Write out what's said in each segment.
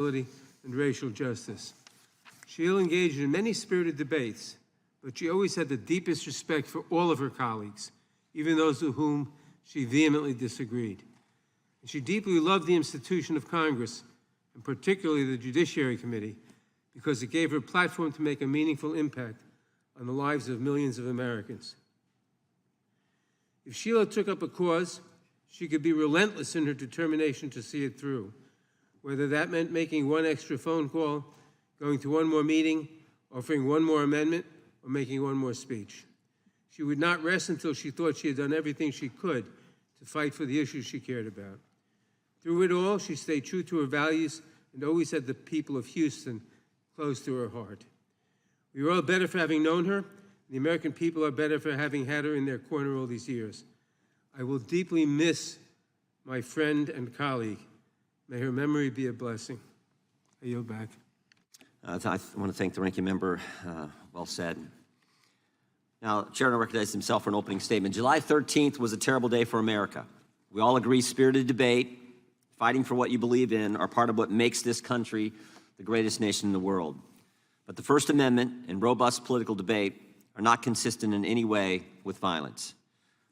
and racial justice. Sheila engaged in many spirited debates, but she always had the deepest respect for all of her colleagues, even those with whom she vehemently disagreed. And she deeply loved the institution of Congress, and particularly the Judiciary Committee, because it gave her a platform to make a meaningful impact on the lives of millions of Americans. If Sheila took up a cause, she could be relentless in her determination to see it through, whether that meant making one extra phone call, going to one more meeting, offering one more amendment, or making one more speech. She would not rest until she thought she had done everything she could to fight for the issues she cared about. Through it all, she stayed true to her values and always had the people of Houston close to her heart. We are all better for having known her. The American people are better for having had her in their corner all these years. I will deeply miss my friend and colleague. May her memory be a blessing. I yield back. I want to thank the ranking member. Well said. Now, the chair will recognize himself for an opening statement. July 13th was a terrible day for America. We all agree spirited debate, fighting for what you believe in, are part of what makes this country the greatest nation in the world. But the First Amendment and robust political debate are not consistent in any way with violence.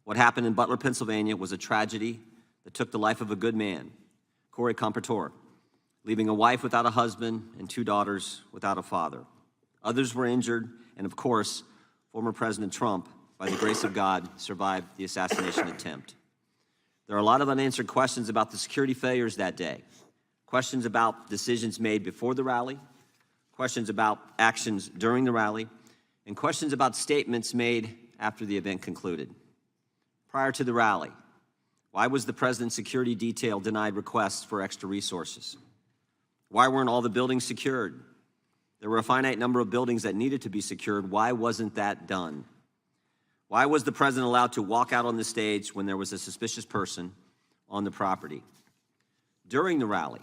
What happened in Butler, Pennsylvania was a tragedy that took the life of a good man, Corey Compertor, leaving a wife without a husband and 2 daughters without a father. Others were injured, and of course, former President Trump, by the grace of God, survived the assassination attempt. There are a lot of unanswered questions about the security failures that day. Questions about decisions made before the rally, questions about actions during the rally, and questions about statements made after the event concluded. Prior to the rally, why was the president's security detail denied requests for extra resources? Why weren't all the buildings secured? There were a finite number of buildings that needed to be secured. Why wasn't that done? Why was the president allowed to walk out on the stage when there was a suspicious person on the property? During the rally,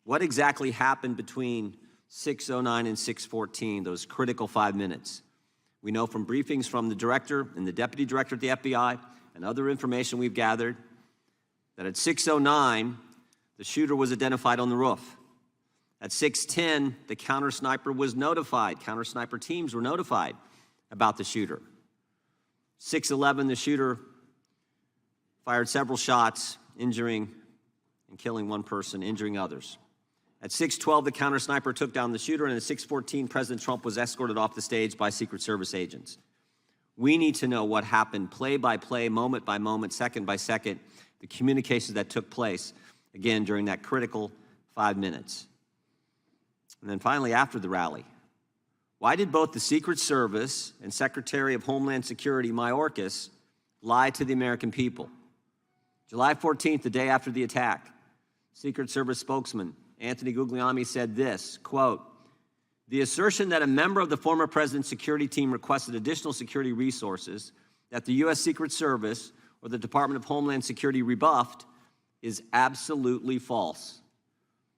what exactly happened between 6:09 and 6:14, those critical 5 minutes? We know from briefings from the director and the deputy director at the FBI and other information we've gathered that at 6:09, the shooter was identified on the roof. At 6:10, the counter sniper was notified. Counter sniper teams were notified about the shooter. 6:11, the shooter fired several shots, injuring and killing one person, injuring others. At 6:12, the counter sniper took down the shooter, and at 6:14, President Trump was escorted off the stage by Secret Service agents. We need to know what happened play by play, moment by moment, second by second, the communications that took place, again, during that critical 5 minutes. And then finally, after the rally, why did both the Secret Service and Secretary of Homeland Security, Mayorkas, lie to the American people? July 14th, the day after the attack, Secret Service spokesman Anthony Guglielmi said this, quote, "The assertion that a member of the former president's security team requested additional security resources that the U.S. Secret Service or the Department of Homeland Security rebuffed is absolutely false."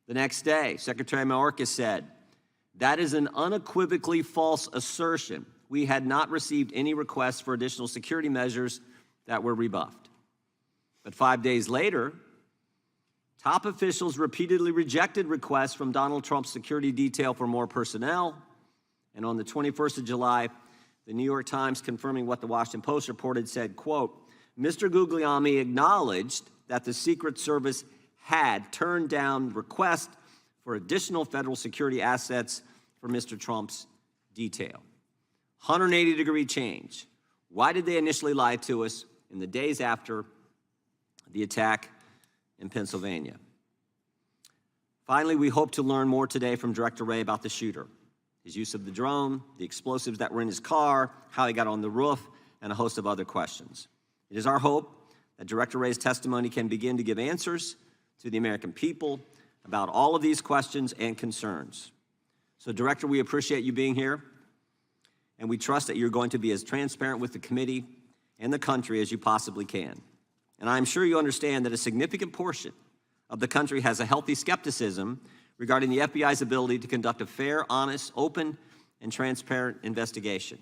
The next day, Secretary Mayorkas said, "That is an unequivocally false assertion. We had not received any requests for additional security measures that were rebuffed." But 5 days later, top officials repeatedly rejected requests from Donald Trump's security detail for more personnel. And on the 21st of July, the New York Times, confirming what the Washington Post reported, said, quote, "Mr. Guglielmi acknowledged that the Secret Service had turned down requests for additional federal security assets for Mr. Trump's detail." 180-degree change. Why did they initially lie to us in the days after the attack in Pennsylvania? Finally, we hope to learn more today from Director Wray about the shooter, his use of the drone, the explosives that were in his car, how he got on the roof, and a host of other questions. It is our hope that Director Wray's testimony can begin to give answers to the American people about all of these questions and concerns. So, Director, we appreciate you being here, and we trust that you're going to be as transparent with the committee and the country as you possibly can. And I'm sure you understand that a significant portion of the country has a healthy skepticism regarding the FBI's ability to conduct a fair, honest, open, and transparent investigation.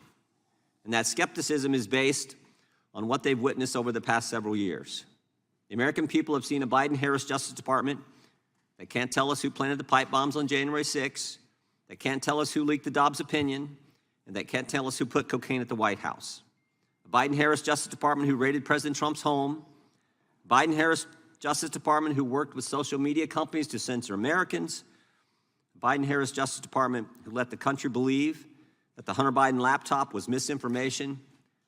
And that skepticism is based on what they've witnessed over the past several years. The American people have seen a Biden-Harris Justice Department They can't tell us who planted the pipe bombs on January 6th. They can't tell us who leaked the Dobbs opinion. And they can't tell us who put cocaine at the White House. The Biden-Harris Justice Department who raided President Trump's home. Biden-Harris Justice Department who worked with social media companies to censor Americans. The Biden-Harris Justice Department who let the country believe that the Hunter Biden laptop was misinformation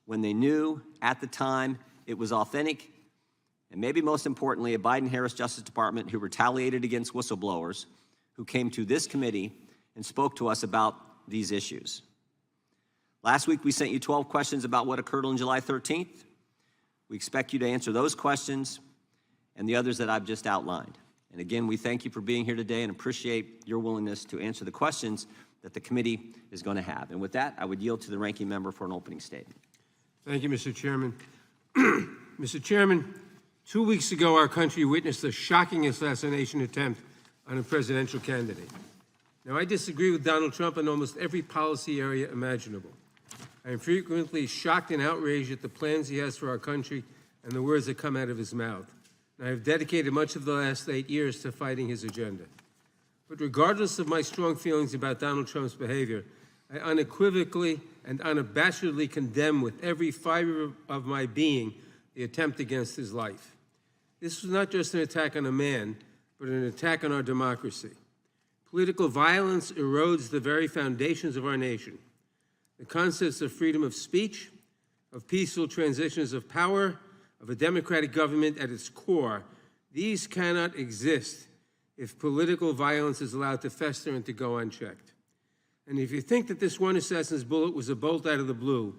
when they knew at the time it was authentic. And maybe most importantly, a Biden-Harris Justice Department who retaliated against whistleblowers who came to this committee and spoke to us about these issues. Last week, we sent you 12 questions about what occurred on July 13th. We expect you to answer those questions and the others that I've just outlined. And again, we thank you for being here today and appreciate your willingness to answer the questions that the committee is going to have. And with that, I would yield to the ranking member for an opening statement. Thank you, Mr. Chairman. Mr. Chairman, 2 weeks ago, our country witnessed a shocking assassination attempt on a presidential candidate. Now, I disagree with Donald Trump in almost every policy area imaginable. I am frequently shocked and outraged at the plans he has for our country and the words that come out of his mouth. And I have dedicated much of the last 8 years to fighting his agenda. But regardless of my strong feelings about Donald Trump's behavior, I unequivocally and unabashedly condemn with every fiber of my being the attempt against his life. This was not just an attack on a man, but an attack on our democracy. Political violence erodes the very foundations of our nation. The concepts of freedom of speech, of peaceful transitions of power, of a democratic government at its core, these cannot exist if political violence is allowed to fester and to go unchecked. And if you think that this one assassin's bullet was a bolt out of the blue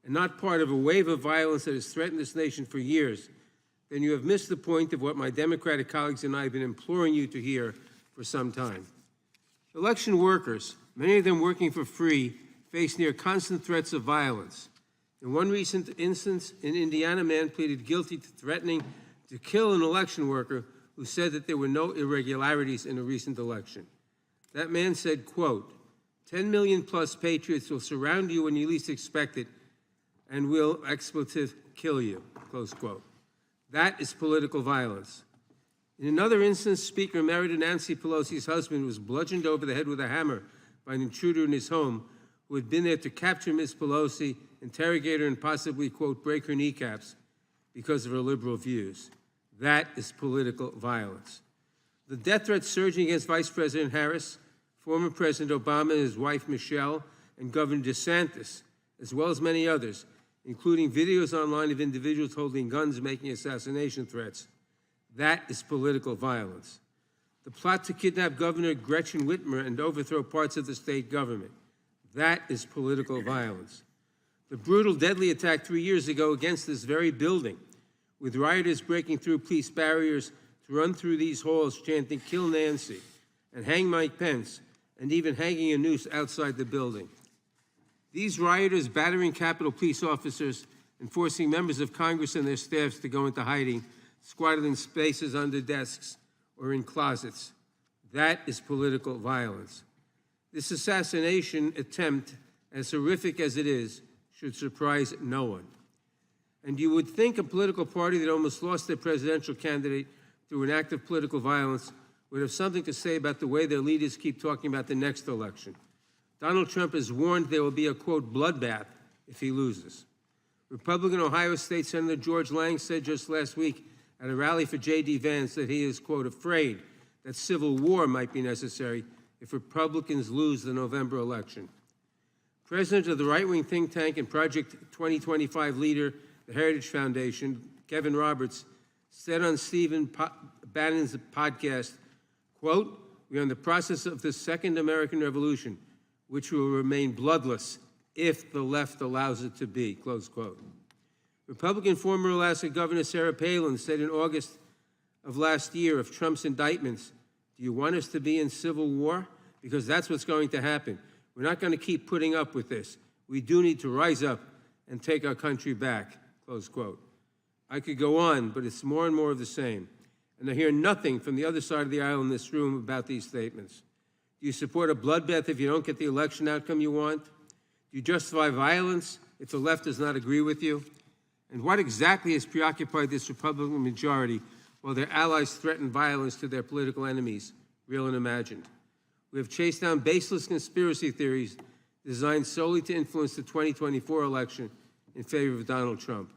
and not part of a wave of violence that has threatened this nation for years, then you have missed the point of what my Democratic colleagues and I have been imploring you to hear for some time. Election workers, many of them working for free, face near constant threats of violence. In one recent instance, an Indiana man pleaded guilty to threatening to kill an election worker who said that there were no irregularities in a recent election. That man said, quote, 10 million plus patriots will surround you when you least expect it and will expletive kill you, close quote. That is political violence. In another instance, Speaker Emeritus Nancy Pelosi's husband was bludgeoned over the head with a hammer by an intruder in his home who had been there to capture Ms. Pelosi, interrogate her, and possibly, quote, break her kneecaps because of her liberal views. That is political violence. The death threats surging against Vice President Harris, former President Obama and his wife Michelle, and Governor DeSantis, as well as many others, including videos online of individuals holding guns making assassination threats. That is political violence. The plot to kidnap Governor Gretchen Whitmer and overthrow parts of the state government. That is political violence. The brutal, deadly attack 3 years ago against this very building, with rioters breaking through police barriers to run through these halls chanting, "Kill Nancy," and "Hang Mike Pence," and even hanging a noose outside the building. These rioters battering Capitol Police officers and forcing members of Congress and their staffs to go into hiding, squatted in spaces under desks or in closets. That is political violence. This assassination attempt, as horrific as it is, should surprise no one. And you would think a political party that almost lost their presidential candidate through an act of political violence would have something to say about the way their leaders keep talking about the next election. Donald Trump has warned there will be a, quote, bloodbath if he loses. Republican Ohio State Senator George Lang said just last week at a rally for J.D. Vance that he is, quote, afraid that civil war might be necessary if Republicans lose the November election. President of the right-wing think tank and Project 2025 leader, the Heritage Foundation, Kevin Roberts, said on Stephen Bannon's podcast, quote, "We are in the process of the second American Revolution, which will remain bloodless if the left allows it to be," close quote. Republican former Alaska Governor Sarah Palin said in August of last year of Trump's indictments, "Do you want us to be in civil war? Because that's what's going to happen. We're not going to keep putting up with this. We do need to rise up and take our country back," close quote. I could go on, but it's more and more of the same. And I hear nothing from the other side of the aisle in this room about these statements. Do you support a bloodbath if you don't get the election outcome you want? Do you justify violence if the left does not agree with you? And what exactly has preoccupied this Republican majority while their allies threaten violence to their political enemies, real and imagined. We have chased down baseless conspiracy theories designed solely to influence the 2024 election in favor of Donald Trump.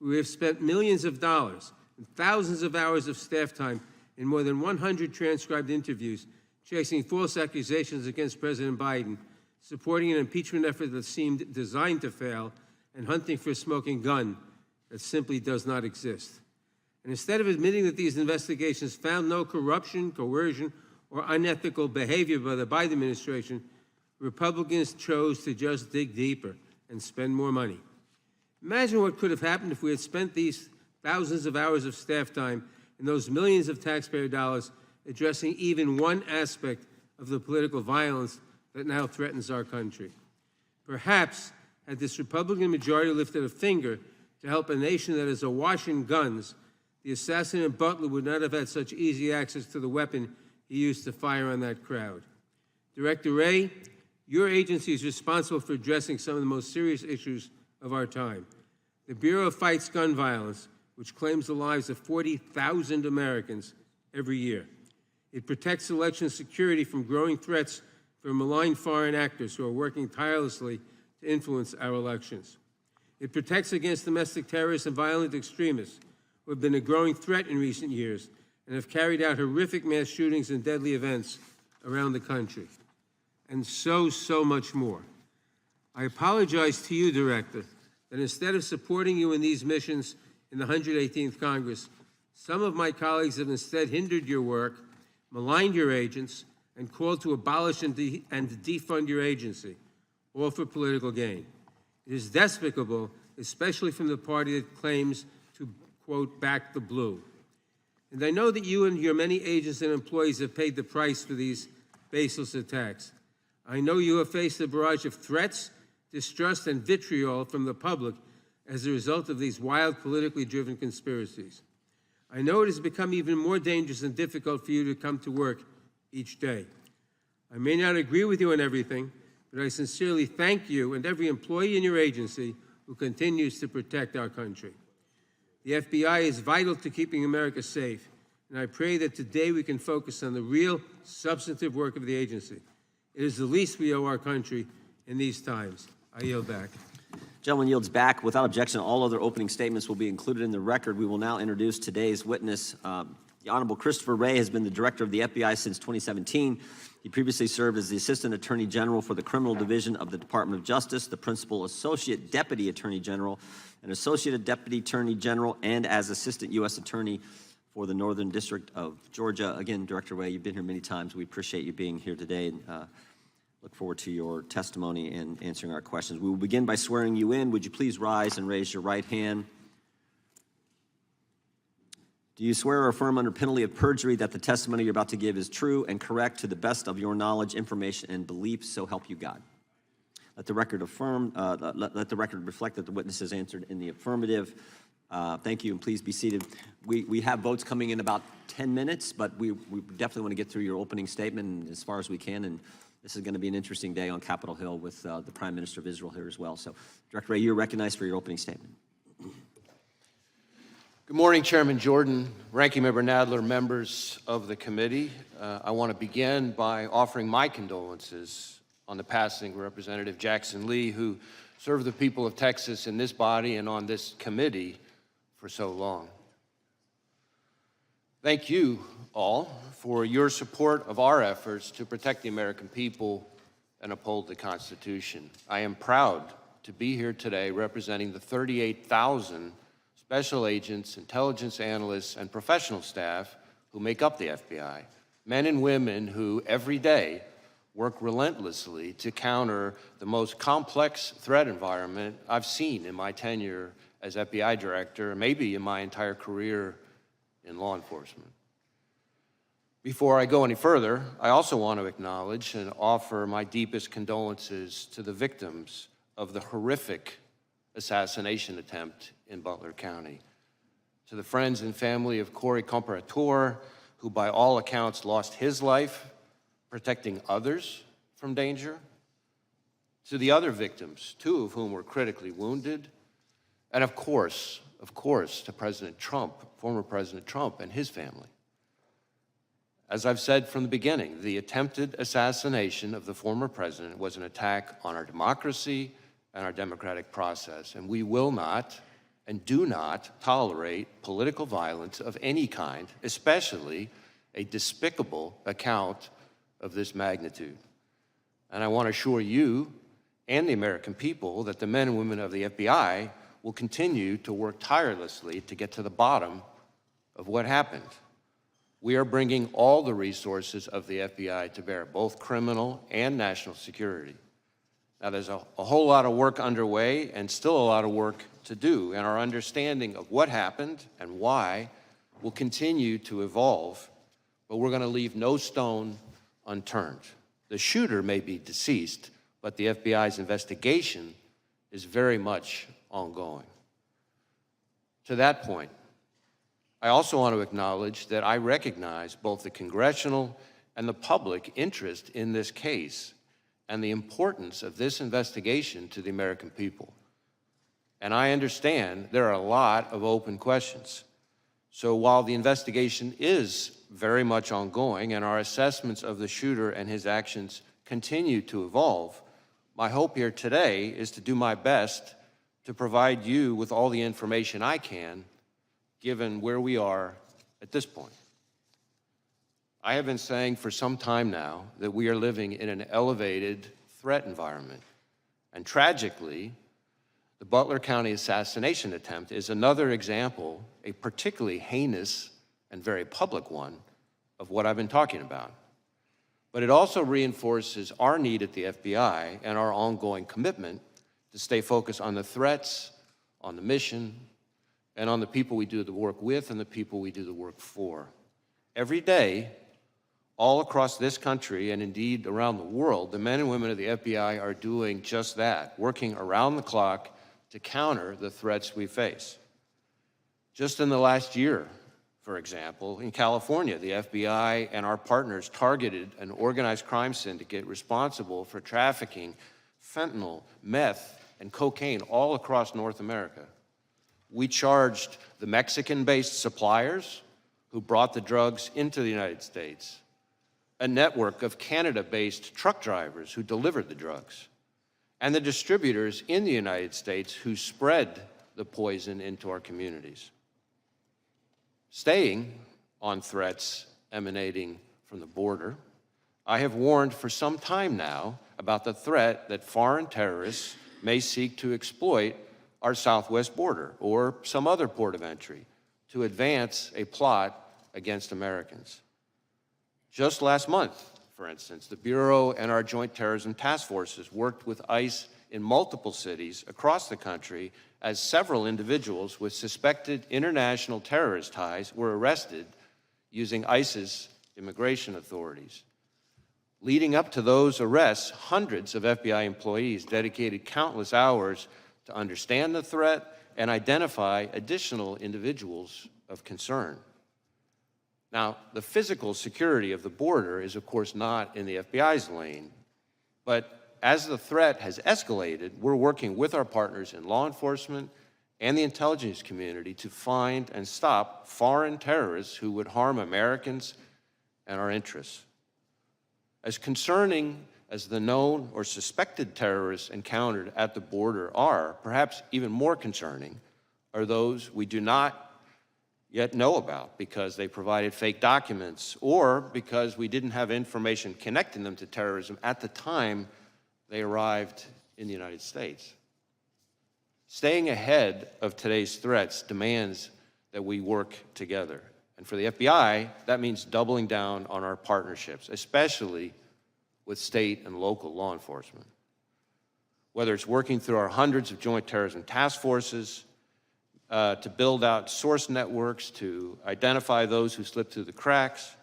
We have spent millions of dollars and thousands of hours of staff time in more than 100 transcribed interviews, chasing false accusations against President Biden, supporting an impeachment effort that seemed designed to fail, and hunting for a smoking gun that simply does not exist. And instead of admitting that these investigations found no corruption, coercion, or unethical behavior by the Biden administration, Republicans chose to just dig deeper and spend more money. Imagine what could have happened if we had spent these thousands of hours of staff time and those millions of taxpayer dollars addressing even one aspect of the political violence that now threatens our country. Perhaps, had this Republican majority lifted a finger to help a nation that is awash in guns, the assassinate Butler would not have had such easy access to the weapon he used to fire on that crowd. Director Wray, your agency is responsible for addressing some of the most serious issues of our time. The Bureau fights gun violence, which claims the lives of 40,000 Americans every year. It protects election security from growing threats from malign foreign actors who are working tirelessly to influence our elections. It protects against domestic terrorists and violent extremists who have been a growing threat in recent years and have carried out horrific mass shootings and deadly events around the country. And so much more. I apologize to you, Director, that instead of supporting you in these missions in the 118th Congress, some of my colleagues have instead hindered your work, maligned your agents, and called to abolish and defund your agency, all for political gain. It is despicable, especially from the party that claims to, quote, back the blue. And I know that you and your many agents and employees have paid the price for these baseless attacks. I know you have faced a barrage of threats, distrust, and vitriol from the public as a result of these wild, politically driven conspiracies. I know it has become even more dangerous and difficult for you to come to work each day. I may not agree with you on everything, but I sincerely thank you and every employee in your agency who continues to protect our country. The FBI is vital to keeping America safe, and I pray that today we can focus on the real, substantive work of the agency. It is the least we owe our country in these times. I yield back. Gentleman yields back. Without objection, all other opening statements will be included in the record. We will now introduce today's witness. The Honorable Christopher Wray has been the director of the FBI since 2017. He previously served as the Assistant Attorney General for the Criminal Division of the Department of Justice, the Principal Associate Deputy Attorney General, and Associate Deputy Attorney General, and as Assistant U.S. Attorney for the Northern District of Georgia. Again, Director Wray, you've been here many times. We appreciate you being here today, and look forward to your testimony and answering our questions. We will begin by swearing you in. Would you please rise and raise your right hand? Do you swear or affirm under penalty of perjury that the testimony you're about to give is true and correct to the best of your knowledge, information, and belief, so help you God? Let the record let the record reflect that the witness has answered in the affirmative. Thank you, and please be seated. We have votes coming in about 10 minutes, but we definitely want to get through your opening statement as far as we can, and this is going to be an interesting day on Capitol Hill with the Prime Minister of Israel here as well. So, Director Wray, you're recognized for your opening statement. Good morning, Chairman Jordan, Ranking Member Nadler, members of the committee. I want to begin by offering my condolences on the passing of Representative Jackson Lee, who served the people of Texas in this body and on this committee for so long. Thank you all for your support of our efforts to protect the American people and uphold the Constitution. I am proud to be here today representing the 38,000 special agents, intelligence analysts, and professional staff who make up the FBI, men and women who every day work relentlessly to counter the most complex threat environment I've seen in my tenure as FBI director, maybe in my entire career in law enforcement. Before I go any further, I also want to acknowledge and offer my deepest condolences to the victims of the horrific assassination attempt in Butler County. To the friends and family of Corey Comparator, who by all accounts lost his life protecting others from danger. To the other victims, two of whom were critically wounded. And of course, of course, to President Trump, former President Trump and his family. As I've said from the beginning, the attempted assassination of the former president was an attack on our democracy and our democratic process, and we will not and do not tolerate political violence of any kind, especially a despicable account of this magnitude. And I want to assure you and the American people that the men and women of the FBI will continue to work tirelessly to get to the bottom of what happened. We are bringing all the resources of the FBI to bear, both criminal and national security. Now, there's a whole lot of work underway and still a lot of work to do, and our understanding of what happened and why will continue to evolve, but we're going to leave no stone unturned. The shooter may be deceased, but the FBI's investigation is very much ongoing. To that point, I also want to acknowledge that I recognize both the congressional and the public interest in this case and the importance of this investigation to the American people. And I understand there are a lot of open questions. So while the investigation is very much ongoing and our assessments of the shooter and his actions continue to evolve, my hope here today is to do my best to provide you with all the information I can, given where we are at this point. I have been saying for some time now that we are living in an elevated threat environment. And tragically, the Butler County assassination attempt is another example, a particularly heinous and very public one, of what I've been talking about. But it also reinforces our need at the FBI and our ongoing commitment to stay focused on the threats, on the mission, and on the people we do the work with and the people we do the work for. Every day, all across this country and indeed around the world, the men and women of the FBI are doing just that, working around the clock to counter the threats we face. Just in the last year, for example, in California, the FBI and our partners targeted an organized crime syndicate responsible for trafficking fentanyl, meth, and cocaine all across North America. We charged the Mexican-based suppliers who brought the drugs into the United States, a network of Canada-based truck drivers who delivered the drugs, and the distributors in the United States who spread the poison into our communities. Staying on threats emanating from the border, I have warned for some time now about the threat that foreign terrorists may seek to exploit our southwest border or some other port of entry to advance a plot against Americans. Just last month, for instance, the Bureau and our Joint Terrorism Task Forces worked with ICE in multiple cities across the country as several individuals with suspected international terrorist ties were arrested using ICE's immigration authorities. Leading up to those arrests, hundreds of FBI employees dedicated countless hours to understand the threat and identify additional individuals of concern. Now, the physical security of the border is, of course, not in the FBI's lane, but as the threat has escalated, we're working with our partners in law enforcement and the intelligence community to find and stop foreign terrorists who would harm Americans and our interests. As concerning as the known or suspected terrorists encountered at the border are, perhaps even more concerning are those we do not yet know about because they provided fake documents or because we didn't have information connecting them to terrorism at the time they arrived in the United States. Staying ahead of today's threats demands that we work together. And for the FBI, that means doubling down on our partnerships, especially with state and local law enforcement. Whether it's working through our hundreds of joint terrorism task forces, to build out source networks, to identify those who slip through the cracks,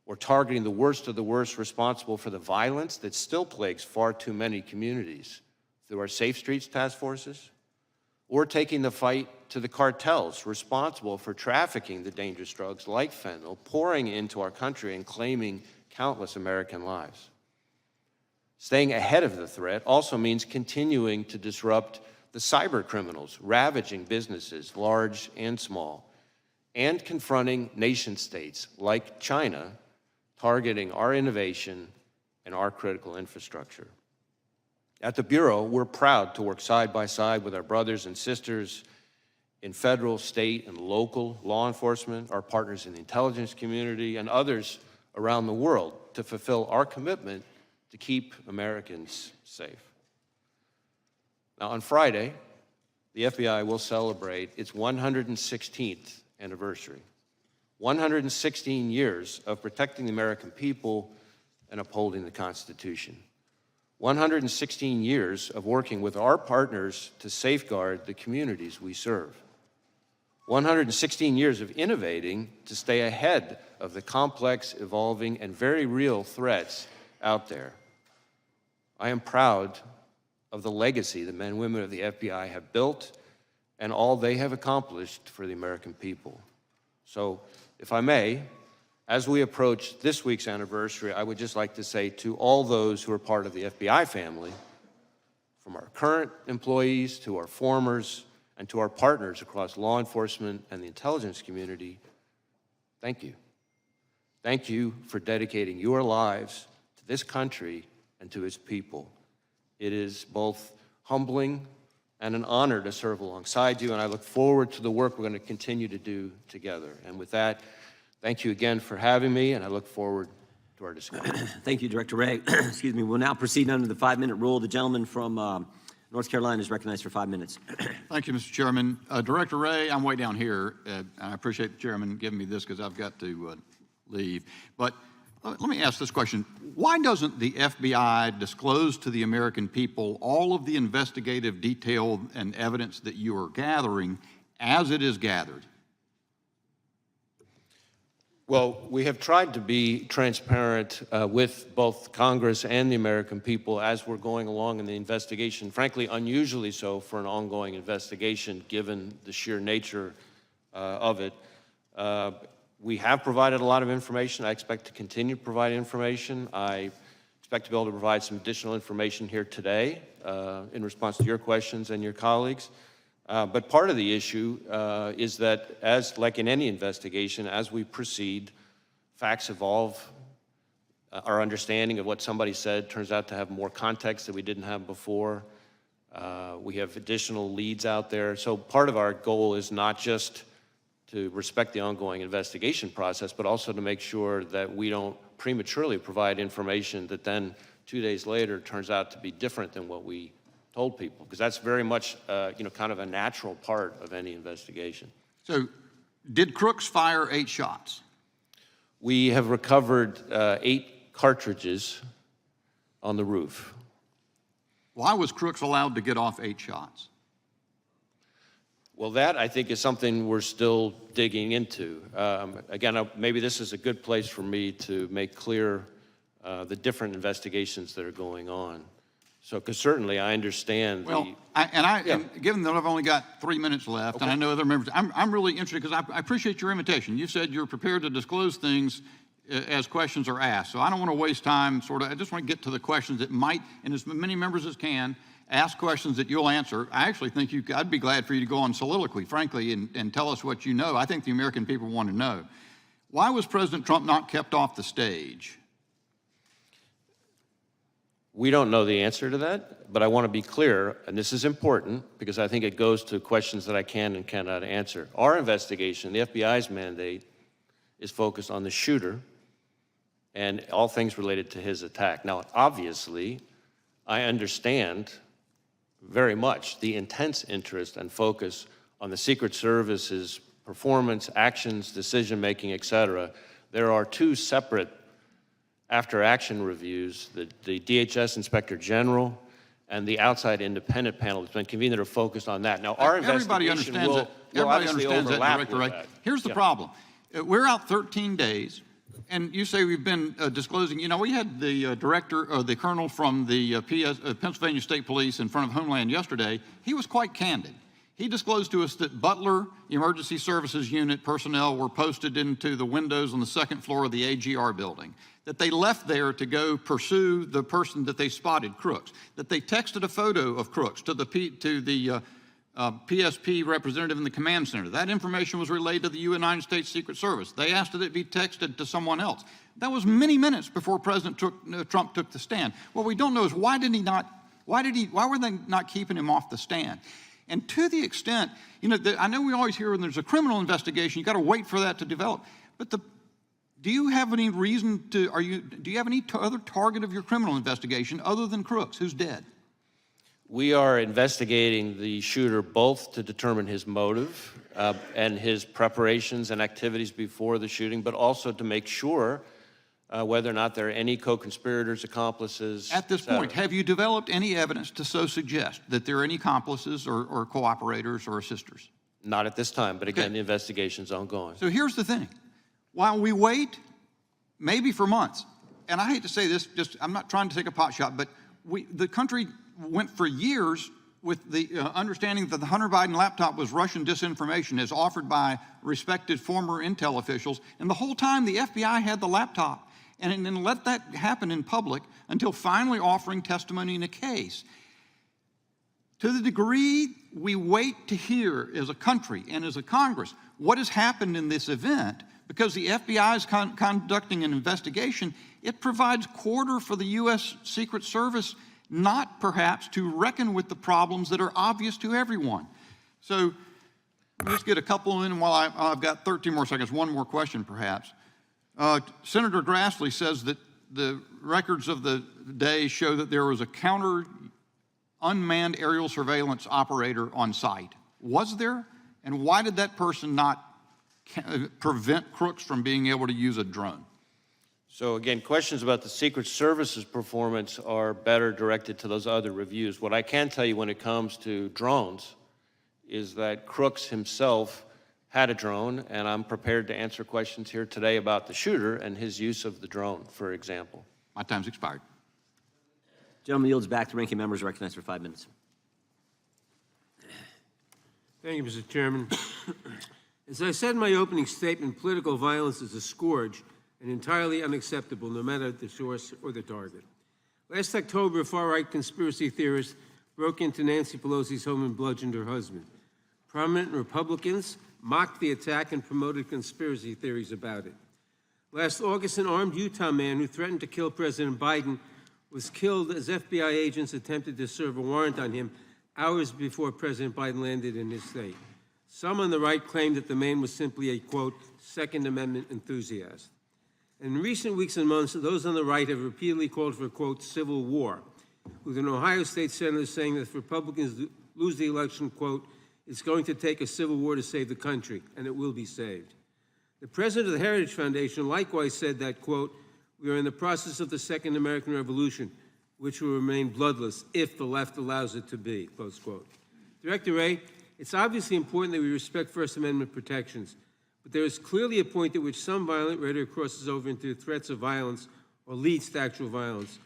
or targeting the worst of the worst responsible for the violence that still plagues far too many communities through our Safe Streets task forces, or taking the fight to the cartels responsible for trafficking the dangerous drugs like fentanyl, pouring into our country and claiming countless American lives. Staying ahead of the threat also means continuing to disrupt the cyber criminals ravaging businesses, large and small, and confronting nation states like China, targeting our innovation and our critical infrastructure. At the Bureau, we're proud to work side by side with our brothers and sisters in federal, state, and local law enforcement, our partners in the intelligence community, and others around the world to fulfill our commitment to keep Americans safe. Now, on Friday, the FBI will celebrate its 116th anniversary. 116 years of protecting the American people and upholding the Constitution. 116 years of working with our partners to safeguard the communities we serve. 116 years of innovating to stay ahead of the complex, evolving, and very real threats out there. I am proud of the legacy the men and women of the FBI have built and all they have accomplished for the American people. So, if I may, as we approach this week's anniversary, I would just like to say to all those who are part of the FBI family, from our current employees to our formers and to our partners across law enforcement and the intelligence community, thank you. Thank you for dedicating your lives to this country and to its people. It is both humbling and an honor to serve alongside you, and I look forward to the work we're going to continue to do together. And with that, thank you again for having me, and I look forward to our discussion. Thank you, Director Wray. Excuse me. We'll now proceed under the 5-minute rule. The gentleman from North Carolina is recognized for 5 minutes. Thank you, Mr. Chairman. Director Wray, I'm way down here, and I appreciate the chairman giving me this because I've got to leave. But let me ask this question. Why doesn't the FBI disclose to the American people all of the investigative detail and evidence that you are gathering as it is gathered? Well, we have tried to be transparent with both Congress and the American people as we're going along in the investigation, frankly, unusually so for an ongoing investigation, given the sheer nature of it. We have provided a lot of information. I expect to continue to provide information. I expect to be able to provide some additional information here today in response to your questions and your colleagues. But part of the issue is that, as like in any investigation, as we proceed, facts evolve. Our understanding of what somebody said turns out to have more context that we didn't have before. We have additional leads out there. So part of our goal is not just to respect the ongoing investigation process, but also to make sure that we don't prematurely provide information that then 2 days later turns out to be different than what we told people, because that's very much, kind of a natural part of any investigation. So, did Crooks fire 8 shots? We have recovered 8 cartridges on the roof. Why was Crooks allowed to get off 8 shots? Well, that, I think, is something we're still digging into. Again, maybe this is a good place for me to make clear the different investigations that are going on. So, because certainly I understand and given that I've only got 3 minutes left, and I know other members, I'm really interested because I appreciate your invitation. You said you're prepared to disclose things as questions are asked. So I don't want to waste time, I just want to get to the questions that might, and as many members as can, ask questions that you'll answer. I actually think I'd be glad for you to go on soliloquy, frankly, and tell us what you know. I think the American people want to know. Why was President Trump not kept off the stage? We don't know the answer to that, but I want to be clear, and this is important because I think it goes to questions that I can and cannot answer. Our investigation, the FBI's mandate, is focused on the shooter and all things related to his attack. Now, obviously, I understand very much the intense interest and focus on the Secret Service's performance, actions, decision-making, et cetera. There are 2 separate after-action reviews, the DHS Inspector General and the outside independent panel that's been convened that are focused on that. Now, our investigation will obviously overlap with that. Here's the problem. We're out 13 days, and you say we've been disclosing. We had the director, or the colonel from the Pennsylvania State Police in front of Homeland yesterday. He was quite candid. He disclosed to us that Butler Emergency Services Unit personnel were posted into the windows on the second floor of the AGR building, that they left there to go pursue the person that they spotted, Crooks, that they texted a photo of Crooks to the PSP representative in the command center. That information was relayed to the United States Secret Service. They asked that it be texted to someone else. That was many minutes before President Trump took the stand. What we don't know is why were they not keeping him off the stand? And to the extent, you know, I know we always hear when there's a criminal investigation, you got to wait for that to develop. But do you have any reason to, do you have any other target of your criminal investigation other than Crooks, who's dead? We are investigating the shooter both to determine his motive and his preparations and activities before the shooting, but also to make sure whether or not there are any co-conspirators, accomplices. At this point, have you developed any evidence to so suggest that there are any accomplices or cooperators or assisters? Not at this time, but again, the investigation's ongoing. So here's the thing. While we wait, maybe for months, and I hate to say this, I'm not trying to take a pot shot, but the country went for years with the understanding that the Hunter Biden laptop was Russian disinformation as offered by respected former intel officials, and the whole time the FBI had the laptop and then let that happen in public until finally offering testimony in a case. To the degree we wait to hear as a country and as a Congress what has happened in this event, because the FBI is conducting an investigation, it provides quarter for the U.S. Secret Service not perhaps to reckon with the problems that are obvious to everyone. So let's get a couple in while I've got 13 more seconds. One more question perhaps. Senator Grassley says that the records of the day show that there was a counter unmanned aerial surveillance operator on site. Was there? And why did that person not prevent Crooks from being able to use a drone? So again, questions about the Secret Service's performance are better directed to those other reviews. What I can tell you when it comes to drones is that Crooks himself had a drone, and I'm prepared to answer questions here today about the shooter and his use of the drone, for example. My time's expired. Gentleman yields back to ranking members recognized for 5 minutes. Thank you, Mr. Chairman. As I said in my opening statement, political violence is a scourge and entirely unacceptable, no matter the source or the target. Last October, a far-right conspiracy theorist broke into Nancy Pelosi's home and bludgeoned her husband. Prominent Republicans mocked the attack and promoted conspiracy theories about it. Last August, an armed Utah man who threatened to kill President Biden was killed as FBI agents attempted to serve a warrant on him hours before President Biden landed in his state. Some on the right claimed that the man was simply a, quote, Second Amendment enthusiast. In recent weeks and months, those on the right have repeatedly called for, quote, civil war, with an Ohio state senator saying that if Republicans lose the election, quote, it's going to take a civil war to save the country, and it will be saved. The president of the Heritage Foundation likewise said that, quote, we are in the process of the Second American Revolution, which will remain bloodless if the left allows it to be, close quote. Director Wray, it's obviously important that we respect First Amendment protections, but there is clearly a point at which some violent rhetoric crosses over into threats of violence or leads to actual violence.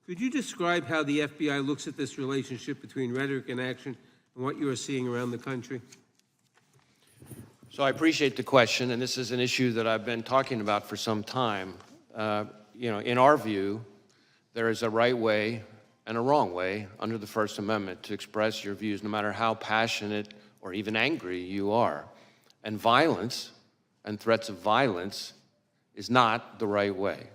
Could you describe how the FBI looks at this relationship between rhetoric and action and what you are seeing around the country? So I appreciate the question, and this is an issue that I've been talking about for some time. In our view, there is a right way and a wrong way under the First Amendment to express your views, no matter how passionate or even angry you are. And violence and threats of violence is not the right way.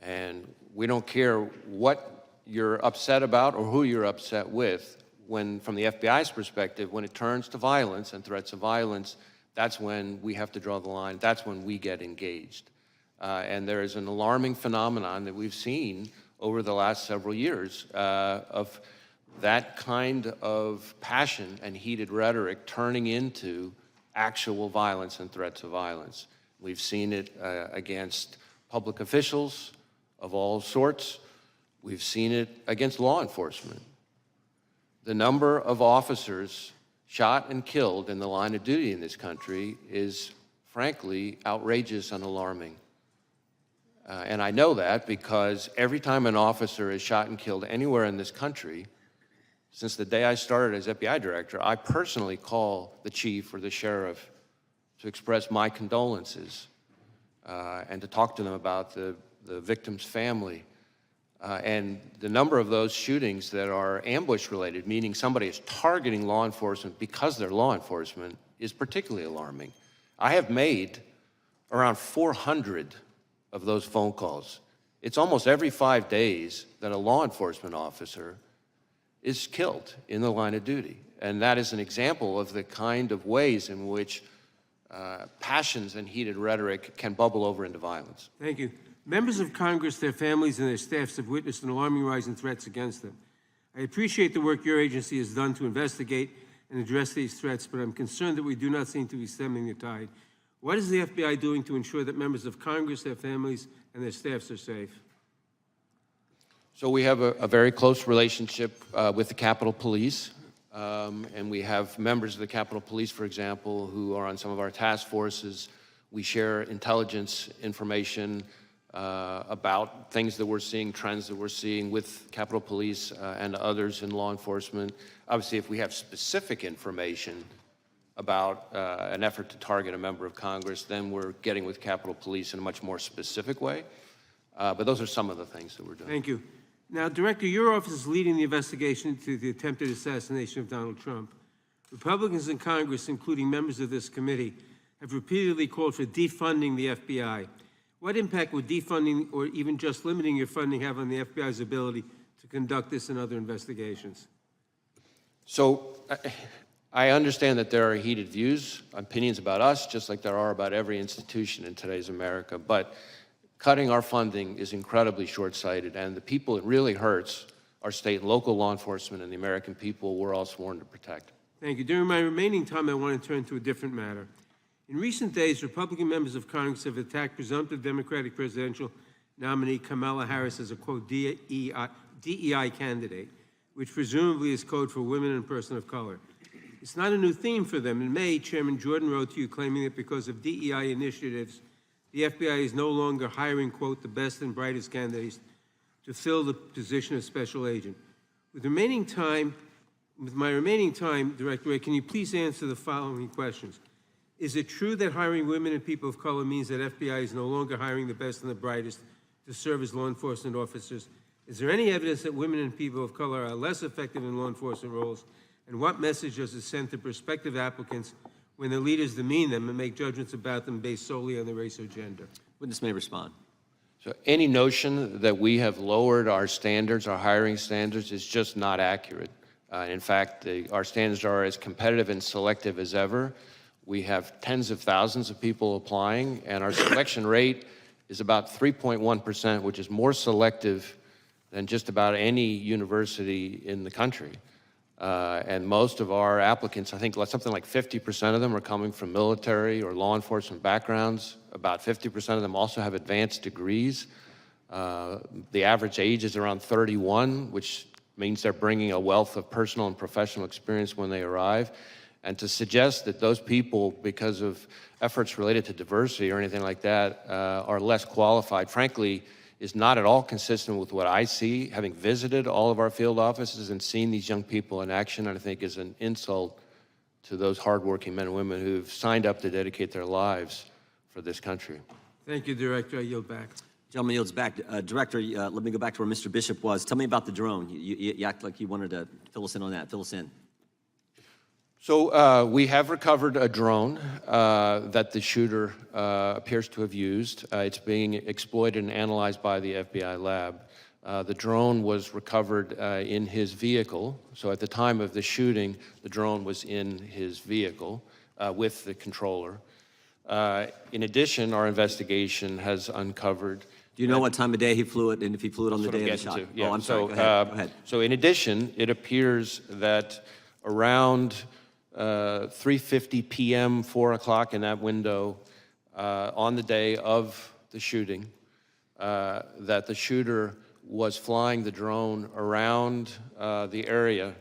And we don't care what you're upset about or who you're upset with. When, from the FBI's perspective, when it turns to violence and threats of violence, that's when we have to draw the line. That's when we get engaged. And there is an alarming phenomenon that we've seen over the last several years of that kind of passion and heated rhetoric turning into actual violence and threats of violence. We've seen it against public officials of all sorts. We've seen it against law enforcement. The number of officers shot and killed in the line of duty in this country is, frankly, outrageous and alarming. And I know that because every time an officer is shot and killed anywhere in this country, Since the day I started as FBI director, I personally call the chief or the sheriff to express my condolences and to talk to them about the victim's family. And the number of those shootings that are ambush-related, meaning somebody is targeting law enforcement because they're law enforcement, is particularly alarming. I have made around 400 of those phone calls. It's almost every 5 days that a law enforcement officer is killed in the line of duty. And that is an example of the kind of ways in which passions and heated rhetoric can bubble over into violence. Thank you. Members of Congress, their families, and their staffs have witnessed an alarming rise in threats against them. I appreciate the work your agency has done to investigate and address these threats, but I'm concerned that we do not seem to be stemming the tide. What is the FBI doing to ensure that members of Congress, their families, and their staffs are safe? So we have a very close relationship with the Capitol Police, and we have members of the Capitol Police, for example, who are on some of our task forces. We share intelligence information about things that we're seeing, trends that we're seeing with Capitol Police and others in law enforcement. Obviously, if we have specific information about an effort to target a member of Congress, then we're getting with Capitol Police in a much more specific way. But those are some of the things that we're doing. Thank you. Now, Director, your office is leading the investigation into the attempted assassination of Donald Trump. Republicans in Congress, including members of this committee, have repeatedly called for defunding the FBI. What impact would defunding or even just limiting your funding have on the FBI's ability to conduct this and other investigations? So I understand that there are heated views, opinions about us, just like there are about every institution in today's America, but cutting our funding is incredibly short-sighted, and the people it really hurts are state and local law enforcement and the American people we're all sworn to protect. Thank you. During my remaining time, I want to turn to a different matter. In recent days, Republican members of Congress have attacked presumptive Democratic presidential nominee Kamala Harris as a, quote, DEI candidate, which presumably is code for women and person of color. It's not a new theme for them. In May, Chairman Jordan wrote to you claiming that because of DEI initiatives, the FBI is no longer hiring, quote, the best and brightest candidates to fill the position of special agent. With my remaining time, Director Wray, can you please answer the following questions? Is it true that hiring women and people of color means that FBI is no longer hiring the best and the brightest to serve as law enforcement officers? Is there any evidence that women and people of color are less effective in law enforcement roles? And what message does it send to prospective applicants when the leaders demean them and make judgments about them based solely on their race or gender? Witness may respond. So any notion that we have lowered our standards, our hiring standards, is just not accurate. In fact, our standards are as competitive and selective as ever. We have tens of thousands of people applying, and our selection rate is about 3.1%, which is more selective than just about any university in the country. And most of our applicants, I think something like 50% of them are coming from military or law enforcement backgrounds. About 50% of them also have advanced degrees. The average age is around 31, which means they're bringing a wealth of personal and professional experience when they arrive. And to suggest that those people, because of efforts related to diversity or anything like that, are less qualified, frankly, is not at all consistent with what I see, having visited all of our field offices and seen these young people in action, and I think is an insult to those hardworking men and women who've signed up to dedicate their lives for this country. Thank you, Director. I yield back. Gentleman yields back. Director, let me go back to where Mr. Bishop was. Tell me about the drone. You act like you wanted to fill us in on that. Fill us in. So we have recovered a drone that the shooter appears to have used. It's being exploited and analyzed by the FBI lab. The drone was recovered in his vehicle. So at the time of the shooting, the drone was in his vehicle with the controller. In addition, our investigation has uncovered. Do you know what time of day he flew it, and if he flew it on the day of the shot? Yeah. Oh, I'm sorry. Go ahead. Go ahead. So in addition, it appears that around 3:50 p.m., 4 o'clock in that window, on the day of the shooting, that the shooter was flying the drone around the area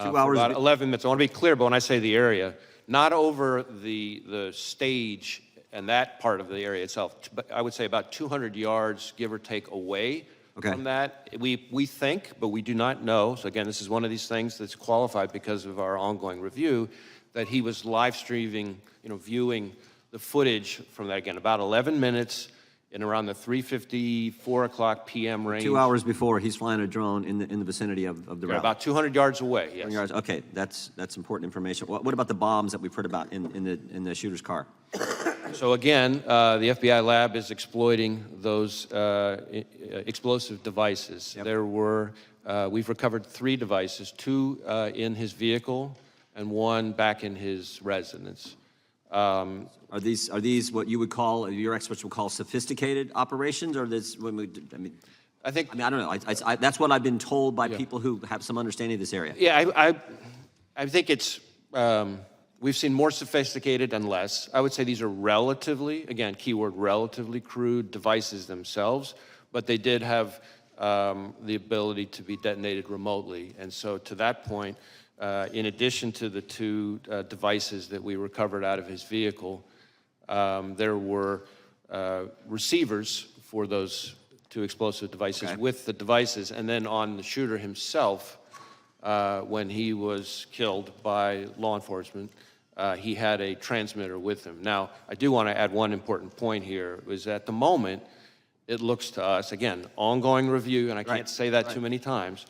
2 hours. for about 11 minutes. I want to be clear, but when I say the area, not over the stage and that part of the area itself, but I would say about 200 yards, give or take, away Okay. from that. We think, but we do not know, so again, this is one of these things that's qualified because of our ongoing review, that he was live streaming, viewing the footage from that, again, about 11 minutes in around the 3:50, 4 o'clock p.m. range. 2 hours before, he's flying a drone in the vicinity of the Yeah, rally. about 200 yards away, yes. 200 yards. Okay, that's important information. What about the bombs that we've heard about in the shooter's car? So again, the FBI lab is exploiting those explosive devices. Yep. There were, we've recovered 3 devices, 2 in his vehicle and 1 back in his residence. Are these what you would call, your experts would call sophisticated operations, or this? I don't know. That's what I've been told by people who have some understanding of this area. Yeah, I think it's, we've seen more sophisticated and less. I would say these are relatively, again, keyword relatively crude devices themselves, but they did have the ability to be detonated remotely. And so to that point, in addition to the 2 devices that we recovered out of his vehicle, there were receivers for those 2 explosive devices with the devices. And then on the shooter himself, when he was killed by law enforcement, he had a transmitter with him. Now, I do want to add one important point here, is at the moment, it looks to us, again, ongoing review, and I can't say that too many times.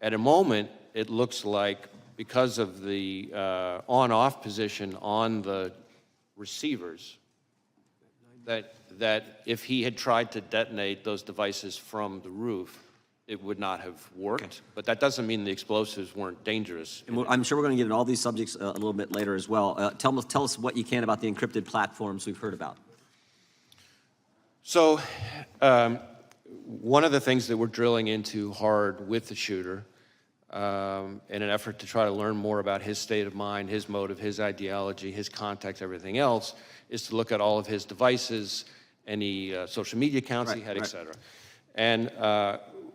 At a moment, it looks like because of the on-off position on the receivers, that if he had tried to detonate those devices from the roof, it would not have worked. Okay. But that doesn't mean the explosives weren't dangerous. And I'm sure we're going to get into all these subjects a little bit later as well. Tell us what you can about the encrypted platforms we've heard about. So one of the things that we're drilling into hard with the shooter in an effort to try to learn more about his state of mind, his motive, his ideology, his context, everything else, is to look at all of his devices, any social media accounts he had, et cetera. And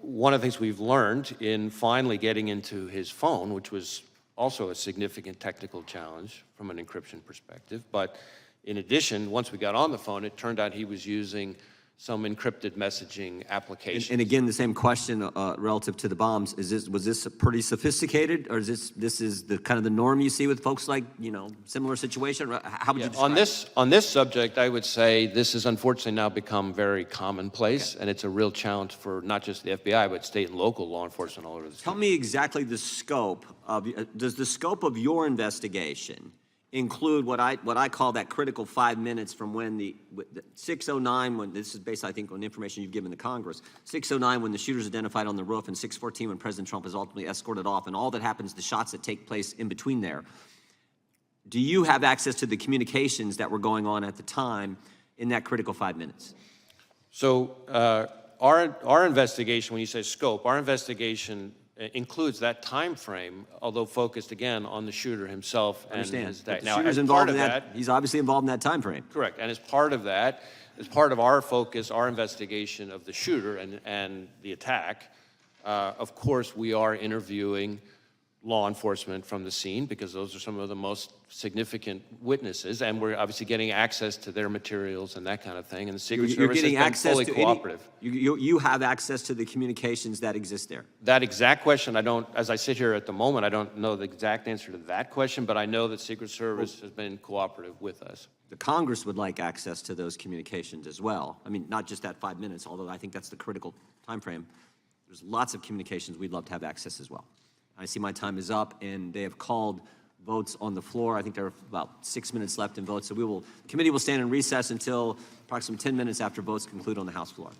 one of the things we've learned in finally getting into his phone, which was also a significant technical challenge from an encryption perspective, but in addition, once we got on the phone, it turned out he was using some encrypted messaging applications. And again, the same question relative to the bombs. Was this pretty sophisticated, or is this is the kind of the norm you see with folks like, similar situation? How would you describe on this subject, I would say this has unfortunately now become very commonplace, and it's a real challenge for not just the FBI, but state and local law enforcement all over the state. Tell me exactly the scope of, does the scope of your investigation include what I call that critical 5 minutes from when the 6:09, when this is based, I think, on information you've given to Congress, 6:09 when the shooter's identified on the roof, and 6:14 when President Trump is ultimately escorted off, and all that happens, the shots that take place in between there. Do you have access to the communications that were going on at the time in that critical 5 minutes? So our investigation, when you say scope, our investigation includes that time frame, although focused again on the shooter himself and his attack. Now, as part of that, he's obviously involved in that time frame. Correct, and as part of that, as part of our focus, our investigation of the shooter and the attack, of course, we are interviewing law enforcement from the scene because those are some of the most significant witnesses, and we're obviously getting access to their materials and that kind of thing. And the Secret Service has been fully cooperative. You have access to the communications that exist there. That exact question, I don't, as I sit here at the moment, I don't know the exact answer to that question, but I know that Secret Service has been cooperative with us. The Congress would like access to those communications as well. I mean, not just that 5 minutes, although I think that's the critical time frame. There's lots of communications we'd love to have access as well. I see my time is up, and they have called votes on the floor. I think there are about 6 minutes left in votes, so the committee will stand in recess until approximately 10 minutes after votes conclude on the House floor.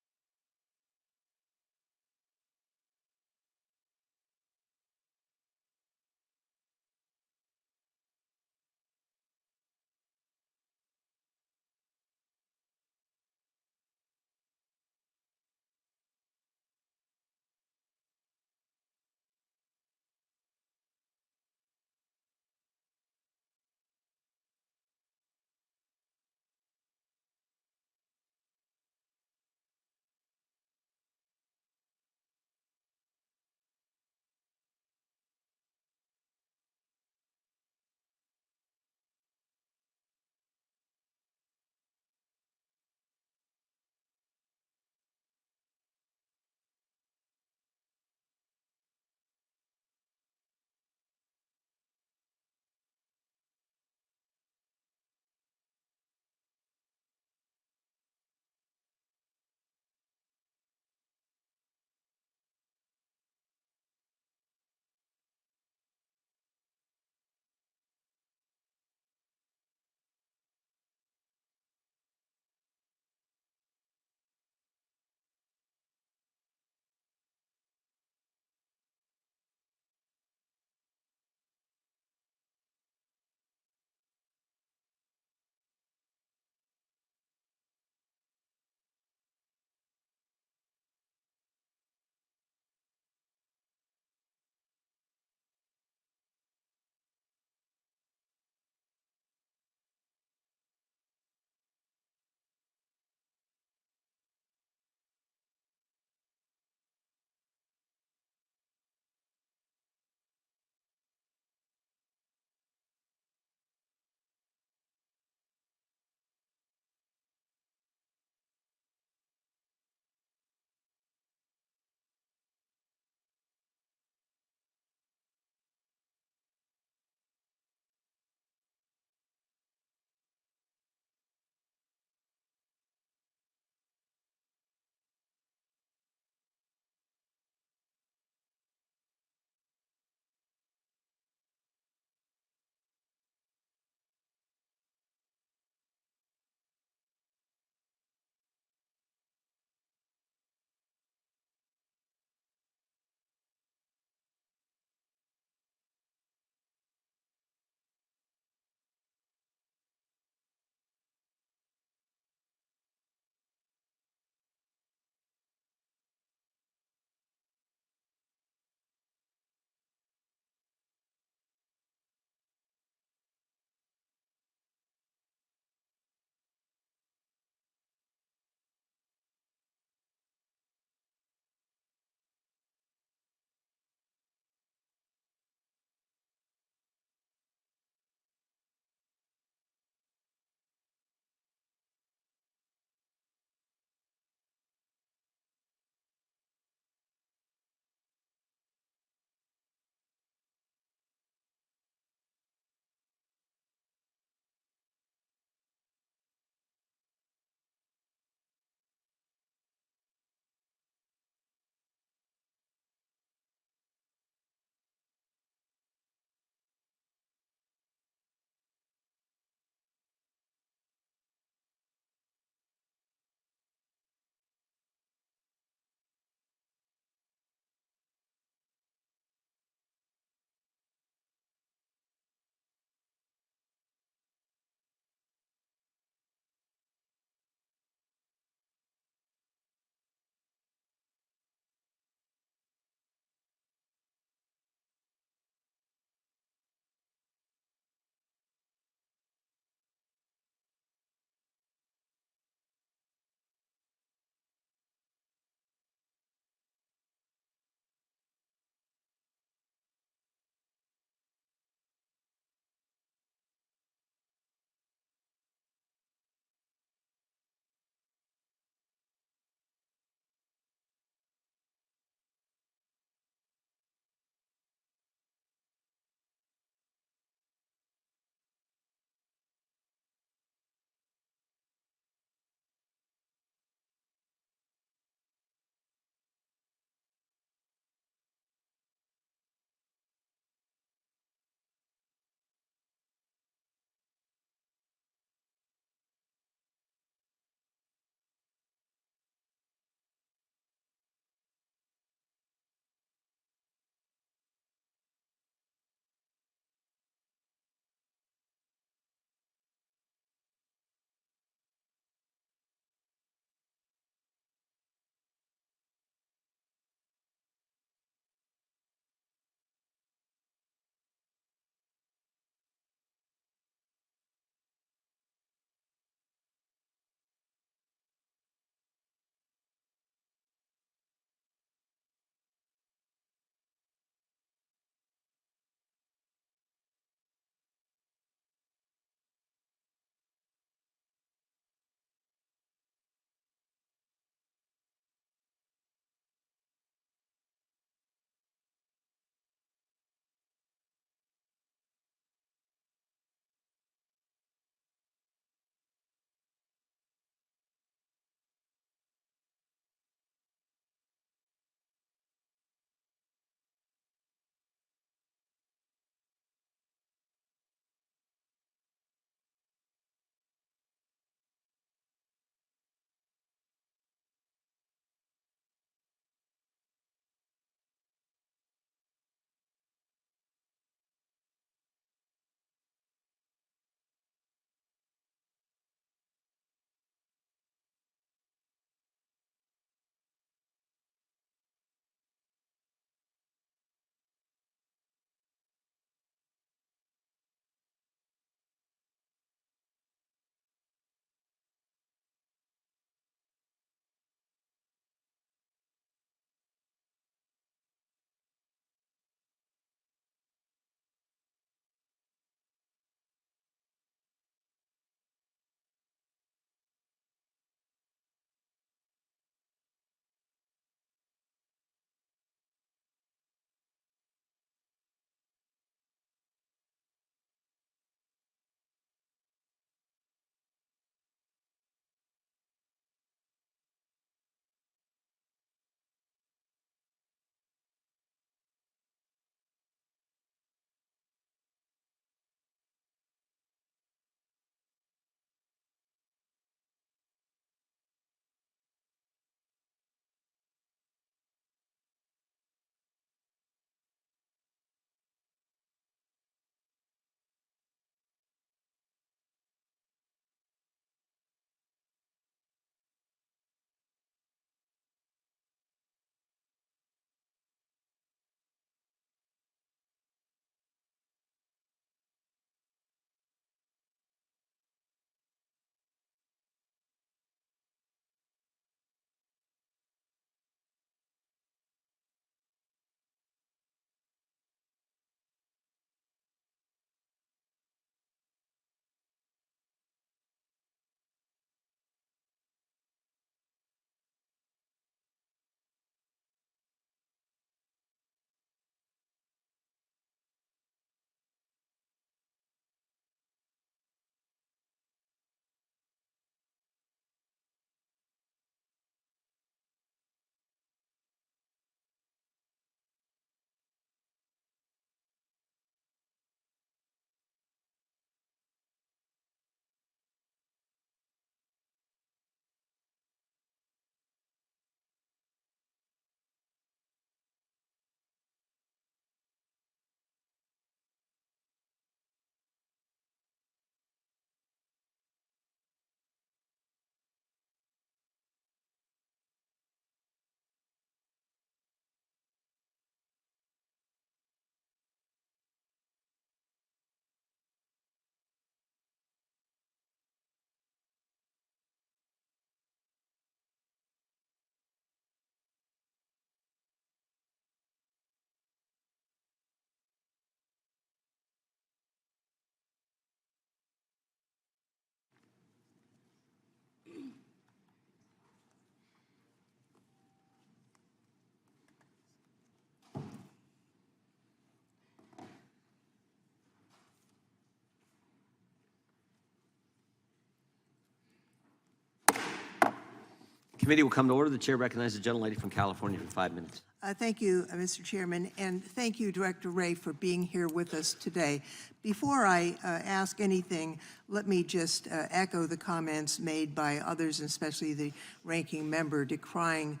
Committee will come to order. The chair recognizes the gentlelady from California for 5 minutes. Thank you, Mr. Chairman, and thank you, Director Wray, for being here with us today. Before I ask anything, let me just echo the comments made by others, and especially the ranking member, decrying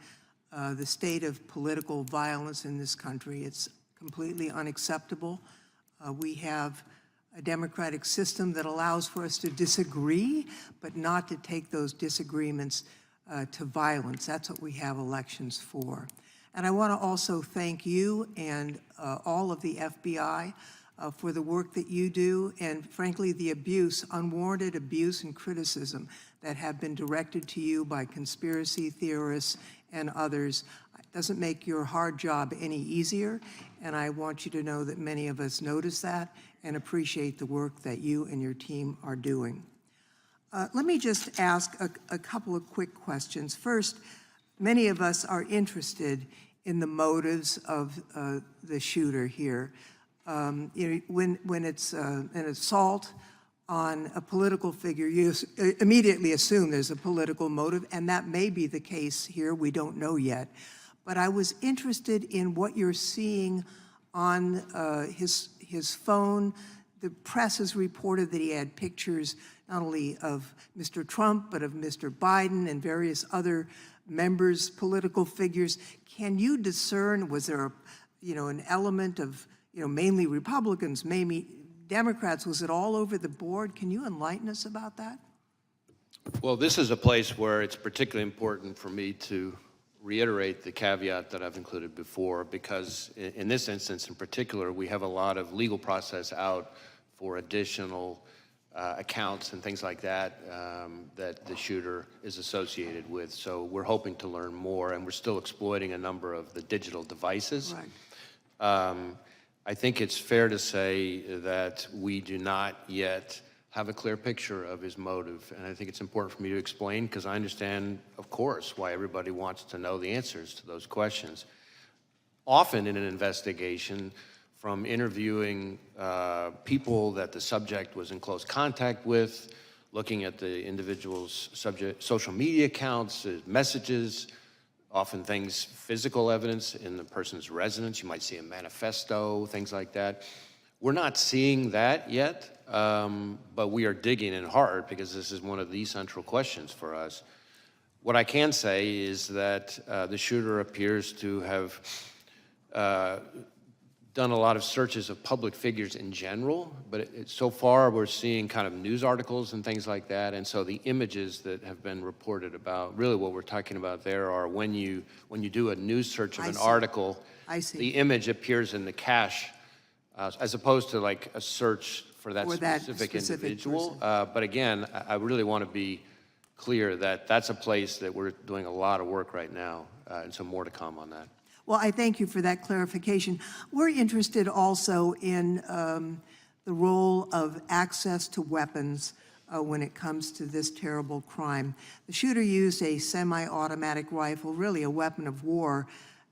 the state of political violence in this country. It's completely unacceptable. We have a democratic system that allows for us to disagree, but not to take those disagreements to violence. That's what we have elections for. And I want to also thank you and all of the FBI for the work that you do, and frankly, the abuse, unwarranted abuse and criticism that have been directed to you by conspiracy theorists and others. It doesn't make your hard job any easier, and I want you to know that many of us notice that and appreciate the work that you and your team are doing. Let me just ask a couple of quick questions. First, many of us are interested in the motives of the shooter here. You know, when it's an assault on a political figure, you immediately assume there's a political motive, and that may be the case here. We don't know yet. But I was interested in what you're seeing on his phone. The press has reported that he had pictures not only of Mr. Trump, but of Mr. Biden and various other members, political figures. Can you discern, was there an element of, mainly Republicans, maybe Democrats? Was it all over the board? Can you enlighten us about that? Well, this is a place where it's particularly important for me to reiterate the caveat that I've included before, because in this instance in particular, we have a lot of legal process out for additional accounts and things like that that the shooter is associated with. So we're hoping to learn more, and we're still exploiting a number of the digital devices. Right. I think it's fair to say that we do not yet have a clear picture of his motive, and I think it's important for me to explain, because I understand, of course, why everybody wants to know the answers to those questions. Often in an investigation, from interviewing people that the subject was in close contact with, looking at the individual's social media accounts, messages, often things, physical evidence in the person's residence. You might see a manifesto, things like that. We're not seeing that yet, but we are digging in hard, because this is one of the central questions for us. What I can say is that the shooter appears to have done a lot of searches of public figures in general, but so far we're seeing kind of news articles and things like that, and so the images that have been reported about, really what we're talking about there are when you do a news search of an article, the image appears in the cache, as opposed to like a search for that specific individual. But again, I really want to be clear that that's a place that we're doing a lot of work right now, and so more to come on that. Well, I thank you for that clarification. We're interested also in the role of access to weapons when it comes to this terrible crime. The shooter used a semi-automatic rifle, really a weapon of war,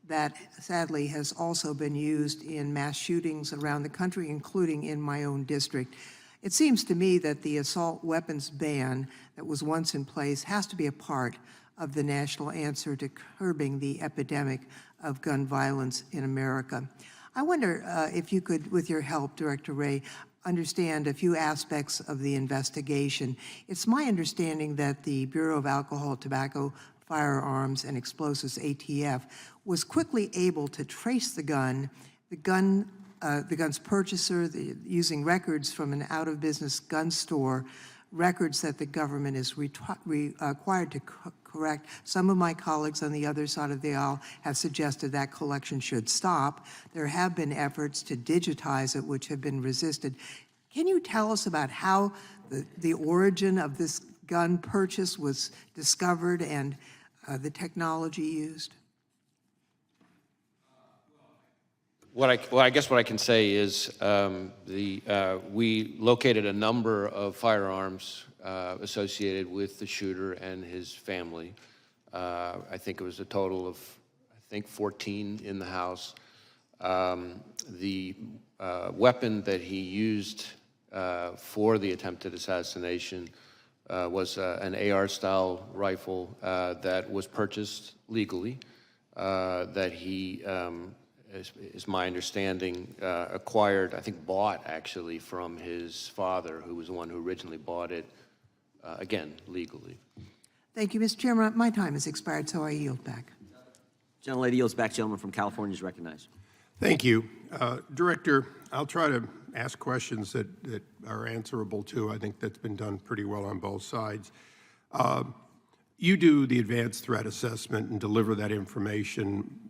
that sadly has also been used in mass shootings around the country, including in my own district. It seems to me that the assault weapons ban that was once in place has to be a part of the national answer to curbing the epidemic of gun violence in America. I wonder if you could, with your help, Director Wray, understand a few aspects of the investigation. It's my understanding that the Bureau of Alcohol, Tobacco, Firearms, and Explosives, ATF, was quickly able to trace the gun's purchaser, using records from an out-of-business gun store, records that the government is required to correct. Some of my colleagues on the other side of the aisle have suggested that collection should stop. There have been efforts to digitize it, which have been resisted. Can you tell us about how the origin of this gun purchase was discovered and the technology used? I guess what I can say is we located a number of firearms associated with the shooter and his family. I think it was a total of, 14 in the house. The weapon that he used for the attempted assassination was an AR-style rifle that was purchased legally, that he, is my understanding, acquired, I think bought actually from his father, who was the one who originally bought it, again, legally. Thank you, Mr. Chairman. My time has expired, so I yield back. Gentlelady yields back. Gentleman from California is recognized. Thank you. Director, I'll try to ask questions that are answerable too. I think that's been done pretty well on both sides. You do the advanced threat assessment and deliver that information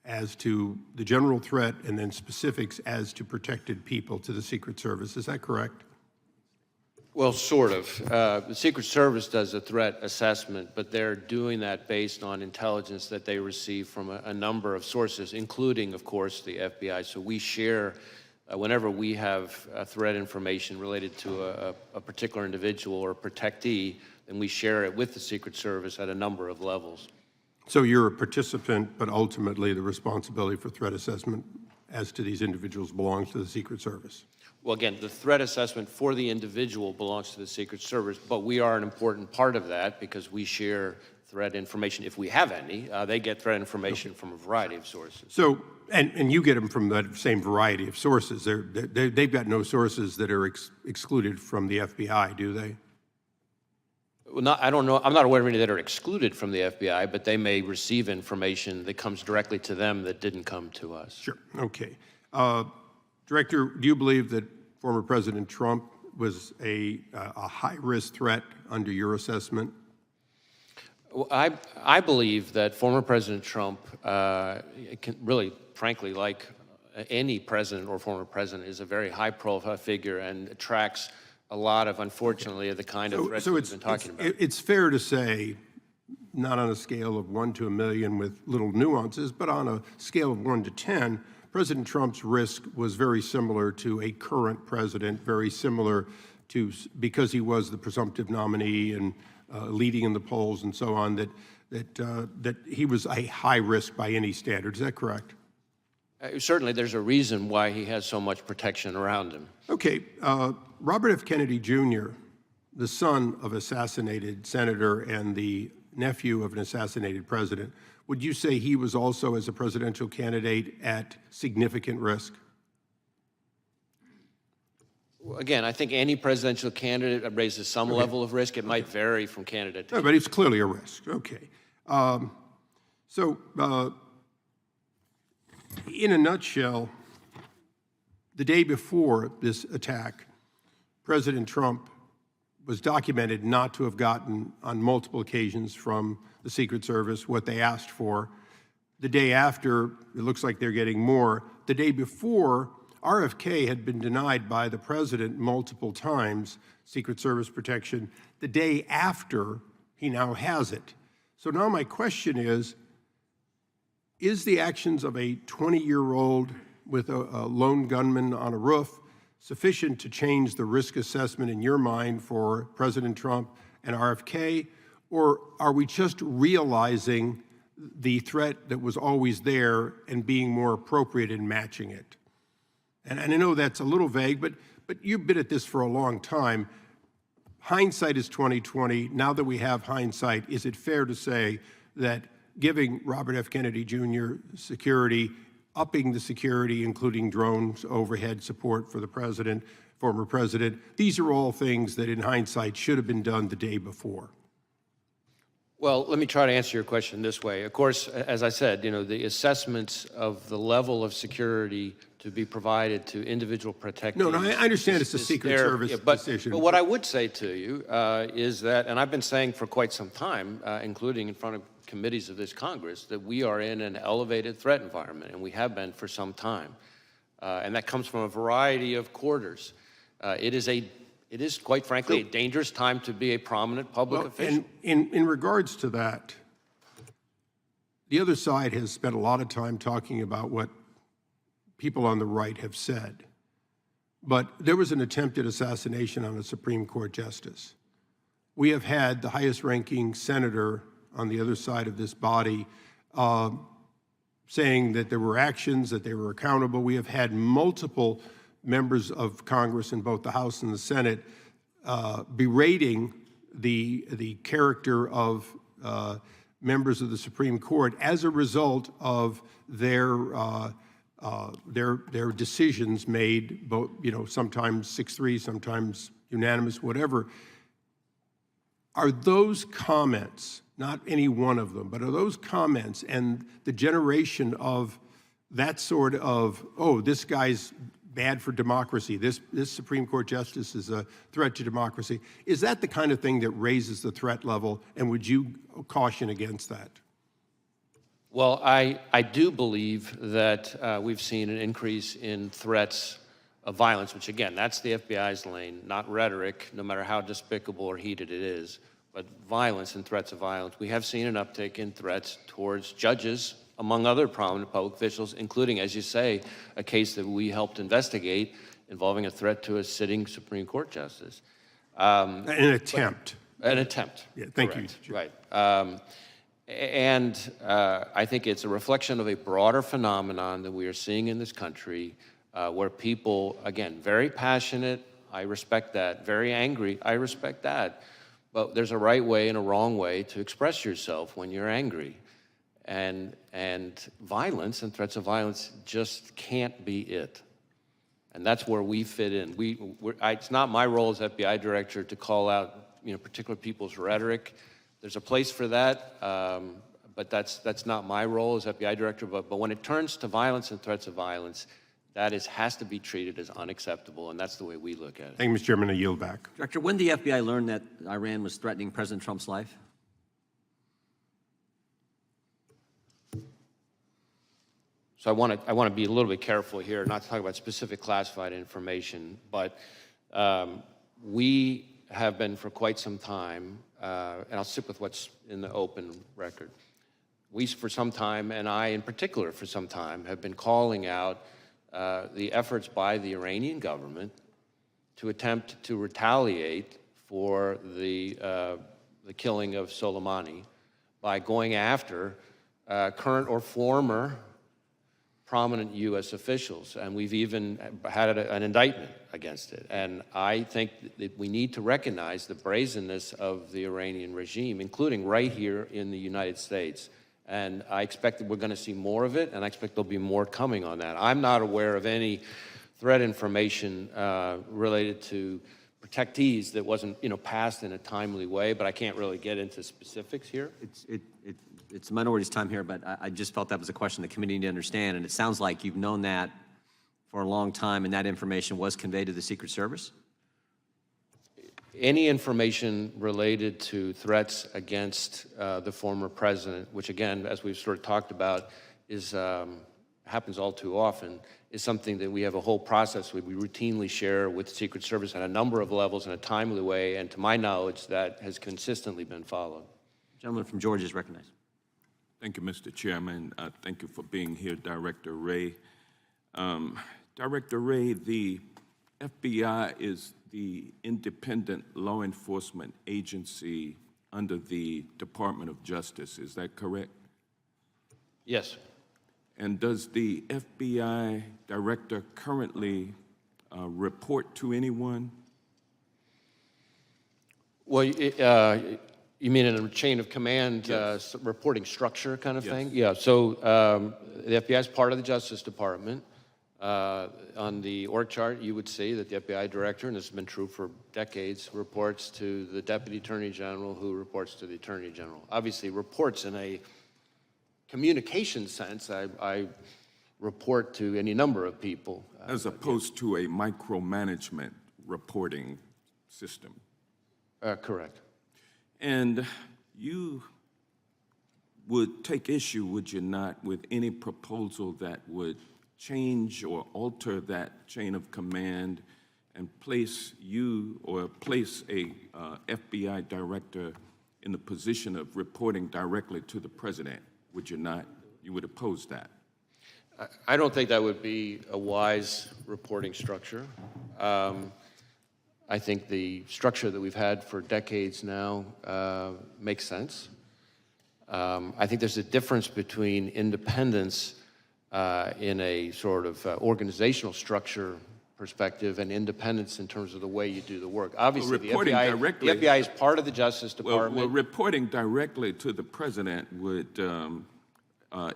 as to the general threat and then specifics as to protected people to the Secret Service. Is that correct? Well, sort of. The Secret Service does a threat assessment, but they're doing that based on intelligence that they receive from a number of sources, including, of course, the FBI. So we share, whenever we have threat information related to a particular individual or protectee, then we share it with the Secret Service at a number of levels. So you're a participant, but ultimately the responsibility for threat assessment as to these individuals belongs to the Secret Service. Well, again, the threat assessment for the individual belongs to the Secret Service, but we are an important part of that because we share threat information, if we have any. They get threat information from a variety of sources. So, and you get them from that same variety of sources. They've got no sources that are excluded from the FBI, do they? Well, I don't know. I'm not aware of any that are excluded from the FBI, but they may receive information that comes directly to them that didn't come to us. Sure. Okay. Director, do you believe that former President Trump was a high-risk threat under your assessment? Well, I believe that former President Trump, really, frankly, like any president or former president, is a very high-profile figure and attracts a lot of, unfortunately, the kind of threats we've been talking about. It's fair to say, not on a scale of 1 to a million with little nuances, but on a scale of 1 to 10, President Trump's risk was very similar to a current president, very similar to, because he was the presumptive nominee and leading in the polls and so on, that he was a high risk by any standard. Is that correct? Certainly, there's a reason why he has so much protection around him. Okay. Robert F. Kennedy Jr., the son of assassinated senator and the nephew of an assassinated president, would you say he was also, as a presidential candidate, at significant risk? Again, I think any presidential candidate raises some level of risk. It might vary from candidate to No, but it's clearly a risk. Okay. In a nutshell, the day before this attack, President Trump was documented not to have gotten on multiple occasions from the Secret Service what they asked for. The day after, it looks like they're getting more. The day before, RFK had been denied by the president multiple times, Secret Service protection. The day after, he now has it. So now my question is the actions of a 20-year-old with a lone gunman on a roof sufficient to change the risk assessment in your mind for President Trump and RFK, or are we just realizing the threat that was always there and being more appropriate in matching it? And I know that's a little vague, but you've been at this for a long time. Hindsight is 20/20. Now that we have hindsight, is it fair to say that giving Robert F. Kennedy Jr. security, upping the security, including drones, overhead support for the president, former president, these are all things that in hindsight should have been done the day before? Well, let me try to answer your question this way. Of course, as I said, the assessments of the level of security to be provided to individual protectees. No, I understand it's a Secret Service decision. But what I would say to you is that, and I've been saying for quite some time, including in front of committees of this Congress, that we are in an elevated threat environment, and we have been for some time. And that comes from a variety of quarters. It is, quite frankly, a dangerous time to be a prominent public official. And in regards to that, the other side has spent a lot of time talking about what people on the right have said. But there was an attempted assassination on a Supreme Court justice. We have had the highest-ranking senator on the other side of this body saying that there were actions, that they were accountable. We have had multiple members of Congress in both the House and the Senate berating the character of members of the Supreme Court as a result of their decisions made, both, sometimes 6-3, sometimes unanimous, whatever. Are those comments, not any one of them, but are those comments and the generation of that sort of, oh, this guy's bad for democracy, this Supreme Court justice is a threat to democracy, is that the kind of thing that raises the threat level, and would you caution against that? Well, I do believe that we've seen an increase in threats of violence, which again, that's the FBI's lane, not rhetoric, no matter how despicable or heated it is, but violence and threats of violence. We have seen an uptick in threats towards judges, among other prominent public officials, including, as you say, a case that we helped investigate involving a threat to a sitting Supreme Court justice. An attempt. An attempt. Yeah, thank correct. you. Right. I think it's a reflection of a broader phenomenon that we are seeing in this country, where people, again, very passionate, I respect that, very angry, I respect that, but there's a right way and a wrong way to express yourself when you're angry. And violence and threats of violence just can't be it. And that's where we fit in. It's not my role as FBI director to call out particular people's rhetoric. There's a place for that, but that's not my role as FBI director. But when it turns to violence and threats of violence, that has to be treated as unacceptable, and that's the way we look at it. Thank you, Mr. Chairman. I yield back. Director, when did the FBI learn that Iran was threatening President Trump's life? So I want to be a little bit careful here, not to talk about specific classified information, but we have been for quite some time, and I'll stick with what's in the open record. We, for some time, and I in particular for some time, have been calling out the efforts by the Iranian government to attempt to retaliate for the killing of Soleimani by going after current or former prominent U.S. officials, and we've even had an indictment against it. And I think that we need to recognize the brazenness of the Iranian regime, including right here in the United States. And I expect that we're going to see more of it, and I expect there'll be more coming on that. I'm not aware of any threat information related to protectees that wasn't, passed in a timely way, but I can't really get into specifics here. It's the minority's time here, but I just felt that was a question the committee needed to understand, and it sounds like you've known that for a long time, and that information was conveyed to the Secret Service? Any information related to threats against the former president, which again, as we've sort of talked about, happens all too often, is something that we have a whole process we routinely share with the Secret Service at a number of levels in a timely way, and to my knowledge, that has consistently been followed. The gentleman from Georgia is recognized. Thank you, Mr. Chairman. Thank you for being here, Director Wray. Director Wray, the FBI is the independent law enforcement agency under the Department of Justice. Is that correct? Yes. And does the FBI director currently report to anyone? Well, you mean in a chain of command, Yes. reporting structure kind of Yes. thing? Yeah, so the FBI is part of the Justice Department. On the org chart, you would see that the FBI director, and this has been true for decades, reports to the Deputy Attorney General, who reports to the Attorney General. Obviously, reports in a communication sense, I report to any number of people. As opposed to a micromanagement reporting system. Correct. And you would take issue, would you not, with any proposal that would change or alter that chain of command and place you or place a FBI director in the position of reporting directly to the president? Would you not? You would oppose that? I don't think that would be a wise reporting structure. I think the structure that we've had for decades now makes sense. I think there's a difference between independence in a sort of organizational structure perspective and independence in terms of the way you do the work. Obviously, the reporting FBI, directly- the FBI is part of the Justice Department. Well, reporting directly to the president would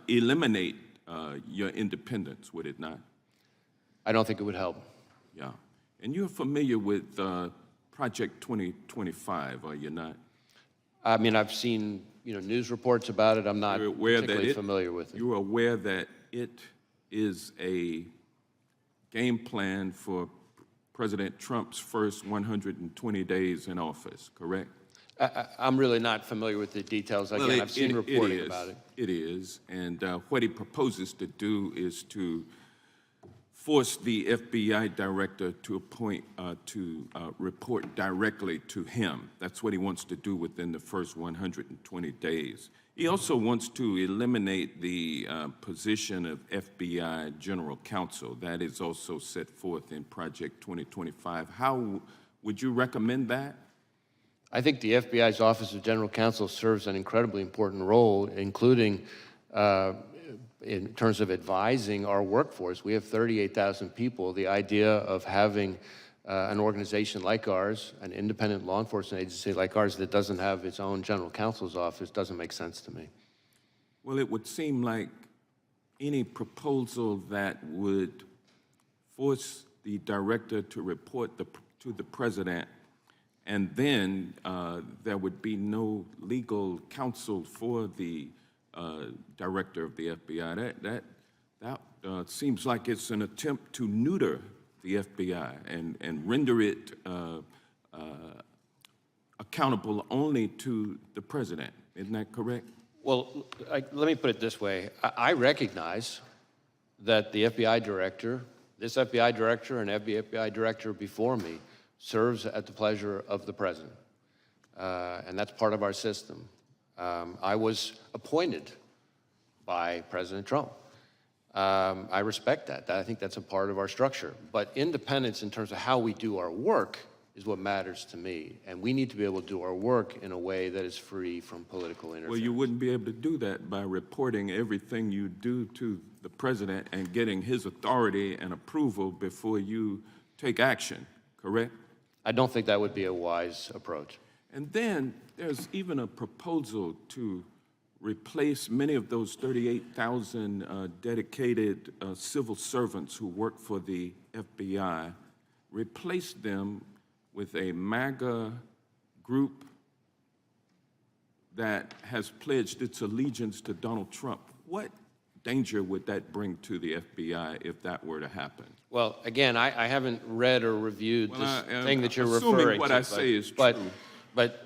eliminate your independence, would it not? I don't think it would help. Yeah. And you're familiar with Project 2025, are you not? I mean, I've seen, news reports about it. I'm not You're aware that particularly familiar with it. You're aware that it is a game plan for President Trump's first 120 days in office, correct? I'm really not familiar with the details. Again, Well, I've seen reporting about it. It is, and what he proposes to do is to force the FBI director to appoint, report directly to him. That's what he wants to do within the first 120 days. He also wants to eliminate the position of FBI General Counsel. That is also set forth in Project 2025. How would you recommend that? I think the FBI's Office of General Counsel serves an incredibly important role, including in terms of advising our workforce. We have 38,000 people. The idea of having an organization like ours, an independent law enforcement agency like ours that doesn't have its own general counsel's office doesn't make sense to me. Well, it would seem like any proposal that would force the director to report to the president, and then there would be no legal counsel for the director of the FBI. That seems like it's an attempt to neuter the FBI and render it accountable only to the president. Isn't that correct? Well, let me put it this way. I recognize that the FBI director, this FBI director and every FBI director before me serves at the pleasure of the president. And that's part of our system. I was appointed by President Trump. I respect that. I think that's a part of our structure. But independence in terms of how we do our work is what matters to me. And we need to be able to do our work in a way that is free from political interference. Well, you wouldn't be able to do that by reporting everything you do to the president and getting his authority and approval before you take action, correct? I don't think that would be a wise approach. And then there's even a proposal to replace many of those 38,000 dedicated civil servants who work for the FBI, replace them with a MAGA group that has pledged its allegiance to Donald Trump. What danger would that bring to the FBI if that were to happen? Well, again, I haven't read or reviewed this thing that you're assuming referring to. what I say is but, true. But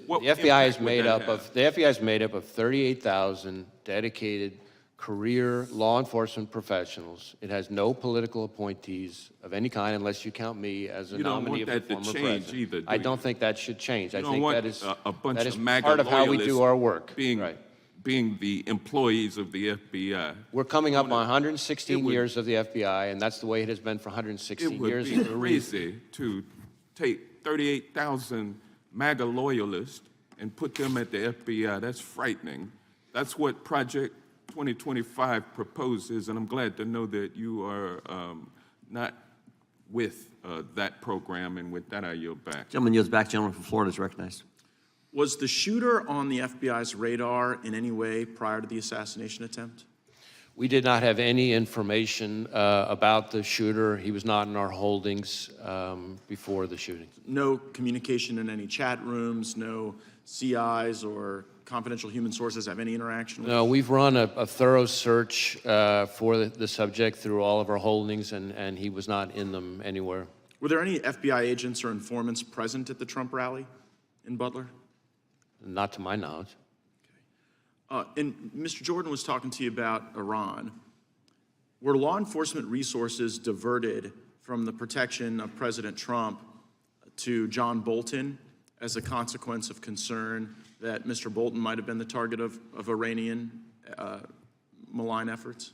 What the FBI is impact would made that up of have? the FBI is made up of 38,000 dedicated career law enforcement professionals. It has no political appointees of any kind, unless you count me as a You don't nominee want of the that to former change president. either, do I you? don't think that should change. I You don't think want that is a bunch that is of MAGA part of how we loyalists do our work. being, Right. being the employees of the FBI. We're coming up on 116 It would- years of the FBI, and that's the way it has been for 116 It would years. be crazy to take 38,000 MAGA loyalists and put them at the FBI. That's frightening. That's what Project 2025 proposes, and I'm glad to know that you are not with that program, and with that, I yield back. Gentleman yields back. Gentleman from Florida is recognized. Was the shooter on the FBI's radar in any way prior to the assassination attempt? We did not have any information about the shooter. He was not in our holdings before the shooting. No communication in any chat rooms, no CIs or confidential human sources have any interaction with No, we've run a thorough search for the subject through all of our holdings, and he was not in them anywhere. Were there any FBI agents or informants present at the Trump rally in Butler? Not to my knowledge. And Mr. Jordan was talking to you about Iran. Were law enforcement resources diverted from the protection of President Trump to John Bolton as a consequence of concern that Mr. Bolton might have been the target of Iranian malign efforts?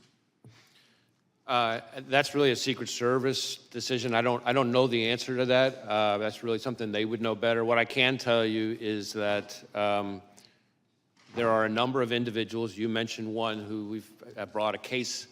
That's really a Secret Service decision. I don't know the answer to that. That's really something they would know better. What I can tell you is that there are a number of individuals. You mentioned one who we've brought a case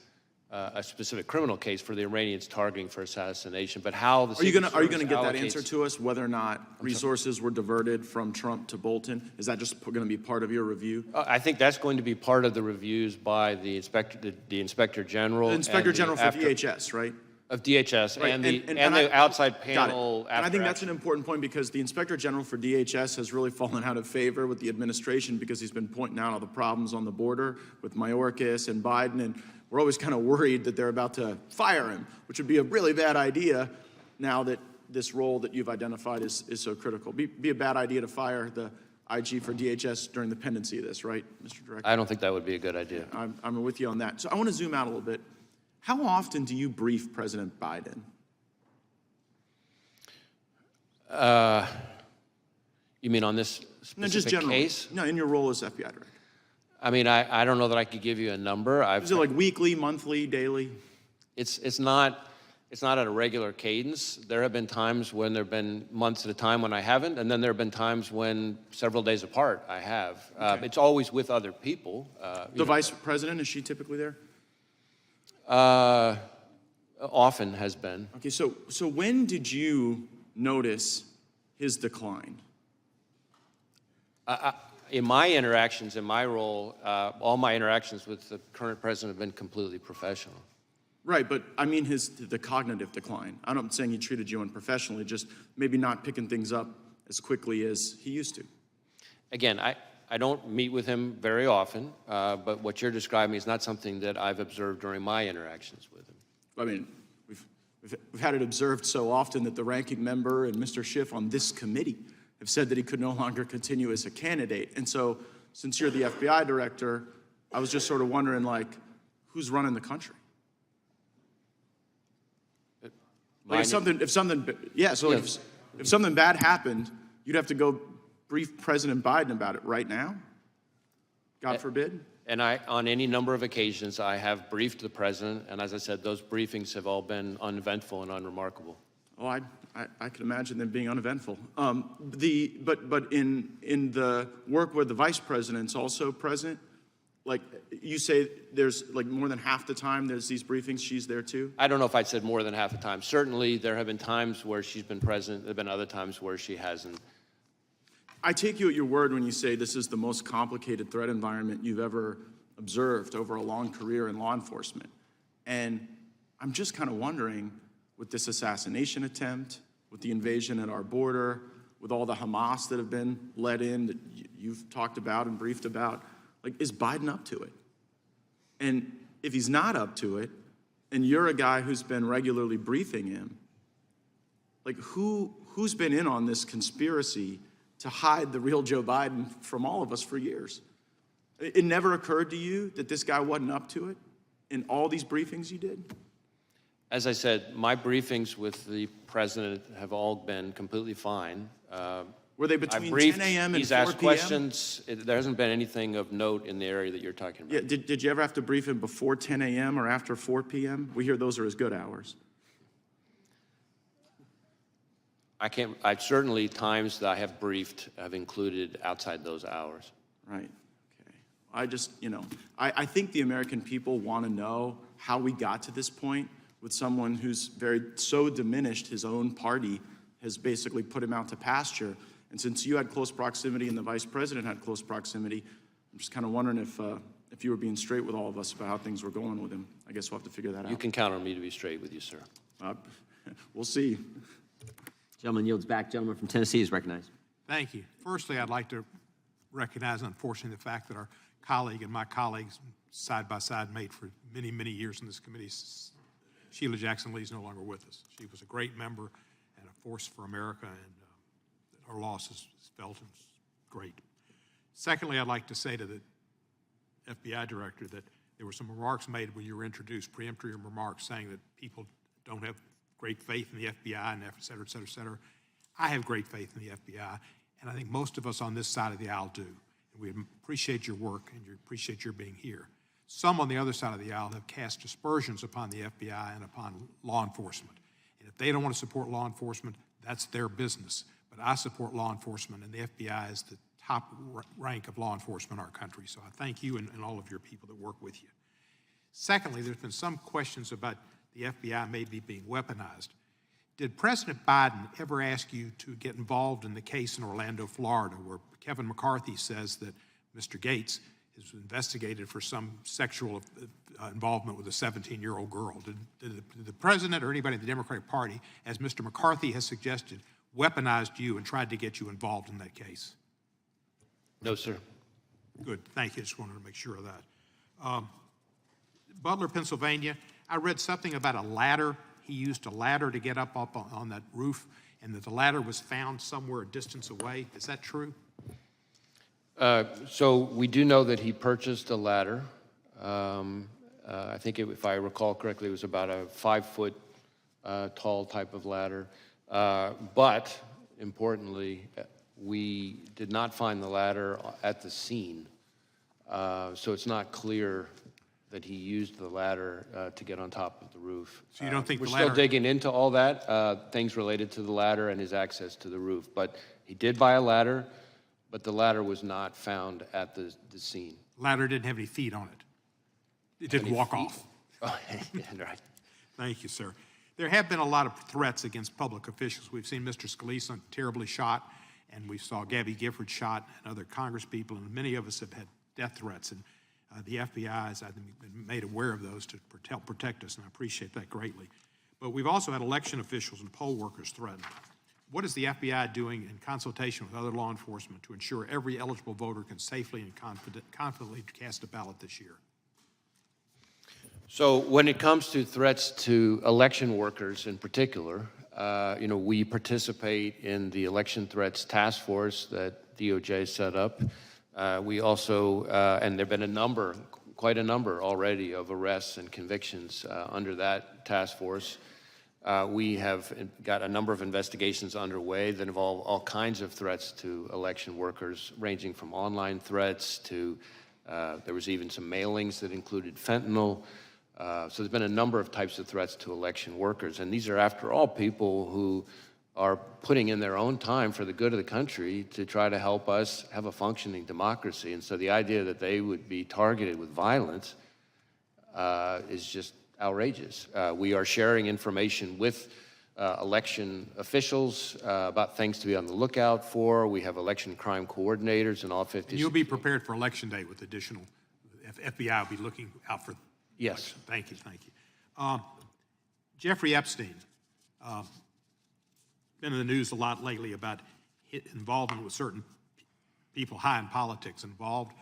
a specific criminal case for the Iranians targeting for assassination, but how the Are you going Secret to Service get that allocates- answer to us, whether or not resources were diverted from Trump to Bolton? Is that just going to be part of your review? I think that's going to be part of the reviews by the Inspector General. The Inspector and General for after- DHS, right? Of DHS Right, and I- the outside got it. panel. And I think that's after an important point because the Inspector General for DHS has really fallen out of favor with the administration because he's been pointing out all the problems on the border with Mayorkas and Biden, and we're always kind of worried that they're about to fire him, which would be a really bad idea now that this role that you've identified is so critical. Be a bad idea to fire the IG for DHS during the pendency of this, right, Mr. Director? I don't think that would be a good idea. I'm with you on that. So I want to zoom out a little bit. How often do you brief President Biden? You mean on this No, specific just generally. case? No, in your role as FBI director. I mean, I don't know that I could give you a number. Is it like weekly, monthly, daily? It's not at a regular cadence. There have been times when there have been months at a time when I haven't, and then there have been times when several days apart I have. It's always with other people. The vice president, is she typically there? Often has been. Okay, so when did you notice his decline? In my interactions, in my role, all my interactions with the current president have been completely professional. Right, but I mean the cognitive decline. I'm not saying he treated you unprofessionally, just maybe not picking things up as quickly as he used to. Again, I don't meet with him very often, but what you're describing is not something that I've observed during my interactions with him. I mean, we've had it observed so often that the ranking member and Mr. Schiff on this committee have said that he could no longer continue as a candidate. And so, since you're the FBI director, I was just sort of wondering, like, who's running the country? Like if something bad happened, you'd have to go brief President Biden about it right now? God forbid? And on any number of occasions, I have briefed the president, and as I said, those briefings have all been uneventful and unremarkable. Oh, I can imagine them being uneventful. But in the work where the vice president's also present, like you say, there's like more than half the time there's these briefings, she's there too? I don't know if I'd said more than half the time. Certainly, there have been times where she's been present. There have been other times where she hasn't. I take you at your word when you say this is the most complicated threat environment you've ever observed over a long career in law enforcement. And I'm just kind of wondering, with this assassination attempt, with the invasion at our border, with all the Hamas that have been let in that you've talked about and briefed about, like, is Biden up to it? And if he's not up to it, and you're a guy who's been regularly briefing him, like, who's been in on this conspiracy to hide the real Joe Biden from all of us for years? It never occurred to you that this guy wasn't up to it in all these briefings you did? As I said, my briefings with the president have all been completely fine. Were they I between briefed, 10 a.m. and he's 4 asked p.m.? questions. There hasn't been anything of note in the area that you're talking about. Yeah, did you ever have to brief him before 10 a.m. or after 4 p.m.? We hear those are as good hours. I certainly times that I have briefed have included outside those hours. Right, okay. I just, I think the American people want to know how we got to this point with someone who's so diminished his own party has basically put him out to pasture. And since you had close proximity and the vice president had close proximity, I'm just kind of wondering if you were being straight with all of us about how things were going with him. I guess we'll have to figure that out. You can count on me to be straight with you, sir. We'll see. Gentleman yields back. Gentleman from Tennessee is recognized. Thank you. Firstly, I'd like to recognize, unfortunately, the fact that our colleague and my colleagues, side by side, mate for many, many years in this committee, Sheila Jackson Lee, is no longer with us. She was a great member and a force for America, and her loss is felt and it's great. Secondly, I'd like to say to the FBI director that there were some remarks made when you were introduced, peremptory remarks saying that people don't have great faith in the FBI and et cetera, et cetera, et cetera. I have great faith in the FBI, and I think most of us on this side of the aisle do. And we appreciate your work and appreciate your being here. Some on the other side of the aisle have cast aspersions upon the FBI and upon law enforcement. And if they don't want to support law enforcement, that's their business. But I support law enforcement, and the FBI is the top rank of law enforcement in our country. So I thank you and all of your people that work with you. Secondly, there's been some questions about the FBI maybe being weaponized. Did President Biden ever ask you to get involved in the case in Orlando, Florida, where Kevin McCarthy says that Mr. Gates is investigated for some sexual involvement with a 17-year-old girl? Did the president or anybody in the Democratic Party, as Mr. McCarthy has suggested, weaponized you and tried to get you involved in that case? No, sir. Good, thank you. Just wanted to make sure of that. Butler, Pennsylvania, I read something about a ladder. He used a ladder to get up on that roof, and that the ladder was found somewhere a distance away. Is that true? So we do know that he purchased a ladder. I think, if I recall correctly, it was about a 5-foot tall type of ladder. But importantly, we did not find the ladder at the scene. So it's not clear that he used the ladder to get on top of the roof. So you don't think we're the ladder... still digging into all that, things related to the ladder and his access to the roof. But he did buy a ladder, but the ladder was not found at the scene. Ladder didn't have any feet on it. It didn't walk off. Oh, yeah, right. Thank you, sir. There have been a lot of threats against public officials. We've seen Mr. Scalise terribly shot, and we saw Gabby Gifford shot, and other Congress people, and many of us have had death threats. And the FBI has, I think, been made aware of those to help protect us, and I appreciate that greatly. But we've also had election officials and poll workers threatened. What is the FBI doing in consultation with other law enforcement to ensure every eligible voter can safely and confidently cast a ballot this year? So when it comes to threats to election workers in particular, we participate in the election threats task force that DOJ set up. We also, and there have been quite a number already of arrests and convictions under that task force. We have got a number of investigations underway that involve all kinds of threats to election workers, ranging from online threats to, there was even some mailings that included fentanyl. So there's been a number of types of threats to election workers. And these are, after all, people who are putting in their own time for the good of the country to try to help us have a functioning democracy. And so the idea that they would be targeted with violence is just outrageous. We are sharing information with election officials about things to be on the lookout for. We have election crime coordinators in all 50 states. You'll be prepared for Election Day with additional, FBI will be looking out for. Yes. Thank you, thank you. Jeffrey Epstein, been in the news a lot lately about involvement with certain people high in politics involved.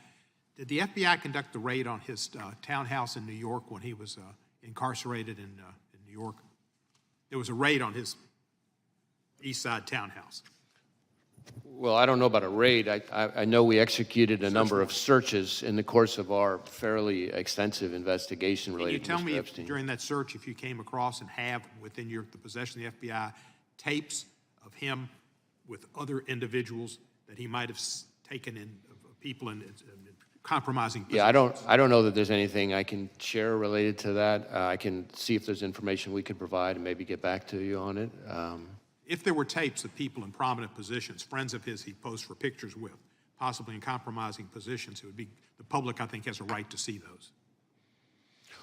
Did the FBI conduct the raid on his townhouse in New York when he was incarcerated in New York? There was a raid on his East Side townhouse. Well, I don't know about a raid. I know we executed a number of searches in the course of our fairly extensive investigation related to Mr. Epstein. Can you tell me, during that search, if you came across and have within the possession of the FBI tapes of him with other individuals that he might have taken in, people in compromising positions? Yeah, I don't know that there's anything I can share related to that. I can see if there's information we could provide and maybe get back to you on it. If there were tapes of people in prominent positions, friends of his he posed for pictures with, possibly in compromising positions, it would be, the public, I think, has a right to see those.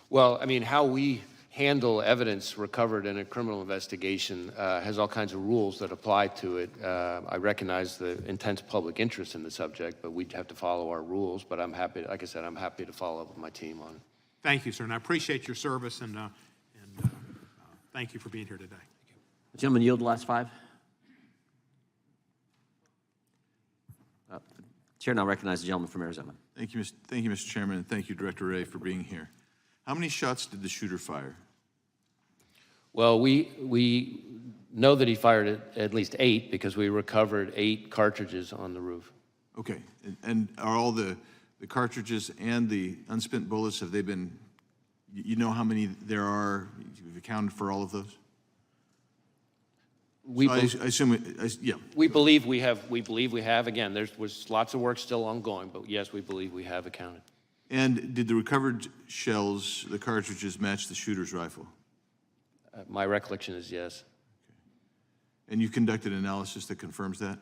Well, I mean, how we handle evidence recovered in a criminal investigation has all kinds of rules that apply to it. I recognize the intense public interest in the subject, but we'd have to follow our rules. But I'm happy, like I said, I'm happy to follow up with my team on it. Thank you, sir, and I appreciate your service, and thank you for being here today. The gentleman yield the last 5. The chair now recognizes the gentleman from Arizona. Thank you, Mr. Chairman, and thank you, Director Wray, for being here. How many shots did the shooter fire? Well, we know that he fired at least 8 because we recovered 8 cartridges on the roof. Okay, and are all the cartridges and the unspent bullets, have they been, you know how many there are? You've accounted for all of those? We, so I assume, yeah. We believe we have. Again, there was lots of work still ongoing, but yes, we believe we have accounted. And did the recovered shells, the cartridges, match the shooter's rifle? My recollection is yes. Okay. And you conducted an analysis that confirms that?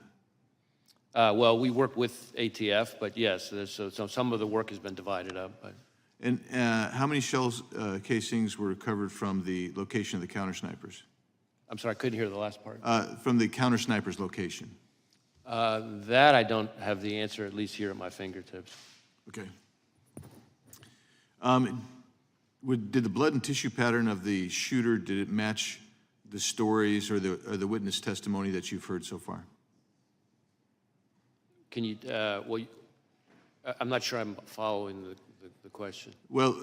Well, we work with ATF, but yes, so some of the work has been divided up. But. And how many shells casings were recovered from the location of the counter snipers? I'm sorry, I couldn't hear the last part. From the counter snipers location? That I don't have the answer, at least here at my fingertips. Okay. Did the blood and tissue pattern of the shooter, did it match the stories or the witness testimony that you've heard so far? Can you, I'm not sure I'm following the question. Well,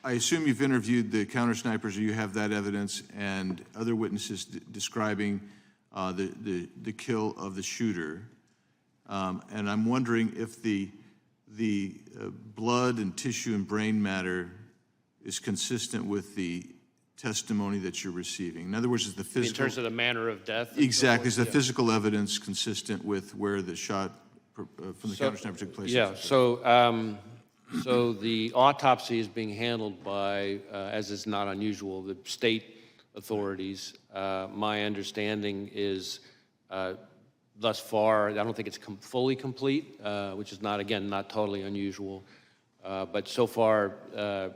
I assume you've interviewed the counter snipers, or you have that evidence, and other witnesses describing the kill of the shooter. And I'm wondering if the blood and tissue and brain matter is consistent with the testimony that you're receiving. In other words, is the physical... In terms of the manner of death? Exactly. Is the physical evidence consistent with where the shot from the counter sniper took place? Yeah, so the autopsy is being handled by, as is not unusual, the state authorities. My understanding is thus far, I don't think it's fully complete, which is not, again, not totally unusual. But so far,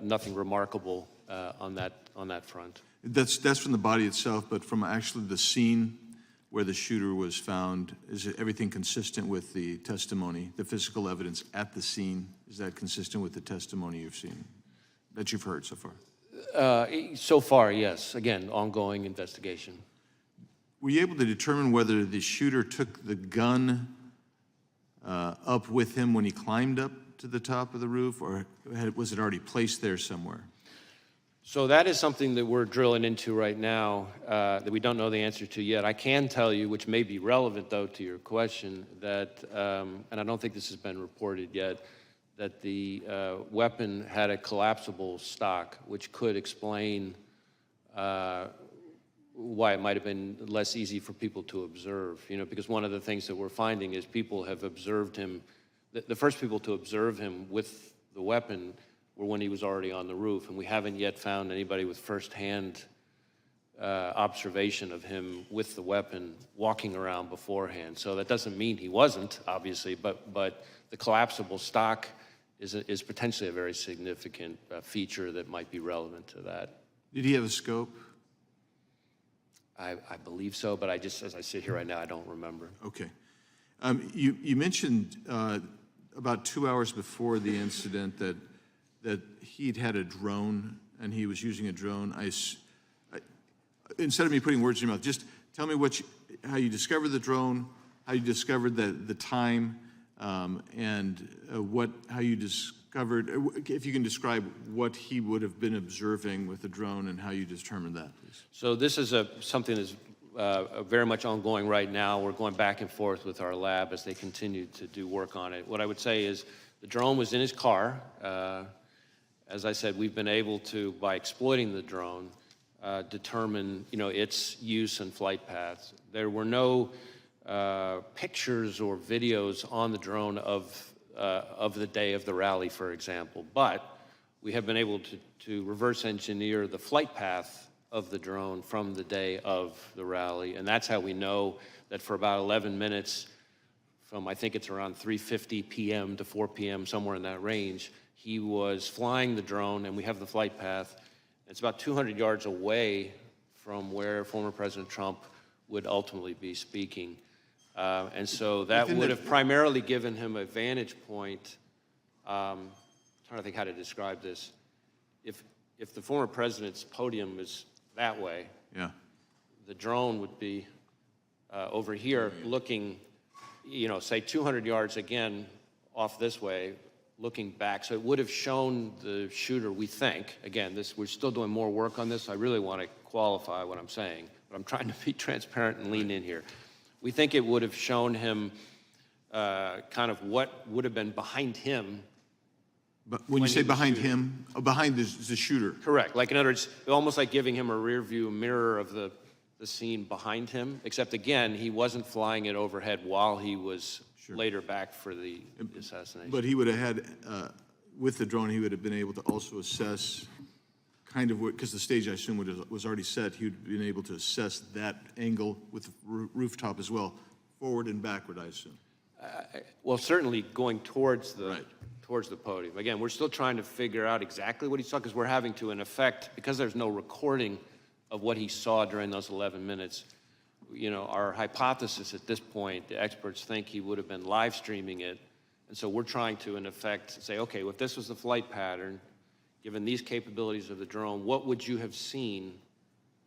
nothing remarkable on that front. That's from the body itself, but from actually the scene where the shooter was found, is everything consistent with the testimony, the physical evidence at the scene? Is that consistent with the testimony you've seen, that you've heard so far? So far, yes. Again, ongoing investigation. Were you able to determine whether the shooter took the gun up with him when he climbed up to the top of the roof, or was it already placed there somewhere? So that is something that we're drilling into right now that we don't know the answer to yet. I can tell you, which may be relevant, though, to your question, that, and I don't think this has been reported yet, that the weapon had a collapsible stock, which could explain why it might have been less easy for people to observe. You know, because one of the things that we're finding is people have observed him, the first people to observe him with the weapon were when he was already on the roof, and we haven't yet found anybody with firsthand observation of him with the weapon walking around beforehand. So that doesn't mean he wasn't, obviously, but the collapsible stock is potentially a very significant feature that might be relevant to that. Did he have a scope? I believe so, but as I sit here right now, I don't remember. Okay. You mentioned about 2 hours before the incident that he'd had a drone and he was using a drone. Instead of me putting words in your mouth, just tell me how you discovered the drone, how you discovered the time, and how you discovered, if you can describe what he would have been observing with the drone and how you determined that, please. So this is something that's very much ongoing right now. We're going back and forth with our lab as they continue to do work on it. What I would say is the drone was in his car. As I said, we've been able to, by exploiting the drone, determine, its use and flight paths. There were no pictures or videos on the drone of the day of the rally, for example, but we have been able to reverse engineer the flight path of the drone from the day of the rally, and that's how we know that for about 11 minutes, from I think it's around 3:50 p.m. to 4 p.m., somewhere in that range, he was flying the drone, and we have the flight path. It's about 200 yards away from where former President Trump would ultimately be speaking. And so that would have primarily given him a vantage point. I'm trying to think how to describe this. If the former president's podium is that way, yeah, the drone would be over here looking, say 200 yards again off this way, looking back. So it would have shown the shooter, we think, again, we're still doing more work on this. I really want to qualify what I'm saying, but I'm trying to be transparent and lean in here. We think it would have shown him kind of what would have been behind him. But when you say behind him, behind the shooter? Correct. Like, in other words, almost like giving him a rear view mirror of the scene behind him, except again, he wasn't flying it overhead while he was later back for the assassination. But he would have had, with the drone, he would have been able to also assess kind of what, because the stage, I assume, was already set, he would have been able to assess that angle with the rooftop as well, forward and backward, I assume. Well, certainly going towards the... Right. towards the podium. Again, we're still trying to figure out exactly what he saw, because we're having to, in effect, because there's no recording of what he saw during those 11 minutes, you know, our hypothesis at this point, the experts think he would have been live streaming it. And so we're trying to, in effect, say, okay, if this was the flight pattern, given these capabilities of the drone, what would you have seen?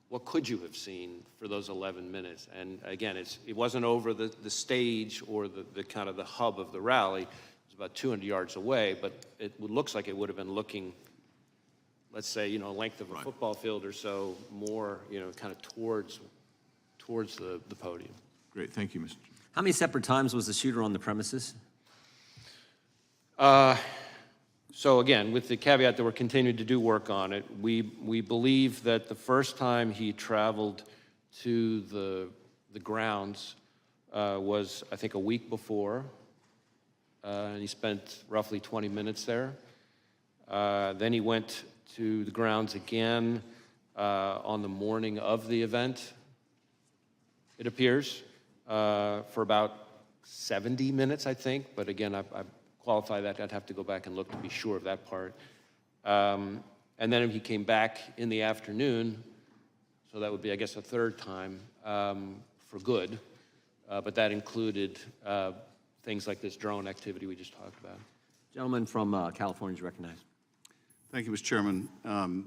What could you have seen for those 11 minutes? And again, it wasn't over the stage or the kind of the hub of the rally. It was about 200 yards away, but it looks like it would have been looking, let's say, you know, length of a football field or so, more, you know, kind of towards the podium. Great, thank you, Mr. How many separate times was the shooter on the premises? So again, with the caveat that we're continuing to do work on it, we believe that the first time he traveled to the grounds was, I think, a week before, and he spent roughly 20 minutes there. Then he went to the grounds again on the morning of the event, it appears, for about 70 minutes, I think, but again, I qualify that. I'd have to go back and look to be sure of that part. And then he came back in the afternoon, so that would be, I guess, a third time for good. But that included things like this drone activity we just talked about. Gentleman from California is recognized. Thank you, Mr. Chairman.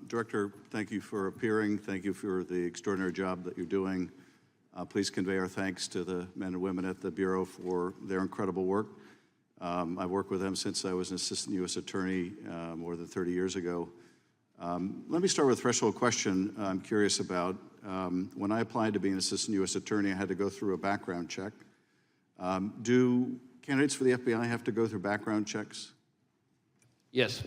Director, thank you for appearing. Thank you for the extraordinary job that you're doing. Please convey our thanks to the men and women at the Bureau for their incredible work. I've worked with them since I was an assistant U.S. attorney more than 30 years ago. Let me start with a threshold question I'm curious about. When I applied to be an assistant U.S. attorney, I had to go through a background check. Do candidates for the FBI have to go through background checks? Yes.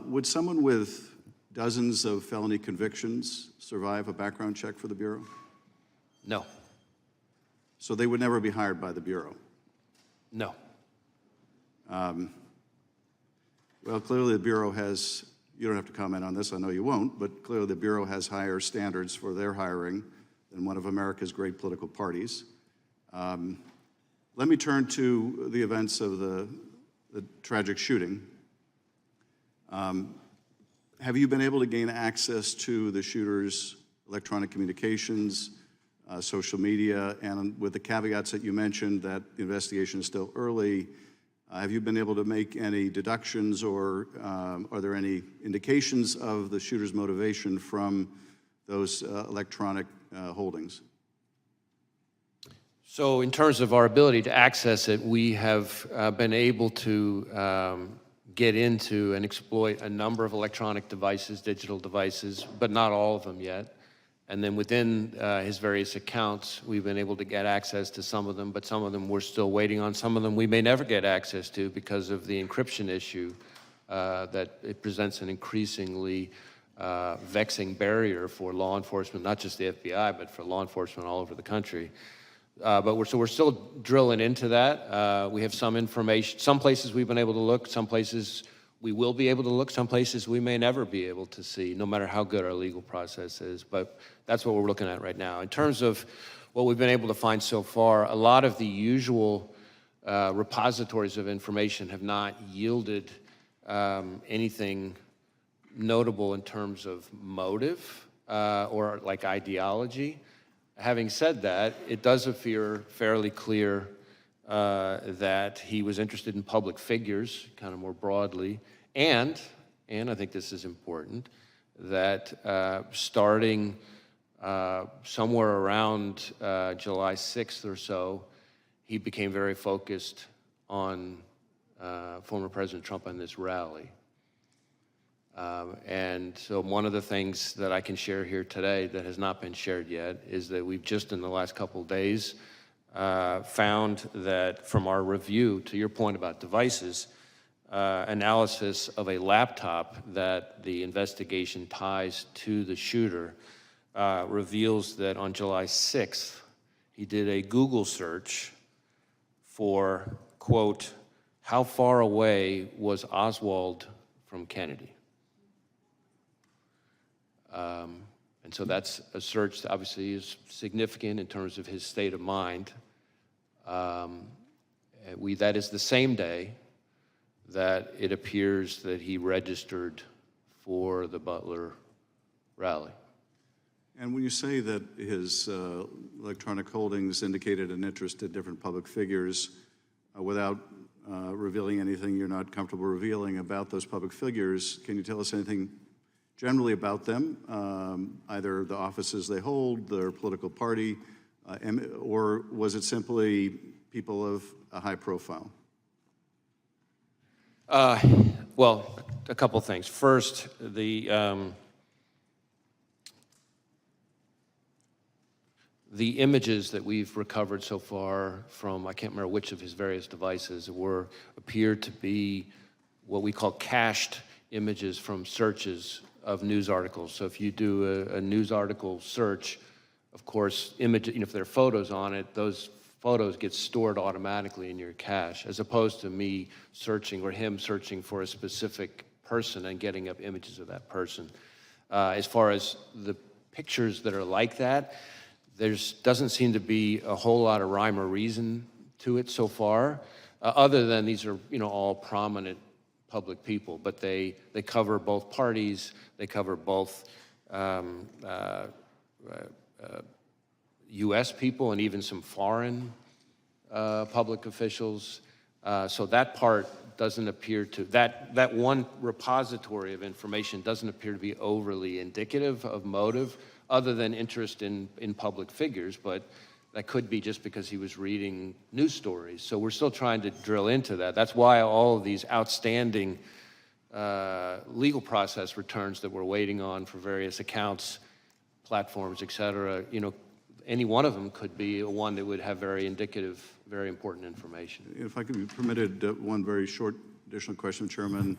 Would someone with dozens of felony convictions survive a background check for the Bureau? No. So they would never be hired by the Bureau? No. Well, clearly the Bureau has, you don't have to comment on this, I know you won't, but clearly the Bureau has higher standards for their hiring than one of America's great political parties. Let me turn to the events of the tragic shooting. Have you been able to gain access to the shooter's electronic communications, social media, and with the caveats that you mentioned that the investigation is still early, have you been able to make any deductions, or are there any indications of the shooter's motivation from those electronic holdings? So in terms of our ability to access it, we have been able to get into and exploit a number of electronic devices, digital devices, but not all of them yet. And then within his various accounts, we've been able to get access to some of them, but some of them we're still waiting on. Some of them we may never get access to because of the encryption issue, that it presents an increasingly vexing barrier for law enforcement, not just the FBI, but for law enforcement all over the country. But we're still drilling into that. We have some information. Some places we've been able to look, some places we will be able to look, some places we may never be able to see, no matter how good our legal process is. But that's what we're looking at right now. In terms of what we've been able to find so far, a lot of the usual repositories of information have not yielded anything notable in terms of motive or like ideology. Having said that, it does appear fairly clear that he was interested in public figures, kind of more broadly, and I think this is important, that starting somewhere around July 6th or so, he became very focused on former President Trump and this rally. And so one of the things that I can share here today that has not been shared yet is that we've just in the last couple of days found that from our review, to your point about devices, analysis of a laptop that the investigation ties to the shooter reveals that on July 6th, he did a Google search for, quote, how far away was Oswald from Kennedy? And so that's a search that obviously is significant in terms of his state of mind. That is the same day that it appears that he registered for the Butler rally. And when you say that his electronic holdings indicated an interest in different public figures, without revealing anything you're not comfortable revealing about those public figures, can you tell us anything generally about them, either the offices they hold, their political party, or was it simply people of a high profile? Well, a couple things. First, the images that we've recovered so far from, I can't remember which of his various devices, appear to be what we call cached images from searches of news articles. So if you do a news article search, of course, if there are photos on it, those photos get stored automatically in your cache, as opposed to me searching or him searching for a specific person and getting up images of that person. As far as the pictures that are like that, there doesn't seem to be a whole lot of rhyme or reason to it so far, other than these are, all prominent public people, but they cover both parties, they cover both U.S. people and even some foreign public officials. So that part doesn't appear to, that one repository of information doesn't appear to be overly indicative of motive, other than interest in public figures, but that could be just because he was reading news stories. So we're still trying to drill into that. That's why all of these outstanding legal process returns that we're waiting on for various accounts, platforms, et cetera, any one of them could be one that would have very indicative, very important information. If I could be permitted one very short additional question, Chairman.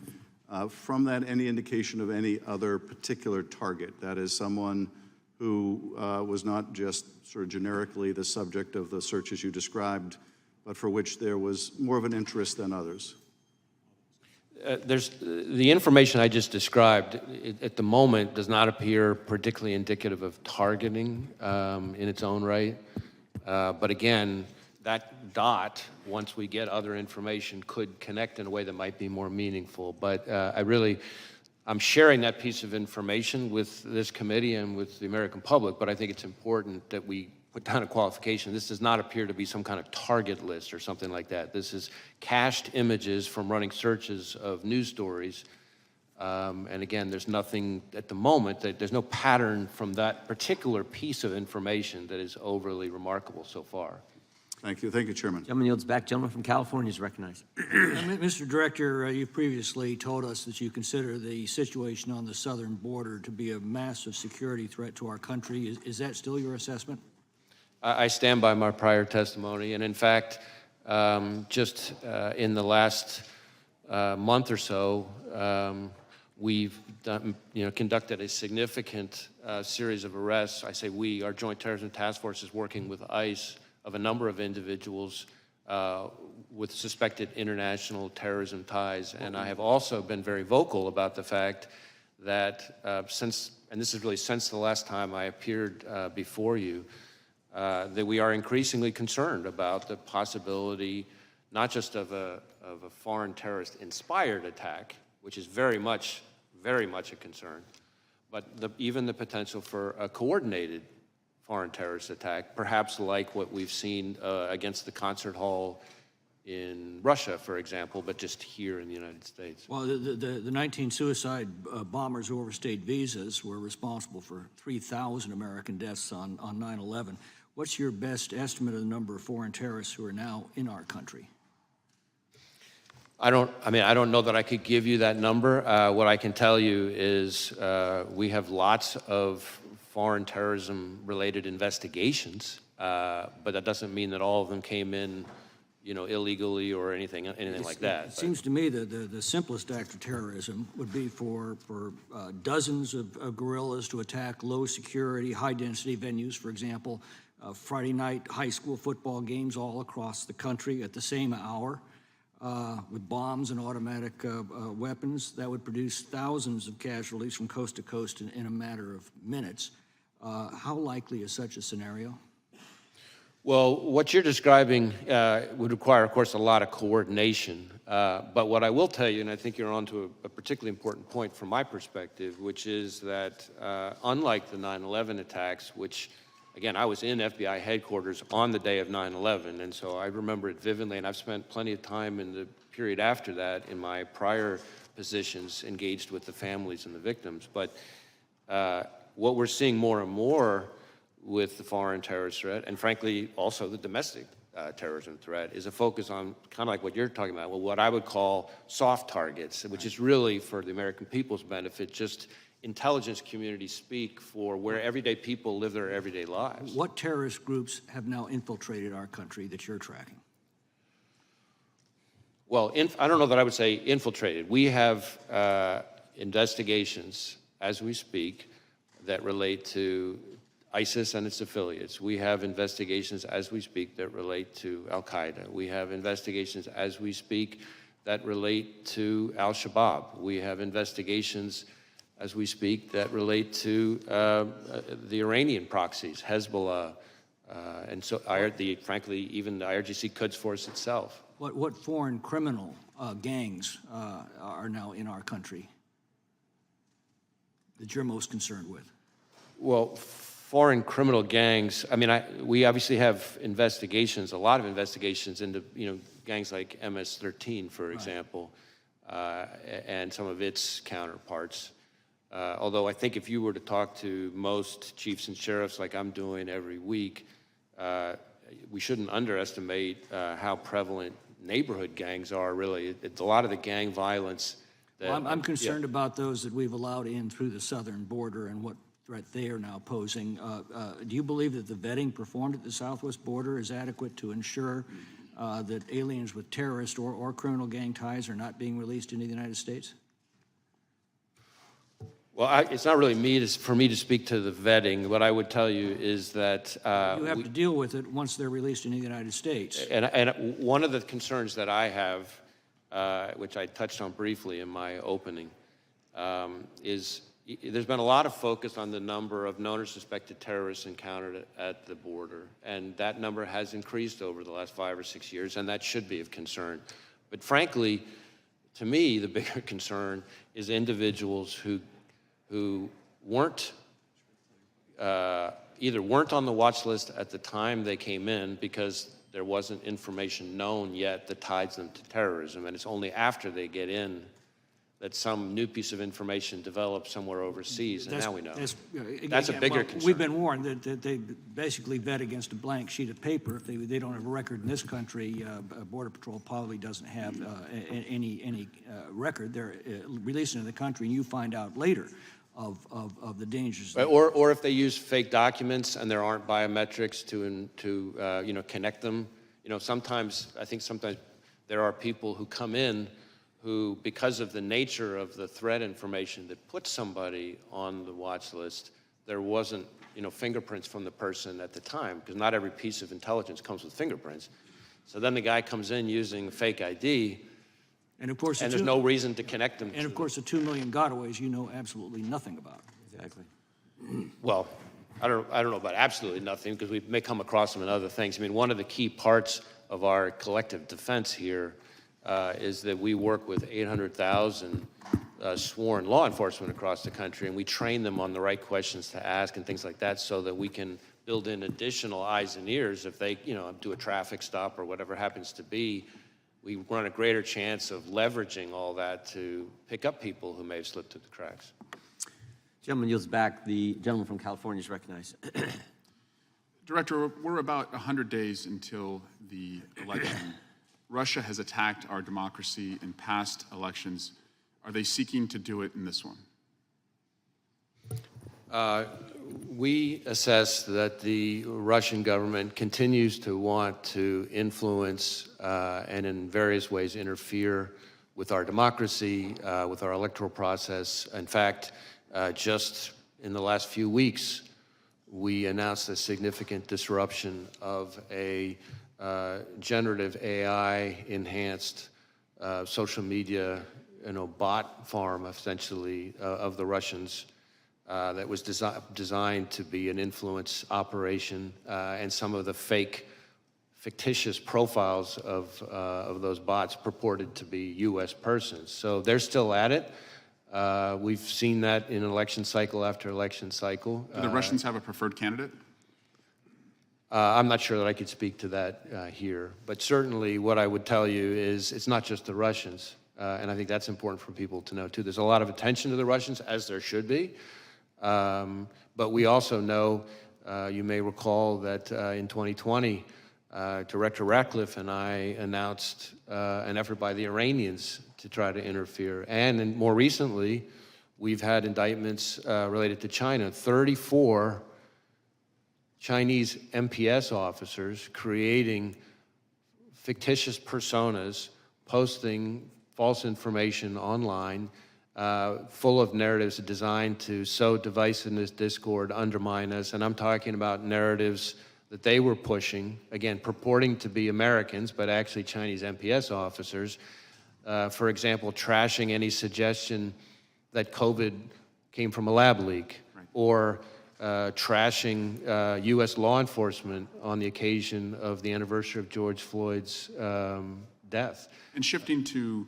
From that, any indication of any other particular target, that is someone who was not just sort of generically the subject of the searches you described, but for which there was more of an interest than others? There's the information I just described at the moment does not appear particularly indicative of targeting in its own right. But again, that dot, once we get other information, could connect in a way that might be more meaningful. But I'm sharing that piece of information with this committee and with the American public, but I think it's important that we put down a qualification. This does not appear to be some kind of target list or something like that. This is cached images from running searches of news stories. And again, there's nothing at the moment, there's no pattern from that particular piece of information that is overly remarkable so far. Thank you. Thank you, Chairman. Gentleman yields back. Gentleman from California is recognized. Mr. Director, you previously told us that you consider the situation on the southern border to be a massive security threat to our country. Is that still your assessment? I stand by my prior testimony, and in fact, just in the last month or so, we've done, conducted a significant series of arrests. I say we, our Joint Terrorism Task Force is working with ICE of a number of individuals with suspected international terrorism ties. And I have also been very vocal about the fact that and this is really since the last time I appeared before you, that we are increasingly concerned about the possibility, not just of a foreign terrorist-inspired attack, which is very much a concern, but even the potential for a coordinated foreign terrorist attack, perhaps like what we've seen against the concert hall in Russia, for example, but just here in the United States. Well, the 19 suicide bombers who overstayed visas were responsible for 3,000 American deaths on 9/11. What's your best estimate of the number of foreign terrorists who are now in our country? I don't know that I could give you that number. What I can tell you is we have lots of foreign terrorism-related investigations, but that doesn't mean that all of them came in, illegally or anything like that. It seems to me that the simplest act of terrorism would be for dozens of guerrillas to attack low-security, high-density venues, for example, Friday night high school football games all across the country at the same hour, with bombs and automatic weapons. That would produce thousands of casualties from coast to coast in a matter of minutes. How likely is such a scenario? Well, what you're describing would require, of course, a lot of coordination But what I will tell you, and I think you're onto a particularly important point from my perspective, which is that unlike the 9/11 attacks, which, again, I was in FBI headquarters on the day of 9/11, and so I remember it vividly, and I've spent plenty of time in the period after that in my prior positions engaged with the families and the victims. But what we're seeing more and more with the foreign terrorist threat, and frankly also the domestic terrorism threat, is a focus on kind of like what you're talking about, well, what I would call soft targets, which is really for the American people's benefit, just intelligence community speak for where everyday people live their everyday lives. What terrorist groups have now infiltrated our country that you're tracking? Well, I don't know that I would say infiltrated. We have investigations as we speak that relate to ISIS and its affiliates. We have investigations as we speak that relate to Al-Qaeda. We have investigations as we speak that relate to Al-Shabaab. We have investigations as we speak that relate to the Iranian proxies, Hezbollah, and so frankly, even the IRGC Quds Force itself. What foreign criminal gangs are now in our country that you're most concerned with? Well, foreign criminal gangs, I mean, we obviously have investigations, a lot of investigations into, gangs like MS-13, for example, and some of its counterparts. Although I think if you were to talk to most chiefs and sheriffs like I'm doing every week, we shouldn't underestimate how prevalent neighborhood gangs are, really. It's a lot of the gang violence. Well, I'm concerned about those that we've allowed in through the southern border and what threat they are now posing. Do you believe that the vetting performed at the southwest border is adequate to ensure that aliens with terrorist or criminal gang ties are not being released into the United States? Well, it's not really for me to speak to the vetting. What I would tell you is that you have to deal with it once they're released into the United States. And one of the concerns that I have, which I touched on briefly in my opening, is there's been a lot of focus on the number of known or suspected terrorists encountered at the border, and that number has increased over the last 5 or 6 years, and that should be of concern. But frankly, to me, the bigger concern is individuals who weren't either weren't on the watch list at the time they came in because there wasn't information known yet that ties them to terrorism, and it's only after they get in that some new piece of information develops somewhere overseas, and now we know. That's a bigger concern. We've been warned that they basically vet against a blank sheet of paper. If they don't have a record in this country, Border Patrol probably doesn't have any record. They're released into the country, and you find out later of the dangers. Right, or if they use fake documents and there aren't biometrics to connect them. Sometimes there are people who come in who, because of the nature of the threat information that puts somebody on the watch list, there wasn't, fingerprints from the person at the time, because not every piece of intelligence comes with fingerprints. So then the guy comes in using fake ID, and of course, there's no reason to connect them. And of course, the 2 million gotaways you know absolutely nothing about. Exactly. Well, I don't know about absolutely nothing, because we may come across them in other things. I mean, one of the key parts of our collective defense here is that we work with 800,000 sworn law enforcement across the country, and we train them on the right questions to ask and things like that, so that we can build in additional eyes and ears if they, do a traffic stop or whatever happens to be. We run a greater chance of leveraging all that to pick up people who may have slipped through the cracks. Gentleman yields back. The gentleman from California is recognized. Director, we're about 100 days until the election. Russia has attacked our democracy in past elections. Are they seeking to do it in this one? We assess that the Russian government continues to want to influence and in various ways interfere with our democracy, with our electoral process. In fact, just in the last few weeks, we announced a significant disruption of a generative AI-enhanced social media, bot farm, essentially, of the Russians that was designed to be an influence operation, and some of the fake fictitious profiles of those bots purported to be U.S. persons. So they're still at it. We've seen that in election cycle after election cycle. Do the Russians have a preferred candidate? I'm not sure that I could speak to that here, but certainly what I would tell you is it's not just the Russians, and I think that's important for people to know too. There's a lot of attention to the Russians, as there should be, but we also know, you may recall that in 2020, Director Ratcliffe and I announced an effort by the Iranians to try to interfere, and more recently, we've had indictments related to China. 34 Chinese MPS officers creating fictitious personas, posting false information online, full of narratives designed to sow divisiveness, discord, undermine us. And I'm talking about narratives that they were pushing, again, purporting to be Americans, but actually Chinese MPS officers. For example, trashing any suggestion that COVID came from a lab leak, or trashing U.S. law enforcement on the occasion of the anniversary of George Floyd's death. And shifting to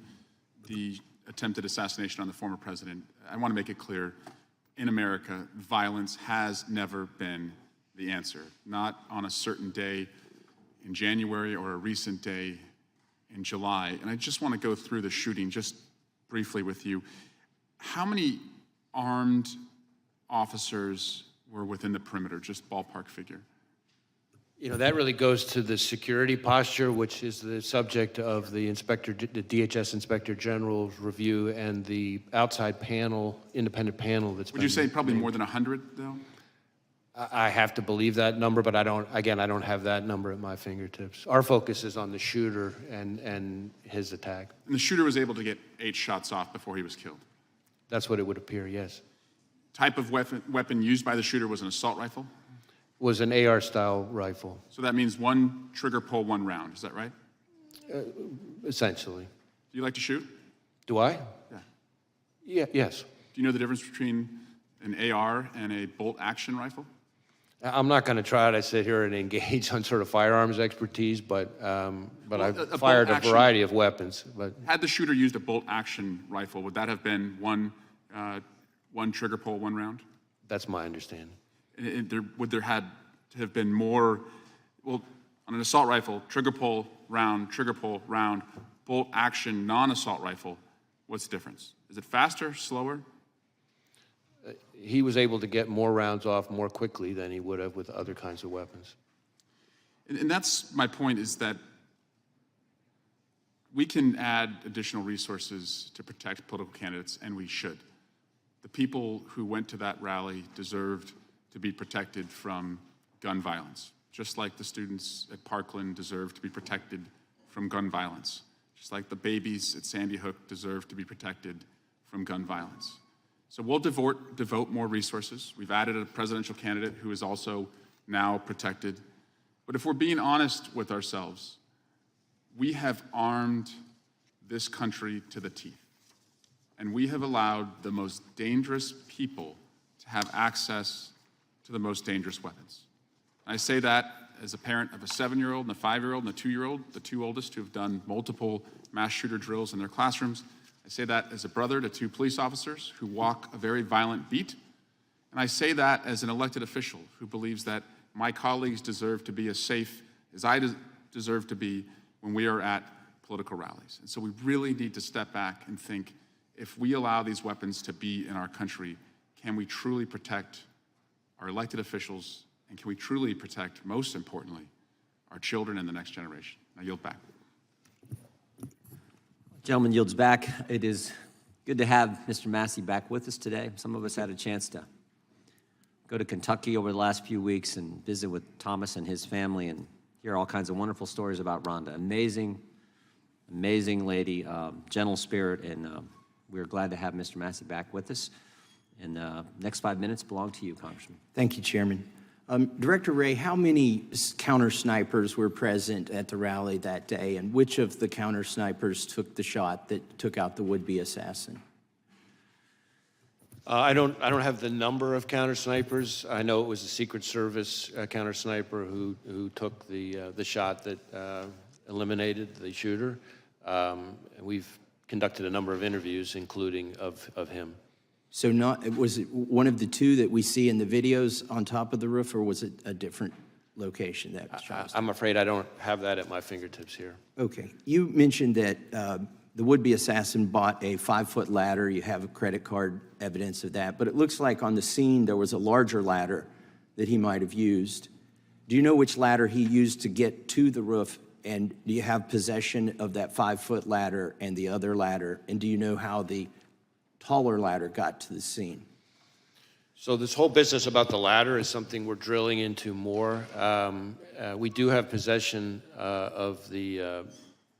the attempted assassination on the former president, I want to make it clear, in America, violence has never been the answer. Not on a certain day in January or a recent day in July. And I just want to go through the shooting just briefly with you. How many armed officers were within the perimeter, just ballpark figure? You know, that really goes to the security posture, which is the subject of the DHS Inspector General's review and the outside panel, independent panel that's Would you say probably more than 100, though? I have to believe that number, but I don't have that number at my fingertips. Our focus is on the shooter and his attack. And the shooter was able to get 8 shots off before he was killed? That's what it would appear, yes. Type of weapon used by the shooter was an assault rifle? Was an AR-style rifle. So that means one trigger pull, 1 round, is that right? Essentially. Do you like to shoot? Do I? Yeah. Yes. Do you know the difference between an AR and a bolt-action rifle? I'm not going to try to sit here and engage on sort of firearms expertise, but I've fired a variety of weapons. But had the shooter used a bolt-action rifle, would that have been one trigger pull, 1 round? That's my understanding. Would there have been more, well, on an assault rifle, trigger pull, round, bolt action, non-assault rifle, what's the difference? Is it faster, slower? He was able to get more rounds off more quickly than he would have with other kinds of weapons. And that's my point, is that we can add additional resources to protect political candidates, and we should. The people who went to that rally deserved to be protected from gun violence, just like the students at Parkland deserve to be protected from gun violence, just like the babies at Sandy Hook deserve to be protected from gun violence. So we'll devote more resources. We've added a presidential candidate who is also now protected. But if we're being honest with ourselves, we have armed this country to the teeth. And we have allowed the most dangerous people to have access to the most dangerous weapons. I say that as a parent of a 7-year-old and a 5-year-old and a 2-year-old, the 2 oldest who have done multiple mass shooter drills in their classrooms. I say that as a brother to 2 police officers who walk a very violent beat. And I say that as an elected official who believes that my colleagues deserve to be as safe as I deserve to be when we are at political rallies. And so we really need to step back and think, if we allow these weapons to be in our country, can we truly protect our elected officials, and can we truly protect, most importantly, our children and the next generation? I yield back. Gentleman yields back. It is good to have Mr. Massey back with us today. Some of us had a chance to go to Kentucky over the last few weeks and visit with Thomas and his family and hear all kinds of wonderful stories about Rhonda. Amazing, amazing lady, gentle spirit, and we're glad to have Mr. Massey back with us. And next 5 minutes belong to you, Congressman. Thank you, Chairman. Director Wray, how many counter snipers were present at the rally that day, and which of the counter snipers took the shot that took out the would-be assassin? I don't have the number of counter snipers. I know it was a Secret Service counter sniper who took the shot that eliminated the shooter. And we've conducted a number of interviews, including of him. So was it one of the two that we see in the videos on top of the roof, or was it a different location that was shot? I'm afraid I don't have that at my fingertips here. Okay. You mentioned that the would-be assassin bought a 5-foot ladder. You have a credit card evidence of that. But it looks like on the scene there was a larger ladder that he might have used. Do you know which ladder he used to get to the roof? And do you have possession of that 5-foot ladder and the other ladder? And do you know how the taller ladder got to the scene? So this whole business about the ladder is something we're drilling into more. We do have possession of the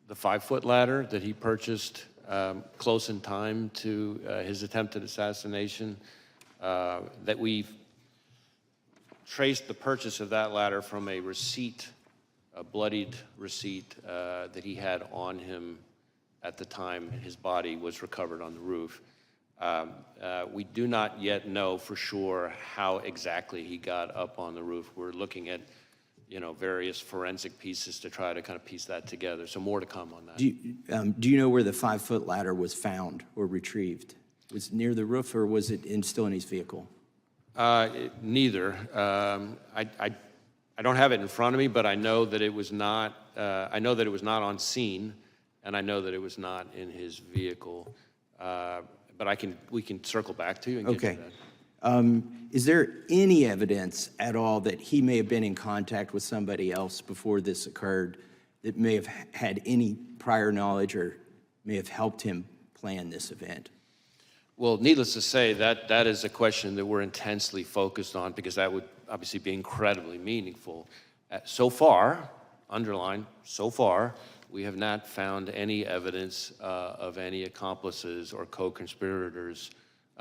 5-foot ladder that he purchased close in time to his attempted assassination. That we've traced the purchase of that ladder from a receipt, a bloodied receipt that he had on him at the time his body was recovered on the roof. We do not yet know for sure how exactly he got up on the roof. We're looking at, various forensic pieces to try to kind of piece that together. So more to come on that. Do you know where the 5-foot ladder was found or retrieved? Was it near the roof, or was it still in his vehicle? Neither. I don't have it in front of me, but I know that it was not. I know that it was not on scene, and I know that it was not in his vehicle. But we can circle back to you and get to that. Is there any evidence at all that he may have been in contact with somebody else before this occurred that may have had any prior knowledge or may have helped him plan this event? Well, needless to say, that is a question that we're intensely focused on, because that would obviously be incredibly meaningful. So far, underline, so far, we have not found any evidence of any accomplices or co-conspirators,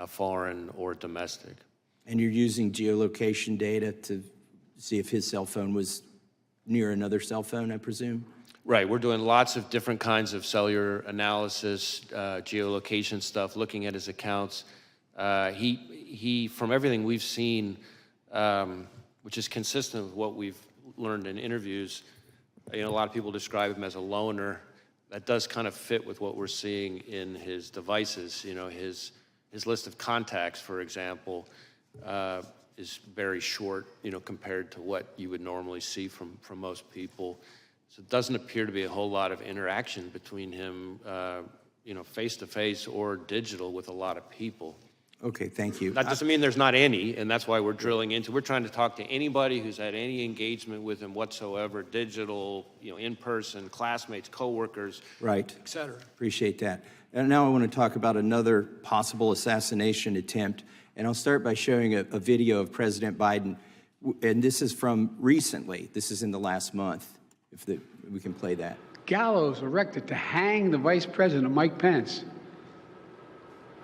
foreign or domestic. And you're using geolocation data to see if his cell phone was near another cell phone, I presume? Right, we're doing lots of different kinds of cellular analysis, geolocation stuff, looking at his accounts. He, from everything we've seen, which is consistent with what we've learned in interviews, a lot of people describe him as a loner. That does kind of fit with what we're seeing in his devices. His list of contacts, for example, is very short, compared to what you would normally see from most people. So it doesn't appear to be a whole lot of interaction between him, face-to-face or digital with a lot of people. Okay, thank you. That doesn't mean there's not any, and that's why we're drilling into. We're trying to talk to anybody who's had any engagement with him whatsoever, digital, in person, classmates, coworkers, right, et cetera. Appreciate that. And now I want to talk about another possible assassination attempt, and I'll start by showing a video of President Biden, and this is from recently. This is in the last month, if we can play that. Gallows erected to hang the Vice President, Mike Pence.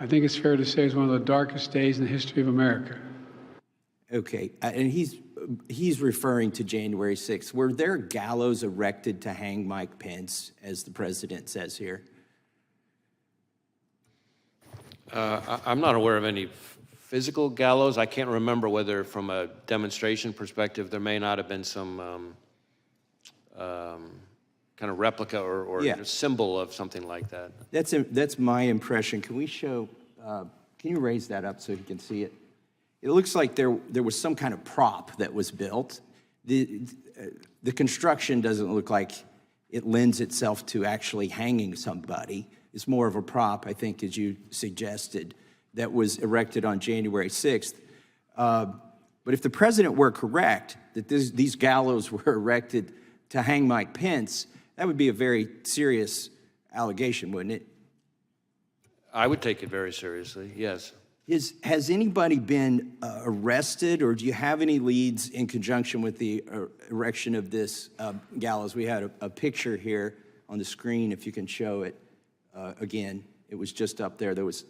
I think it's fair to say it's one of the darkest days in the history of America. Okay, and he's referring to January 6th. Were there gallows erected to hang Mike Pence, as the president says here? I'm not aware of any physical gallows. I can't remember whether, from a demonstration perspective, there may not have been some kind of replica or symbol of something like that. That's my impression. Can we show, can you raise that up so you can see it? It looks like there was some kind of prop that was built. The construction doesn't look like it lends itself to actually hanging somebody. It's more of a prop, I think, as you suggested, that was erected on January 6th. But if the president were correct, that these gallows were erected to hang Mike Pence, that would be a very serious allegation, wouldn't it? I would take it very seriously, yes. Has anybody been arrested, or do you have any leads in conjunction with the erection of this gallows? We had a picture here on the screen, if you can show it again. It was just up there. There's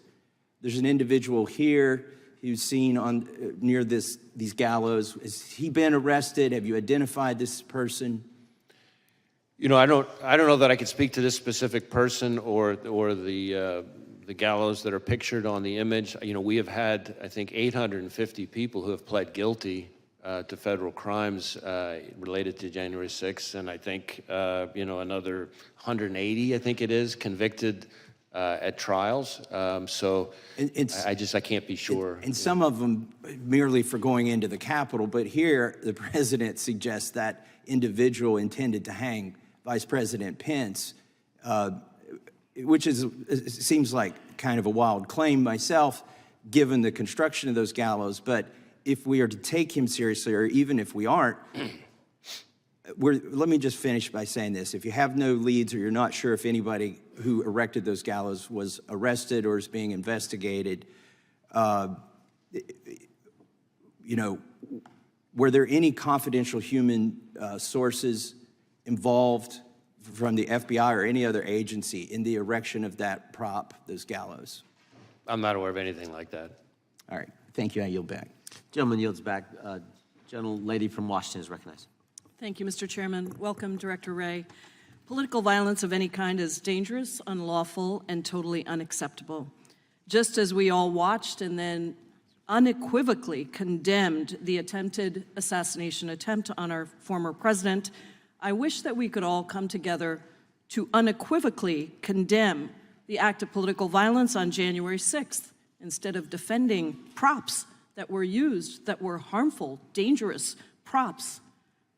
an individual here who's seen near these gallows. Has he been arrested? Have you identified this person? I don't know that I could speak to this specific person or the the gallows that are pictured on the image. You know, we have had, I think, 850 people who have pled guilty to federal crimes related to January 6th, and I think, you know, another 180, I think it is, convicted at trials. So I can't be sure. And some of them merely for going into the Capitol, but here the president suggests that individual intended to hang Vice President Pence, which seems like kind of a wild claim myself, given the construction of those gallows. But if we are to take him seriously, or even if we aren't, let me just finish by saying this. If you have no leads or you're not sure if anybody who erected those gallows was arrested or is being investigated, you know, were there any confidential human sources involved from the FBI or any other agency in the erection of that prop, those gallows? I'm not aware of anything like that. All right. Thank you. I yield back. Gentleman yields back. Gentlelady from Washington is recognized. Thank you, Mr. Chairman. Welcome, Director Wray. Political violence of any kind is dangerous, unlawful, and totally unacceptable. Just as we all watched and then unequivocally condemned the attempted assassination attempt on our former president, I wish that we could all come together to unequivocally condemn the act of political violence on January 6th, instead of defending props that were used, that were harmful, dangerous props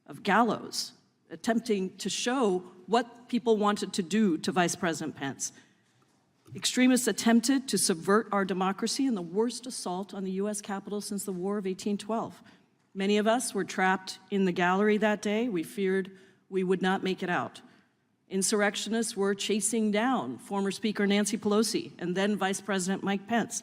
of gallows, attempting to show what people wanted to do to Vice President Pence. Extremists attempted to subvert our democracy in the worst assault on the U.S. Capitol since the War of 1812. Many of us were trapped in the gallery that day. We feared we would not make it out. Insurrectionists were chasing down former Speaker Nancy Pelosi and then Vice President Mike Pence.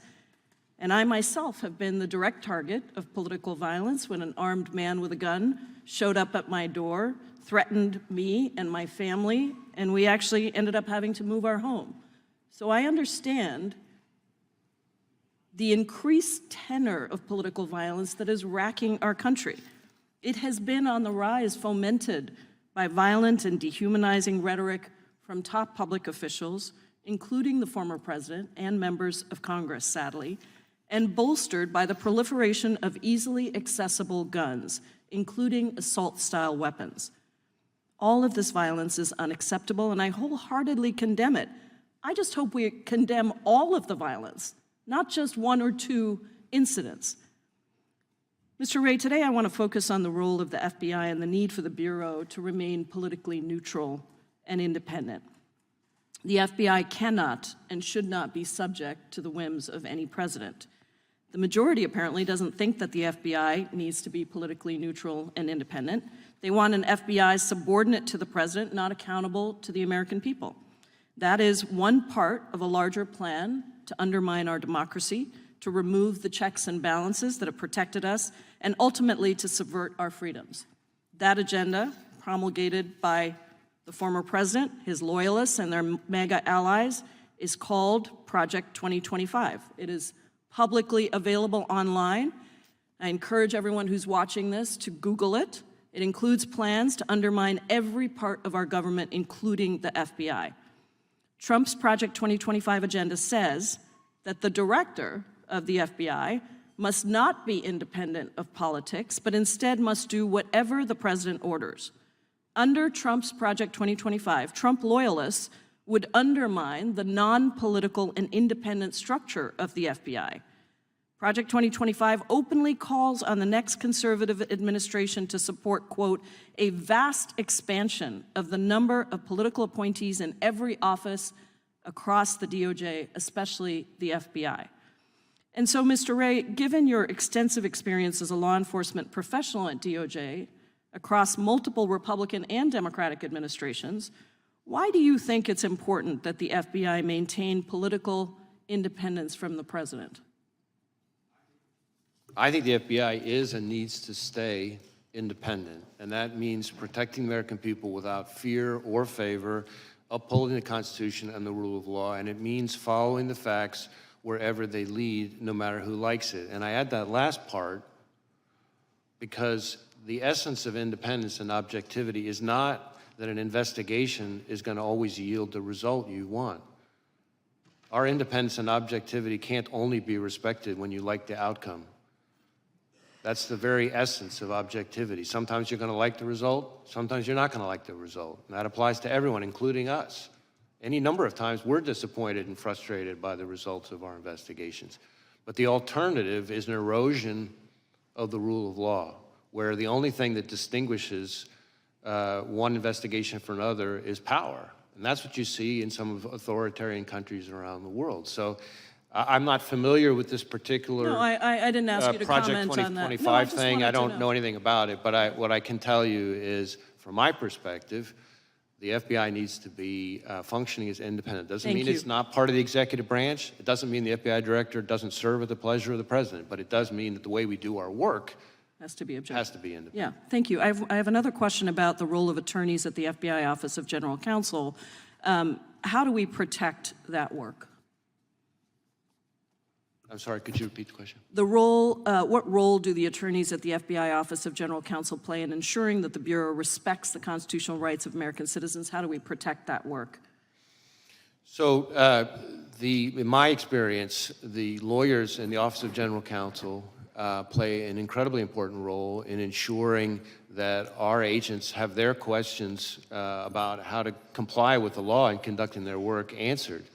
And I myself have been the direct target of political violence when an armed man with a gun showed up at my door, threatened me and my family, and we actually ended up having to move our home. So I understand the increased tenor of political violence that is racking our country. It has been on the rise, fomented by violent and dehumanizing rhetoric from top public officials, including the former president and members of Congress, sadly, and bolstered by the proliferation of easily accessible guns, including assault-style weapons. All of this violence is unacceptable, and I wholeheartedly condemn it. I just hope we condemn all of the violence, not just one or two incidents. Mr. Wray, today I want to focus on the role of the FBI and the need for the Bureau to remain politically neutral and independent. The FBI cannot and should not be subject to the whims of any president. The majority apparently doesn't think that the FBI needs to be politically neutral and independent. They want an FBI subordinate to the president, not accountable to the American people. That is one part of a larger plan to undermine our democracy, to remove the checks and balances that have protected us, and ultimately to subvert our freedoms. That agenda, promulgated by the former president, his loyalists, and their MAGA allies, is called Project 2025. It is publicly available online. I encourage everyone who's watching this to Google it. It includes plans to undermine every part of our government, including the FBI. Trump's Project 2025 agenda says that the director of the FBI must not be independent of politics, but instead must do whatever the president orders. Under Trump's Project 2025, Trump loyalists would undermine the non-political and independent structure of the FBI. Project 2025 openly calls on the next conservative administration to support, quote, a vast expansion of the number of political appointees in every office across the DOJ, especially the FBI. And so, Mr. Wray, given your extensive experience as a law enforcement professional at DOJ across multiple Republican and Democratic administrations, why do you think it's important that the FBI maintain political independence from the president? I think the FBI is and needs to stay independent, and that means protecting the American people without fear or favor, upholding the Constitution and the rule of law, and it means following the facts wherever they lead, no matter who likes it. And I add that last part because the essence of independence and objectivity is not that an investigation is going to always yield the result you want. Our independence and objectivity can't only be respected when you like the outcome. That's the very essence of objectivity. Sometimes you're going to like the result, sometimes you're not going to like the result. And that applies to everyone, including us. Any number of times we're disappointed and frustrated by the results of our investigations. But the alternative is an erosion of the rule of law, where the only thing that distinguishes one investigation from another is power. And that's what you see in some of authoritarian countries around the world. So I'm not familiar with this particular No, I didn't ask you to Project comment on that. 2025 No, I just thing. wanted I to don't know anything about it, but what I can tell you is, from my perspective, the FBI needs to be functioning as independent. Doesn't Thank mean you. it's not part of the executive branch. It doesn't mean the FBI director doesn't serve at the pleasure of the president, but it does mean that the way we do our work Has to be objective. has to be independent. Yeah, thank you. I have another question about the role of attorneys at the FBI Office of General Counsel. How do we protect that work? I'm sorry, could you repeat the question? The role, what role do the attorneys at the FBI Office of General Counsel play in ensuring that the Bureau respects the constitutional rights of American citizens? How do we protect that work? So in my experience, the lawyers in the Office of General Counsel play an incredibly important role in ensuring that our agents have their questions about how to comply with the law and conducting their work answered,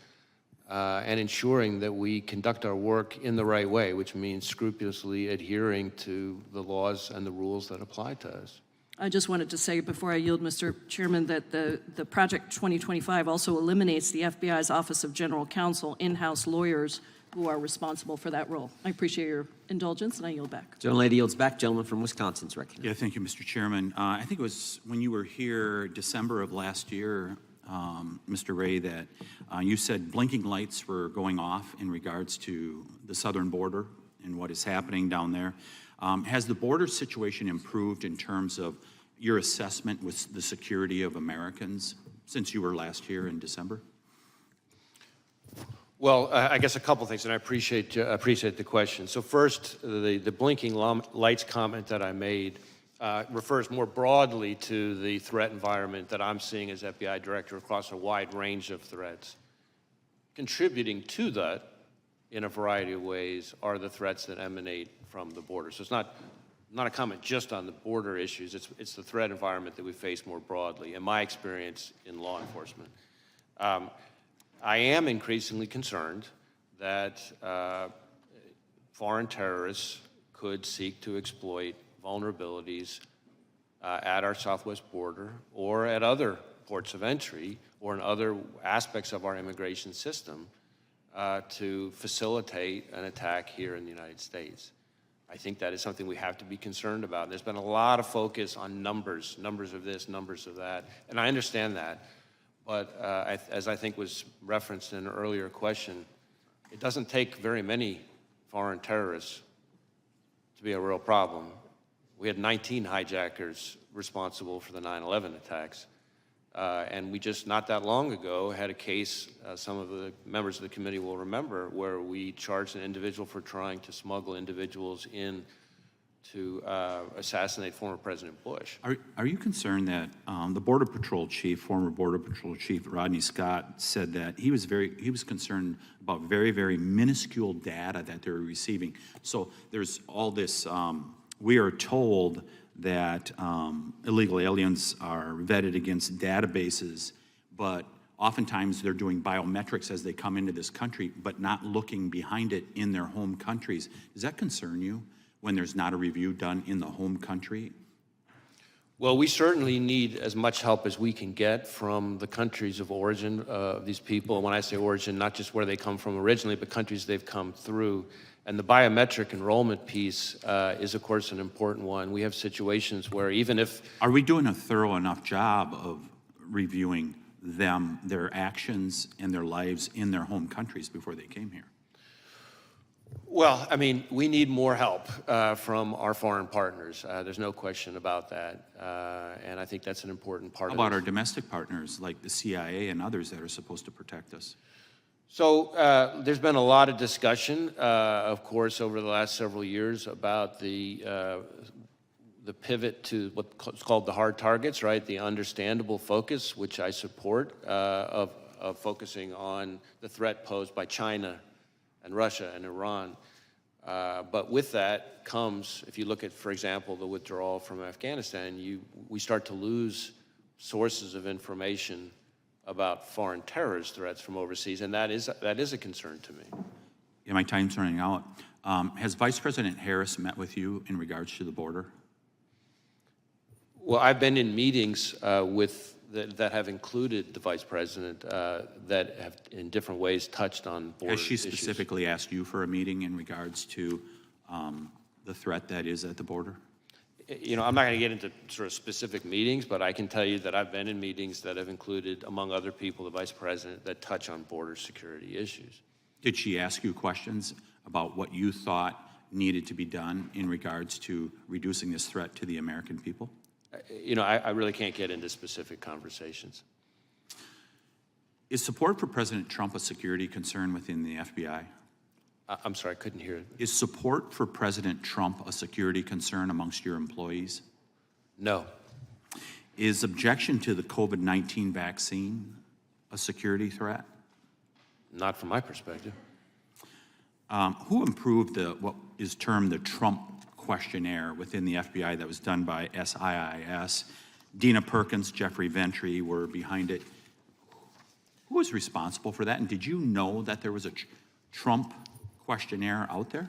and ensuring that we conduct our work in the right way, which means scrupulously adhering to the laws and the rules that apply to us. I just wanted to say before I yield, Mr. Chairman, that the Project 2025 also eliminates the FBI's Office of General Counsel in-house lawyers who are responsible for that role. I appreciate your indulgence, and I yield back. Gentlelady yields back. Gentleman from Wisconsin's recognized. Yeah, thank you, Mr. Chairman. I think it was when you were here December of last year, Mr. Wray, that you said blinking lights were going off in regards to the southern border and what is happening down there. Has the border situation improved in terms of your assessment with the security of Americans since you were last here in December? Well, I guess a couple things, and I appreciate the question. So first, the blinking lights comment that I made refers more broadly to the threat environment that I'm seeing as FBI director across a wide range of threats. Contributing to that in a variety of ways are the threats that emanate from the border. So it's not a comment just on the border issues, it's the threat environment that we face more broadly, in my experience in law enforcement. I am increasingly concerned that foreign terrorists could seek to exploit vulnerabilities at our southwest border or at other ports of entry or in other aspects of our immigration system to facilitate an attack here in the United States. I think that is something we have to be concerned about. There's been a lot of focus on numbers of this, numbers of that, and I understand that. But as I think was referenced in an earlier question, it doesn't take very many foreign terrorists to be a real problem. We had 19 hijackers responsible for the 9/11 attacks. And we just, not that long ago, had a case, some of the members of the committee will remember, where we charged an individual for trying to smuggle individuals in to assassinate former President Bush. Are you concerned that the Border Patrol chief, former Border Patrol chief Rodney Scott, said that he was concerned about very, very minuscule data that they were receiving? So there's all this, we are told that illegal aliens are vetted against databases, but oftentimes they're doing biometrics as they come into this country, but not looking behind it in their home countries. Does that concern you when there's not a review done in the home country? Well, we certainly need as much help as we can get from the countries of origin of these people. And when I say origin, not just where they come from originally, but countries they've come through. And the biometric enrollment piece is, of course, an important one. We have situations where even if... Are we doing a thorough enough job of reviewing them, their actions and their lives in their home countries before they came here? Well, I mean, we need more help from our foreign partners. There's no question about that. And I think that's an important part of it. How about our domestic partners like the CIA and others that are supposed to protect us? So there's been a lot of discussion, of course, over the last several years about the pivot to what's called the hard targets, right? The understandable focus, which I support, of of focusing on the threat posed by China and Russia and Iran. But with that comes, if you look at, for example, the withdrawal from Afghanistan, we start to lose sources of information about foreign terrorist threats from overseas, and that is a concern to me. Yeah, my time's running out. Has Vice President Harris met with you in regards to the border? Well, I've been in meetings that have included the Vice President that have in different ways touched on border Has she issues. specifically asked you for a meeting in regards to the threat that is at the border? You know, I'm not going to get into sort of specific meetings, but I can tell you that I've been in meetings that have included, among other people, the Vice President that touch on border security issues. Did she ask you questions about what you thought needed to be done in regards to reducing this threat to the American people? You know, I really can't get into specific conversations. Is support for President Trump a security concern within the FBI? I'm sorry, I couldn't hear it. Is support for President Trump a security concern amongst your employees? No. Is objection to the COVID-19 vaccine a security threat? Not from my perspective. Who improved what is termed the Trump questionnaire within the FBI that was done by SIIS? Dina Perkins, Jeffrey Ventry were behind it. Who was responsible for that? And did you know that there was a Trump questionnaire out there?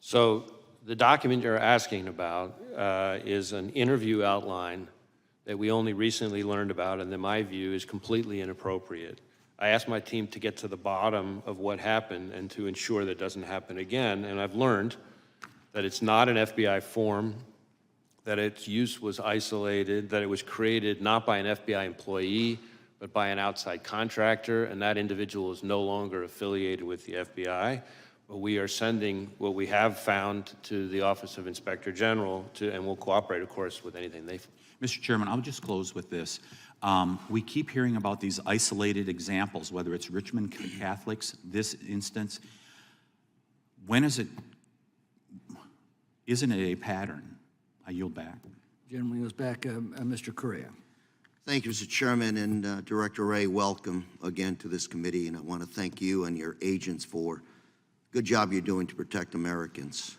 So the document you're asking about is an interview outline that we only recently learned about, and in my view is completely inappropriate. I asked my team to get to the bottom of what happened and to ensure that doesn't happen again, and I've learned that it's not an FBI form, that its use was isolated, that it was created not by an FBI employee, but by an outside contractor, and that individual is no longer affiliated with the FBI. But we are sending what we have found to the Office of Inspector General, and we'll cooperate, of course, with anything they... Mr. Chairman, I'll just close with this. We keep hearing about these isolated examples, whether it's Richmond Catholics, this instance. When is it, isn't it a pattern? I yield back. Gentleman goes back, Mr. Correa. Thank you, Mr. Chairman, and Director Wray, welcome again to this committee, and I want to thank you and your agents for the good job you're doing to protect Americans.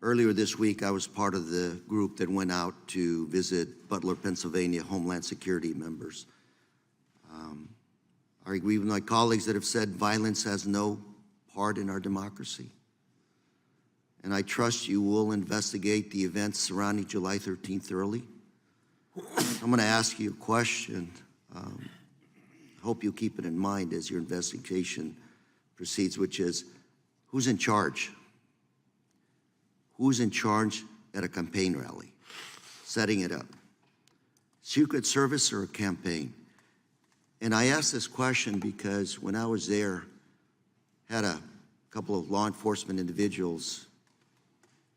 Earlier this week, I was part of the group that went out to visit Butler, Pennsylvania Homeland Security members. I agree with my colleagues that have said violence has no part in our democracy. And I trust you will investigate the events surrounding July 13th thoroughly. I'm going to ask you a question. I hope you keep it in mind as your investigation proceeds, which is, who's in charge? Who's in charge at a campaign rally, setting it up? Secret Service or a campaign? And I ask this question because when I was there, had a couple of law enforcement individuals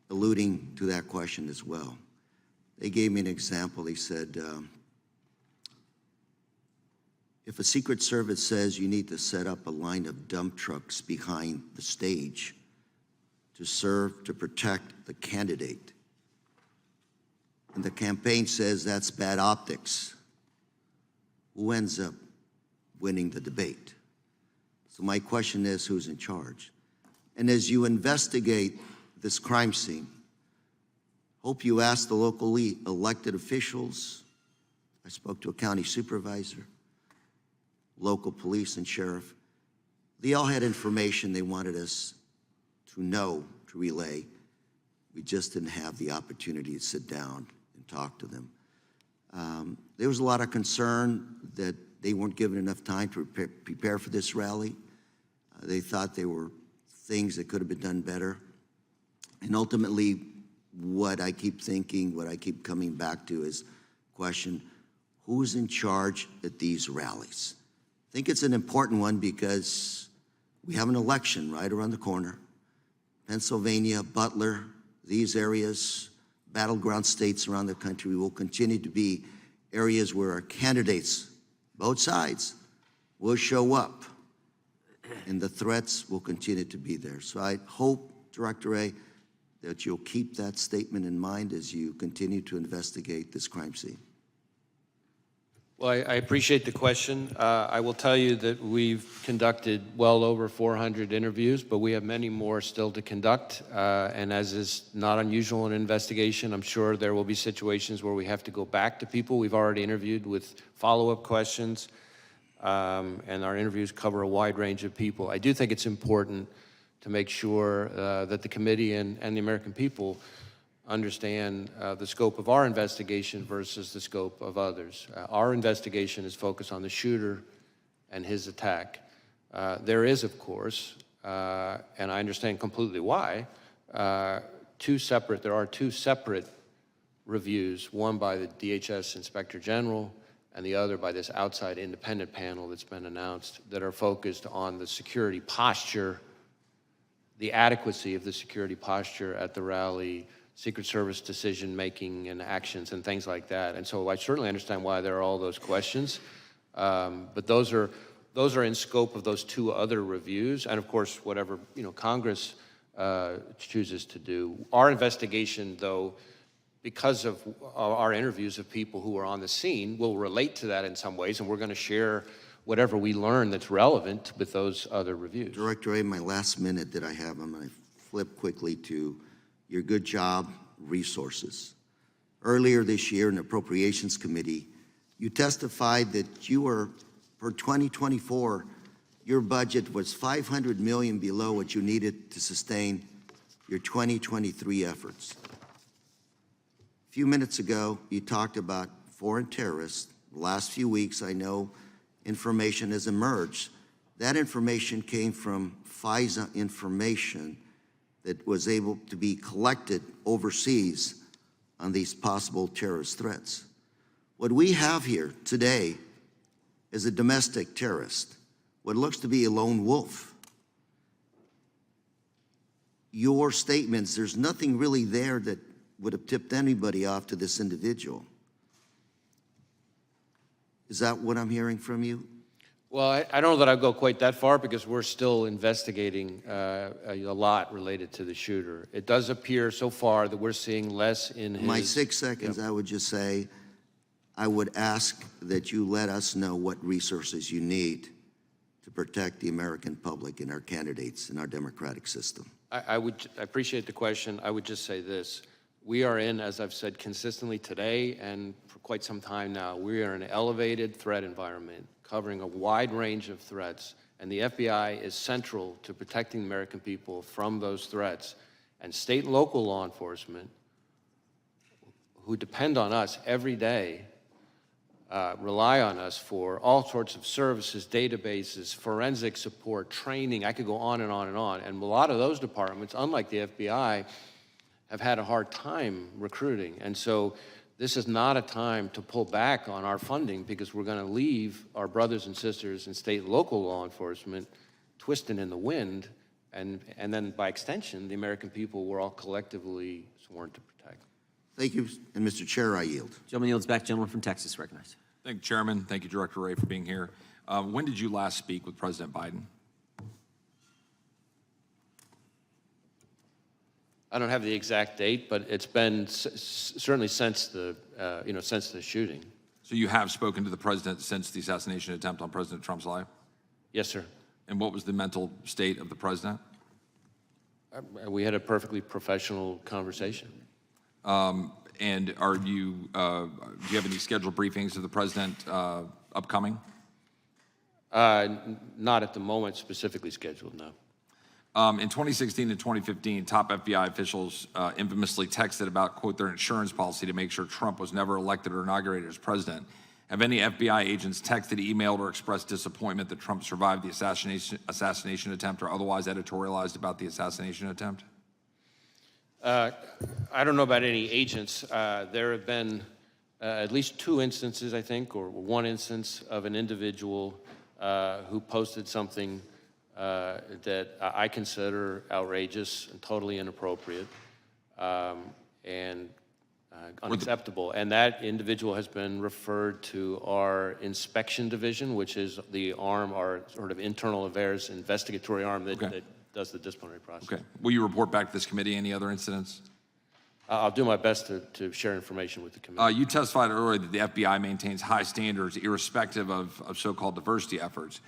alluding to that question as well. They gave me an example. They said, if a Secret Service says you need to set up a line of dump trucks behind the stage to serve, to protect the candidate, and the campaign says that's bad optics, who ends up winning the debate? So my question is, who's in charge? And as you investigate this crime scene, hope you ask the locally elected officials. I spoke to a county supervisor, local police and sheriff. They all had information they wanted us to know, to relay. We just didn't have the opportunity to sit down and talk to them. There was a lot of concern that they weren't given enough time to prepare for this rally. They thought there were things that could have been done better. And ultimately, what I keep thinking, what I keep coming back to is question, who's in charge at these rallies? I think it's an important one because we have an election right around the corner. Pennsylvania, Butler, these areas, battleground states around the country will continue to be areas where our candidates, both sides, will show up, and the threats will continue to be there. So I hope, Director Wray, that you'll keep that statement in mind as you continue to investigate this crime scene. Well, I appreciate the question. I will tell you that we've conducted well over 400 interviews, but we have many more still to conduct. And as is not unusual in an investigation, I'm sure there will be situations where we have to go back to people we've already interviewed with follow-up questions. And our interviews cover a wide range of people. I do think it's important to make sure that the committee and the American people understand the scope of our investigation versus the scope of others. Our investigation is focused on the shooter and his attack. There is, of course, and I understand completely why, there are two separate reviews, one by the DHS Inspector General and the other by this outside independent panel that's been announced, that are focused on the security posture, the adequacy of the security posture at the rally, Secret Service decision-making and actions and things like that. And so I certainly understand why there are all those questions, but those are in scope of those two other reviews, and of course, whatever Congress chooses to do. Our investigation, though, because of our interviews of people who are on the scene, will relate to that in some ways, and we're going to share whatever we learn that's relevant with those other reviews. Director Wray, my last minute that I have, I'm going to flip quickly to your good job resources. Earlier this year in the Appropriations Committee, you testified that you were, for 2024, your budget was $500 million below what you needed to sustain your 2023 efforts. A few minutes ago, you talked about foreign terrorists. The last few weeks, I know information has emerged. That information came from FISA information that was able to be collected overseas on these possible terrorist threats. What we have here today is a domestic terrorist, what looks to be a lone wolf. Your statements, there's nothing really there that would have tipped anybody off to this individual. Is that what I'm hearing from you? Well, I don't know that I'd go quite that far because we're still investigating a lot related to the shooter. It does appear so far that we're seeing less in his... My 6 seconds, I would just say, I would ask that you let us know what resources you need to protect the American public and our candidates in our democratic system. I appreciate the question. I would just say this. We are in, as I've said consistently today and for quite some time now, we are in an elevated threat environment covering a wide range of threats, and the FBI is central to protecting the American people from those threats. And state and local law enforcement, who depend on us every day, rely on us for all sorts of services, databases, forensic support, training. I could go on and on and on. And a lot of those departments, unlike the FBI, have had a hard time recruiting. And so this is not a time to pull back on our funding because we're going to leave our brothers and sisters in state and local law enforcement twisting in the wind, and then by extension, the American people we're all collectively sworn to protect. Thank you, and Mr. Chair, I yield. Gentleman yields back. Gentleman from Texas, recognized. Thank you, Chairman. Thank you, Director Wray, for being here. When did you last speak with President Biden? I don't have the exact date, but it's been certainly since the, since the shooting. So you have spoken to the president since the assassination attempt on President Trump's life? Yes, sir. And what was the mental state of the president? We had a perfectly professional conversation. And are you, do you have any scheduled briefings of the president upcoming? Not at the moment specifically scheduled, no. In 2016 and 2015, top FBI officials infamously texted about, quote, their insurance policy to make sure Trump was never elected or inaugurated as president. Have any FBI agents texted, emailed, or expressed disappointment that Trump survived the assassination attempt or otherwise editorialized about the assassination attempt? I don't know about any agents. There have been at least 2 instances, I think, or 1 instance of an individual who posted something that I consider outrageous and totally inappropriate and unacceptable. And that individual has been referred to our inspection division, which is the arm, our sort of internal affairs investigatory arm that does the disciplinary process. Okay. Will you report back to this committee any other incidents? I'll do my best to share information with the committee. You testified earlier that the FBI maintains high standards irrespective of so-called diversity efforts.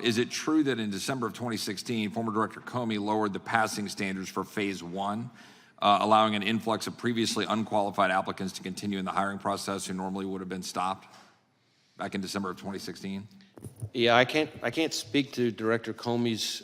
Is it true that in December of 2016, former Director Comey lowered the passing standards for Phase 1, allowing an influx of previously unqualified applicants to continue in the hiring process who normally would have been stopped back in December of 2016? Yeah, I can't speak to Director Comey's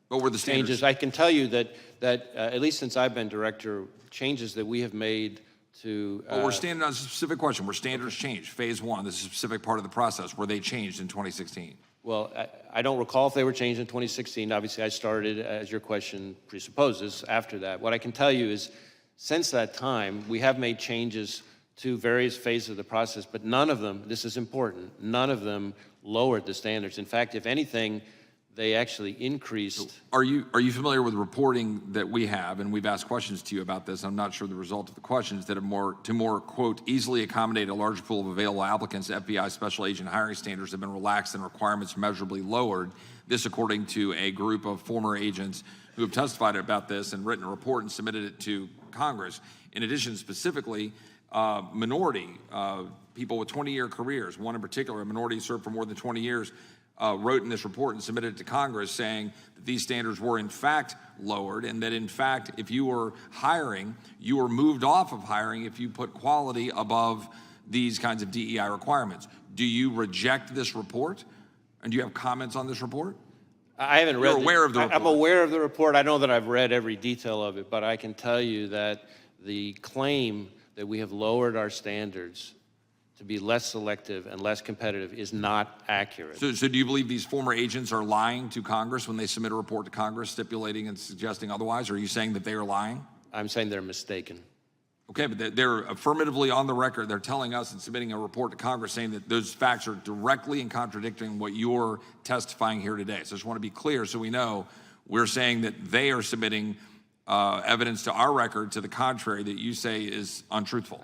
what were the changes. standards? I can tell you that at least since I've been director, changes that we have made to... But we're standing on a specific question. Were standards changed? Phase 1, this is a specific part of the process. Were they changed in 2016? Well, I don't recall if they were changed in 2016. Obviously, I started, as your question presupposes, after that. What I can tell you is, since that time, we have made changes to various phases of the process, but none of them, this is important, none of them lowered the standards. In fact, if anything, they actually increased. Are you familiar with reporting that we have, and we've asked questions to you about this, I'm not sure the result of the questions, that to more, quote, easily accommodate a larger pool of available applicants, FBI special agent hiring standards have been relaxed and requirements measurably lowered. This according to a group of former agents who have testified about this and written a report and submitted it to Congress. In addition, specifically, minority, people with 20-year careers, one in particular, a minority who served for more than 20 years, wrote in this report and submitted it to Congress saying that these standards were in fact lowered and that in fact if you were hiring, you were moved off of hiring if you put quality above these kinds of DEI requirements. Do you reject this report? And do you have comments on this report? I haven't read. You're aware of the report. I'm aware of the report. I know that I've read every detail of it, but I can tell you that the claim that we have lowered our standards to be less selective and less competitive is not accurate. So do you believe these former agents are lying to Congress when they submit a report to Congress stipulating and suggesting otherwise? Or are you saying that they are lying? I'm saying they're mistaken. Okay, but they're affirmatively on the record. They're telling us and submitting a report to Congress saying that those facts are directly in contradicting what you're testifying here today. So I just want to be clear so we know we're saying that they are submitting evidence to our record to the contrary that you say is untruthful.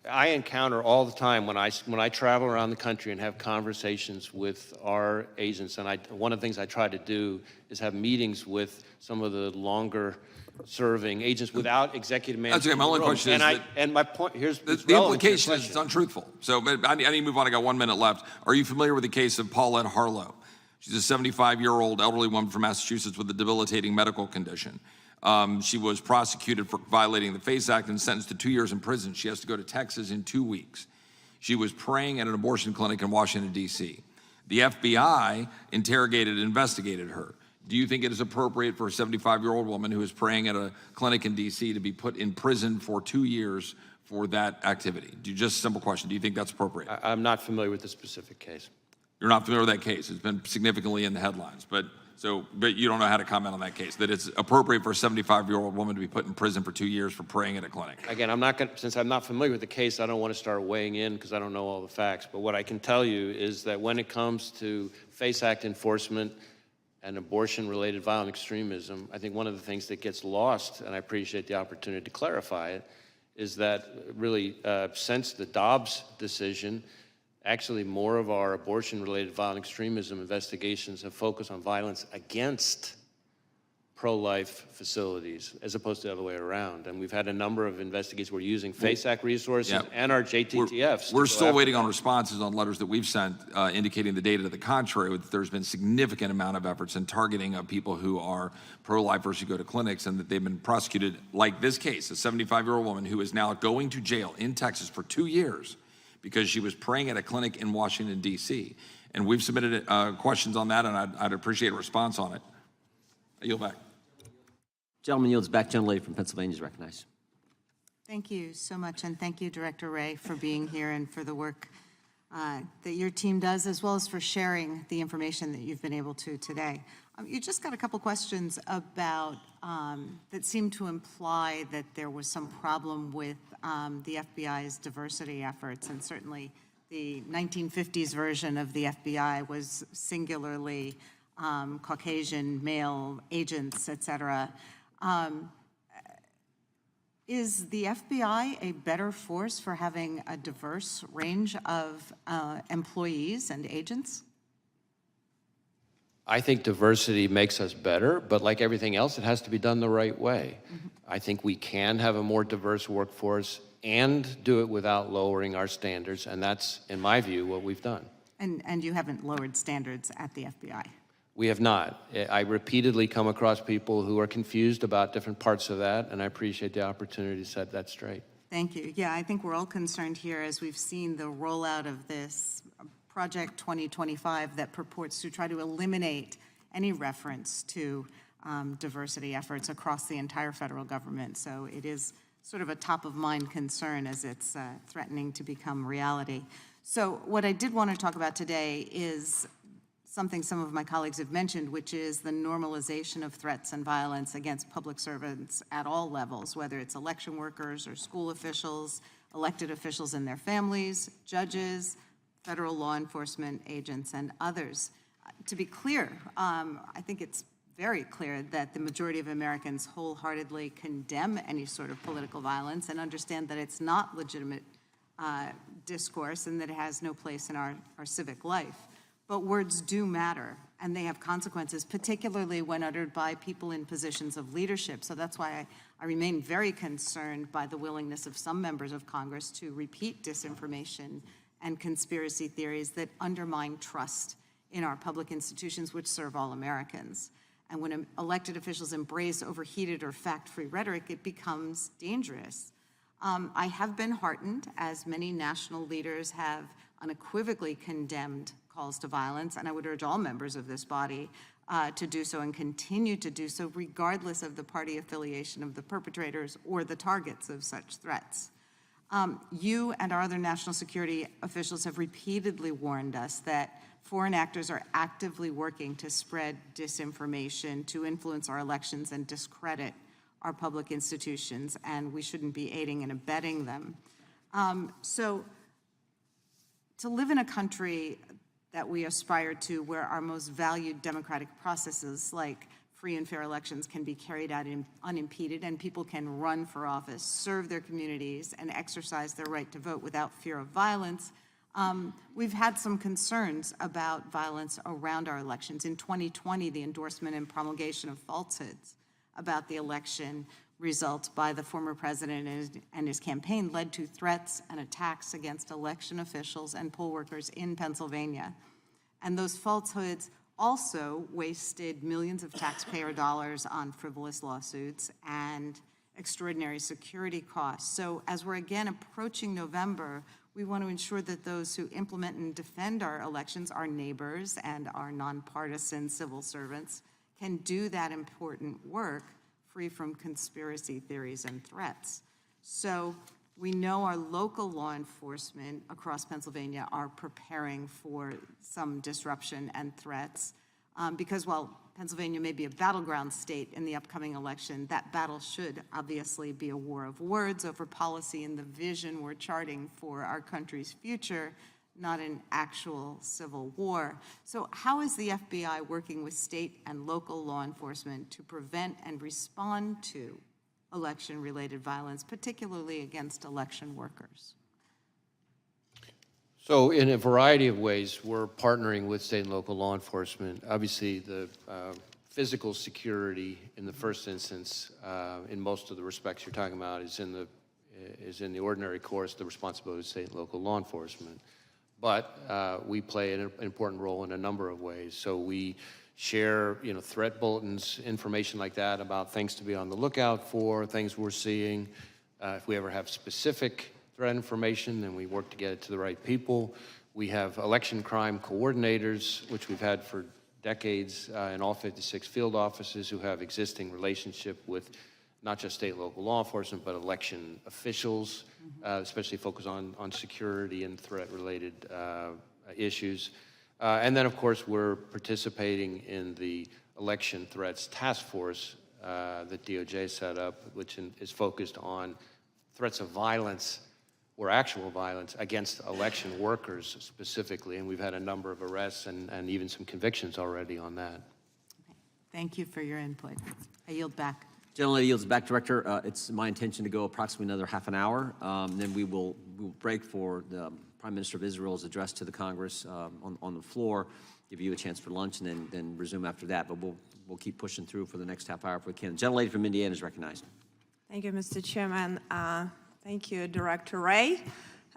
I encounter all the time when I travel around the country and have conversations with our agents, and one of the things I try to do is have meetings with some of the longer serving agents without executive management. That's okay. My only question is that, and my point here's the implication is it's untruthful. So but I need to move on. I got 1 minute left. Are you familiar with the case of Paulette Harlow? She's a 75-year-old elderly woman from Massachusetts with a debilitating medical condition. She was prosecuted for violating the FACE Act and sentenced to 2 years in prison. She has to go to Texas in 2 weeks. She was praying at an abortion clinic in Washington, D.C. The FBI interrogated and investigated her. Do you think it is appropriate for a 75-year-old woman who is praying at a clinic in D.C. to be put in prison for 2 years for that activity? Just a simple question. Do you think that's appropriate? I'm not familiar with the specific case. You're not familiar with that case. It's been significantly in the headlines, but you don't know how to comment on that case, that it's appropriate for a 75-year-old woman to be put in prison for 2 years for praying at a clinic. Again, since I'm not familiar with the case, I don't want to start weighing in because I don't know all the facts. But what I can tell you is that when it comes to FACE Act enforcement and abortion-related violent extremism, I think one of the things that gets lost, and I appreciate the opportunity to clarify it, is that really since the Dobbs decision, actually, more of our abortion-related violent extremism investigations have focused on violence against pro-life facilities, as opposed to the other way around. And we've had a number of investigations. We're using FACE Act resources and our JTTFs. We're still waiting on responses on letters that we've sent indicating the data to the contrary, that there's been significant amount of efforts in targeting of people who are pro-lifers who go to clinics and that they've been prosecuted, like this case, a 75-year-old woman who is now going to jail in Texas for 2 years because she was praying at a clinic in Washington, D.C. And we've submitted questions on that, and I'd appreciate a response on it. I yield back. Gentleman yields back. Gentlelady from Pennsylvania is recognized. Thank you so much, and thank you, Director Wray, for being here and for the work that your team does, as well as for sharing the information that you've been able to today. You just got a couple questions about that seem to imply that there was some problem with the FBI's diversity efforts, and certainly the 1950s version of the FBI was singularly Caucasian male agents, et cetera. Is the FBI a better force for having a diverse range of employees and agents? I think diversity makes us better, but like everything else, it has to be done the right way. I think we can have a more diverse workforce and do it without lowering our standards, and that's, in my view, what we've done. And you haven't lowered standards at the FBI. We have not. I repeatedly come across people who are confused about different parts of that, and I appreciate the opportunity to set that straight. Thank you. Yeah, I think we're all concerned here as we've seen the rollout of this Project 2025 that purports to try to eliminate any reference to diversity efforts across the entire federal government. So it is sort of a top-of-mind concern as it's threatening to become reality. So what I did want to talk about today is something some of my colleagues have mentioned, which is the normalization of threats and violence against public servants at all levels, whether it's election workers or school officials, elected officials and their families, judges, federal law enforcement agents, and others. To be clear, I think it's very clear that the majority of Americans wholeheartedly condemn any sort of political violence and understand that it's not legitimate discourse and that it has no place in our civic life. But words do matter, and they have consequences, particularly when uttered by people in positions of leadership. So that's why I remain very concerned by the willingness of some members of Congress to repeat disinformation and conspiracy theories that undermine trust in our public institutions, which serve all Americans. And when elected officials embrace overheated or fact-free rhetoric, it becomes dangerous. I have been heartened, as many national leaders have unequivocally condemned calls to violence, and I would urge all members of this body to do so and continue to do so, regardless of the party affiliation of the perpetrators or the targets of such threats. You and our other national security officials have repeatedly warned us that foreign actors are actively working to spread disinformation, to influence our elections and discredit our public institutions, and we shouldn't be aiding and abetting them. So to live in a country that we aspire to, where our most valued democratic processes like free and fair elections can be carried out unimpeded, and people can run for office, serve their communities, and exercise their right to vote without fear of violence, we've had some concerns about violence around our elections. In 2020, the endorsement and promulgation of falsehoods about the election results by the former president and his campaign led to threats and attacks against election officials and poll workers in Pennsylvania. And those falsehoods also wasted millions of taxpayer dollars on frivolous lawsuits and extraordinary security costs. So as we're again approaching November, we want to ensure that those who implement and defend our elections, our neighbors and our nonpartisan civil servants, can do that important work free from conspiracy theories and threats. So we know our local law enforcement across Pennsylvania are preparing for some disruption and threats because while Pennsylvania may be a battleground state in the upcoming election, that battle should obviously be a war of words over policy and the vision we're charting for our country's future, not an actual civil war. So how is the FBI working with state and local law enforcement to prevent and respond to election-related violence, particularly against election workers? So in a variety of ways, we're partnering with state and local law enforcement. Obviously, the physical security in the first instance, in most of the respects you're talking about, is in the ordinary course, the responsibility of state and local law enforcement. But we play an important role in a number of ways. So we share, threat bulletins, information like that about things to be on the lookout for, things we're seeing. If we ever have specific threat information, then we work to get it to the right people. We have election crime coordinators, which we've had for decades in all 56 field offices who have existing relationship with not just state and local law enforcement, but election officials, especially focus on security and threat-related issues. And then, of course, we're participating in the election threats task force that DOJ set up, which is focused on threats of violence or actual violence against election workers specifically. And we've had a number of arrests and even some convictions already on that. Okay. Thank you for your input. I yield back. Gentleman yields back, Director. It's my intention to go approximately another half an hour. Then we will break for the Prime Minister of Israel's address to the Congress on the floor, give you a chance for lunch, and then resume after that. But we'll keep pushing through for the next half hour if we can. The gentlelady from Indiana is recognized. Thank you, Mr. Chairman. Thank you, Director Wray.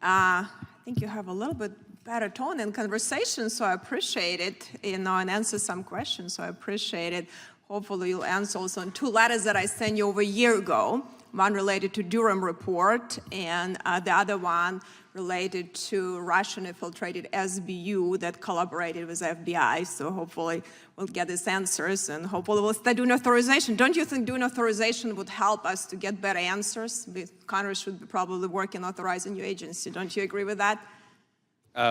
I think you have a little bit better tone in conversation, so I appreciate it, and answer some questions, so I appreciate it. Hopefully you'll answer also on 2 letters that I sent you over a year ago, one related to Durham report, and the other one related to Russian infiltrated SBU that collaborated with FBI. So hopefully we'll get these answers, and hopefully we'll start doing authorization. Don't you think doing authorization would help us to get better answers? Congress should be probably working authorizing your agency. Don't you agree with that?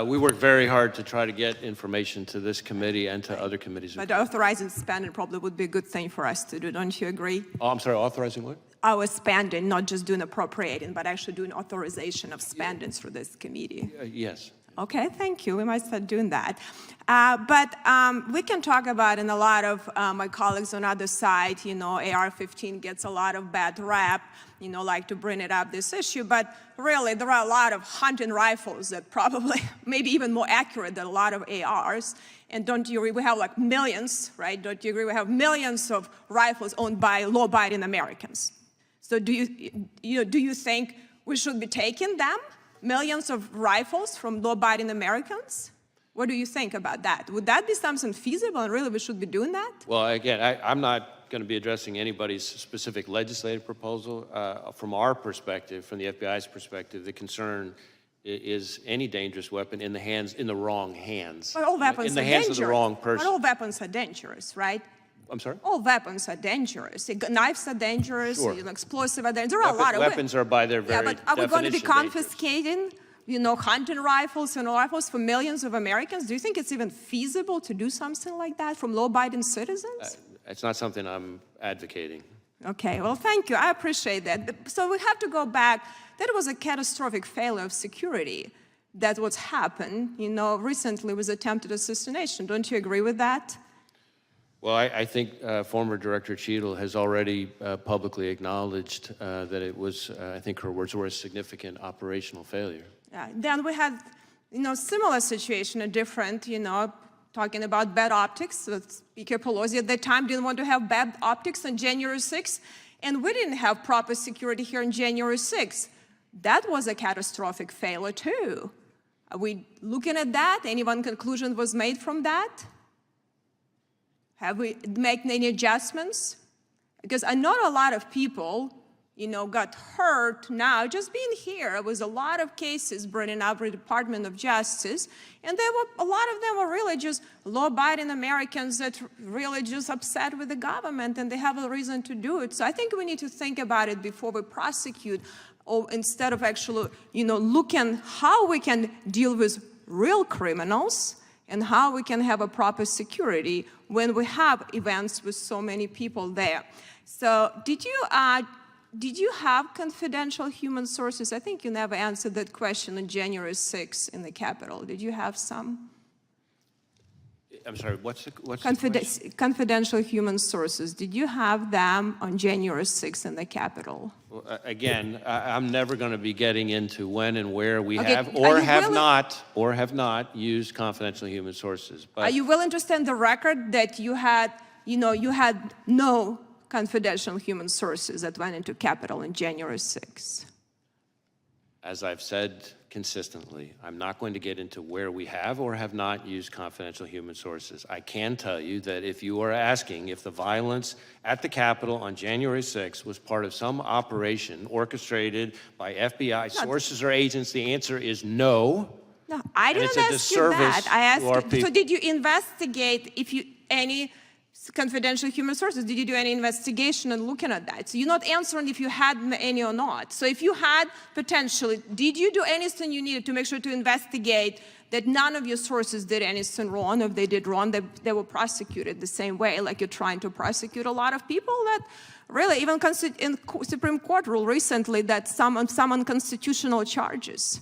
We work very hard to try to get information to this committee and to other committees. But authorizing spending probably would be a good thing for us to do. Don't you agree? Oh, I'm sorry, authorizing what? Our spending, not just doing appropriating, but actually doing authorization of spending through this committee. Yes. Okay, thank you. We might start doing that. But we can talk about, and a lot of my colleagues on the other side, AR-15 gets a lot of bad rap, like to bring it up, this issue. But really, there are a lot of hunting rifles that probably, maybe even more accurate than a lot of ARs. And don't you agree, we have like millions, right? Don't you agree, we have millions of rifles owned by law-abiding Americans. So do you think we should be taking them? Millions of rifles from law-abiding Americans? What do you think about that? Would that be something feasible, and really we should be doing that? Well, again, I'm not going to be addressing anybody's specific legislative proposal. From our perspective, from the FBI's perspective, the concern is any dangerous weapon in the wrong hands. But all weapons in the are hands dangerous. of the wrong person. But all weapons are dangerous, right? I'm sorry? All weapons are dangerous. Knives are dangerous, Sure. Explosive are dangerous. There are a lot of weapons are by their very but are we going to be definition confiscating, hunting rifles and rifles for millions of Americans? Do you think it's even feasible to do something like that from law-abiding citizens? It's not something I'm advocating. Okay, well, thank you. I appreciate that. So we have to go back. That was a catastrophic failure of security. That's what's happened, recently with attempted assassination. Don't you agree with that? Well, I think former Director Cheadle has already publicly acknowledged that it was, I think her words were, a significant operational failure. Yeah. Then we had, similar situation, a different, talking about bad optics. So Speaker Pelosi at that time didn't want to have bad optics on January 6th, and we didn't have proper security here on January 6th. That was a catastrophic failure too. Are we looking at that? Any one conclusion was made from that? Have we made any adjustments? Because I know a lot of people, got hurt now just being here. It was a lot of cases bringing up the Department of Justice, and a lot of them were really just law-abiding Americans that really just upset with the government, and they have a reason to do it. So I think we need to think about it before we prosecute, or instead of actually, looking how we can deal with real criminals and how we can have a proper security when we have events with so many people there. So did you have confidential human sources? I think you never answered that question on January 6th in the Capitol. Did you have some? I'm sorry, what's the Confidential human sources. Did you have them on January 6th in the Capitol? Well, again, I'm never going to be getting into when and where we Okay, have or have not used confidential human sources. But are you willing to stand the record that you had no confidential human sources that went into Capitol on January 6th? as I've said consistently, I'm not going to get into where we have or have not used confidential human sources. I can tell you that if you are asking if the violence at the Capitol on January 6th was part of some operation orchestrated by FBI sources or agents, the answer is no. No, I didn't ask you that. I asked, so did you investigate any confidential human sources? Did you do any investigation and looking at that? So you're not answering if you had any or not. So if you had potentially, did you do anything you needed to make sure to investigate that none of your sources did anything wrong? If they did wrong, they were prosecuted the same way, like you're trying to prosecute a lot of people that really, even in Supreme Court ruled recently that some unconstitutional charges.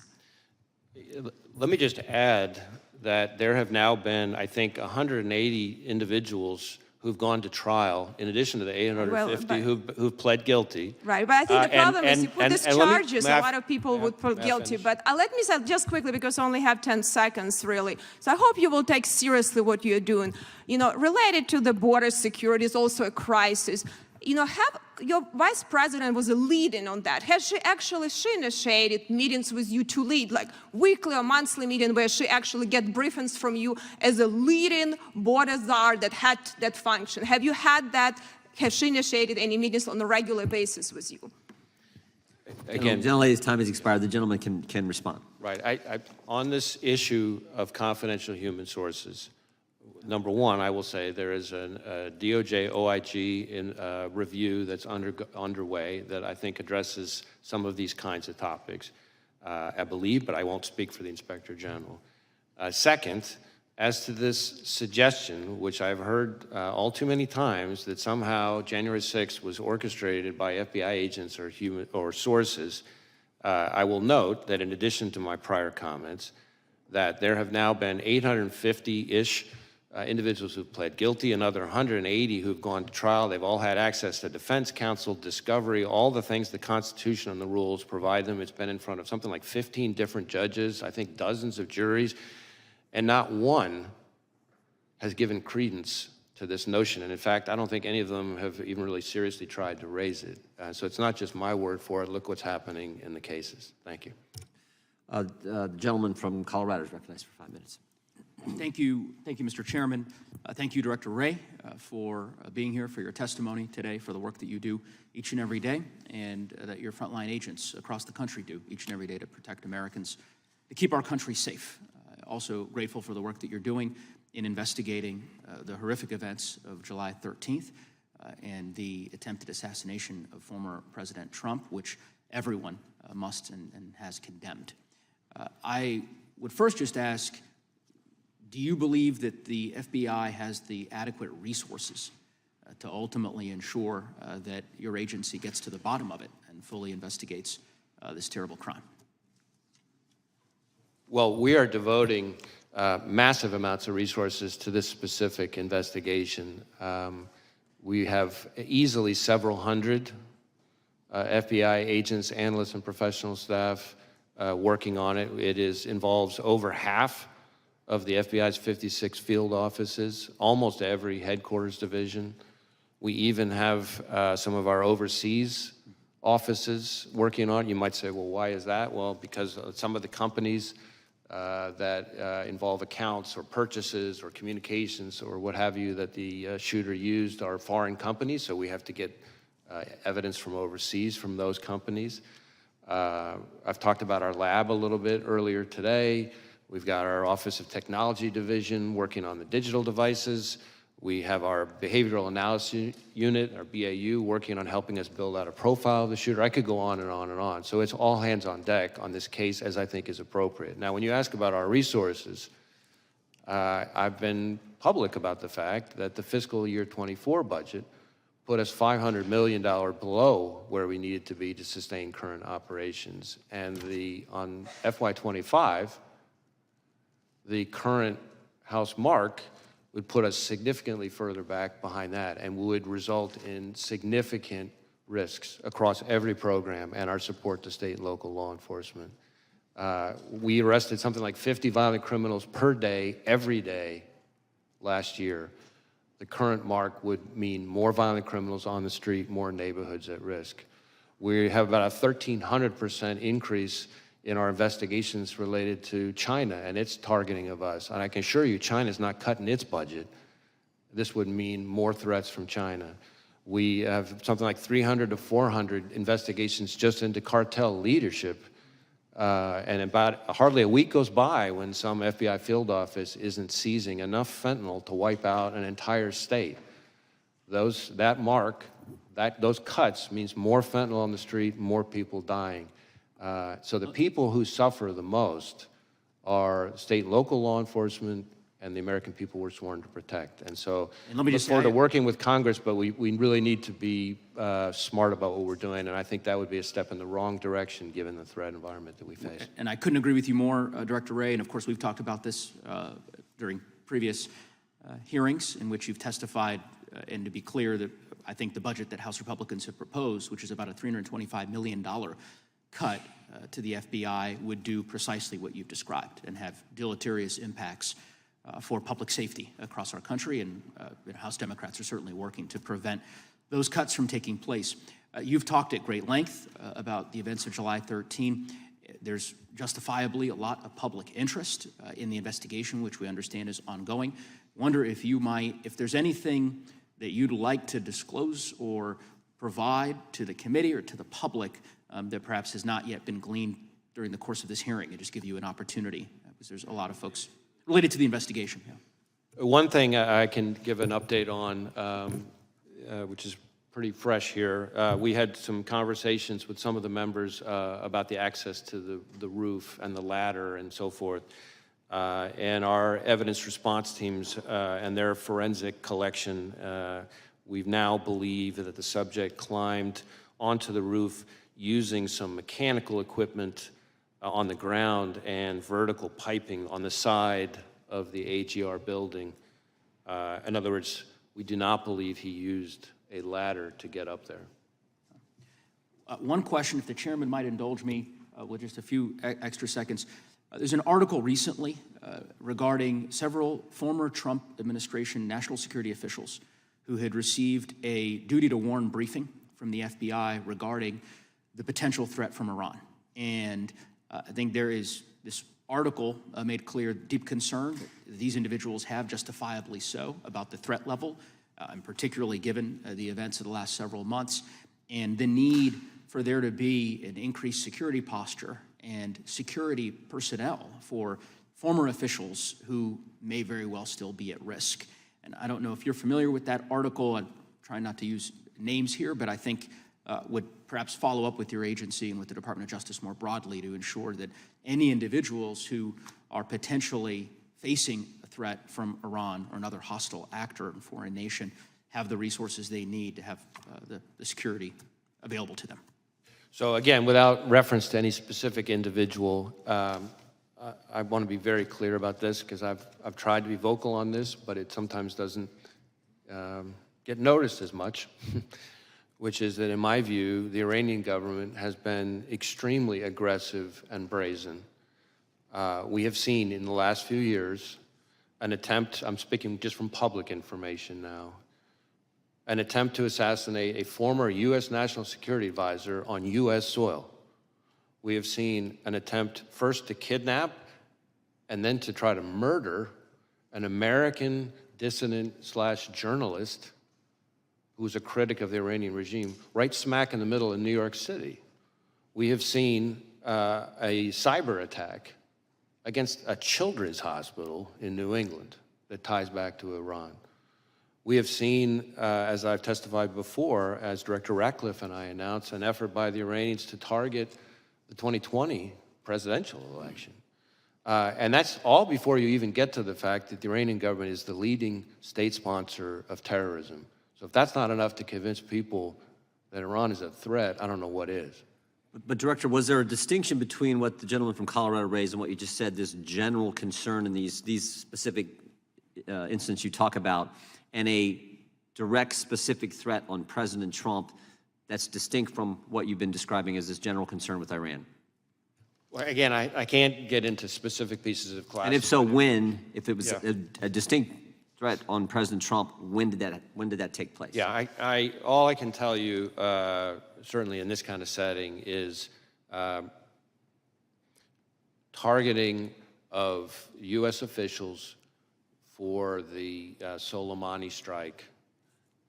Let me just add that there have now been, I think, 180 individuals who've gone to trial, in addition to the 850 who've pled guilty. Right, but I think the problem is you put these charges, a may I- lot of people would put may I guilty. finish? But let me say just quickly, because I only have 10 seconds, really. So I hope you will take seriously what you're doing. You know, related to the border security is also a crisis. You know, your vice president was a lead-in on that. Has she initiated meetings with you to lead, like weekly or monthly meeting where she actually get briefings from you as a leading border czar that had that function? Have you had that? Has she initiated any meetings on a regular basis with you? Again, gentlelady's time has expired. The gentleman can respond. Right. On this issue of confidential human sources, number one, I will say there is a DOJ OIG review that's underway that I think addresses some of these kinds of topics, I believe, but I won't speak for the Inspector General. Second, as to this suggestion, which I've heard all too many times, that somehow January 6th was orchestrated by FBI agents or sources, I will note that in addition to my prior comments, that there have now been 850-ish individuals who've pled guilty, another 180 who've gone to trial. They've all had access to defense counsel, discovery, all the things the Constitution and the rules provide them. It's been in front of something like 15 different judges, I think dozens of juries, and not one has given credence to this notion. And in fact, I don't think any of them have even really seriously tried to raise it. So it's not just my word for it. Look what's happening in the cases. Thank you. The gentleman from Colorado is recognized for 5 minutes. Thank you, Mr. Chairman. Thank you, Director Wray, for being here, for your testimony today, for the work that you do each and every day, and that your frontline agents across the country do each and every day to protect Americans, to keep our country safe. Also grateful for the work that you're doing in investigating the horrific events of July 13th and the attempted assassination of former President Trump, which everyone must and has condemned. I would first just ask, do you believe that the FBI has the adequate resources to ultimately ensure that your agency gets to the bottom of it and fully investigates this terrible crime? Well, we are devoting massive amounts of resources to this specific investigation. We have easily several hundred FBI agents, analysts, and professional staff working on it. It involves over half of the FBI's 56 field offices, almost every headquarters division. We even have some of our overseas offices working on it. You might say, well, why is that? Well, because some of the companies that involve accounts or purchases or communications or what have you that the shooter used are foreign companies, so we have to get evidence from overseas from those companies. I've talked about our lab a little bit earlier today. We've got our Office of Technology Division working on the digital devices. We have our Behavioral Analysis Unit, our BAU, working on helping us build out a profile of the shooter. I could go on and on and on. So it's all hands on deck on this case, as I think is appropriate. Now, when you ask about our resources, I've been public about the fact that the fiscal year 24 budget put us $500 million below where we needed to be to sustain current operations. And on FY25, the current House mark would put us significantly further back behind that and would result in significant risks across every program and our support to state and local law enforcement. We arrested something like 50 violent criminals per day, every day last year. The current mark would mean more violent criminals on the street, more neighborhoods at risk. We have about a 1,300% increase in our investigations related to China and its targeting of us. And I can assure you, China's not cutting its budget. This would mean more threats from China. We have something like 300 to 400 investigations just into cartel leadership. And about hardly a week goes by when some FBI field office isn't seizing enough fentanyl to wipe out an entire state. Those cuts means more fentanyl on the street, more people dying. So the people who suffer the most are state and local law enforcement and the American people we're sworn to protect. And so I look forward to working with Congress, but we really need to be smart about what we're doing, and I think that would be a step in the wrong direction given the threat environment that we face. And I couldn't agree with you more, Director Wray, and of course we've talked about this during previous hearings in which you've testified, and to be clear, that I think the budget that House Republicans have proposed, which is about a $325 million cut to the FBI, would do precisely what you've described and have deleterious impacts for public safety across our country, and House Democrats are certainly working to prevent those cuts from taking place. You've talked at great length about the events of July 13. There's justifiably a lot of public interest in the investigation, which we understand is ongoing. Wonder if you might, if there's anything that you'd like to disclose or provide to the committee or to the public that perhaps has not yet been gleaned during the course of this hearing, and just give you an opportunity, because there's a lot of folks related to the investigation. Yeah. One thing I can give an update on, which is pretty fresh here. We had some conversations with some of the members about the access to the roof and the ladder and so forth. And our evidence response teams and their forensic collection, we now believe that the subject climbed onto the roof using some mechanical equipment on the ground and vertical piping on the side of the AGR building. In other words, we do not believe he used a ladder to get up there. One question, if the chairman might indulge me with just a few extra seconds. There's an article recently regarding several former Trump administration national security officials who had received a duty to warn briefing from the FBI regarding the potential threat from Iran. And I think there is, this article made clear deep concern that these individuals have, justifiably so, about the threat level, and particularly given the events of the last several months, and the need for there to be an increased security posture and security personnel for former officials who may very well still be at risk. And I don't know if you're familiar with that article. I'm trying not to use names here, but I think would perhaps follow up with your agency and with the Department of Justice more broadly to ensure that any individuals who are potentially facing a threat from Iran or another hostile actor in a foreign nation have the resources they need to have the security available to them. So again, without reference to any specific individual, I want to be very clear about this because I've tried to be vocal on this, but it sometimes doesn't get noticed as much, which is that in my view, the Iranian government has been extremely aggressive and brazen. We have seen in the last few years an attempt, I'm speaking just from public information now, an attempt to assassinate a former U.S. National Security Advisor on U.S. soil. We have seen an attempt first to kidnap and then to try to murder an American dissident/journalist who was a critic of the Iranian regime, right smack in the middle of New York City. We have seen a cyber attack against a children's hospital in New England that ties back to Iran. We have seen, as I've testified before, as Director Ratcliffe and I announced, an effort by the Iranians to target the 2020 presidential election. And that's all before you even get to the fact that the Iranian government is the leading state sponsor of terrorism. So if that's not enough to convince people that Iran is a threat, I don't know what is. But Director, was there a distinction between what the gentleman from Colorado raised and what you just said, this general concern in these specific instances you talk about, and a direct specific threat on President Trump that's distinct from what you've been describing as this general concern with Iran? Well, again, I can't get into specific pieces of classified. And if so, when? If it was Yeah. a distinct threat on President Trump, when did that take place? Yeah, all I can tell you, certainly in this kind of setting, is targeting of U.S. officials for the Soleimani strike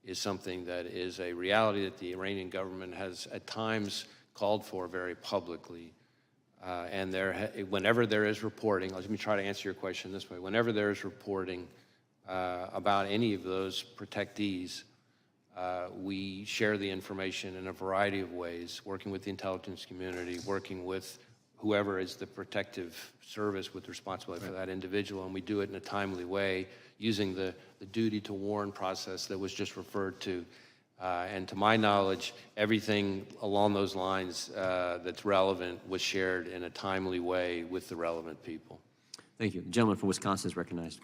is something that is a reality that the Iranian government has at times called for very publicly. And whenever there is reporting, let me try to answer your question this way. Whenever there is reporting about any of those protectees, we share the information in a variety of ways, working with the intelligence community, working with whoever is the protective service with responsibility for that individual, and we do it in a timely way using the duty to warn process that was just referred to. And to my knowledge, everything along those lines that's relevant was shared in a timely way with the relevant people. Thank you. The gentleman from Wisconsin is recognized.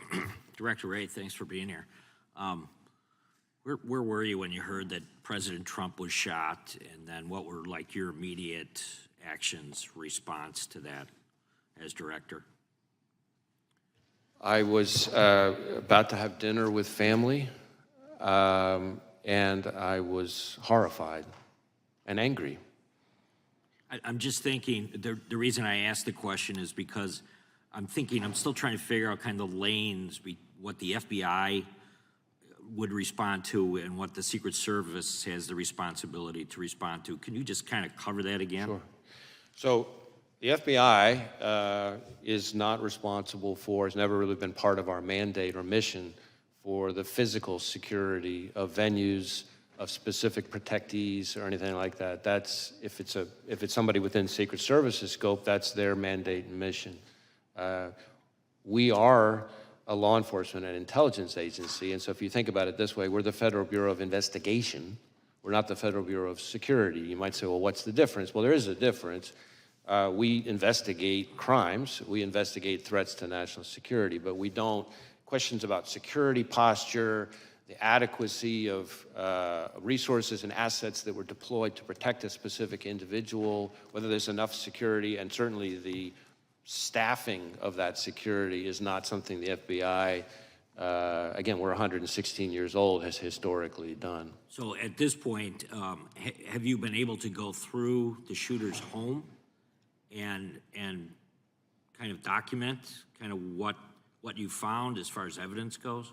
Director Wray, thanks for being here. Where were you when you heard that President Trump was shot, and then what were like your immediate actions, response to that as director? I was about to have dinner with family, and I was horrified and angry. I'm just thinking, the reason I asked the question is because I'm still trying to figure out kind of the lanes, what the FBI would respond to and what the Secret Service has the responsibility to respond to. Can you just kind of cover that again? Sure. So the FBI is not responsible for, has never really been part of our mandate or mission for the physical security of venues, of specific protectees or anything like that. That's, if it's somebody within Secret Service's scope, that's their mandate and mission. We are a law enforcement and intelligence agency, and so if you think about it this way, we're the Federal Bureau of Investigation. We're not the Federal Bureau of Security. You might say, well, what's the difference? Well, there is a difference. We investigate crimes, we investigate threats to national security, but we don't, questions about security posture, the adequacy of resources and assets that were deployed to protect a specific individual, whether there's enough security, and certainly the staffing of that security is not something the FBI, again, we're 116 years old, has historically done. So at this point, have you been able to go through the shooter's home and kind of document kind of what you found as far as evidence goes?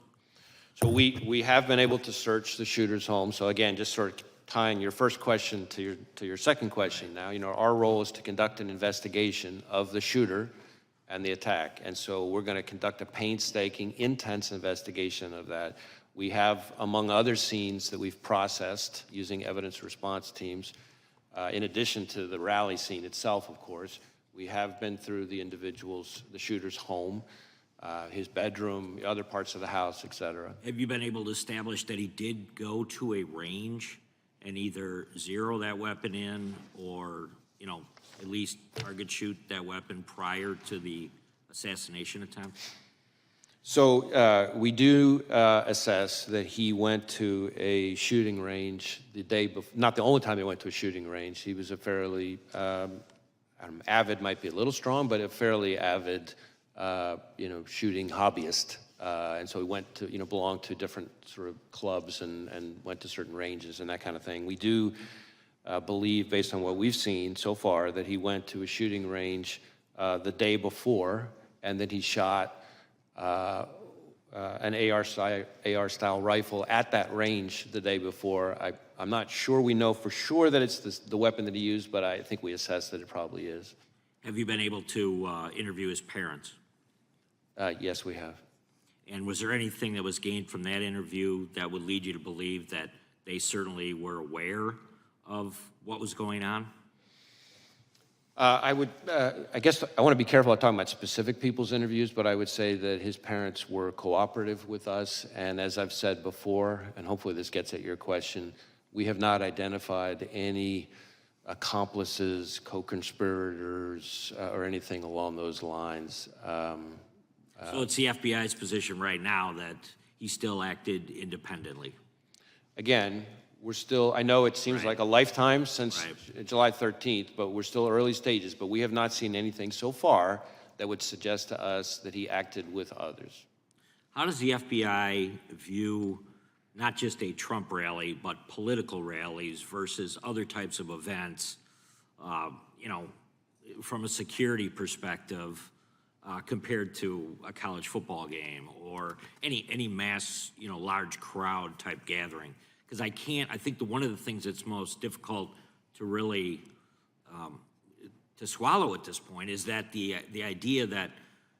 So we have been able to search the shooter's home. So again, just sort of tying your first question to your second question now, our role is to conduct an investigation of the shooter and the attack. And so we're going to conduct a painstaking, intense investigation of that. We have, among other scenes that we've processed using evidence response teams, in addition to the rally scene itself, of course, we have been through the shooter's home, his bedroom, other parts of the house, et cetera. Have you been able to establish that he did go to a range and either zero that weapon in or, at least target shoot that weapon prior to the assassination attempt? So we do assess that he went to a shooting range the day before, not the only time he went to a shooting range. He was a fairly, avid might be a little strong, but a fairly avid, shooting hobbyist. And so he went to, belonged to different sort of clubs and went to certain ranges and that kind of thing. We do believe, based on what we've seen so far, that he went to a shooting range the day before and that he shot an AR-style rifle at that range the day before. I'm not sure we know for sure that it's the weapon that he used, but I think we assess that it probably is. Have you been able to interview his parents? Yes, we have. And was there anything that was gained from that interview that would lead you to believe that they certainly were aware of what was going on? I guess I want to be careful about talking about specific people's interviews, but I would say that his parents were cooperative with us. And as I've said before, and hopefully this gets at your question, we have not identified any accomplices, co-conspirators, or anything along those lines. So it's the FBI's position right now that he still acted independently. Again, we're still, I know it seems like a lifetime since July 13th, but we're still early stages, but we have not seen anything so far that would suggest to us that he acted with others. How does the FBI view not just a Trump rally, but political rallies versus other types of events, from a security perspective, compared to a college football game or any mass, large crowd type gathering? Because I think one of the things that's most difficult to really to swallow at this point is that the idea that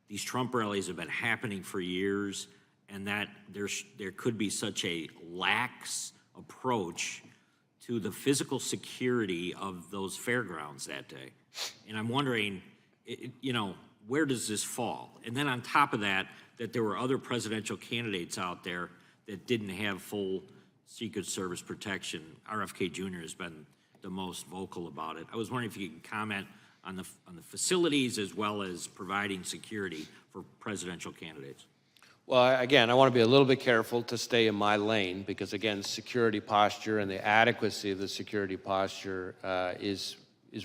these Trump rallies have been happening for years and that there could be such a lax approach to the physical security of those fairgrounds that day. And I'm wondering, where does this fall? And then on top of that there were other presidential candidates out there that didn't have full Secret Service protection. RFK Jr. has been the most vocal about it. I was wondering if you could comment on the facilities as well as providing security for presidential candidates? Well, again, I want to be a little bit careful to stay in my lane because, again, security posture and the adequacy of the security posture is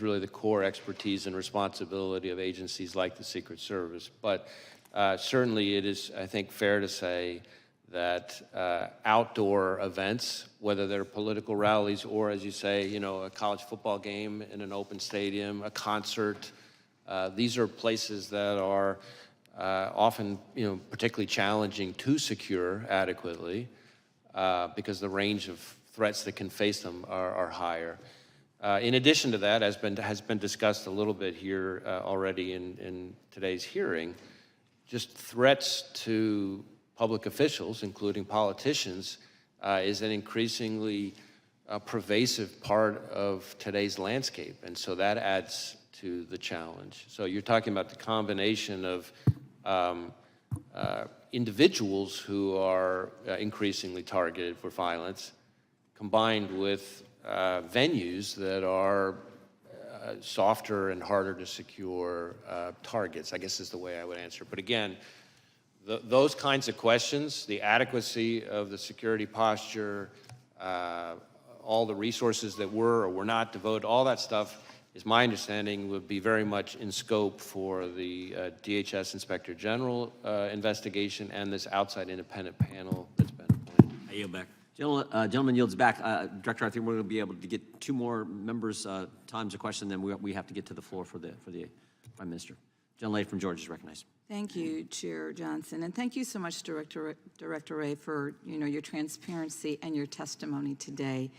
really the core expertise and responsibility of agencies like the Secret Service. But certainly it is, I think, fair to say that outdoor events, whether they're political rallies or, as you say, you know, a college football game in an open stadium, a concert, these are places that are often, you know, particularly challenging to secure adequately because the range of threats that can face them are higher. In addition to that, as has been discussed a little bit here already in today's hearing, just threats to public officials, including politicians, is an increasingly pervasive part of today's landscape, and so that adds to the challenge. So you're talking about the combination of individuals who are increasingly targeted for violence, combined with venues that are softer and harder to secure targets, I guess is the way I would answer. But again, those kinds of questions, the adequacy of the security posture, all the resources that were or were not devoted, all that stuff, is my understanding would be very much in scope for the DHS Inspector General investigation and this outside independent panel that's been appointed. I yield back. Gentleman yields back. Director, I think we're going to be able to get two more members' times of question, then we have to get to the floor for the Prime Minister. Gentlelady from Georgia is recognized. Thank you, Chair Johnson, and thank you so much, Director Wray, for your transparency and your testimony today.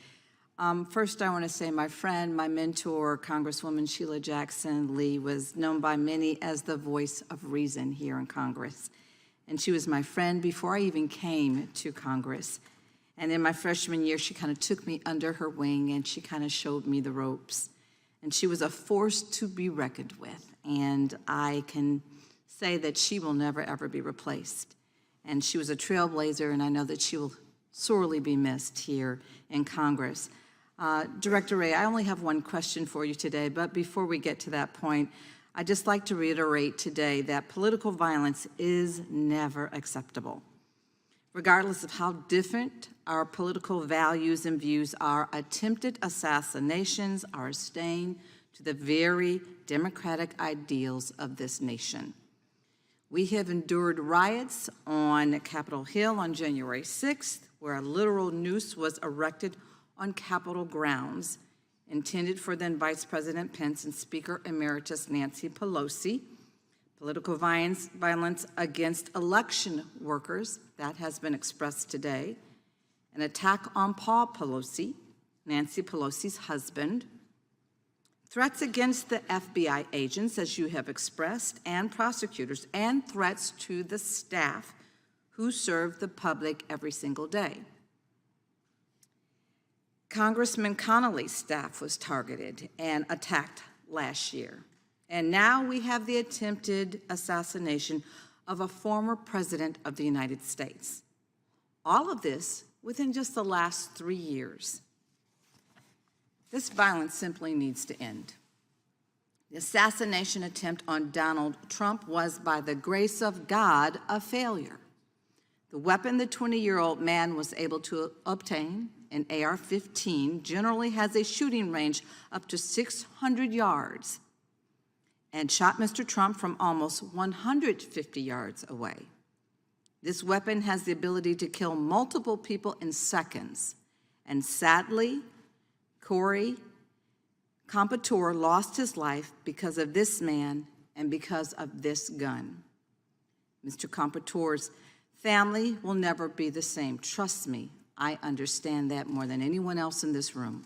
First, I want to say my friend, my mentor, Congresswoman Sheila Jackson Lee, was known by many as the voice of reason here in Congress, and she was my friend before I even came to Congress. And in my freshman year, she kind of took me under her wing and she kind of showed me the ropes. And she was a force to be reckoned with. And I can say that she will never, ever be replaced. And she was a trailblazer, and I know that she will sorely be missed here in Congress. Director Wray, I only have one question for you today, but before we get to that point, I'd just like to reiterate today that political violence is never acceptable. Regardless of how different our political values and views are, attempted assassinations are a stain to the very democratic ideals of this nation. We have endured riots on Capitol Hill on January 6th, where a literal noose was erected on Capitol grounds, intended for then Vice President Pence and Speaker Emeritus Nancy Pelosi. Political violence against election workers, that has been expressed today. An attack on Paul Pelosi, Nancy Pelosi's husband. Threats against the FBI agents, as you have expressed, and prosecutors, and threats to the staff who serve the public every single day. Congressman Connolly's staff was targeted and attacked last year. And now we have the attempted assassination of a former president of the United States. All of this within just the last 3 years. This violence simply needs to end. The assassination attempt on Donald Trump was, by the grace of God, a failure. The weapon the 20-year-old man was able to obtain, an AR-15, generally has a shooting range up to 600 yards and shot Mr. Trump from almost 150 yards away. This weapon has the ability to kill multiple people in seconds. And sadly, Corey Compouture lost his life because of this man and because of this gun. Mr. Compouture's family will never be the same. Trust me, I understand that more than anyone else in this room.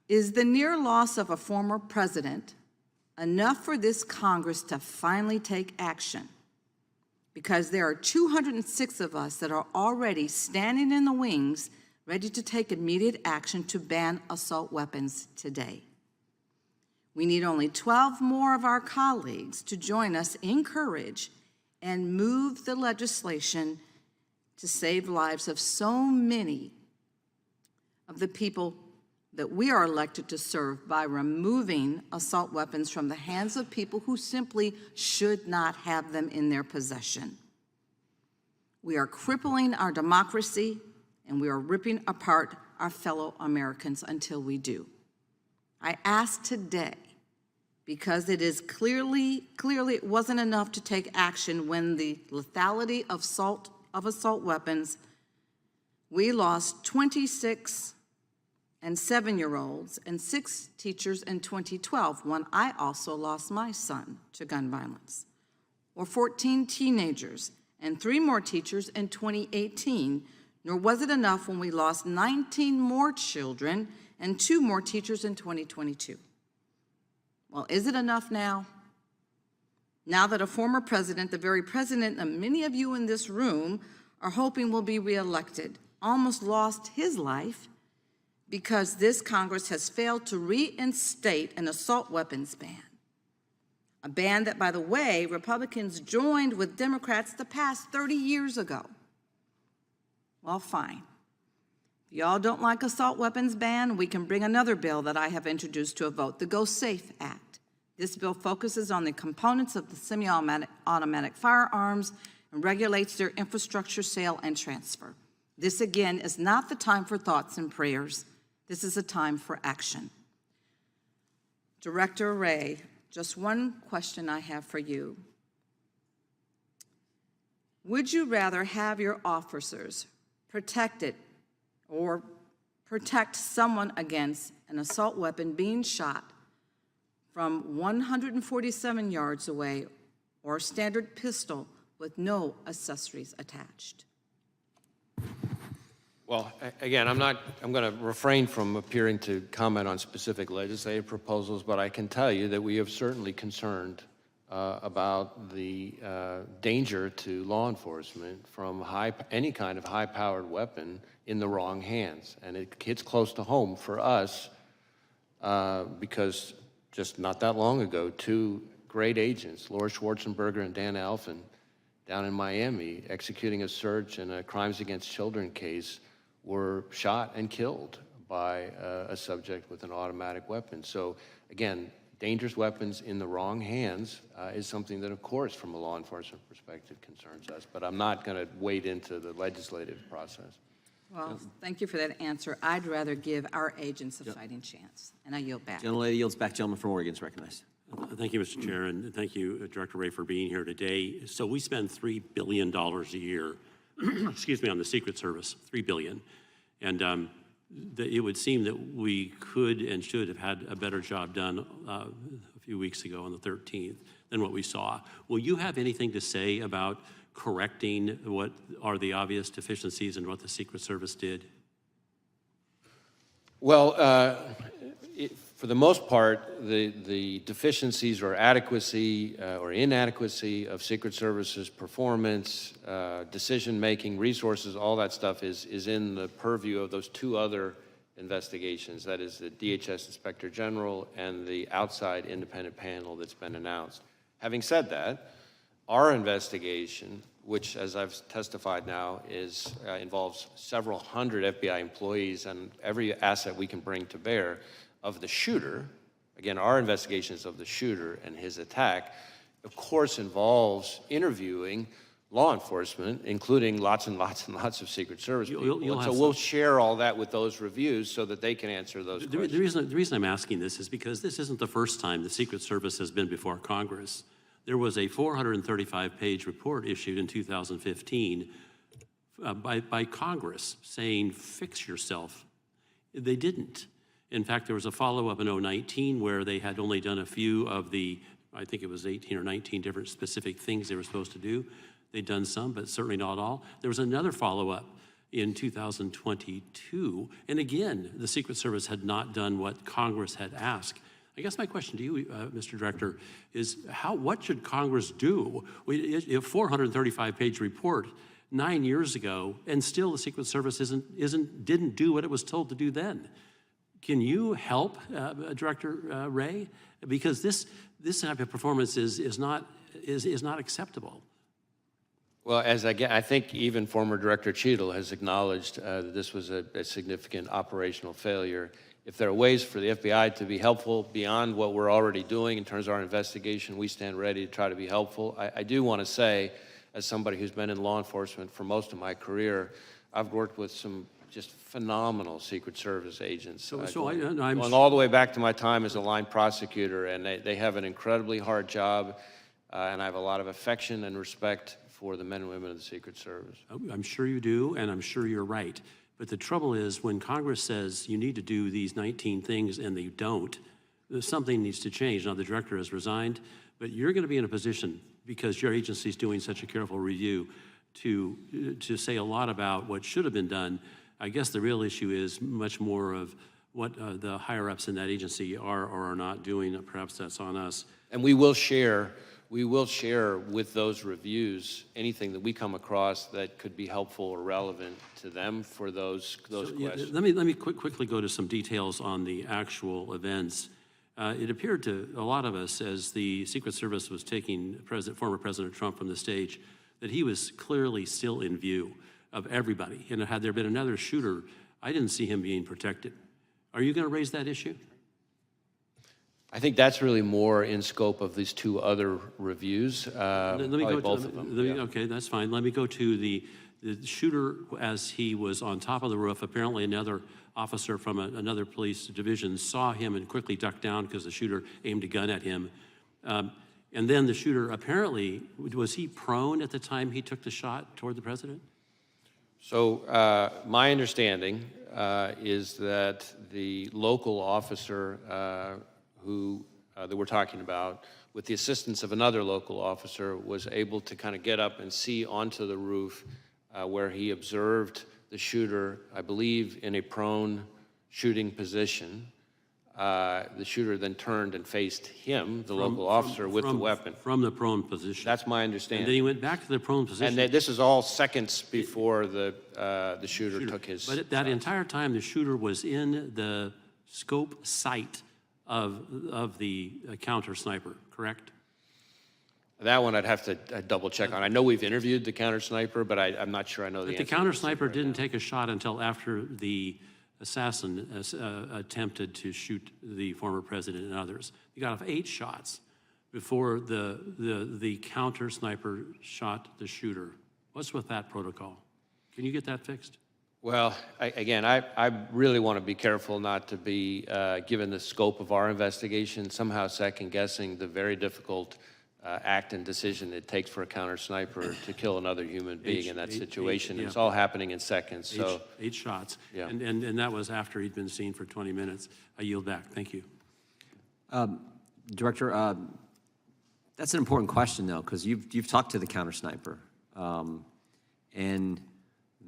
Is the near loss of a former president enough for this Congress to finally take action? Because there are 206 of us that are already standing in the wings, ready to take immediate action to ban assault weapons today. We need only 12 more of our colleagues to join us in courage and move the legislation to save lives of so many of the people that we are elected to serve by removing assault weapons from the hands of people who simply should not have them in their possession. We are crippling our democracy, and we are ripping apart our fellow Americans until we do. I ask today, because it is clearly it wasn't enough to take action when the lethality of assault weapons, we lost 26 and 7-year-olds and 6 teachers in 2012, when I also lost my son to gun violence, or 14 teenagers and 3 more teachers in 2018, nor was it enough when we lost 19 more children and 2 more teachers in 2022. Well, is it enough now? Now that a former president, the very president that many of you in this room are hoping will be reelected, almost lost his life because this Congress has failed to reinstate an assault weapons ban. A ban that, by the way, Republicans joined with Democrats to pass 30 years ago. Well, fine. If y'all don't like assault weapons ban, we can bring another bill that I have introduced to a vote, the Go Safe Act. This bill focuses on the components of the semi-automatic firearms and regulates their infrastructure, sale, and transfer. This, again, is not the time for thoughts and prayers. This is a time for action. Director Wray, just one question I have for you. Would you rather have your officers protected or protect someone against an assault weapon being shot from 147 yards away, or a standard pistol with no accessories attached? Well, again, I'm going to refrain from appearing to comment on specific legislative proposals, but I can tell you that we are certainly concerned about the danger to law enforcement from any kind of high-powered weapon in the wrong hands. And it hits close to home for us because just not that long ago, 2 great agents, Laura Schwarzenberger and Dan Alphen, down in Miami, executing a search in a crimes against children case, were shot and killed by a subject with an automatic weapon. So again, dangerous weapons in the wrong hands is something that, of course, from a law enforcement perspective concerns us, but I'm not going to wade into the legislative process. Well, thank you for that answer. I'd rather give our agents a fighting chance, and I yield back. Gentlelady yields back. Gentleman from Oregon is recognized. Thank you, Mr. Chair, and thank you, Director Wray, for being here today. So we spend $3 billion a year, excuse me, on the Secret Service, $3 billion. And it would seem that we could and should have had a better job done a few weeks ago on the 13th than what we saw. Will you have anything to say about correcting what are the obvious deficiencies in what the Secret Service did? Well, for the most part, the deficiencies or adequacy or inadequacy of Secret Service's performance, decision-making, resources, all that stuff is in the purview of those 2 other investigations. That is the DHS Inspector General and the outside independent panel that's been announced. Having said that, our investigation, which, as I've testified now, involves several hundred FBI employees and every asset we can bring to bear, of the shooter, again, our investigations of the shooter and his attack, of course, involves interviewing law enforcement, including lots and lots and lots of Secret Service people. So we'll share all that with those reviews so that they can answer those questions. The reason I'm asking this is because this isn't the first time the Secret Service has been before Congress. There was a 435-page report issued in 2015 by Congress saying, fix yourself. They didn't. In fact, there was a follow-up in 2019 where they had only done a few of the, I think it was 18 or 19 different specific things they were supposed to do. They'd done some, but certainly not all. There was another follow-up in 2022. And again, the Secret Service had not done what Congress had asked. I guess my question to you, Mr. Director, is what should Congress do? A 435-page report 9 years ago, and still the Secret Service didn't do what it was told to do then. Can you help, Director Wray? Because this type of performance is not acceptable. Well, as I think even former Director Cheadle has acknowledged that this was a significant operational failure if there are ways for the FBI to be helpful beyond what we're already doing in terms of our investigation, we stand ready to try to be helpful. I do want to say, as somebody who's been in law enforcement for most of my career, I've worked with some just phenomenal Secret Service agents. Going all the way back to my time as a line prosecutor, and they have an incredibly hard job, and I have a lot of affection and respect for the men and women of the Secret Service. I'm sure you do, and I'm sure you're right. But the trouble is, when Congress says you need to do these 19 things and they don't, something needs to change. Now, the director has resigned, but you're going to be in a position, because your agency is doing such a careful review, to say a lot about what should have been done. I guess the real issue is much more of what the higher-ups in that agency are or are not doing. Perhaps that's on us. And we will share with those reviews anything that we come across that could be helpful or relevant to them for those questions. Let me quickly go to some details on the actual events. It appeared to a lot of us, as the Secret Service was taking former President Trump from the stage, that he was clearly still in view of everybody. And had there been another shooter, I didn't see him being protected. Are you going to raise that issue? I think that's really more in scope of these two other reviews. Let me go both of them. Okay, that's fine. Let me go to the shooter as he was on top of the roof. Apparently another officer from another police division saw him and quickly ducked down because the shooter aimed a gun at him. And then the shooter, apparently, was he prone at the time he took the shot toward the president? So my understanding is that the local officer that we're talking about, with the assistance of another local officer, was able to kind of get up and see onto the roof where he observed the shooter, I believe, in a prone shooting position. The shooter then turned and faced him, the local officer, with the weapon. From the prone position. That's my understanding. And then he went back to the prone position. And this is all seconds before the shooter took his But that entire time, the shooter was in the scope sight of the counter sniper, correct? That one I'd have to double check on. I know we've interviewed the counter sniper, but I'm not sure I know the answer. But the counter sniper didn't take a shot until after the assassin attempted to shoot the former president and others. He got off 8 shots before the counter sniper shot the shooter. What's with that protocol? Can you get that fixed? Well, I really want to be careful not to be, given the scope of our investigation, somehow second-guessing the very difficult act and decision it takes for a counter sniper to kill another human being in that situation. It's all happening in seconds. So 8 shots. Yeah. And that was after he'd been seen for 20 minutes. I yield back. Thank you. Director, that's an important question, though, because you've talked to the counter sniper. And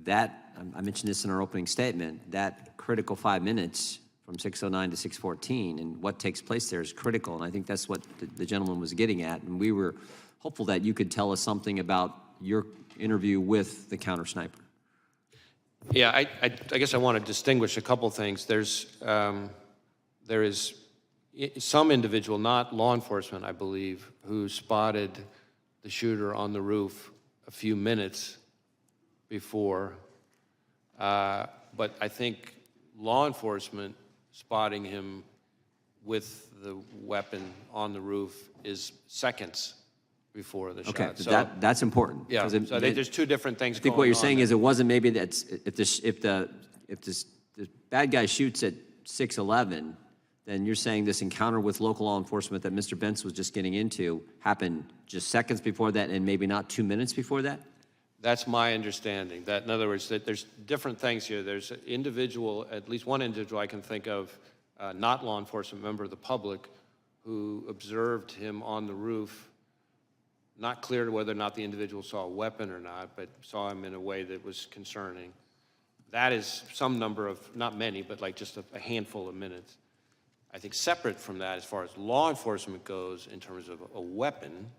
that, I mentioned this in our opening statement, that critical 5 minutes from 6:09 to 6:14 and what takes place there is critical. And I think that's what the gentleman was getting at. And we were hopeful that you could tell us something about your interview with the counter sniper. yeah, I guess I want to distinguish a couple things. There is some individual, not law enforcement, I believe, who spotted the shooter on the roof a few minutes before. But I think law enforcement spotting him with the weapon on the roof is seconds before the shot. Okay, So, that's important. yeah, 'cause so there's two different things I think going what you're on saying there. is it wasn't maybe that if the bad guy shoots at 6:11, then you're saying this encounter with local law enforcement that Mr. Bentz was just getting into happened just seconds before that and maybe not 2 minutes before that? That's my understanding. That, in other words, that there's different things here. There's an individual, at least one individual I can think of, not law enforcement, member of the public, who observed him on the roof. Not clear whether or not the individual saw a weapon or not, but saw him in a way that was concerning. That is some number of, not many, but like just a handful of minutes. I think separate from that, as far as law enforcement goes, in terms of a weapon,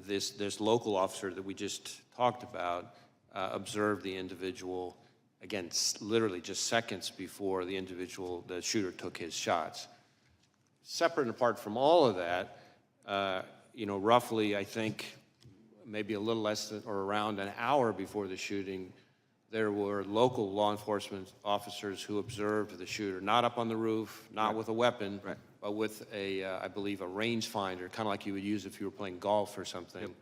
this local officer that we just talked about observed the individual, again, literally just seconds before the shooter took his shots. Separate and apart from all of that, roughly, I think, maybe a little less than or around an hour before the shooting, there were local law enforcement officers who observed the shooter, not up on the roof, not with a weapon, but with a, I believe, a rangefinder, kind of like you would use if you were playing golf or something,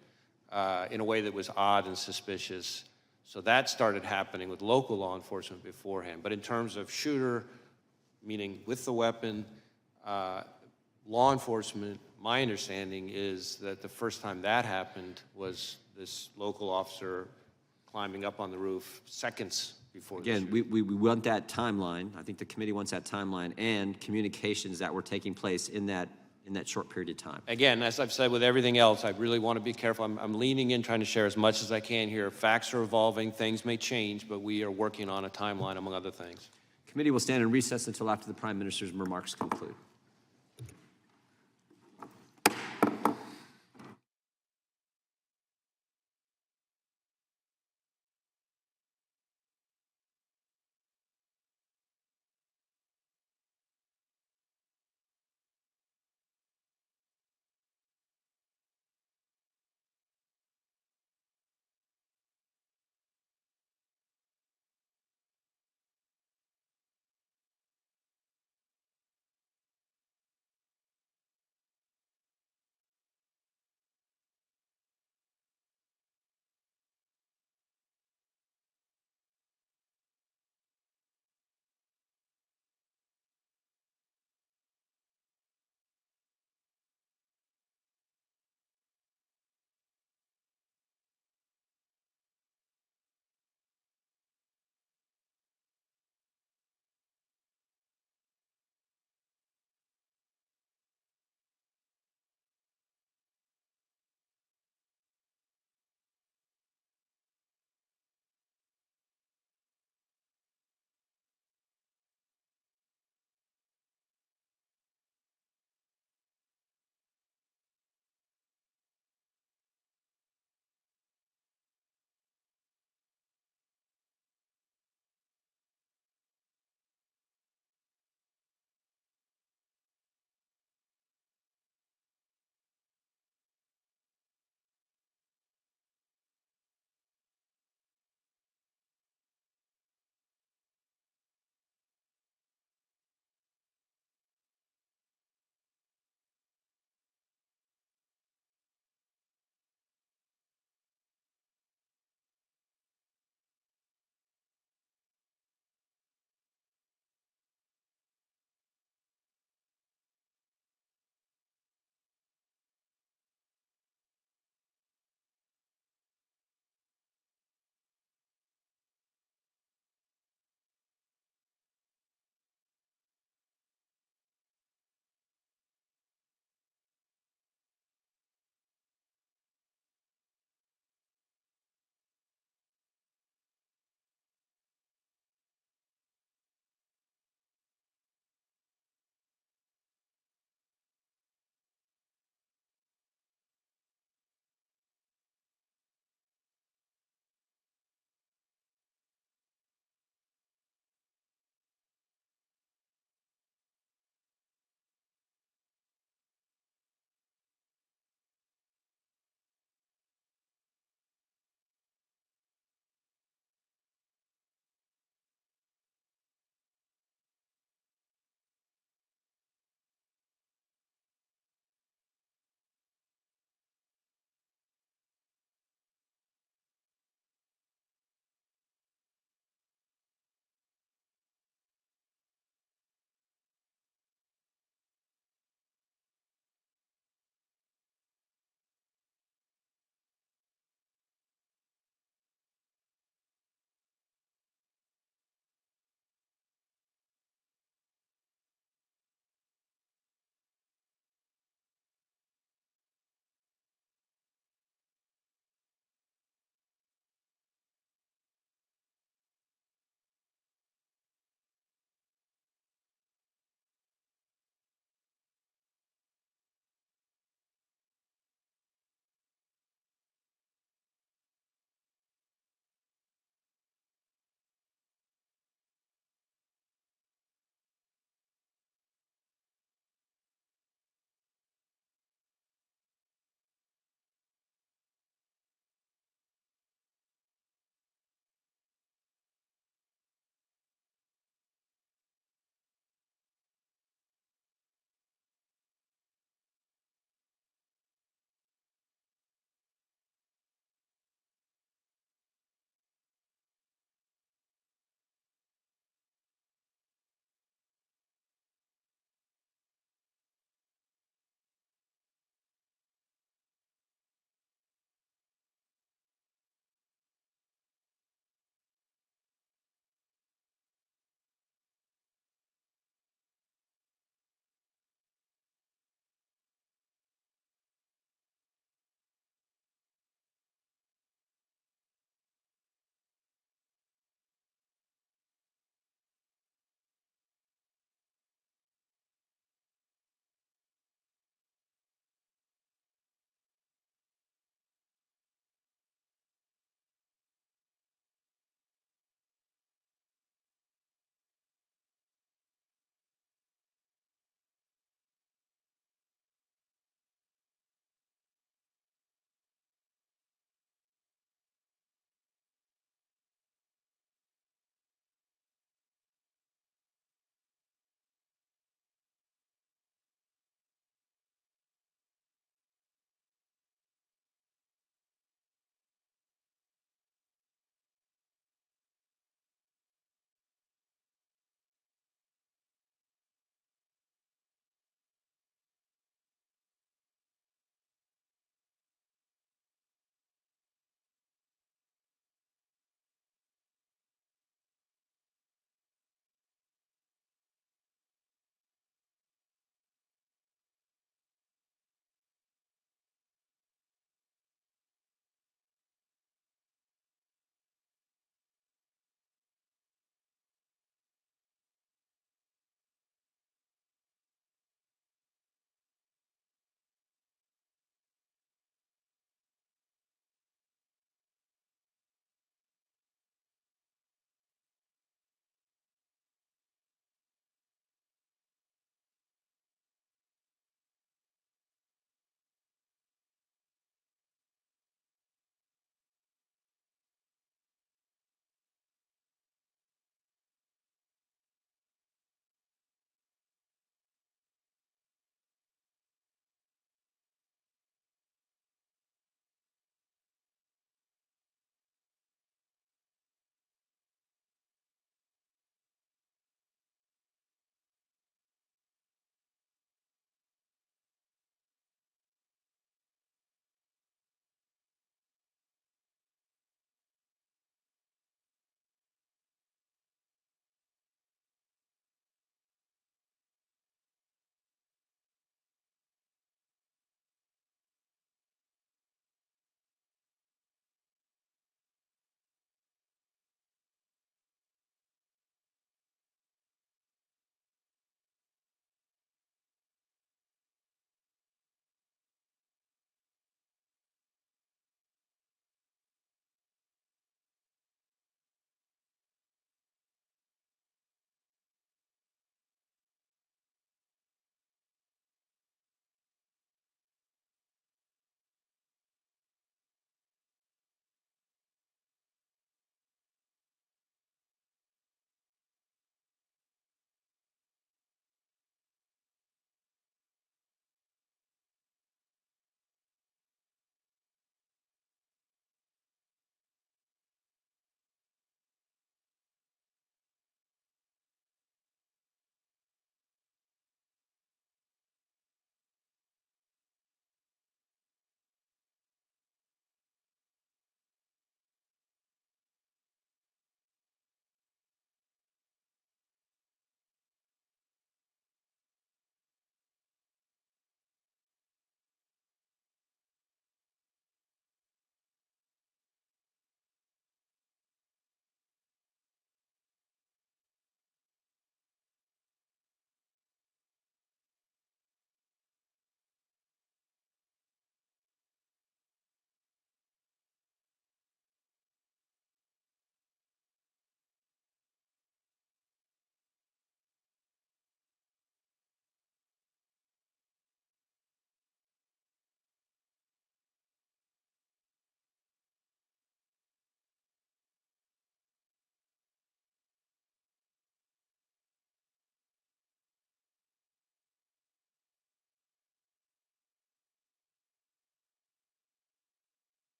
in a way that was odd and suspicious. So that started happening with local law enforcement beforehand. But in terms of shooter, meaning with the weapon, law enforcement, my understanding is that the first time that happened was this local officer climbing up on the roof seconds before the Again, we want that timeline. I think the committee wants that timeline and communications that were taking place in that short period of time. Again, as I've said with everything else, I really want to be careful. I'm leaning in, trying to share as much as I can here. Facts are evolving, things may change, but we are working on a timeline, among other things. Committee will stand in recess until after the Prime Minister's remarks conclude.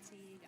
see.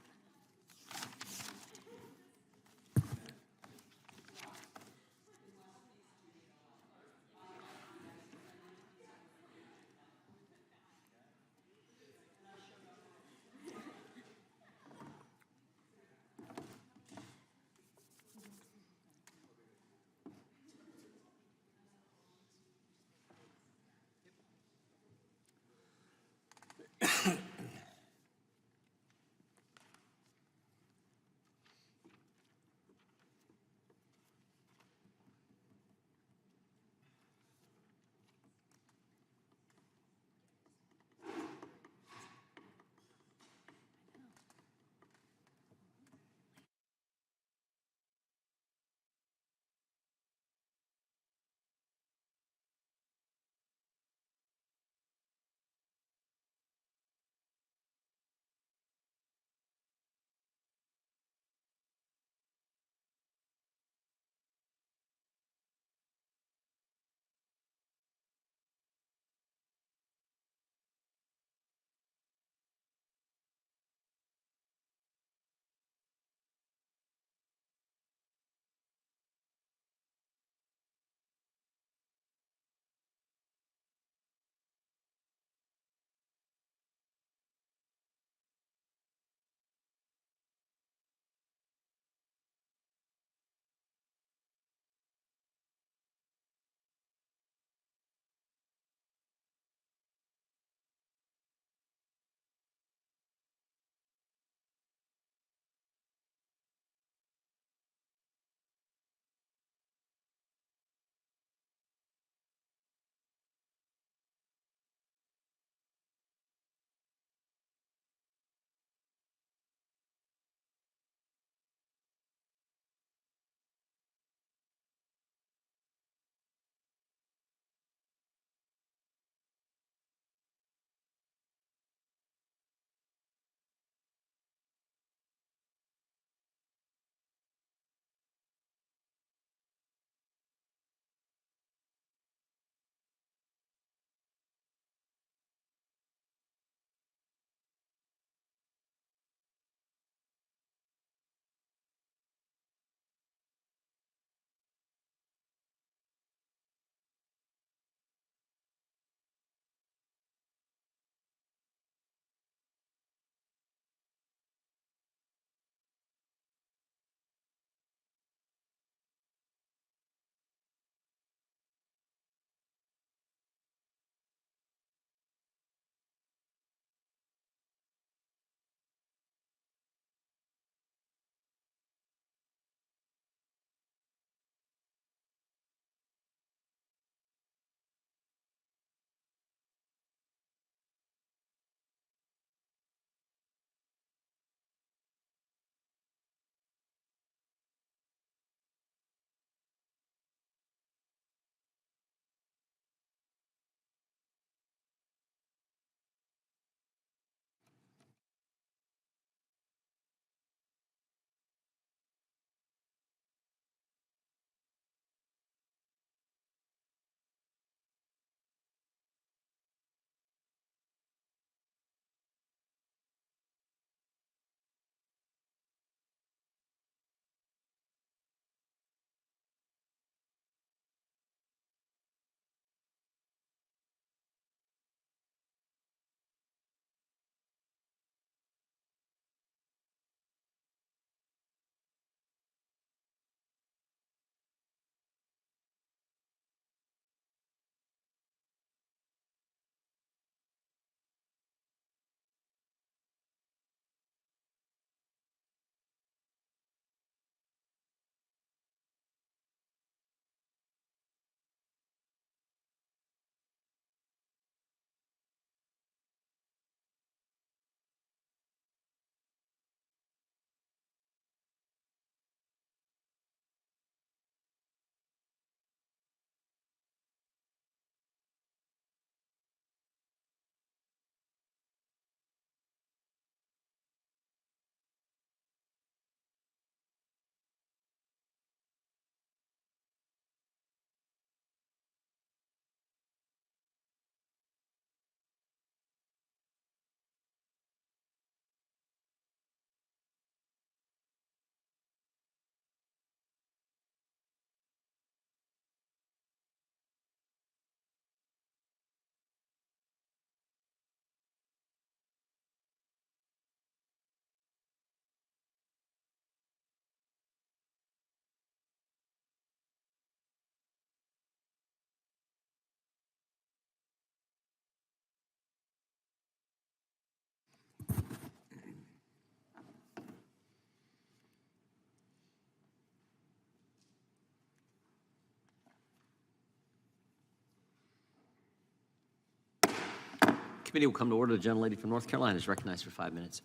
committee will come to order. The gentlelady from North Carolina is recognized for 5 minutes.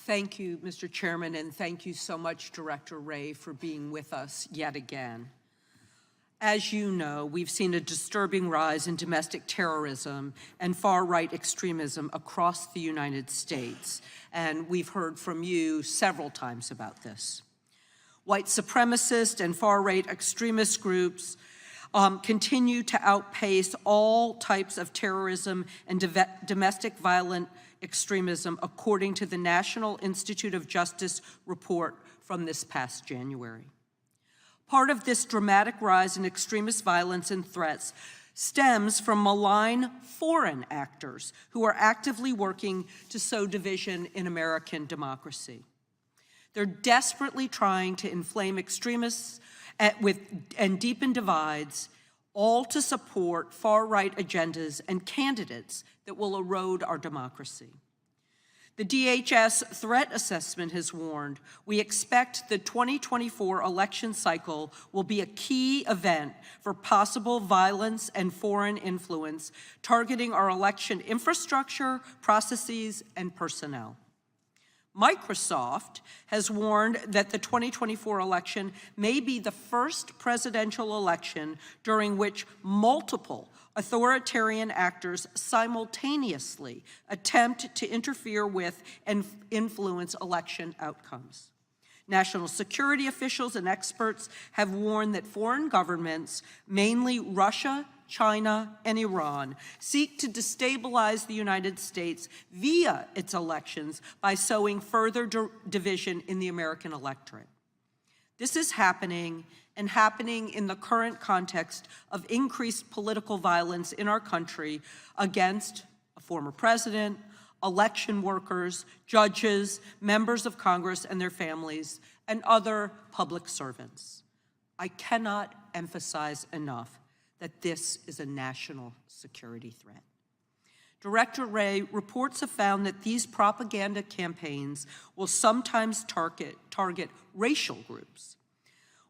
Thank you, Mr. Chairman, and thank you so much, Director Wray, for being with us yet again. As you know, we've seen a disturbing rise in domestic terrorism and far-right extremism across the United States, and we've heard from you several times about this. White supremacist and far-right extremist groups continue to outpace all types of terrorism and domestic violent extremism, according to the National Institute of Justice report from this past January. Part of this dramatic rise in extremist violence and threats stems from malign foreign actors who are actively working to sow division in American democracy. They're desperately trying to inflame extremists and deepen divides, all to support far-right agendas and candidates that will erode our democracy. The DHS threat assessment has warned we expect the 2024 election cycle will be a key event for possible violence and foreign influence targeting our election infrastructure, processes, and personnel. Microsoft has warned that the 2024 election may be the first presidential election during which multiple authoritarian actors simultaneously attempt to interfere with and influence election outcomes. National security officials and experts have warned that foreign governments, mainly Russia, China, and Iran, seek to destabilize the United States via its elections by sowing further division in the American electorate. This is happening in the current context of increased political violence in our country against a former president, election workers, judges, members of Congress and their families, and other public servants. I cannot emphasize enough that this is a national security threat. Director Wray, reports have found that these propaganda campaigns will sometimes target racial groups.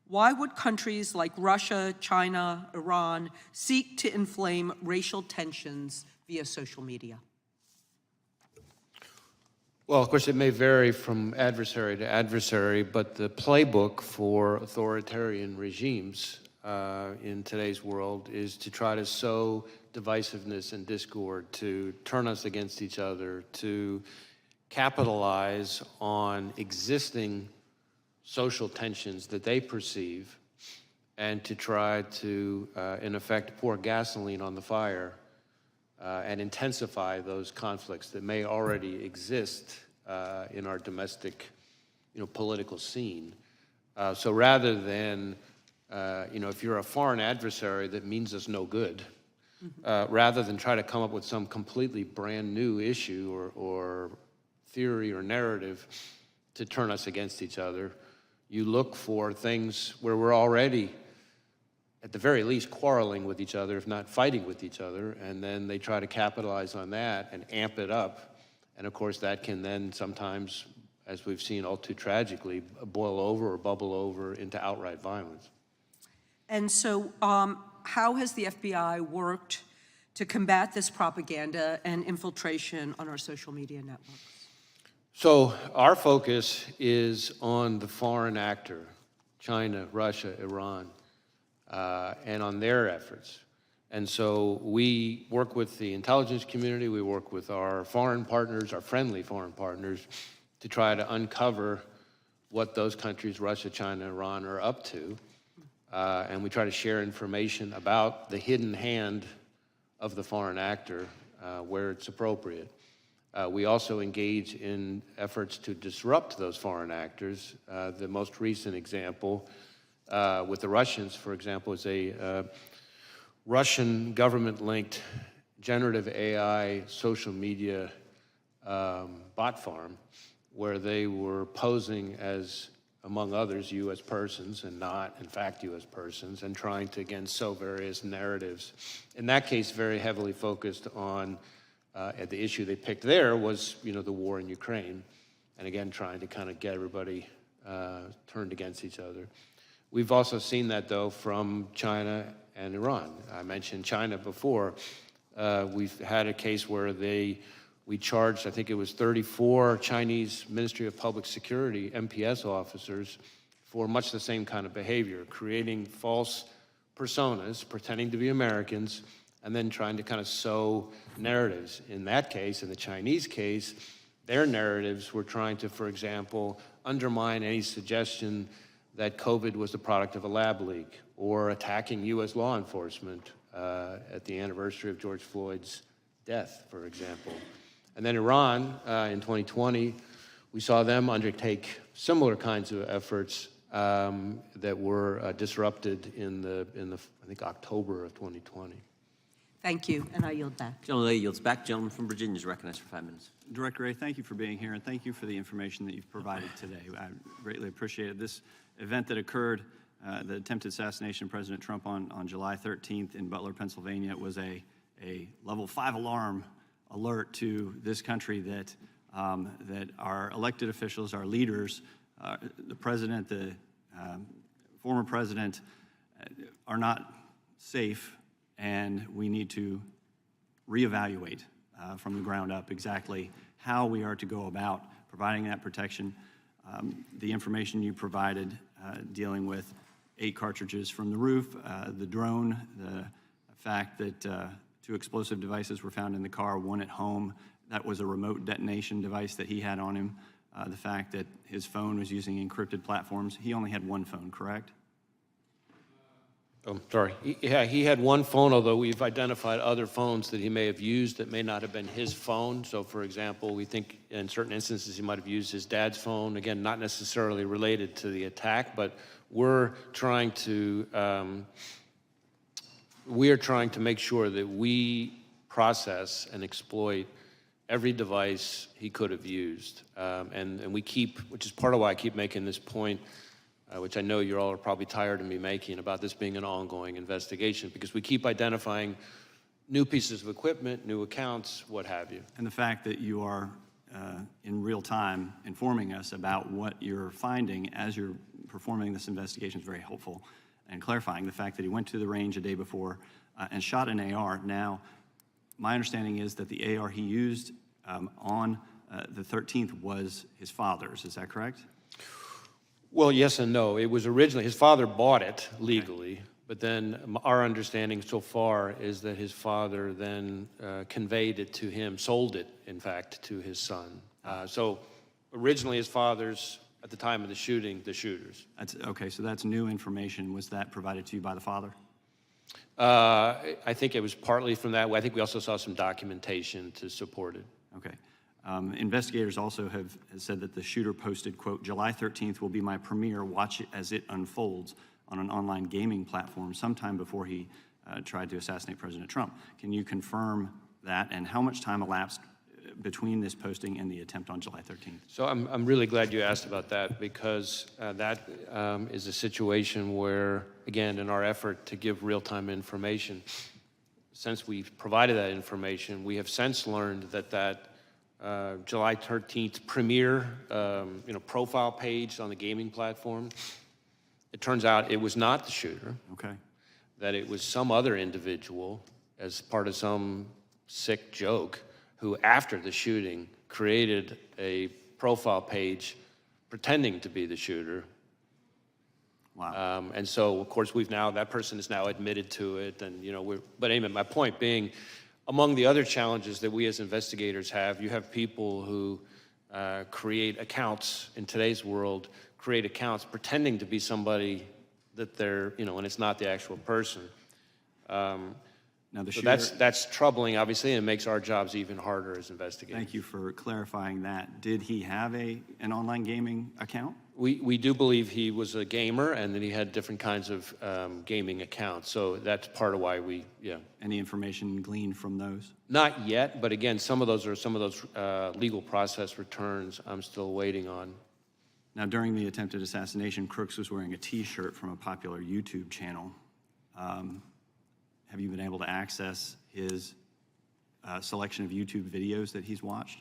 Why would countries like Russia, China, Iran seek to inflame racial tensions via social media? Well, of course, it may vary from adversary to adversary, but the playbook for authoritarian regimes in today's world is to try to sow divisiveness and discord, to turn us against each other, to capitalize on existing social tensions that they perceive, and to try to, in effect, pour gasoline on the fire and intensify those conflicts that may already exist in our domestic, political scene. So rather than, if you're a foreign adversary that means us no good, rather than try to come up with some completely brand new issue or theory or narrative to turn us against each other, you look for things where we're already, at the very least, quarreling with each other, if not fighting with each other, and then they try to capitalize on that and amp it up. And of course, that can then sometimes, as we've seen all too tragically, boil over or bubble over into outright violence. And so how has the FBI worked to combat this propaganda and infiltration on our social media networks? So our focus is on the foreign actor, China, Russia, Iran, and on their efforts. And so we work with the intelligence community, we work with our foreign partners, our friendly foreign partners, to try to uncover what those countries, Russia, China, Iran, are up to. And we try to share information about the hidden hand of the foreign actor where it's appropriate. We also engage in efforts to disrupt those foreign actors. The most recent example with the Russians, for example, is a Russian government-linked generative AI social media bot farm where they were posing as, among others, U.S. persons and not, in fact, U.S. persons, and trying to, again, sow various narratives. In that case, very heavily focused on the issue they picked there was, the war in Ukraine, and again, trying to kind of get everybody turned against each other. We've also seen that, though, from China and Iran. I mentioned China before. We've had a case where we charged, I think it was 34 Chinese Ministry of Public Security, MPS officers, for much the same kind of behavior, creating false personas, pretending to be Americans, and then trying to kind of sow narratives. In that case, in the Chinese case, their narratives were trying to, for example, undermine any suggestion that COVID was the product of a lab leak, or attacking U.S. law enforcement at the anniversary of George Floyd's death, for example. And then Iran, in 2020, we saw them undertake similar kinds of efforts that were disrupted in the I think October of 2020. Thank you, and I yield back. Gentleman yields back. Gentleman from Virginia is recognized for 5 minutes. Director Wray, thank you for being here, and thank you for the information that you've provided today. I greatly appreciate it. This event that occurred, the attempted assassination of President Trump on July 13th in Butler, Pennsylvania, was a level 5 alarm alert to this country that our elected officials, our leaders, the president, the former president, are not safe, and we need to reevaluate from the ground up exactly how we are to go about providing that protection. The information you provided dealing with 8 cartridges from the roof, the drone, the fact that 2 explosive devices were found in the car, 1 at home. That was a remote detonation device that he had on him. The fact that his phone was using encrypted platforms. He only had 1 phone, correct? Oh, sorry. He had 1 phone, although we've identified other phones that he may have used that may not have been his phone. So, for example, we think in certain instances he might have used his dad's phone. Again, not necessarily related to the attack, but we're trying to make sure that we process and exploit every device he could have used. And we keep, which is part of why I keep making this point, which I know you all are probably tired of me making about this being an ongoing investigation, because we keep identifying new pieces of equipment, new accounts, what have you. And the fact that you are in real time informing us about what you're finding as you're performing this investigation is very helpful, and clarifying the fact that he went to the range a day before and shot an AR. Now, my understanding is that the AR he used on the 13th was his father's. Is that correct? Well, yes and no. It was originally, his father bought it legally, but then our understanding so far is that his father then conveyed it to him, sold it, in fact, to his son. So originally his father's, at the time of the shooting, the shooter's. Okay, so that's new information. Was that provided to you by the father? I think it was partly from that. I think we also saw some documentation to support it. Okay. Investigators also have said that the shooter posted, quote, July 13th will be my premiere, watch it as it unfolds, on an online gaming platform sometime before he tried to assassinate President Trump. Can you confirm that, and how much time elapsed between this posting and the attempt on July 13th? So I'm really glad you asked about that, because that is a situation where, again, in our effort to give real-time information, since we've provided that information, we have since learned that July 13th premiere, profile page on the gaming platform, it turns out it was not the shooter. Okay. That it was some other individual as part of some sick joke who, after the shooting, created a profile page pretending to be the shooter. Wow. And so, of course, that person is now admitted to it, and but anyway, my point being, among the other challenges that we as investigators have, you have people who create accounts in today's world, create accounts pretending to be somebody that they're, and it's not the actual person. Now, the so shooter, that's troubling, obviously, and it makes our jobs even harder as investigators. Thank you for clarifying that. Did he have an online gaming account? We do believe he was a gamer, and that he had different kinds of gaming accounts. So that's part of why Any information gleaned from those? Not yet, but again, some of those legal process returns I'm still waiting on. Now, during the attempted assassination, Crooks was wearing a T-shirt from a popular YouTube channel. Have you been able to access his selection of YouTube videos that he's watched?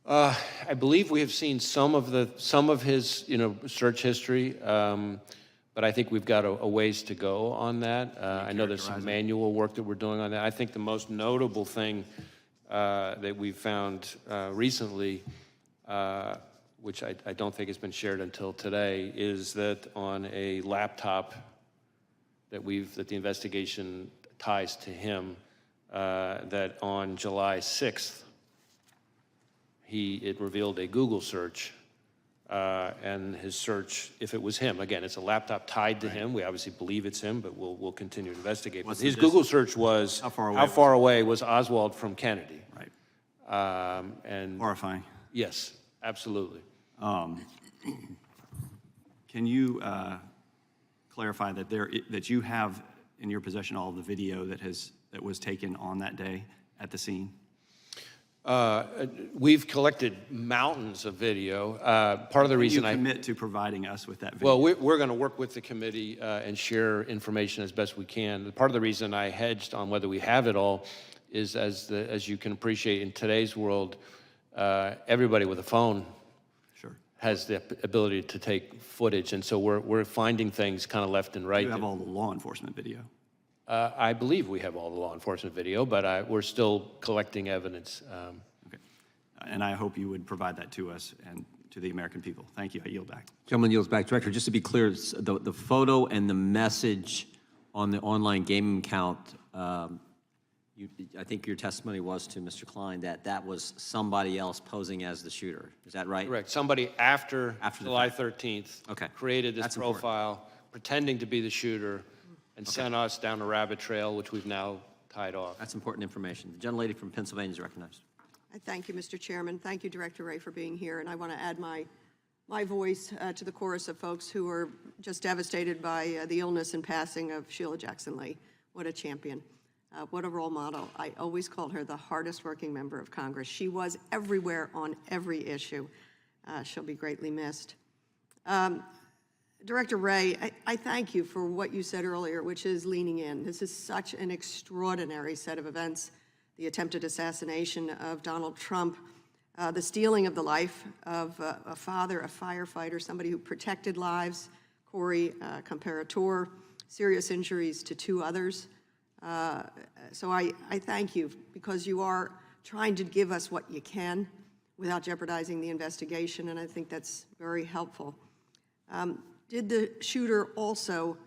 I believe we have seen some of his, search history, But I think we've got a ways to go on that. I know there's some manual work that we're doing on that. I think the most notable thing that we've found recently, which I don't think has been shared until today, is that on a laptop that the investigation ties to him, that on July 6th, it revealed a Google search. And his search, if it was him, again, it's a laptop tied to him. We obviously believe it's him, but we'll continue to investigate. But his Google search was, how far away was Oswald from Kennedy? Right. And Horrifying. Yes, absolutely. Can you clarify that you have in your possession all of the video that was taken on that day at the scene? We've collected mountains of video. Part of the reason you commit to providing us with that video? Well, we're going to work with the committee and share information as best we can. Part of the reason I hedged on whether we have it all is, as you can appreciate, in today's world, everybody with a phone has the ability to take footage, and so we're finding things kind of left and right. You have all the law enforcement video. I believe we have all the law enforcement video, but we're still collecting evidence. Okay. And I hope you would provide that to us and to the American people. Thank you. I yield back. Gentleman yields back. Director, just to be clear, the photo and the message on the online gaming account, I think your testimony was to Mr. Klein that was somebody else posing as the shooter. Is that right? Correct. Somebody after July 13th created this profile, pretending to be the shooter, and sent us down a rabbit trail, which we've now tied off. That's important information. The gentlelady from Pennsylvania is recognized. I thank you, Mr. Chairman. Thank you, Director Wray, for being here. And I want to add my voice to the chorus of folks who are just devastated by the illness and passing of Sheila Jackson Lee. What a champion. What a role model. I always called her the hardest working member of Congress. She was everywhere on every issue. She'll be greatly missed. Director Wray, I thank you for what you said earlier, which is leaning in. This is such an extraordinary set of events. The attempted assassination of Donald Trump, the stealing of the life of a father, a firefighter, somebody who protected lives, Corey Comparator, serious injuries to 2 others. So I thank you because you are trying to give us what you can without jeopardizing the investigation, and I think that's very helpful. Did the shooter also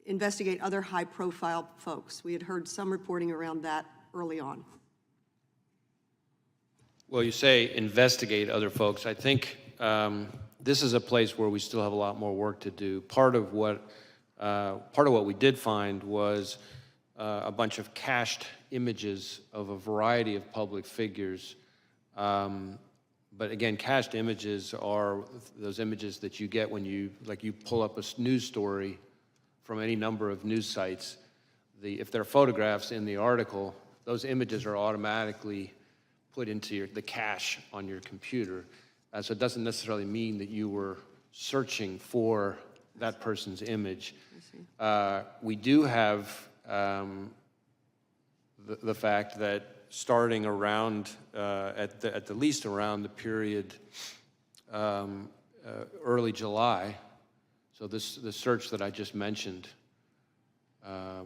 investigate other high-profile folks? We had heard some reporting around that early on. Well, you say investigate other folks. I think this is a place where we still have a lot more work to do. Part of what we did find was a bunch of cached images of a variety of public figures. But again, cached images are those images that you get when you pull up a news story from any number of news sites. If there are photographs in the article, those images are automatically put into the cache on your computer. So it doesn't necessarily mean that you were searching for that person's image. We do have the fact that starting around, at the least around the period early July, so the search that I just mentioned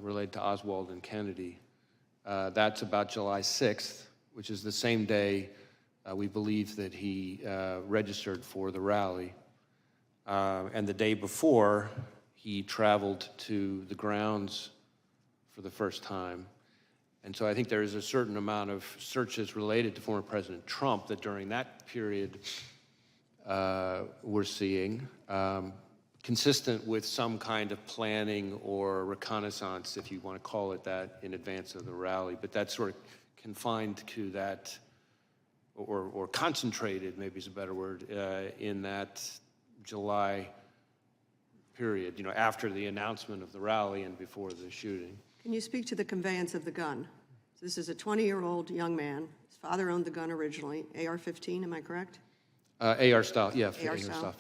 related to Oswald and Kennedy, that's about July 6th, which is the same day we believe that he registered for the rally. And the day before, he traveled to the grounds for the first time. And so I think there is a certain amount of searches related to former President Trump that during that period we're seeing, consistent with some kind of planning or reconnaissance, if you want to call it that, in advance of the rally. But that's sort of confined to that, or concentrated, maybe is a better word, in that July period, after the announcement of the rally and before the shooting. Can you speak to the conveyance of the gun? So this is a 20-year-old young man. His father owned the gun originally, AR-15, am I correct? AR style, yeah. AR style.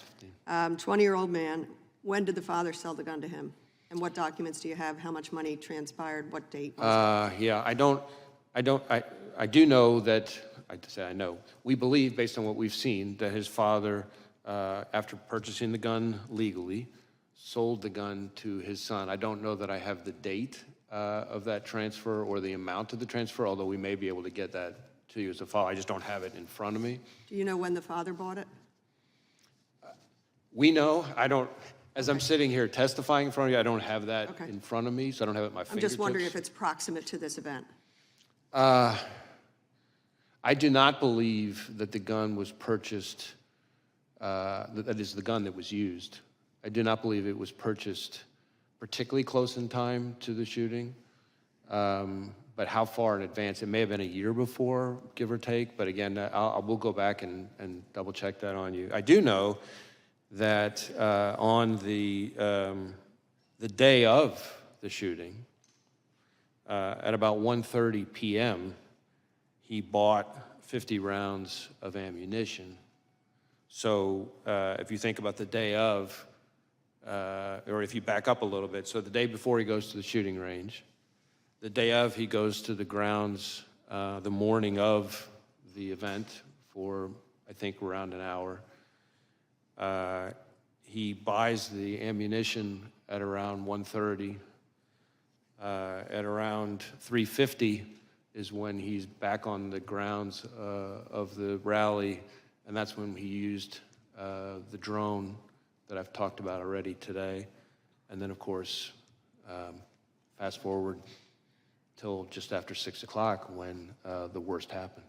20-year-old man. When did the father sell the gun to him? And what documents do you have? How much money transpired? What date? Yeah, I do know that, I know, we believe, based on what we've seen, that his father after purchasing the gun legally, sold the gun to his son. I don't know that I have the date of that transfer or the amount of the transfer, although we may be able to get that to you as a file. I just don't have it in front of me. Do you know when the father bought it? We know. I don't, as I'm sitting here testifying in front of you, I don't have that in front of me, so I don't have it at my I'm fingertips. just wondering if it's proximate to this event. I do not believe that the gun was purchased, that is the gun that was used. I do not believe it was purchased particularly close in time to the shooting. But how far in advance? It may have been a year before, give or take, but again, we'll go back and double check that on you. I do know that on the day of the shooting, at about 1:30 p.m., he bought 50 rounds of ammunition. So if you think about the day of, or if you back up a little bit, so the day before he goes to the shooting range, the day of he goes to the grounds the morning of the event for, I think, around an hour. He buys the ammunition at around 1:30. At around 3:50 is when he's back on the grounds of the rally, and that's when he used the drone that I've talked about already today. And then, of course, fast forward till just after 6 o'clock when the worst happened.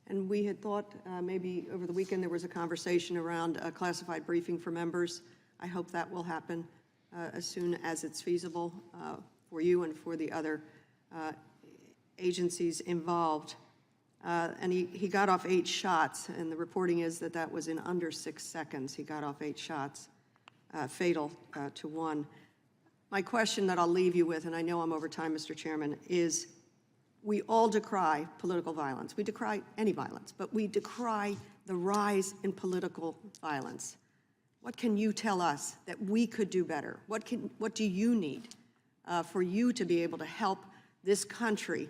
And we had thought maybe over the weekend there was a conversation around a classified briefing for members. I hope that will happen as soon as it's feasible for you and for the other agencies involved. And he got off 8 shots, and the reporting is that that was in under 6 seconds. He got off 8 shots, fatal to one. My question that I'll leave you with, and I know I'm over time, Mr. Chairman, is we all decry political violence. We decry any violence, but we decry the rise in political violence. What can you tell us that we could do better? What do you need for you to be able to help this country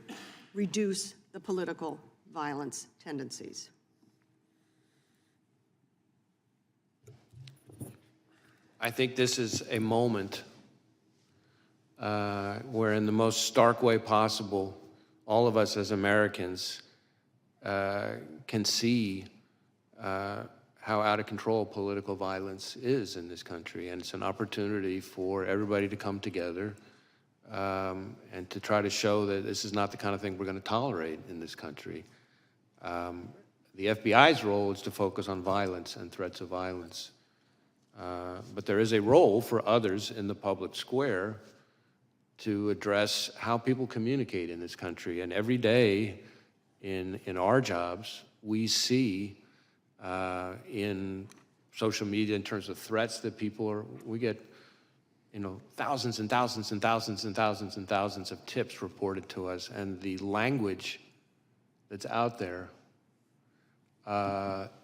reduce the political violence tendencies? I think this is a moment where, in the most stark way possible, all of us as Americans can see how out of control political violence is in this country. And it's an opportunity for everybody to come together and to try to show that this is not the kind of thing we're going to tolerate in this country. The FBI's role is to focus on violence and threats of violence. But there is a role for others in the public square to address how people communicate in this country. And every day in our jobs, we see in social media, in terms of threats that we get, thousands and thousands and thousands and thousands and thousands of tips reported to us, and the language that's out there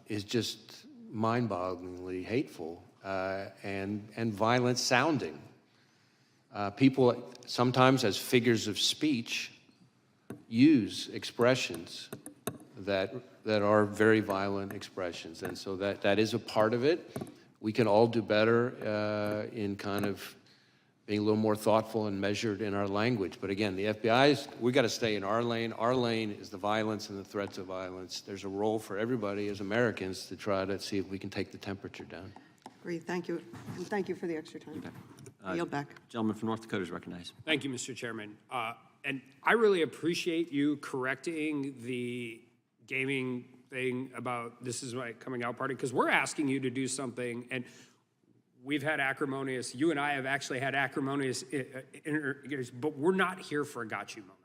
is just mind-bogglingly hateful and violent sounding. People sometimes, as figures of speech, use expressions that are very violent expressions, and so that is a part of it. We can all do better in kind of being a little more thoughtful and measured in our language. But again, the FBI's, we got to stay in our lane. Our lane is the violence and the threats of violence. There's a role for everybody as Americans to try to see if we can take the temperature down. Great, thank you. And thank you for the extra time. Yield back. Gentleman from North Dakota is recognized. Thank you, Mr. Chairman. And I really appreciate you correcting the gaming thing about this is my coming out party, because we're asking you to do something, and we've had acrimonious, you and I have actually had acrimonious interviews, but we're not here for a got you moment.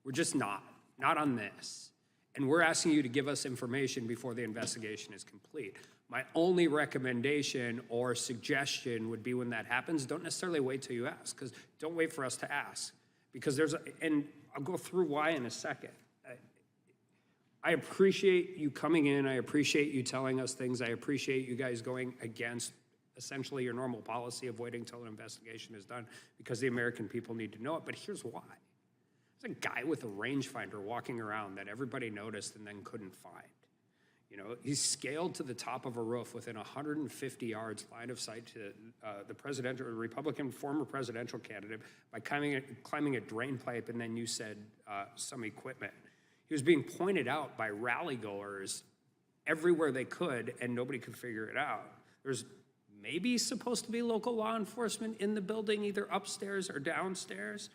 We're just not on this. And we're asking you to give us information before the investigation is complete. My only recommendation or suggestion would be when that happens, don't necessarily wait till you ask, because don't wait for us to ask. Because and I'll go through why in a second. I appreciate you coming in. I appreciate you telling us things. I appreciate you guys going against essentially your normal policy of waiting until an investigation is done, because the American people need to know it. But here's why. There's a guy with a rangefinder walking around that everybody noticed and then couldn't find. You know, he scaled to the top of a roof within 150 yards line of sight to the presidential, Republican former presidential candidate by climbing a drain pipe, and then you said some equipment. He was being pointed out by rally goers everywhere they could, and nobody could figure it out. There's maybe supposed to be local law enforcement in the building, either upstairs or downstairs,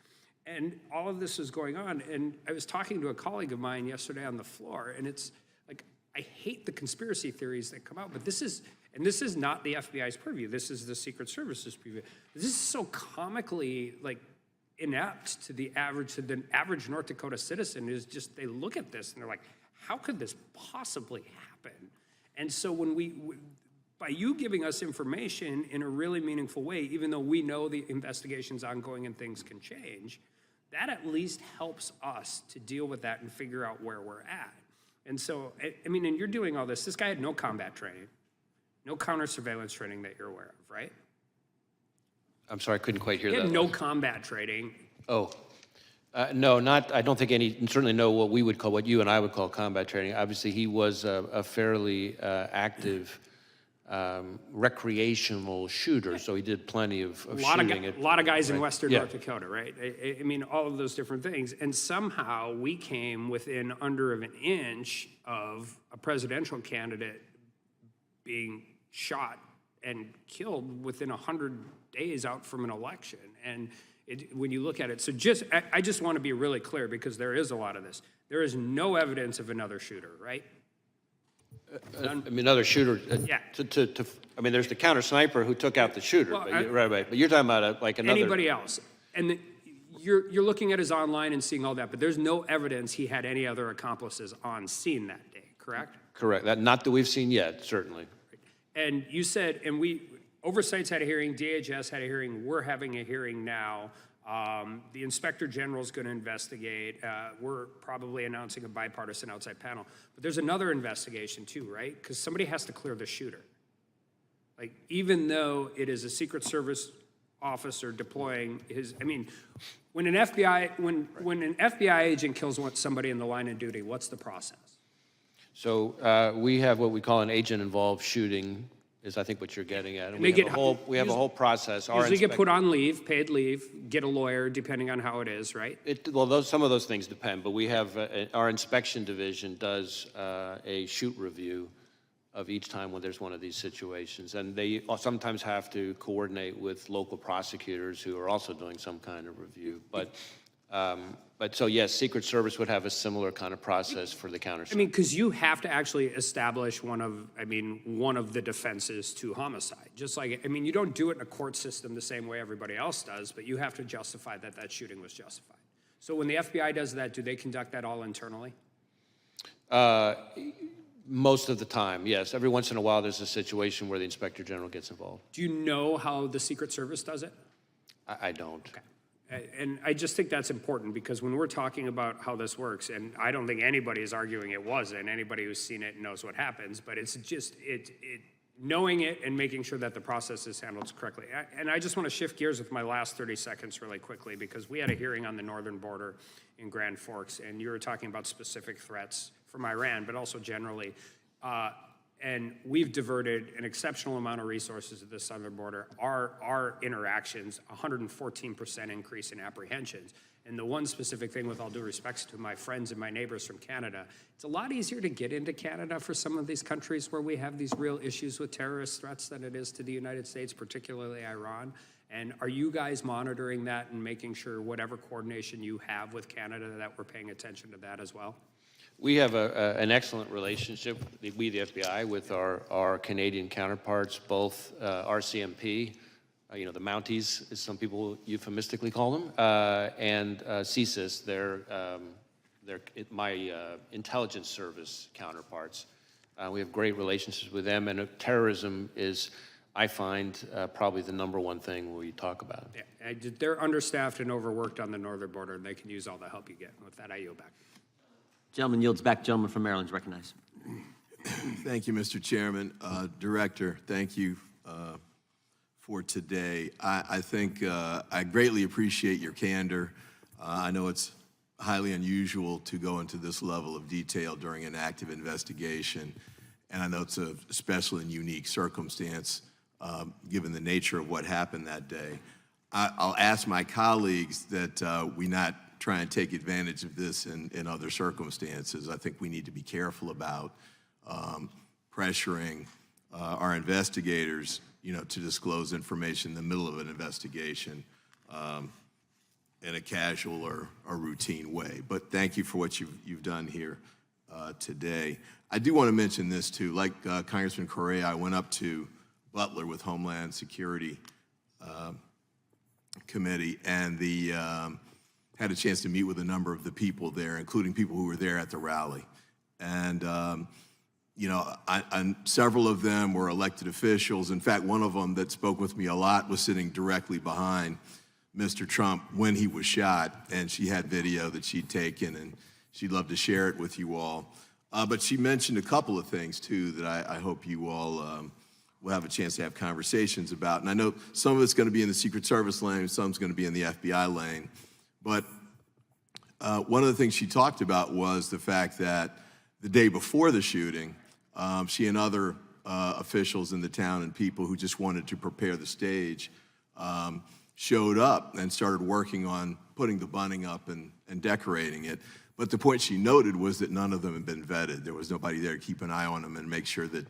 and all of this is going on. And I was talking to a colleague of mine yesterday on the floor, and it's like, I hate the conspiracy theories that come out, but this is not the FBI's purview. This is the Secret Service's purview. This is so comically like inept to the average North Dakota citizen. Is just, they look at this and they're like, how could this possibly happen? And so by you giving us information in a really meaningful way, even though we know the investigation's ongoing and things can change, that at least helps us to deal with that and figure out where we're at. And so, I mean, and you're doing all this. This guy had no combat training, no counter surveillance training that you're aware of, right? I'm sorry, I couldn't quite hear He that. had no combat training. Oh, no, I don't think any, certainly no what we would call, what you and I would call combat training. Obviously, he was a fairly active recreational shooter, so he did plenty of shooting. A lot of guys in Western Yeah. North Dakota, right? I mean, all of those different things. And somehow we came within under of an inch of a presidential candidate being shot and killed within 100 days out from an election. And when you look at it, so I just want to be really clear, because there is a lot of this. There is no evidence of another shooter, right? I mean, another shooter. Yeah. I mean, there's the counter sniper who took out the shooter. Well, right. But you're talking about like another. Anybody else. And you're looking at his online and seeing all that, but there's no evidence he had any other accomplices on scene that day, correct? Correct. Not that we've seen yet, certainly. And you said, and Oversight's had a hearing, DHS had a hearing, we're having a hearing now. The Inspector General's going to investigate. We're probably announcing a bipartisan outside panel. But there's another investigation too, right? Because somebody has to clear the shooter. Like, even though it is a Secret Service officer deploying his, I mean, when an FBI agent kills somebody in the line of duty, what's the process? So we have what we call an agent-involved shooting, is I think what you're getting at. And we have a whole process. Usually get put on leave, paid leave, get a lawyer, depending on how it is, right? Some of those things depend, but we have, our inspection division does a shoot review of each time when there's one of these situations. And they sometimes have to coordinate with local prosecutors who are also doing some kind of review. But so yes, Secret Service would have a similar kind of process for the counter. I mean, because you have to actually establish one of the defenses to homicide. Just like, I mean, you don't do it in a court system the same way everybody else does, but you have to justify that shooting was justified. So when the FBI does that, do they conduct that all internally? Most of the time, yes. Every once in a while, there's a situation where the Inspector General gets involved. Do you know how the Secret Service does it? I don't. Okay. And I just think that's important, because when we're talking about how this works, and I don't think anybody is arguing it wasn't, anybody who's seen it knows what happens, but it's just knowing it and making sure that the process is handled correctly. And I just want to shift gears with my last 30 seconds really quickly, because we had a hearing on the northern border in Grand Forks, and you were talking about specific threats from Iran, but also generally. And we've diverted an exceptional amount of resources at the southern border. Our interactions, 114% increase in apprehensions. And the one specific thing, with all due respect to my friends and my neighbors from Canada, it's a lot easier to get into Canada for some of these countries where we have these real issues with terrorist threats than it is to the United States, particularly Iran. And are you guys monitoring that and making sure whatever coordination you have with Canada, that we're paying attention to that as well? We have an excellent relationship, we, the FBI, with our Canadian counterparts, both RCMP, the Mounties, as some people euphemistically call them, and CSIS, my intelligence service counterparts. We have great relationships with them, and terrorism is, I find, probably the #1 thing we talk about. Yeah, they're understaffed and overworked on the northern border, and they can use all the help you get. And with that, I yield back. Gentleman yields back. Gentleman from Maryland is recognized. Thank you, Mr. Chairman. Director, thank you for today. I think I greatly appreciate your candor. I know it's highly unusual to go into this level of detail during an active investigation. and I know it's a special and unique circumstance given the nature of what happened that day. I'll ask my colleagues that we not try and take advantage of this in other circumstances. I think we need to be careful about pressuring our investigators, to disclose information in the middle of an investigation in a casual or routine way. But thank you for what you've done here today. I do want to mention this too. Like Congressman Correa, I went up to Butler with Homeland Security Committee, and had a chance to meet with a number of the people there, including people who were there at the rally. And several of them were elected officials. In fact, one of them that spoke with me a lot was sitting directly behind Mr. Trump when he was shot, and she had video that she'd taken, and she'd love to share it with you all. But she mentioned a couple of things, too, that I hope you all will have a chance to have conversations about. And I know some of it's going to be in the Secret Service lane, some's going to be in the FBI lane. But one of the things she talked about was the fact that the day before the shooting, she and other officials in the town and people who just wanted to prepare the stage showed up and started working on putting the bunting up and decorating it. But the point she noted was that none of them had been vetted. There was nobody there to keep an eye on them and make sure that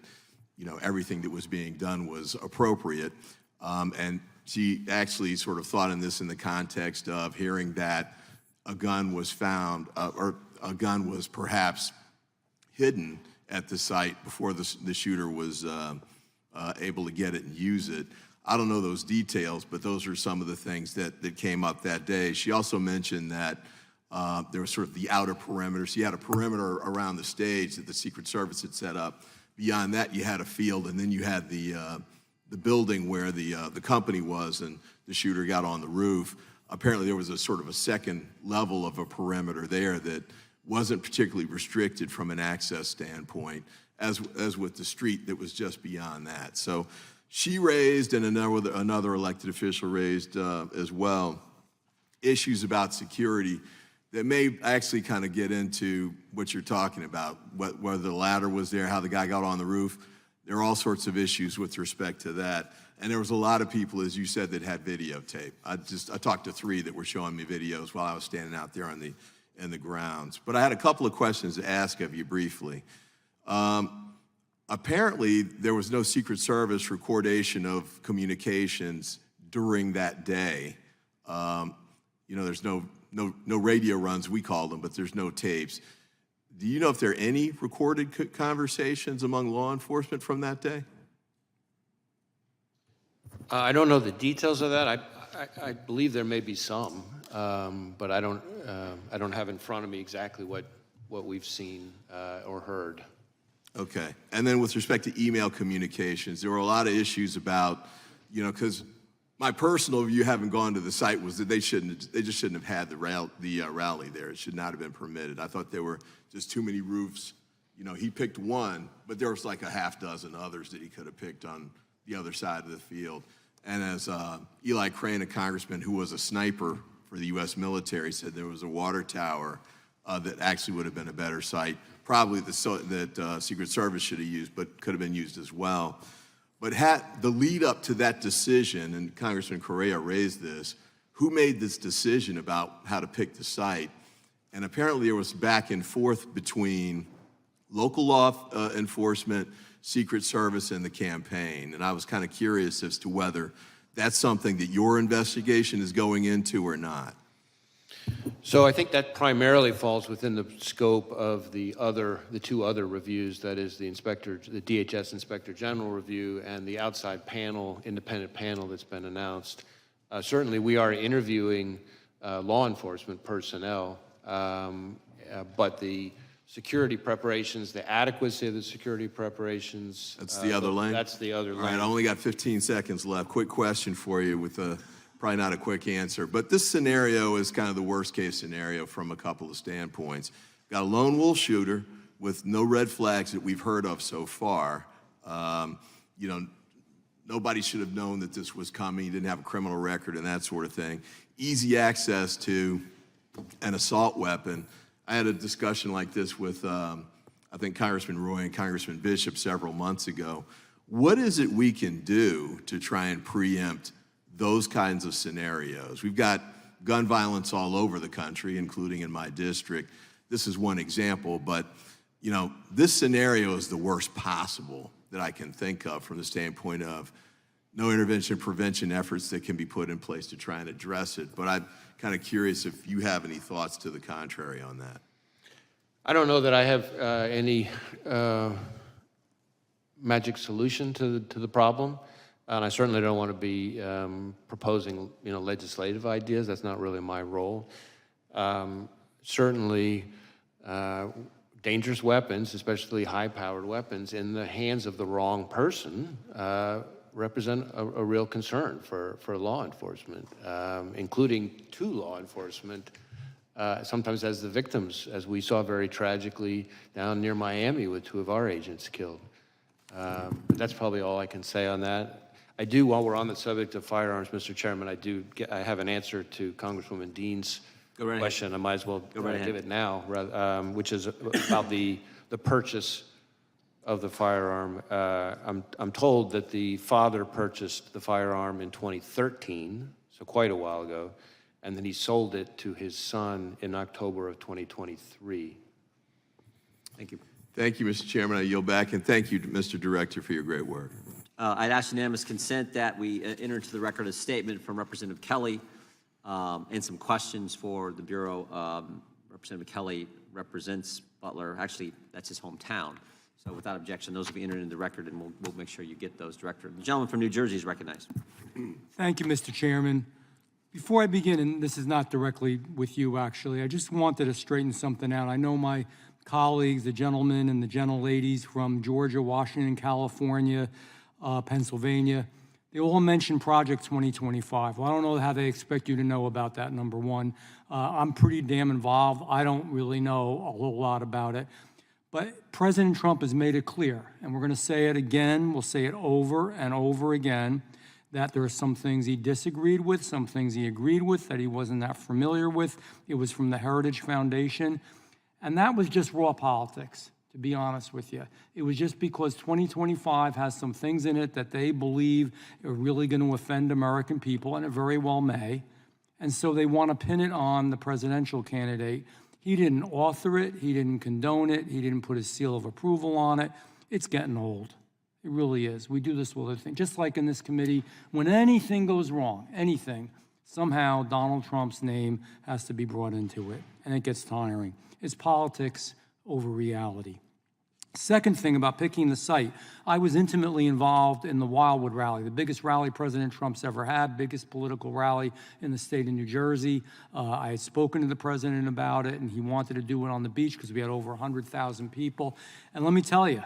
everything that was being done was appropriate. And she actually sort of thought in the context of hearing that a gun was found, or a gun was perhaps hidden at the site before the shooter was able to get it and use it. I don't know those details, but those are some of the things that came up that day. She also mentioned that there was sort of the outer perimeter. So you had a perimeter around the stage that the Secret Service had set up. Beyond that, you had a field, and then you had the building where the company was, and the shooter got on the roof. Apparently, there was a sort of a second level of a perimeter there that wasn't particularly restricted from an access standpoint, as with the street that was just beyond that. So she raised, and another elected official raised as well, issues about security that may actually kind of get into what you're talking about, whether the ladder was there, how the guy got on the roof. There are all sorts of issues with respect to that. And there was a lot of people, as you said, that had videotape. I talked to 3 that were showing me videos while I was standing out there in the grounds. But I had a couple of questions to ask of you briefly. Apparently, there was no Secret Service recordation of communications during that day. There's no radio runs, we call them, but there's no tapes. Do you know if there are any recorded conversations among law enforcement from that day? I don't know the details of that. I believe there may be some, but I don't have in front of me exactly what we've seen or heard. Okay. And then with respect to email communications, there were a lot of issues about, because my personal view, having gone to the site, was that they just shouldn't have had the rally there. It should not have been permitted. I thought there were just too many roofs. He picked one, but there was like a half dozen others that he could have picked on the other side of the field. And as Eli Crane, a congressman who was a sniper for the U.S. military, said, there was a water tower that actually would have been a better site, probably that Secret Service should have used, but could have been used as well. But had the lead up to that decision, and Congressman Correa raised this, who made this decision about how to pick the site? And apparently there was back and forth between local law enforcement, Secret Service, and the campaign. And I was kind of curious as to whether that's something that your investigation is going into or not. So I think that primarily falls within the scope of the 2 other reviews, that is the DHS Inspector General review and the outside panel, independent panel that's been announced. Certainly we are interviewing law enforcement personnel, but the security preparations, the adequacy of the security preparations. That's the other lane? That's the other lane. All right, I only got 15 seconds left. Quick question for you with probably not a quick answer, but this scenario is kind of the worst case scenario from a couple of standpoints. Got a lone wolf shooter with no red flags that we've heard of so far. Nobody should have known that this was coming. He didn't have a criminal record and that sort of thing. Easy access to an assault weapon. I had a discussion like this with a I think Congressman Roy and Congressman Bishop several months ago. What is it we can do to try and preempt those kinds of scenarios? We've got gun violence all over the country, including in my district. This is one example, but you know, this scenario is the worst possible that I can think of from the standpoint of no intervention prevention efforts that can be put in place to try and address it. But I'm kind of curious if you have any thoughts to the contrary on that. I don't know that I have any magic solution to the problem, and I certainly don't want to be proposing, you know, legislative ideas. That's not really my role. Certainly, dangerous weapons, especially high-powered weapons, in the hands of the wrong person represent a real concern for law enforcement, including to law enforcement, sometimes as the victims, as we saw very tragically down near Miami with 2 of our agents killed. But that's probably all I can say on that. I do, while we're on the subject of firearms, Mr. Chairman, I have an answer to Congresswoman Dean's question. I might as well give it now, which is about the purchase of the firearm. I'm told that the father purchased the firearm in 2013, so quite a while ago, and then he sold it to his son in October of 2023. Thank you. Thank you, Mr. Chairman. I yield back, and thank you, Mr. Director, for your great work. I'd ask unanimous consent that we enter into the record a statement from Representative Kelly and some questions for the Bureau. Representative Kelly represents Butler. Actually, that's his hometown. So without objection, those will be entered into the record, and we'll make sure you get those, Director. The gentleman from New Jersey is recognized. Thank you, Mr. Chairman. Before I begin, and this is not directly with you, actually, I just wanted to straighten something out. I know my colleagues, the gentlemen and the gentleladies from Georgia, Washington, California, Pennsylvania, they all mentioned Project 2025. Well, I don't know how they expect you to know about that, number one. I'm pretty damn involved. I don't really know a whole lot about it. But President Trump has made it clear, and we're going to say it again, we'll say it over and over again, that there are some things he disagreed with, some things he agreed with that he wasn't that familiar with. It was from the Heritage Foundation. And that was just raw politics, to be honest with you. It was just because 2025 has some things in it that they believe are really going to offend American people, and it very well may. And so they want to pin it on the presidential candidate. He didn't author it. He didn't condone it. He didn't put his seal of approval on it. It's getting old. It really is. We do this with other things. Just like in this committee, when anything goes wrong, anything, somehow Donald Trump's name has to be brought into it, and it gets tiring. It's politics over reality. Second thing about picking the site, I was intimately involved in the Wildwood rally, the biggest rally President Trump's ever had, biggest political rally in the state of New Jersey. I had spoken to the president about it, and he wanted to do it on the beach because we had over 100,000 people. And let me tell you,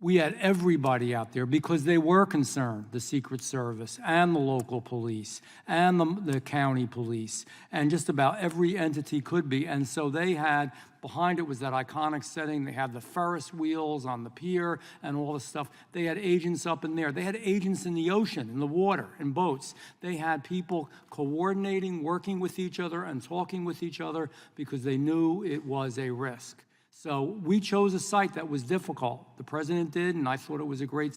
we had everybody out there because they were concerned, the Secret Service and the local police and the county police and just about every entity could be. And so they had, behind it was that iconic setting. They had the Ferris wheels on the pier and all the stuff. They had agents up in there. They had agents in the ocean, in the water, in boats. They had people coordinating, working with each other and talking with each other because they knew it was a risk. So we chose a site that was difficult. The president did, and I thought it was a great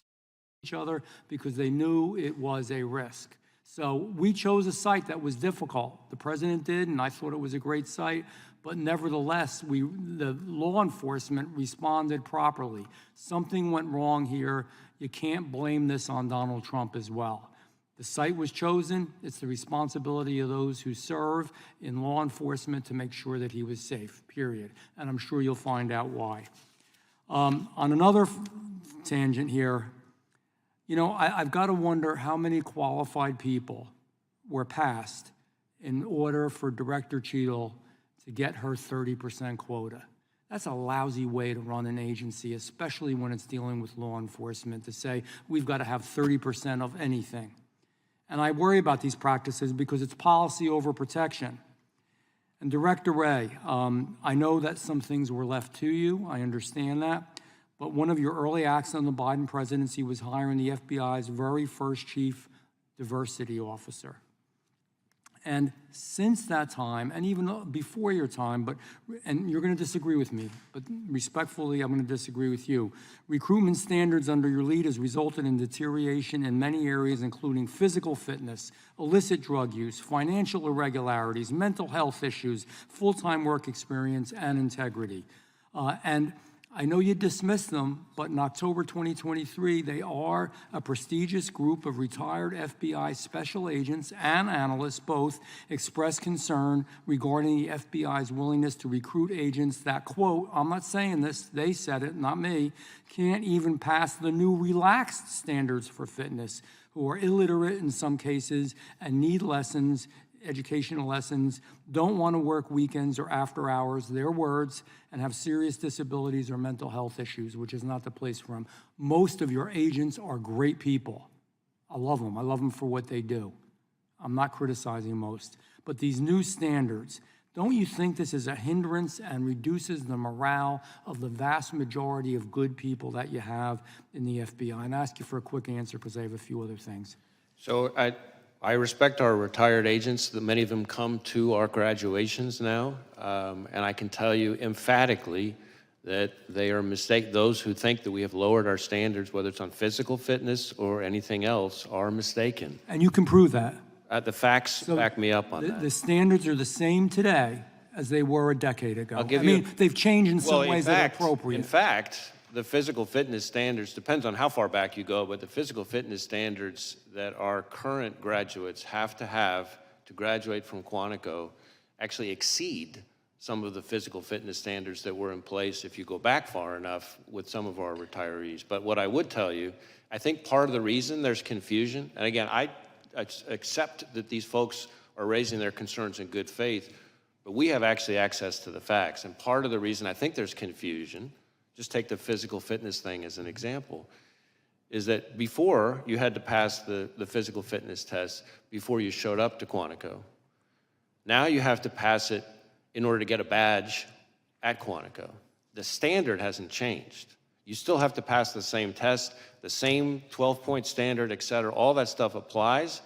each other because they knew it was a risk. So we chose a site that was difficult. The president did, and I thought it was a great site, but nevertheless, the law enforcement responded properly. Something went wrong here. You can't blame this on Donald Trump as well. The site was chosen. It's the responsibility of those who serve in law enforcement to make sure that he was safe, period. And I'm sure you'll find out why. On another tangent here, you know, I've got to wonder how many qualified people were passed in order for Director Cheadle to get her 30% quota. That's a lousy way to run an agency, especially when it's dealing with law enforcement, to say we've got to have 30% of anything. And I worry about these practices because it's policy over protection. And Director Wray, I know that some things were left to you. I understand that. But one of your early acts on the Biden presidency was hiring the FBI's very first chief diversity officer. And since that time, and even before your time, and you're going to disagree with me, but respectfully, I'm going to disagree with you. Recruitment standards under your lead has resulted in deterioration in many areas, including physical fitness, illicit drug use, financial irregularities, mental health issues, full-time work experience, and integrity. And I know you dismissed them, but in October 2023, they are a prestigious group of retired FBI special agents and analysts both expressed concern regarding the FBI's willingness to recruit agents that, quote, I'm not saying this, they said it, not me, can't even pass the new relaxed standards for fitness, who are illiterate in some cases and need lessons, educational lessons, don't want to work weekends or after hours, their words, and have serious disabilities or mental health issues, which is not the place for them. Most of your agents are great people. I love them. I love them for what they do. I'm not criticizing most. But these new standards, don't you think this is a hindrance and reduces the morale of the vast majority of good people that you have in the FBI? And I ask you for a quick answer because I have a few other things. So I respect our retired agents, that many of them come to our graduations now, and I can tell you emphatically that they are mistaken. Those who think that we have lowered our standards, whether it's on physical fitness or anything else, are mistaken. And you can prove that. The facts back me up on that. The standards are the same today as they were a decade ago. I'll give you they've changed in some well, ways that are appropriate. In fact, the physical fitness standards, depends on how far back you go, but the physical fitness standards that our current graduates have to graduate from Quantico actually exceed some of the physical fitness standards that were in place if you go back far enough with some of our retirees. But what I would tell you, I think part of the reason there's confusion, and again, I accept that these folks are raising their concerns in good faith, but we have actually access to the facts. And part of the reason I think there's confusion, just take the physical fitness thing as an example, is that before you had to pass the physical fitness test before you showed up to Quantico. Now you have to pass it in order to get a badge at Quantico. The standard hasn't changed. You still have to pass the same test, the same 12-point standard, et cetera. All that stuff applies.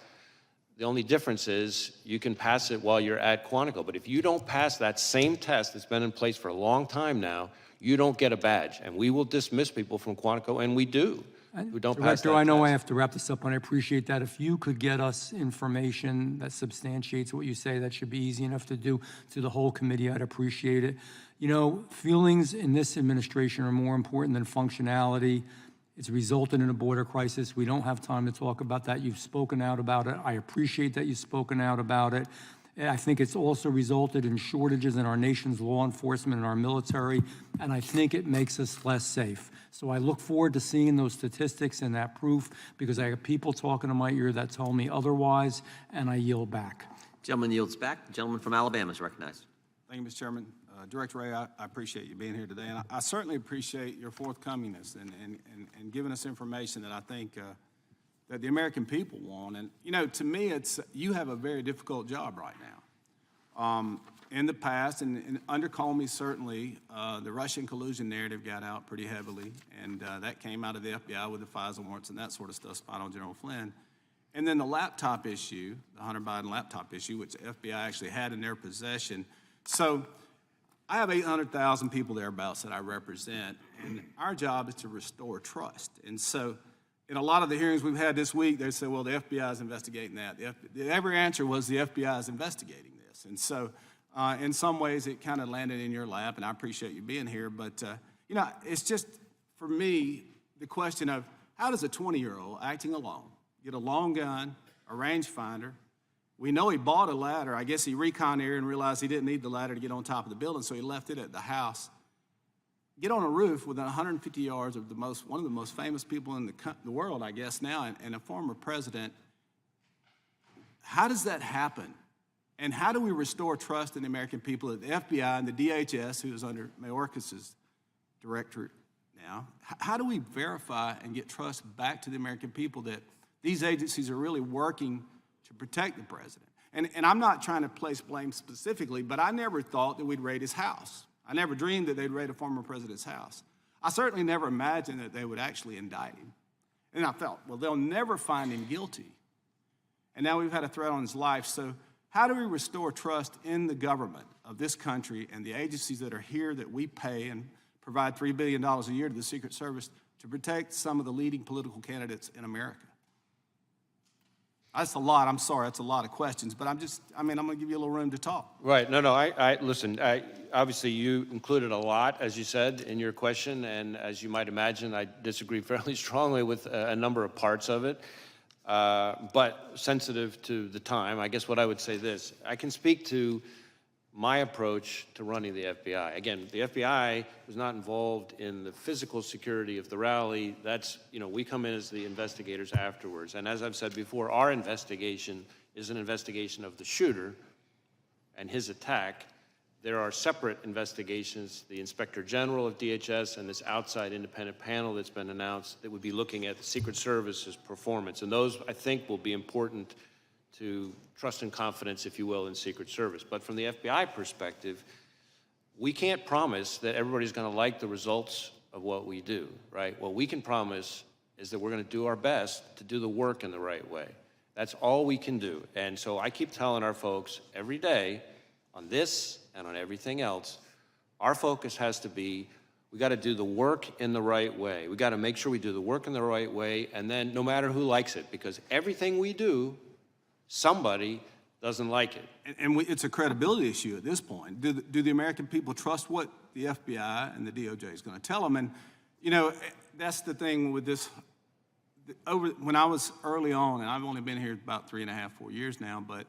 The only difference is you can pass it while you're at Quantico. But if you don't pass that same test that's been in place for a long time now, you don't get a badge. And we will dismiss people from Quantico, and we do, who don't pass that Director, I know test. I have to wrap this up, and I appreciate that. If you could get us information that substantiates what you say, that should be easy enough to do to the whole committee, I'd appreciate it. You know, feelings in this administration are more important than functionality. It's resulted in a border crisis. We don't have time to talk about that. You've spoken out about it. I appreciate that you've spoken out about it. I think it's also resulted in shortages in our nation's law enforcement and our military, and I think it makes us less safe. So I look forward to seeing those statistics and that proof, because I have people talking to my ear that tell me otherwise, and I yield back. Gentleman yields back. The gentleman from Alabama is recognized. Thank you, Mr. Chairman. Director Wray, I appreciate you being here today, and I certainly appreciate your forthcomingness and giving us information that I think that the American people want. And, you know, to me, you have a very difficult job right now. In the past, and under Comey, certainly, the Russian collusion narrative got out pretty heavily, and that came out of the FBI with the FISA warrants and that sort of stuff, spying on General Flynn. And then the laptop issue, the Hunter Biden laptop issue, which the FBI actually had in their possession. So I have 800,000 people thereabouts that I represent, and our job is to restore trust. And so in a lot of the hearings we've had this week, they say, well, the FBI is investigating that. Every answer was the FBI is investigating this. And so in some ways, it kind of landed in your lap, and I appreciate you being here. But, you know, it's just, for me, the question of how does a 20-year-old acting alone get a long gun, a rangefinder? We know he bought a ladder. I guess he reconned here and realized he didn't need the ladder to get on top of the building, so he left it at the house. Get on a roof within 150 yards of one of the most famous people in the world, I guess now, and a former president. How does that happen? And how do we restore trust in the American people that the FBI and the DHS, who is under Mayorkas's directorate now, how do we verify and get trust back to the American people that these agencies are really working to protect the president? And I'm not trying to place blame specifically, but I never thought that we'd raid his house. I never dreamed that they'd raid a former president's house. I certainly never imagined that they would actually indict him. And I felt, well, they'll never find him guilty. And now we've had a threat on his life. So How do we restore trust in the government of this country and the agencies that are here that we pay and provide $3 billion a year to the Secret Service to protect some of the leading political candidates in America? That's a lot. I'm sorry, that's a lot of questions, but I'm going to give you a little room to talk. Right. No, listen, obviously you included a lot, as you said, in your question, and as you might imagine, I disagree fairly strongly with a number of parts of it, but sensitive to the time, I guess what I would say this, I can speak to my approach to running the FBI. Again, the FBI was not involved in the physical security of the rally. That's, we come in as the investigators afterwards. And as I've said before, our investigation is an investigation of the shooter and his attack. There are separate investigations, the Inspector General of DHS and this outside independent panel that's been announced that would be looking at the Secret Service's performance. And those, I think, will be important to trust and confidence, if you will, in Secret Service. But from the FBI perspective, we can't promise that everybody's going to like the results of what we do, right? What we can promise is that we're going to do our best to do the work in the right way. That's all we can do. And so I keep telling our folks every day on this and on everything else, our focus has to be, we got to do the work in the right way. We got to make sure we do the work in the right way, and then no matter who likes it, because everything we do, somebody doesn't like it. And it's a credibility issue at this point. Do the American people trust what the FBI and the DOJ is going to tell them? And, that's the thing with this. When I was early on, and I've only been here about 3.5, 4 years now, but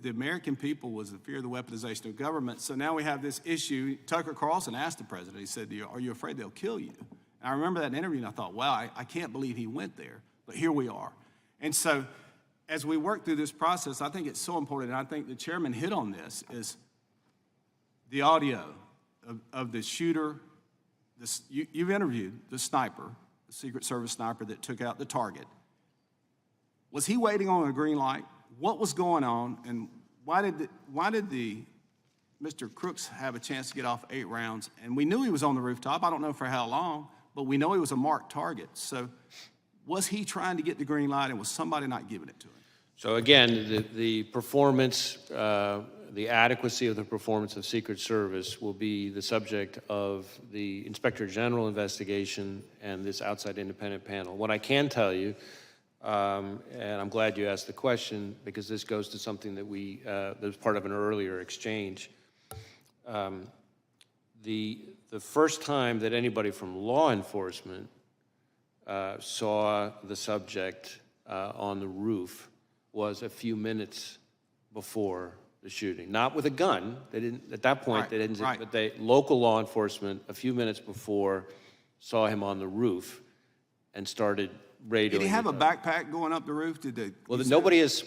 the American people was the fear of the weaponization of government. So now we have this issue. Tucker Carlson asked the president, he said, are you afraid they'll kill you? And I remember that interview, and I thought, wow, I can't believe he went there. But here we are. And so as we work through this process, I think it's so important, and I think the chairman hit on this, is the audio of the shooter. You've interviewed the sniper, the Secret Service sniper that took out the target. Was he waiting on a green light? What was going on, and why did Mr. Crooks have a chance to get off 8 rounds? And we knew he was on the rooftop. I don't know for how long, but we know he was a marked target. So was he trying to get the green light, and was somebody not giving it to him? So again, the performance, the adequacy of the performance of Secret Service will be the subject of the Inspector General investigation and this outside independent panel. What I can tell you, and I'm glad you asked the question, because this goes to something that that was part of an earlier exchange. The first time that anybody from law enforcement saw the subject on the roof was a few minutes before the shooting. Not with a gun. They didn't, at that point, they didn't, but local law enforcement, a few minutes before, saw him on the roof and started radioing. Did he have a backpack going up the roof? Well,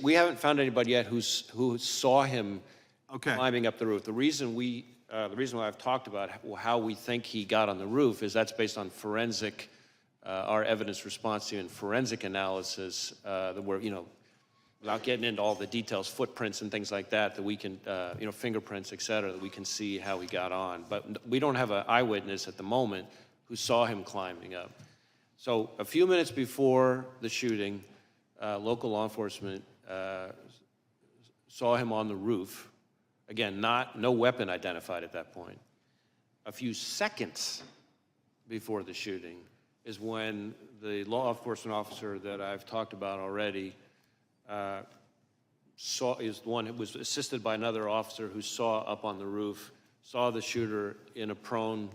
we haven't found anybody yet who saw him climbing up the roof. The reason why I've talked about how we think he got on the roof is that's based on forensic, our evidence response team and forensic analysis that we're, without getting into all the details, footprints and things like that we can, fingerprints, et cetera, that we can see how he got on. But we don't have an eyewitness at the moment who saw him climbing up. So a few minutes before the shooting, local law enforcement saw him on the roof. Again, no weapon identified at that point. A few seconds before the shooting is when the law enforcement officer that I've talked about already is the one who was assisted by another officer who saw up on the roof, saw the shooter in a prone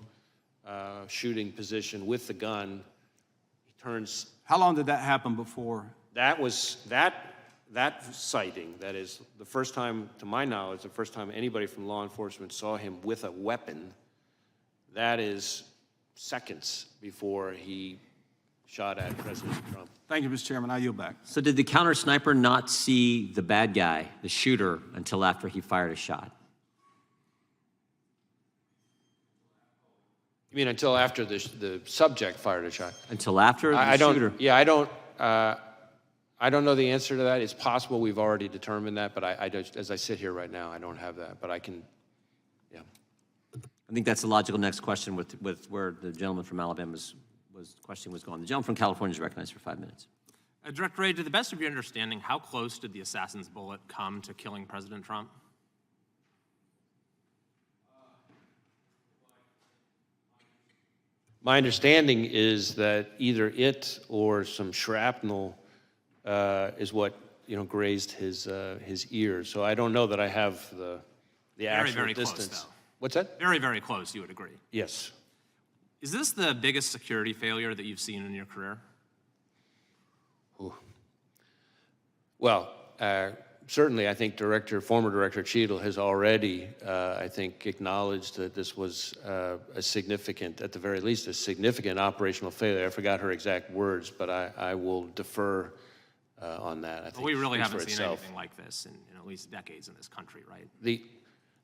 shooting position with the gun. He turns. How long did that happen before? That was that sighting. That is the first time, to my knowledge, the first time anybody from law enforcement saw him with a weapon. That is seconds before he shot at President Trump. Thank you, Mr. Chairman. I yield back. So did the counter sniper not see the bad guy, the shooter, until after he fired a shot? You mean until after the subject fired a shot? Until after the shooter? Yeah, I don't know the answer to that. It's possible we've already determined that, but I just, as I sit here right now, I don't have that. But I can, yeah. I think that's the logical next question with where the gentleman from Alabama's question was going. The gentleman from California is recognized for 5 minutes. Director Wray, to the best of your understanding, how close did the assassin's bullet come to killing President Trump? My understanding is that either it or some shrapnel is what grazed his ear. So I don't know that I have the actual very distance. close, though. What's that? Very, very close, you would agree. Yes. Is this the biggest security failure that you've seen in your career? Well, certainly I think former Director Cheadle has already, I think, acknowledged that this was a significant, at the very least, a significant operational failure. I forgot her exact words, but I will defer on that. I think We really speaks for haven't seen itself. anything like this in at least decades in this country, right? The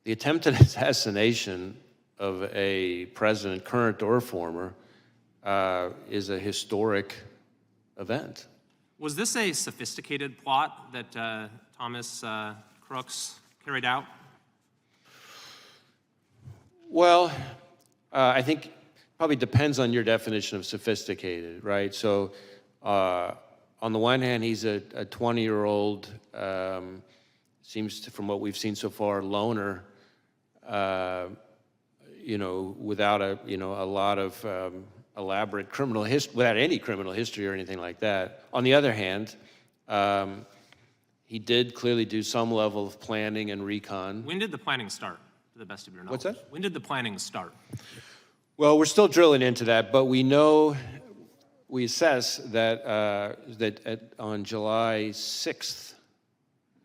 attempted assassination of a president, current or former, is a historic event. Was this a sophisticated plot that Thomas Crooks carried out? Well, I think probably depends on your definition of sophisticated, right? So on the one hand, he's a 20-year-old, seems to, from what we've seen so far, loner, without a lot of elaborate criminal history, without any criminal history or anything like that. On the other hand, he did clearly do some level of planning and recon. When did the planning start, to the best of your knowledge? What's that? When did the planning start? Well, we're still drilling into that, but we know, we assess that on July 6th,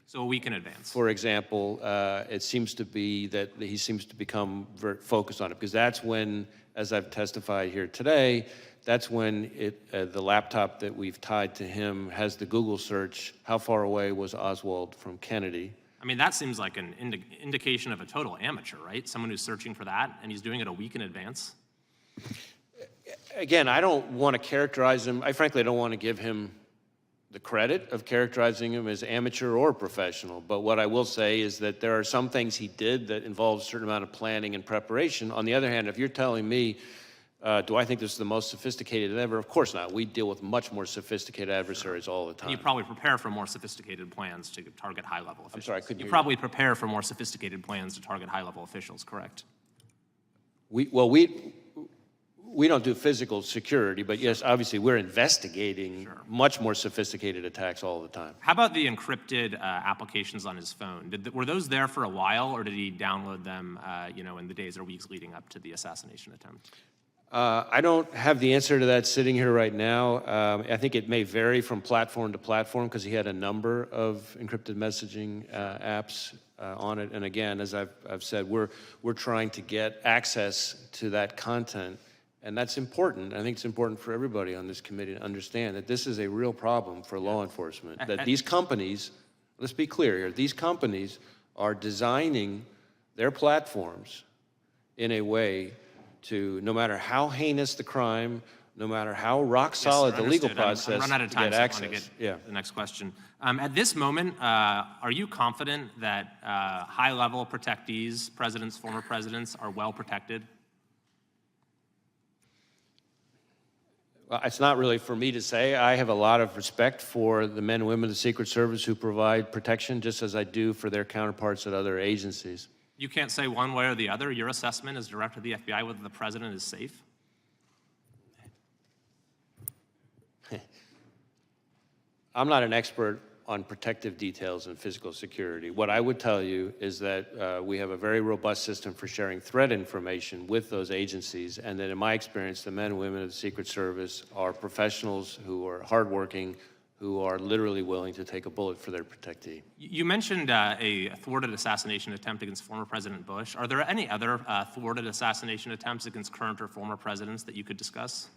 So a week in advance. for example, it seems to be that he seems to become very focused on it, because that's when, as I've testified here today, that's when the laptop that we've tied to him has the Google search, how far away was Oswald from Kennedy? I mean, that seems like an indication of a total amateur, right? Someone who's searching for that, and he's doing it a week in advance. Again, I don't want to characterize him, I frankly don't want to give him the credit of characterizing him as amateur or professional, but what I will say is that there are some things he did that involve a certain amount of planning and preparation. On the other hand, if you're telling me, do I think this is the most sophisticated ever? Of course not. We deal with much more sophisticated adversaries all the And time. you probably prepare for more sophisticated plans to target high-level officials. I'm sorry, I couldn't You hear probably prepare for more sophisticated plans to target high-level officials, correct? We don't do physical security, but yes, obviously we're investigating much more sophisticated attacks all the time. How about the encrypted applications on his phone? Were those there for a while, or did he download them, in the days or weeks leading up to the assassination attempt? I don't have the answer to that sitting here right now. I think it may vary from platform to platform because he had a number of encrypted messaging apps on it. And again, as I've said, we're trying to get access to that content. And that's important. I think it's important for everybody on this committee to understand that this is a real problem for law enforcement. That these companies, let's be clear here, these companies are designing their platforms in a way to, no matter how heinous the crime, no matter how rock solid the legal process, I'm run out of time, to get so I access. want to get the next question. At this moment, are you confident that high-level protectees, presidents, former presidents, are well protected? Well, it's not really for me to say. I have a lot of respect for the men and women of the Secret Service who provide protection, just as I do for their counterparts at other agencies. You can't say one way or the other. Your assessment as director of the FBI whether the president is safe? I'm not an expert on protective details and physical security. What I would tell you is that we have a very robust system for sharing threat information with those agencies, and that in my experience, the men and women of the Secret Service are professionals who are hardworking, who are literally willing to take a bullet for their protectee. You mentioned a thwarted assassination attempt against former President Bush. Are there any other thwarted assassination attempts against current or former presidents that you could discuss?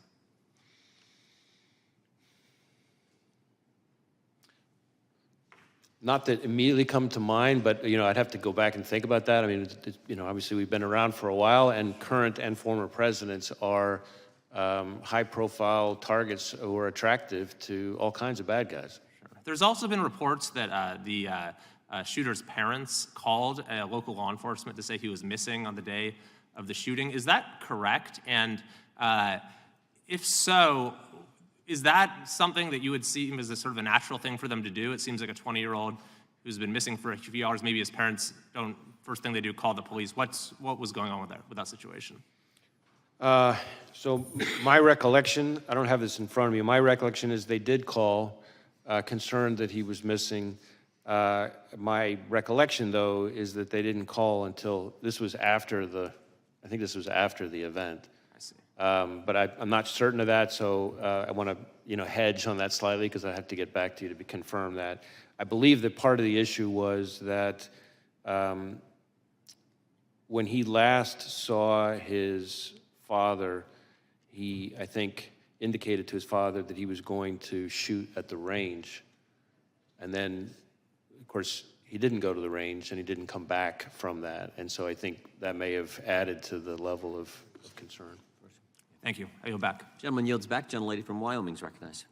Not that immediately come to mind, but I'd have to go back and think about that. I mean, obviously we've been around for a while, and current and former presidents are high-profile targets who are attractive to all kinds of bad guys. There's also been reports that the shooter's parents called local law enforcement to say he was missing on the day of the shooting. Is that correct? And if so, Is that something that you would see as a sort of a natural thing for them to do? It seems like a 20-year-old who's been missing for a few hours, maybe his parents don't, first thing they do, call the police. What was going on with that situation? So my recollection, I don't have this in front of me, my recollection is they did call, concerned that he was missing. My recollection, though, is that they didn't call until, this was after the, I think this was after the event. I see. But I'm not certain of that, so I want to, hedge on that slightly because I have to get back to you to confirm that. I believe that part of the issue was that when he last saw his father, he, I think, indicated to his father that he was going to shoot at the range. And then, of course, he didn't go to the range and he didn't come back from that. And so I think that may have added to the level of concern. Thank you. I yield back. Gentleman yields back. Gentlelady from Wyoming is recognized.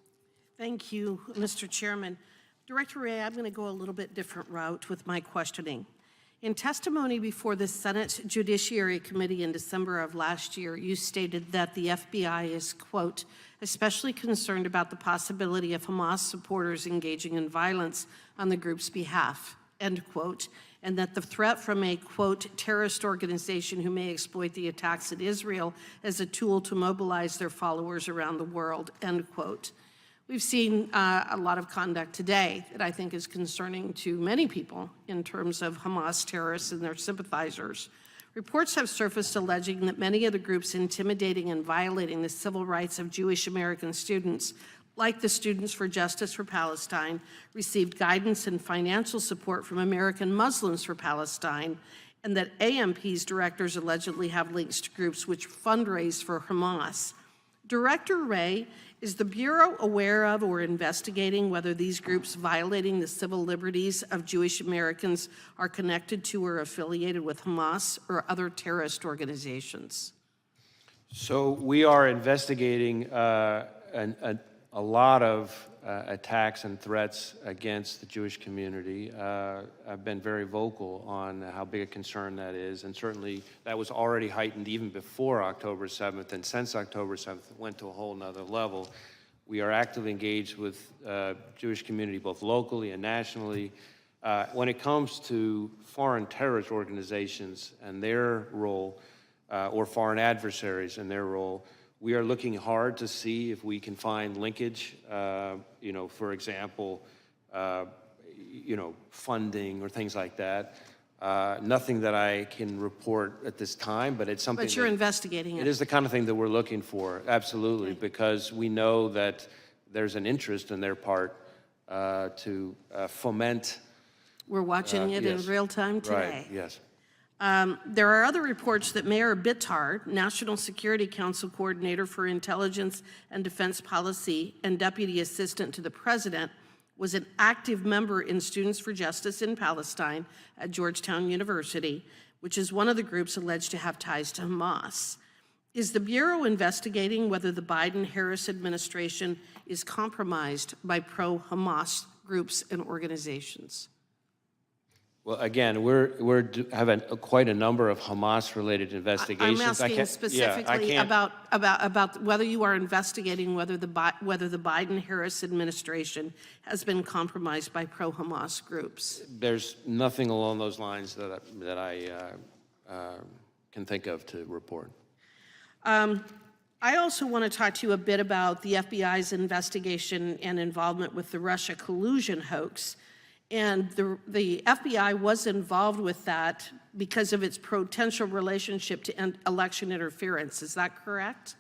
Thank you, Mr. Chairman. Director Wray, I'm going to go a little bit different route with my questioning. In testimony before the Senate Judiciary Committee in December of last year, you stated that the FBI is, quote, especially concerned about the possibility of Hamas supporters engaging in violence on the group's behalf, end quote, and that the threat from a, quote, terrorist organization who may exploit the attacks at Israel as a tool to mobilize their followers around the world, end quote. We've seen a lot of conduct today that I think is concerning to many people in terms of Hamas terrorists and their sympathizers. Reports have surfaced alleging that many of the groups intimidating and violating the civil rights of Jewish American students, like the Students for Justice for Palestine, received guidance and financial support from American Muslims for Palestine, and that AMP's directors allegedly have links to groups which fundraise for Hamas. Director Wray, is the Bureau aware of or investigating whether these groups violating the civil liberties of Jewish Americans are connected to or affiliated with Hamas or other terrorist organizations? So we are investigating a lot of attacks and threats against the Jewish community. I've been very vocal on how big a concern that is, and certainly that was already heightened even before October 7th, and since October 7th, it went to a whole nother level. We are actively engaged with Jewish community, both locally and nationally. When it comes to foreign terrorist organizations and their role, or foreign adversaries and their role, we are looking hard to see if we can find linkage, for example, funding or things like that. Nothing that I can report at this time, but it's something. But you're investigating it. It is the kind of thing that we're looking for, absolutely, because we know that there's an interest in their part to foment. We're watching it in real time today. Right, yes. There are other reports that Mayor Bitar, National Security Council Coordinator for Intelligence and Defense Policy and Deputy Assistant to the President, was an active member in Students for Justice in Palestine at Georgetown University, which is one of the groups alleged to have ties to Hamas. Is the Bureau investigating whether the Biden-Harris administration is compromised by pro-Hamas groups and organizations? Well, again, we're having quite a number of Hamas-related investigations. I'm asking specifically about whether you are investigating whether the Biden-Harris administration has been compromised by pro-Hamas groups. There's nothing along those lines that I can think of to report. I also want to talk to you a bit about the FBI's investigation and involvement with the Russia collusion hoax. And the FBI was involved with that because of its potential relationship to election interference. Is that correct?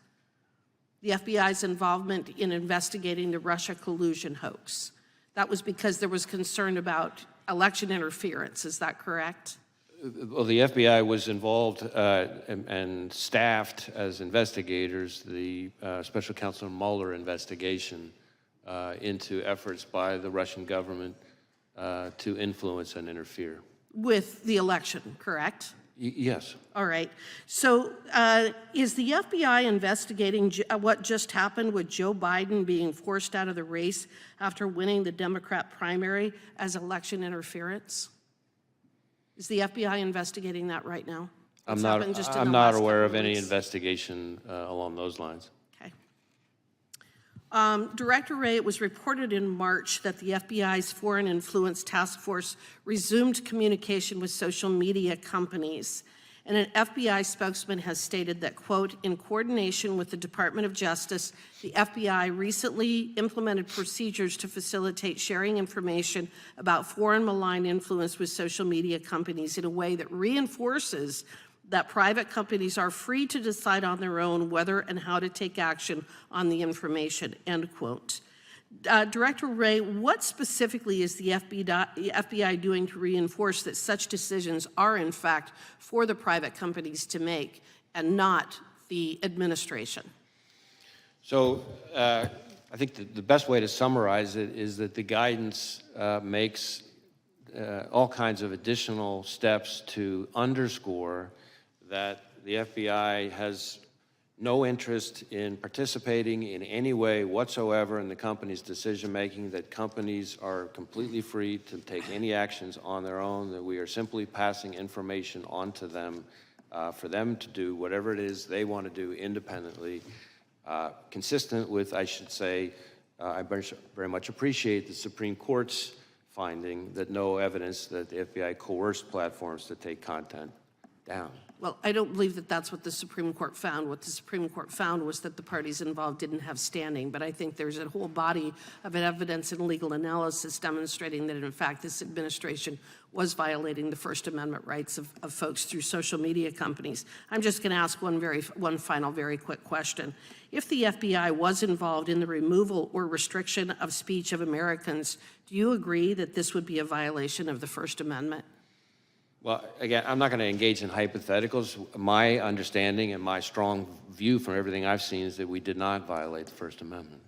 The FBI's involvement in investigating the Russia collusion hoax. That was because there was concern about election interference. Is that correct? Well, the FBI was involved and staffed as investigators the Special Counsel Mueller investigation into efforts by the Russian government to influence and interfere. With the election, correct? Yes. All right. So is the FBI investigating what just happened with Joe Biden being forced out of the race after winning the Democrat primary as election interference? Is the FBI investigating that right now? I'm not aware of any investigation along those lines. Okay. Director Wray, it was reported in March that the FBI's Foreign Influence Task Force resumed communication with social media companies. And an FBI spokesman has stated that, quote, in coordination with the Department of Justice, the FBI recently implemented procedures to facilitate sharing information about foreign malign influence with social media companies in a way that reinforces that private companies are free to decide on their own whether and how to take action on the information, end quote. Director Wray, what specifically is the FBI doing to reinforce that such decisions are, in fact, for the private companies to make and not the administration? So I think the best way to summarize it is that the guidance makes all kinds of additional steps to underscore that the FBI has no interest in participating in any way whatsoever in the company's decision-making, that companies are completely free to take any actions on their own, that we are simply passing information on to them for them to do whatever it is they want to do independently, consistent with, I should say, I very much appreciate the Supreme Court's finding that no evidence that the FBI coerced platforms to take content down. Well, I don't believe that that's what the Supreme Court found. What the Supreme Court found was that the parties involved didn't have standing, but I think there's a whole body of evidence and legal analysis demonstrating that, in fact, this administration was violating the First Amendment rights of folks through social media companies. I'm just going to ask one final very quick question. If the FBI was involved in the removal or restriction of speech of Americans, do you agree that this would be a violation of the First Amendment? Well, again, I'm not going to engage in hypotheticals. My understanding and my strong view from everything I've seen is that we did not violate the First Amendment.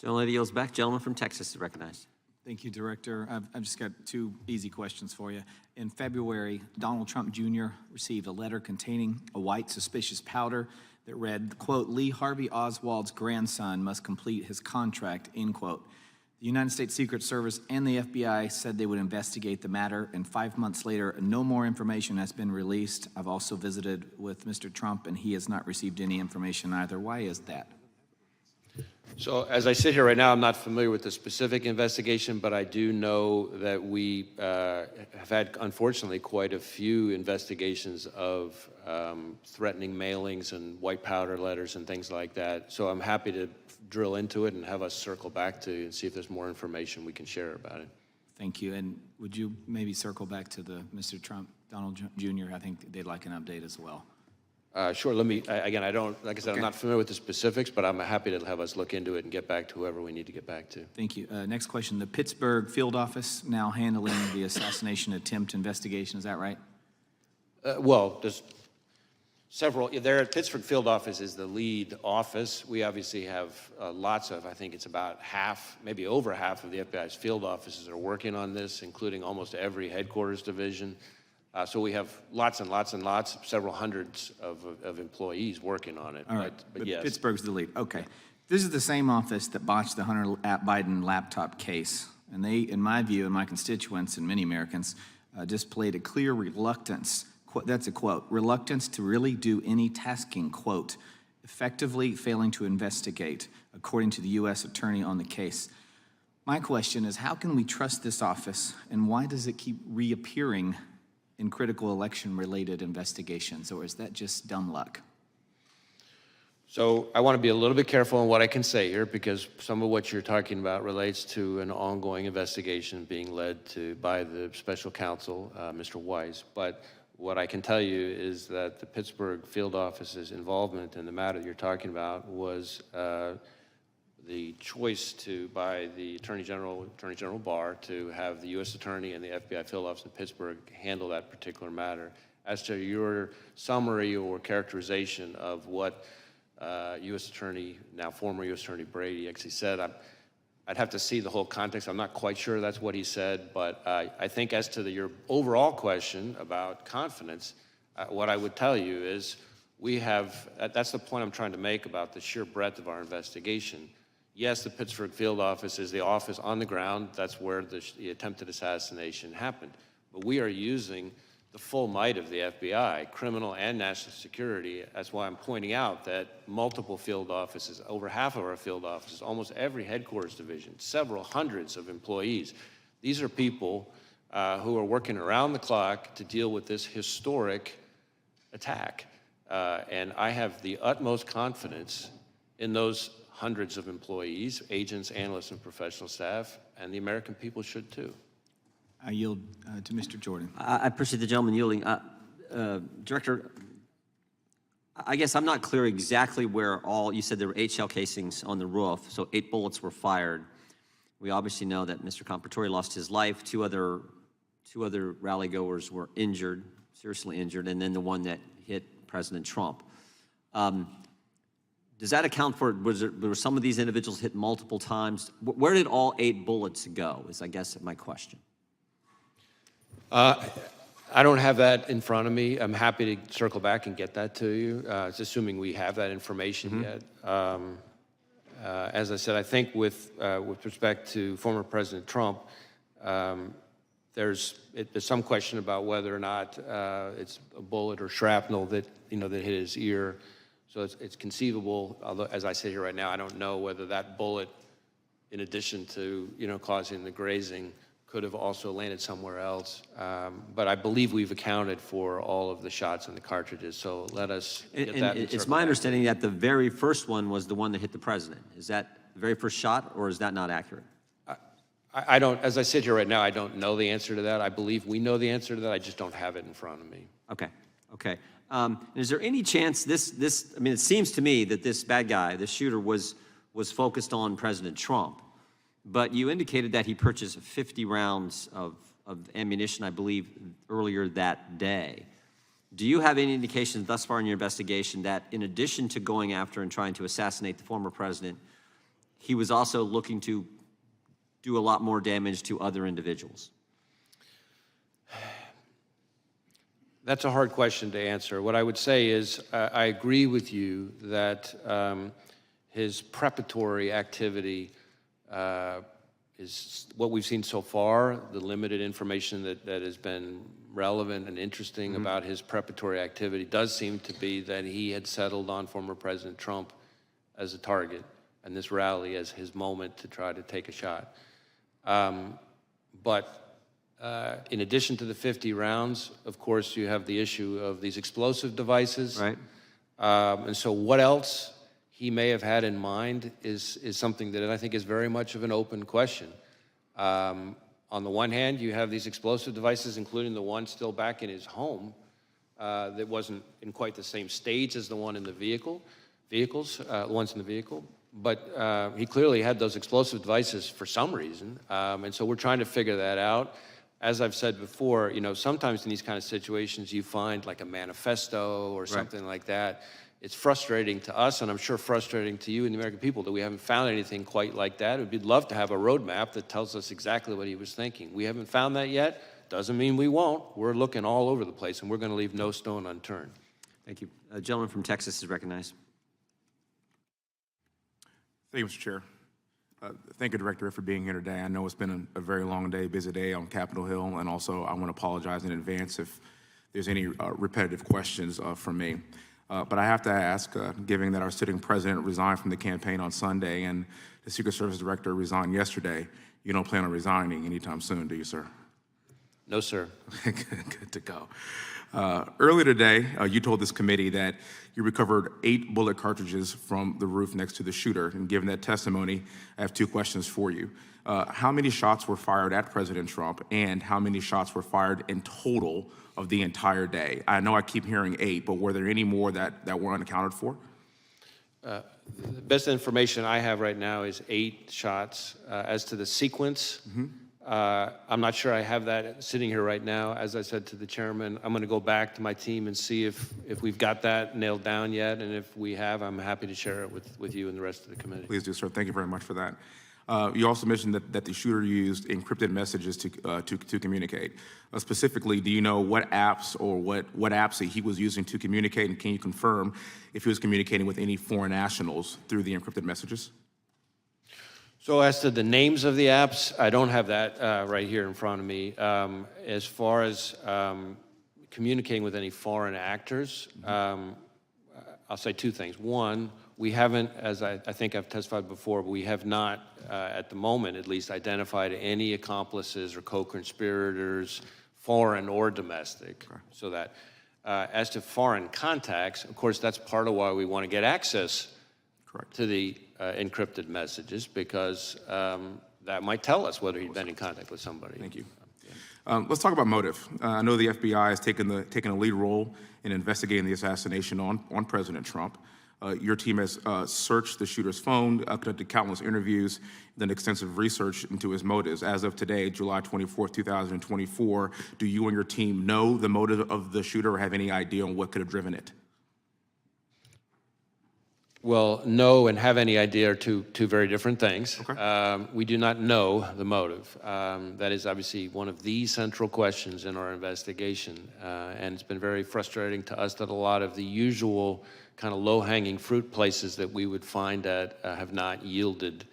Gentlelady yields back. Gentleman from Texas is recognized. Thank you, Director. I've just got two easy questions for you. In February, Donald Trump Jr. received a letter containing a white suspicious powder that read, quote, Lee Harvey Oswald's grandson must complete his contract, end quote. The United States Secret Service and the FBI said they would investigate the matter, and 5 months later, no more information has been released. I've also visited with Mr. Trump, and he has not received any information either. Why is that? So as I sit here right now, I'm not familiar with the specific investigation, but I do know that we have had, unfortunately, quite a few investigations of threatening mailings and white powder letters and things like that. So I'm happy to drill into it and have us circle back to and see if there's more information we can share about it. Thank you. And would you maybe circle back to the Mr. Trump, Donald Jr.? I think they'd like an update as well. Sure. Let me, again, I don't, like I said, I'm not familiar with the specifics, but I'm happy to have us look into it and get back to whoever we need to get back to. Thank you. Next question. The Pittsburgh field office now handling the assassination attempt investigation. Is that right? Well, there's several. There at Pittsburgh field office is the lead office. We obviously have lots of, I think it's about half, maybe over half of the FBI's field offices are working on this, including almost every headquarters division. So we have lots and lots and lots, several hundreds of employees working on it. All right, but yes. Pittsburgh's the lead. Okay. This is the same office that botched the Hunter Biden laptop case. And they, in my view, and my constituents and many Americans, displayed a clear reluctance, that's a quote, reluctance to really do any tasking, quote, effectively failing to investigate, according to the U.S. attorney on the case. My question is, how can we trust this office, and why does it keep reappearing in critical election-related investigations, or is that just dumb luck? So I want to be a little bit careful on what I can say here, because some of what you're talking about relates to an ongoing investigation being led to by the special counsel, Mr. Weiss. But what I can tell you is that the Pittsburgh field office's involvement in the matter you're talking about was the choice by the Attorney General Barr to have the U.S. Attorney and the FBI field office in Pittsburgh handle that particular matter. As to your summary or characterization of what U.S. Attorney, now former U.S. Attorney Brady actually said, I'd have to see the whole context. I'm not quite sure that's what he said, but I think as to your overall question about confidence, what I would tell you is we have, that's the point I'm trying to make about the sheer breadth of our investigation. Yes, the Pittsburgh field office is the office on the ground. That's where the attempted assassination happened. But we are using the full might of the FBI, criminal and national security. That's why I'm pointing out that multiple field offices, over half of our field offices, almost every headquarters division, several hundreds of employees. These are people who are working around the clock to deal with this historic attack. And I have the utmost confidence in those hundreds of employees, agents, analysts, and professional staff, and the American people should too. I yield to Mr. Jordan. I appreciate the gentleman yielding. Director, I guess I'm not clear exactly where all, you said there were 8 shell casings on the roof, so 8 bullets were fired. We obviously know that Mr. Comparatori lost his life. Two other rally-goers were injured, seriously injured, and then the one that hit President Trump. Does that account for, were some of these individuals hit multiple times? Where did all 8 bullets go, is I guess my question. I don't have that in front of me. I'm happy to circle back and get that to you. It's assuming we have that information yet. As I said, I think with respect to former President Trump, there's some question about whether or not it's a bullet or shrapnel that that hit his ear. So it's conceivable. Although, as I sit here right now, I don't know whether that bullet, in addition to causing the grazing, could have also landed somewhere else. But I believe we've accounted for all of the shots and the cartridges. So let us get that. It's my understanding that the very first one was the one that hit the president. Is that the very first shot, or is that not accurate? I don't, as I sit here right now, I don't know the answer to that. I believe we know the answer to that. I just don't have it in front of me. Okay, okay. Is there any chance I mean, it seems to me that this bad guy, this shooter, was focused on President Trump, but you indicated that he purchased 50 rounds of ammunition, I believe, earlier that day. Do you have any indications thus far in your investigation that in addition to going after and trying to assassinate the former president, he was also looking to do a lot more damage to other individuals? That's a hard question to answer. What I would say is I agree with you that his preparatory activity is what we've seen so far, the limited information that has been relevant and interesting about his preparatory activity does seem to be that he had settled on former President Trump as a target and this rally as his moment to try to take a shot. But in addition to the 50 rounds, of course, you have the issue of these explosive devices. Right. And so what else he may have had in mind is something that I think is very much of an open question. On the one hand, you have these explosive devices, including the one still back in his home that wasn't in quite the same stage as the one in the the ones in the vehicle. But he clearly had those explosive devices for some reason. And so we're trying to figure that out. As I've said before, sometimes in these kind of situations, you find like a manifesto or something like that. It's frustrating to us, and I'm sure frustrating to you and the American people, that we haven't found anything quite like that. We'd love to have a roadmap that tells us exactly what he was thinking. We haven't found that yet. Doesn't mean we won't. We're looking all over the place, and we're going to leave no stone unturned. Thank you. A gentleman from Texas is recognized. Thank you, Mr. Chair. Thank you, Director, for being here today. I know it's been a very long day, busy day on Capitol Hill, and also I want to apologize in advance if there's any repetitive questions from me. But I have to ask, given that our sitting president resigned from the campaign on Sunday and the Secret Service Director resigned yesterday, you don't plan on resigning anytime soon, do you, sir? No, sir. Good to go. Earlier today, you told this committee that you recovered 8 bullet cartridges from the roof next to the shooter. And given that testimony, I have 2 questions for you. How many shots were fired at President Trump, and how many shots were fired in total of the entire day? I know I keep hearing 8, but were there any more that were unaccounted for? The best information I have right now is 8 shots. As to the sequence, I'm not sure I have that sitting here right now. As I said to the chairman, I'm going to go back to my team and see if we've got that nailed down yet. And if we have, I'm happy to share it with you and the rest of the committee. Please do, sir. Thank you very much for that. You also mentioned that the shooter used encrypted messages to communicate. Specifically, do you know what apps or what apps he was using to communicate, and can you confirm if he was communicating with any foreign nationals through the encrypted messages? So as to the names of the apps, I don't have that right here in front of me. As far as communicating with any foreign actors, I'll say two things. One, we haven't, as I think I've testified before, but we have not, at the moment at least, identified any accomplices or co-conspirators, foreign or domestic. So that, as to foreign contacts, of course, that's part of why we want to get access to the encrypted messages, because that might tell us whether he'd been in contact with somebody. Thank you. Let's talk about motive. I know the FBI has taken a lead role in investigating the assassination on President Trump. Your team has searched the shooter's phone, conducted countless interviews, done extensive research into his motives. As of today, July 24th, 2024, do you and your team know the motive of the shooter or have any idea on what could have driven it? Well, know and have any idea are two very different things. Okay. We do not know the motive. That is obviously one of the central questions in our investigation. And it's been very frustrating to us that a lot of the usual kind of low-hanging fruit places that we would find at have not yielded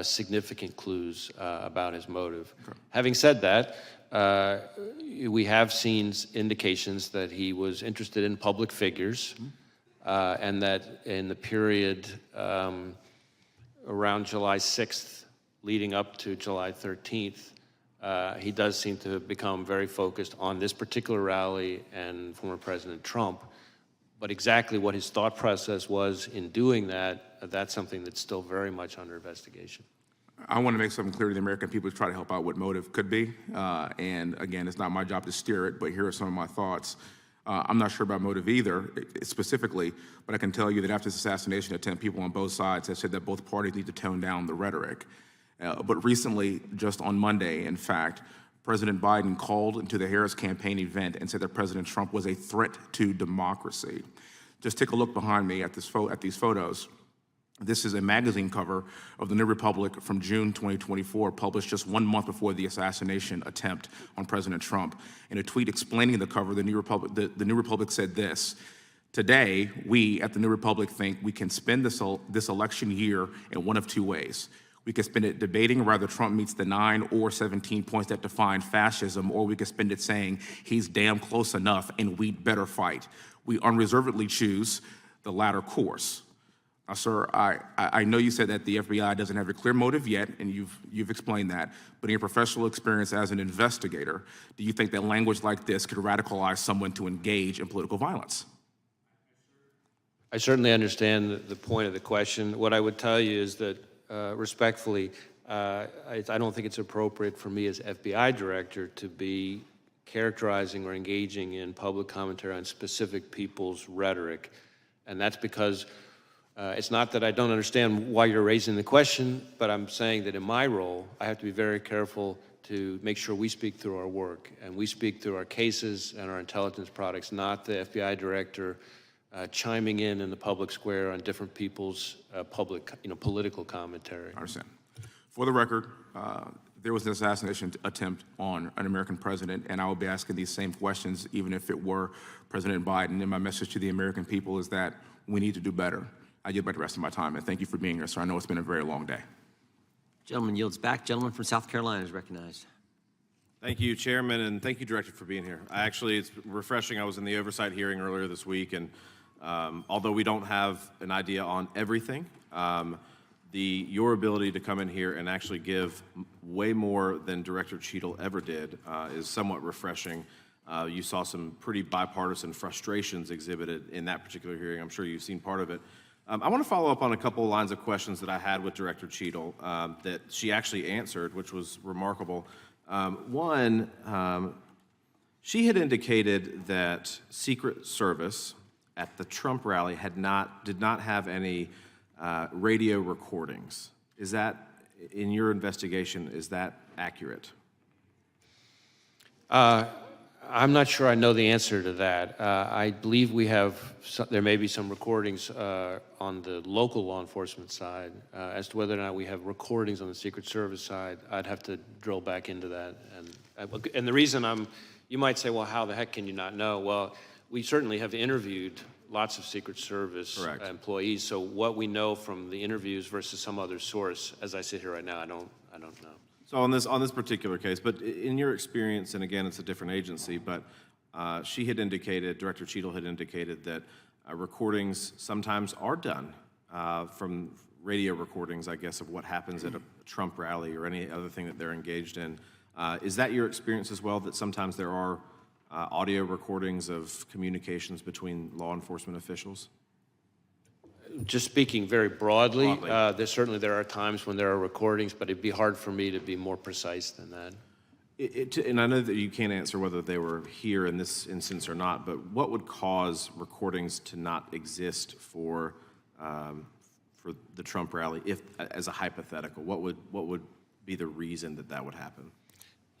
significant clues about his motive. Okay. Having said that, we have seen indications that he was interested in public figures. And that in the period around July 6th, leading up to July 13th, he does seem to have become very focused on this particular rally and former President Trump. But exactly what his thought process was in doing that, that's something that's still very much under investigation. I want to make something clear to the American people to try to help out what motive could be. And again, it's not my job to steer it, but here are some of my thoughts. I'm not sure about motive either, specifically, but I can tell you that after this assassination attempt, people on both sides have said that both parties need to tone down the rhetoric. But recently, just on Monday, in fact, President Biden called into the Harris campaign event and said that President Trump was a threat to democracy. Just take a look behind me at these photos. This is a magazine cover of the New Republic from June 2024, published just 1 month before the assassination attempt on President Trump. In a tweet explaining the cover, the New Republic said this: "Today, we at the New Republic think we can spend this election year in one of two ways. We could spend it debating whether Trump meets the 9 or 17 points that define fascism, or we could spend it saying he's damn close enough and we'd better fight. We unreservedly choose the latter course." Now, sir, I know you said that the FBI doesn't have a clear motive yet, and you've explained that, but in your professional experience as an investigator, do you think that language like this could radicalize someone to engage in political violence? I certainly understand the point of the question. What I would tell you is that, respectfully, I don't think it's appropriate for me as FBI director to be characterizing or engaging in public commentary on specific people's rhetoric. And that's because it's not that I don't understand why you're raising the question, but I'm saying that in my role, I have to be very careful to make sure we speak through our work and we speak through our cases and our intelligence products, not the FBI director chiming in the public square on different people's political commentary. I understand. For the record, there was an assassination attempt on an American president, and I will be asking these same questions even if it were President Biden. And my message to the American people is that we need to do better. I yield back the rest of my time, and thank you for being here, sir. I know it's been a very long day. Gentleman yields back. Gentleman from South Carolina is recognized. Thank you, Chairman, and thank you, Director, for being here. It's refreshing. I was in the oversight hearing earlier this week, and although we don't have an idea on everything, your ability to come in here and actually give way more than Director Cheadle ever did is somewhat refreshing. You saw some pretty bipartisan frustrations exhibited in that particular hearing. I'm sure you've seen part of it. I want to follow up on a couple of lines of questions that I had with Director Cheadle that she actually answered, which was remarkable. One, she had indicated that Secret Service at the Trump rally did not have any radio recordings. Is that, in your investigation, is that accurate? I'm not sure I know the answer to that. I believe there may be some recordings on the local law enforcement side. As to whether or not we have recordings on the Secret Service side, I'd have to drill back into that. And the reason you might say, well, how the heck can you not know? Well, we certainly have interviewed lots of Secret Service employees. So what we know from the interviews versus some other source, as I sit here right now, I don't know. So on this particular case, but in your experience, and again, it's a different agency, but she had indicated, Director Cheadle had indicated that recordings sometimes are done from radio recordings, I guess, of what happens at a Trump rally or any other thing that they're engaged in. Is that your experience as well, that sometimes there are audio recordings of communications between law enforcement officials? Just speaking very broadly, certainly there are times when there are recordings, but it'd be hard for me to be more precise than that. And I know that you can't answer whether they were here in this instance or not, but what would cause recordings to not exist for the Trump rally, if, as a hypothetical? What would be the reason that that would happen?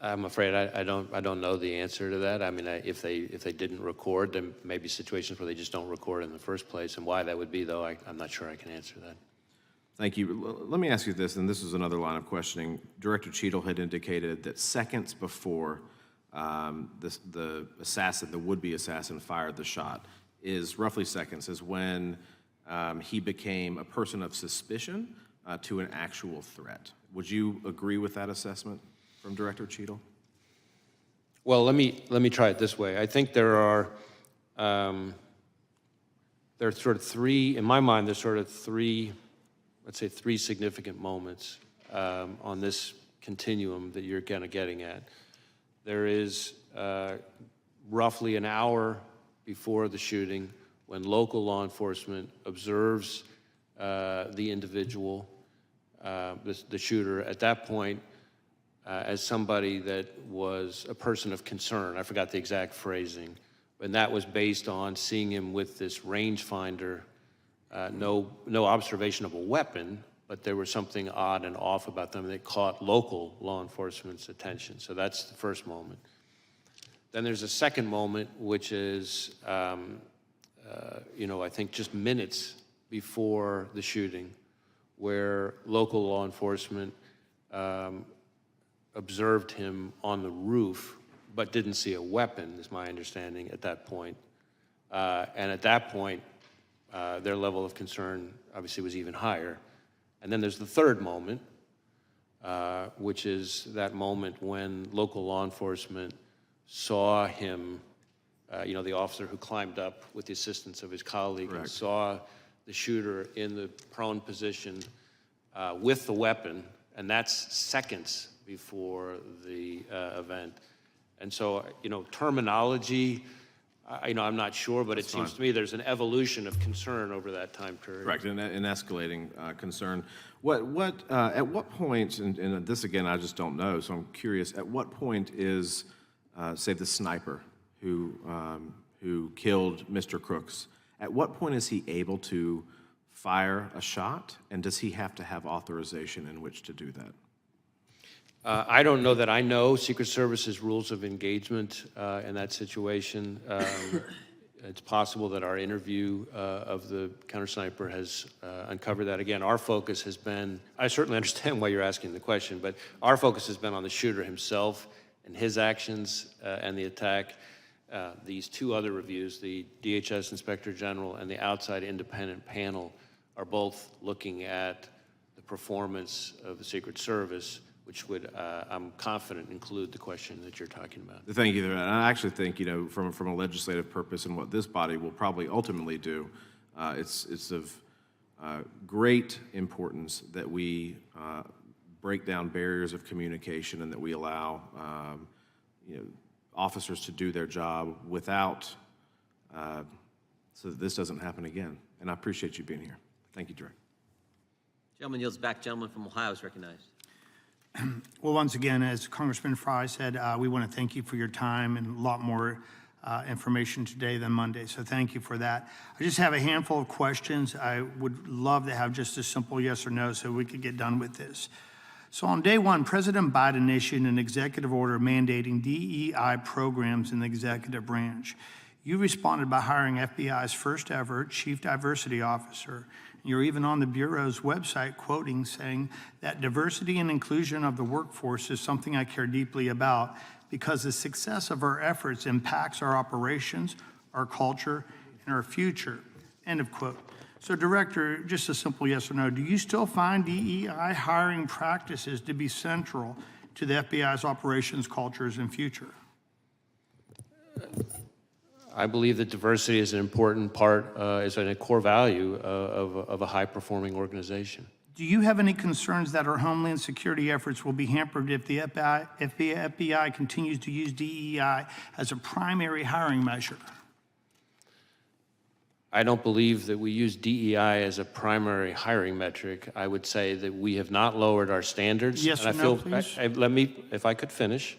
I'm afraid I don't know the answer to that. I mean, if they didn't record, there may be situations where they just don't record in the first place, and why that would be, though, I'm not sure I can answer that. Thank you. Let me ask you this, and this is another line of questioning. Director Cheadle had indicated that seconds before the would-be assassin fired the shot, is roughly seconds, is when he became a person of suspicion to an actual threat. Would you agree with that assessment from Director Cheadle? Well, let me try it this way. I think there are sort of three, in my mind, there's sort of three, let's say three significant moments on this continuum that you're kind of getting at. There is roughly an hour before the shooting when local law enforcement observes the individual, the shooter. At that point, as somebody that was a person of concern. I forgot the exact phrasing, and that was based on seeing him with this rangefinder, no observation of a weapon, but there was something odd and off about them that caught local law enforcement's attention. So that's the first moment. Then there's a second moment, which is, I think just minutes before the shooting, where local law enforcement observed him on the roof, but didn't see a weapon, is my understanding at that point. And at that point, their level of concern obviously was even higher. And then there's the third moment, which is that moment when local law enforcement saw him, the officer who climbed up with the assistance of his colleague, and saw the shooter in the prone position with the weapon, and that's seconds before the event. And so, terminology, I'm not sure, but it seems to me there's an evolution of concern over that time period. Correct, and escalating concern. At what point, and this again, I just don't know, so I'm curious, at what point is, say, the sniper who killed Mr. Crooks, at what point is he able to fire a shot, and does he have to have authorization in which to do that? I don't know that I know Secret Service's rules of engagement in that situation. It's possible that our interview of the counter-sniper has uncovered that. Again, our focus has been, I certainly understand why you're asking the question, but our focus has been on the shooter himself and his actions and the attack. These two other reviews, the DHS Inspector General and the outside independent panel, are both looking at the performance of the Secret Service, which would, I'm confident, include the question that you're talking about. Thank you. And I actually think, from a legislative purpose and what this body will probably ultimately do, it's of great importance that we break down barriers of communication and that we allow, officers to do their job without, so that this doesn't happen again. And I appreciate you being here. Thank you, Director. Gentleman yields back. Gentleman from Ohio is recognized. Well, once again, as Congressman Fry said, we want to thank you for your time and a lot more information today than Monday, so thank you for that. I just have a handful of questions. I would love to have just a simple yes or no so we could get done with this. So on day one, President Biden issued an executive order mandating DEI programs in the executive branch. You responded by hiring FBI's first ever chief diversity officer. You're even on the Bureau's website quoting, saying that diversity and inclusion of the workforce is something I care deeply about because the success of our efforts impacts our operations, our culture, and our future, end of quote. So Director, just a simple yes or no, do you still find DEI hiring practices to be central to the FBI's operations, cultures, and future? I believe that diversity is an important part, is a core value of a high-performing organization. Do you have any concerns that our homeland security efforts will be hampered if the FBI continues to use DEI as a primary hiring measure? I don't believe that we use DEI as a primary hiring metric. I would say that we have not lowered our standards. Yes and or no, please? Let me, if I could finish.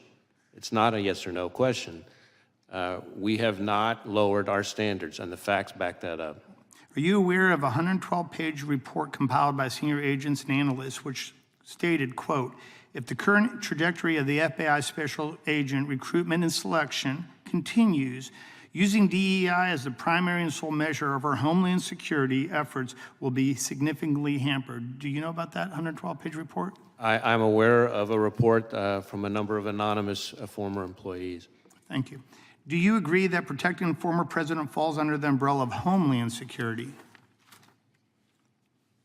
It's not a yes or no question. We have not lowered our standards, and the facts back that up. Are you aware of a 112-page report compiled by senior agents and analysts which stated, quote, if the current trajectory of the FBI special agent recruitment and selection continues, using DEI as the primary and sole measure of our homeland security efforts will be significantly hampered. Do you know about that 112-page report? I'm aware of a report from a number of anonymous former employees. Thank you. Do you agree that protecting the former president falls under the umbrella of homeland security?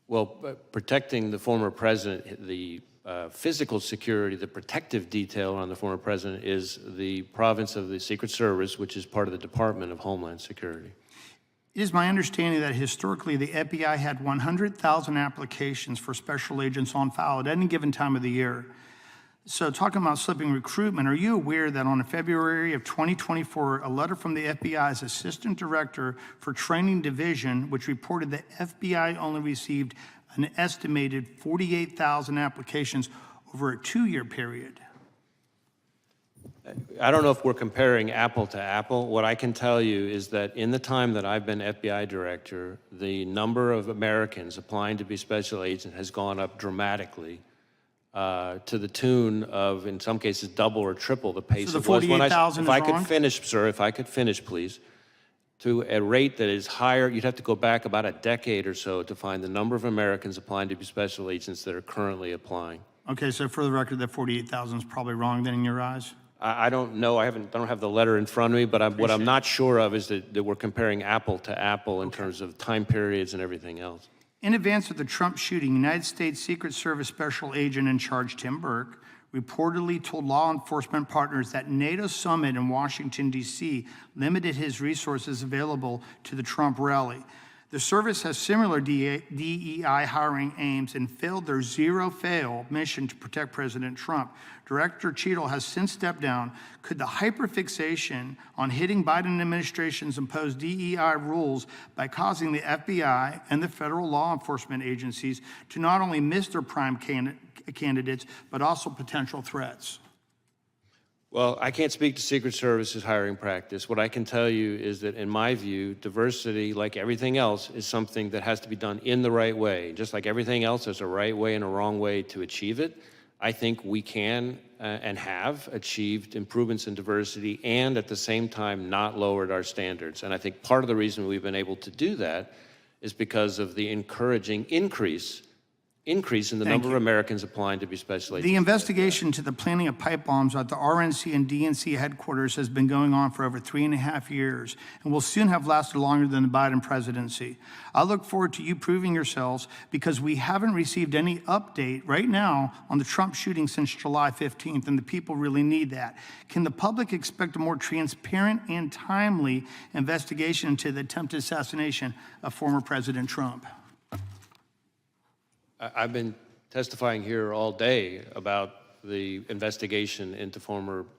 Well, protecting the former president, the physical security, the protective detail on the former president is the province of the Secret Service, which is part of the Department of Homeland Security. It is my understanding that historically the FBI had 100,000 applications for special agents on file at any given time of the year. So talking about slipping recruitment, are you aware that on February of 2024, a letter from the FBI's Assistant Director for Training Division, which reported that FBI only received an estimated 48,000 applications over a 2-year period? I don't know if we're comparing apple to apple. What I can tell you is that in the time that I've been FBI director, the number of Americans applying to be special agent has gone up dramatically to the tune of, in some cases, double or triple the pace So it the was when 48,000 If I is could wrong? finish, sir, if I could finish, please. To a rate that is higher, you'd have to go back about a decade or so to find the number of Americans applying to be special agents that are currently applying. Okay, so for the record, that 48,000 is probably wrong then in your eyes? I don't know. I don't have the letter in front of me, but what I'm not sure of is that we're comparing apple to apple in terms of time periods and everything else. In advance of the Trump shooting, United States Secret Service Special Agent in Charge Tim Burke reportedly told law enforcement partners that NATO summit in Washington, D.C. limited his resources available to the Trump rally. The service has similar DEI hiring aims and failed their zero-fail mission to protect President Trump. Director Cheadle has since stepped down. Could the hyperfixation on hitting Biden administration's imposed DEI rules by causing the FBI and the federal law enforcement agencies to not only miss their prime candidates, but also potential threats? Well, I can't speak to Secret Service's hiring practice. What I can tell you is that, in my view, diversity, like everything else, is something that has to be done in the right way. Just like everything else, there's a right way and a wrong way to achieve it. I think we can and have achieved improvements in diversity and, at the same time, not lowered our standards. And I think part of the reason we've been able to do that is because of the encouraging increase in the number of Americans applying to be special agents. The investigation into the planting of pipe bombs at the RNC and DNC headquarters has been going on for over 3.5 years and will soon have lasted longer than the Biden presidency. I look forward to you proving yourselves because we haven't received any update right now on the Trump shooting since July 15th, and the people really need that. Can the public expect a more transparent and timely investigation into the attempted assassination of former President Trump? I've been testifying here all day about the investigation into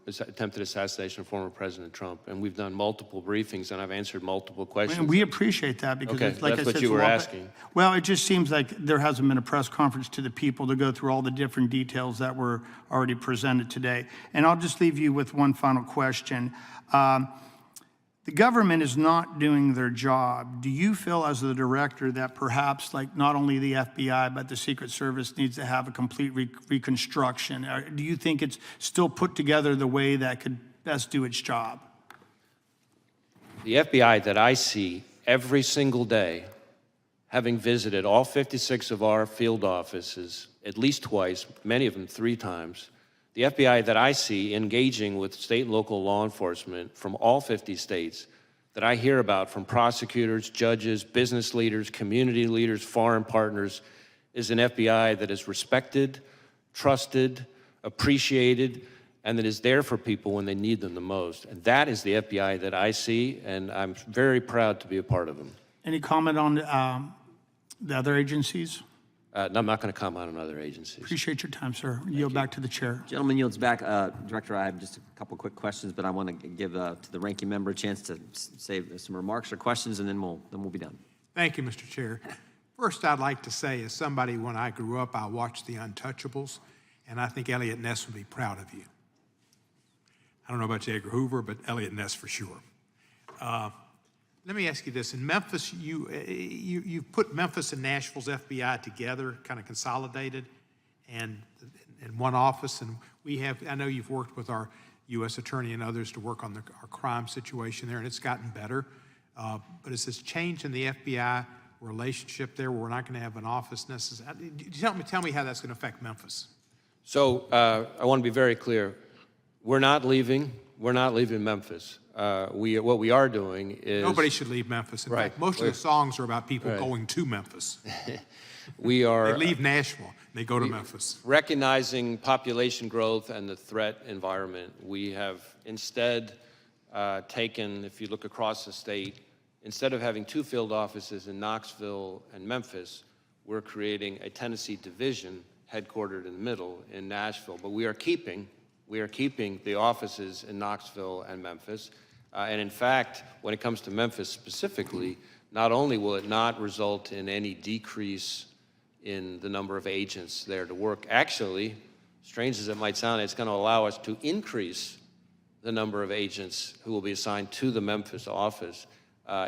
attempted assassination of former President Trump, and we've done multiple briefings, and I've answered multiple questions. And we appreciate that because, Okay, like that's I what said, you it's a were lot, asking. Well, it just seems like there hasn't been a press conference to the people to go through all the different details that were already presented today. And I'll just leave you with one final question. The government is not doing their job. Do you feel as the director that perhaps like not only the FBI, but the Secret Service needs to have a complete reconstruction? Do you think it's still put together the way that could best do its job? The FBI that I see every single day, having visited all 56 of our field offices at least twice, many of them 3 times, the FBI that I see engaging with state and local law enforcement from all 50 states, that I hear about from prosecutors, judges, business leaders, community leaders, foreign partners, is an FBI that is respected, trusted, appreciated, and that is there for people when they need them the most. And that is the FBI that I see, and I'm very proud to be a part of them. Any comment on the other agencies? I'm not going to comment on other agencies. Appreciate your time, sir. Yield back to the chair. Gentleman yields back. Director, I have just a couple quick questions, but I want to give to the ranking member a chance to say some remarks or questions, and then we'll be done. Thank you, Mr. Chair. First, I'd like to say, as somebody, when I grew up, I watched The Untouchables, and I think Elliot Ness would be proud of you. I don't know about J. Edgar Hoover, but Elliot Ness for sure. Let me ask you this. In Memphis, you put Memphis and Nashville's FBI together, kind of consolidated, and in one office. And I know you've worked with our U.S. Attorney and others to work on our crime situation there, and it's gotten better. But is this change in the FBI relationship there where we're not going to have an office necessarily? Tell me how that's going to affect Memphis. So I want to be very clear. We're not leaving Memphis. What we are doing is... Nobody should leave Memphis. In fact, most of the songs are about people going to Memphis. We are... They leave Nashville, and they go to Memphis. Recognizing population growth and the threat environment, we have instead taken, if you look across the state, instead of having 2 field offices in Knoxville and Memphis, we're creating a Tennessee division headquartered in the middle in Nashville. But we are keeping the offices in Knoxville and Memphis. And in fact, when it comes to Memphis specifically, not only will it not result in any decrease in the number of agents there to work, actually, strange as it might sound, it's going to allow us to increase the number of agents who will be assigned to the Memphis office,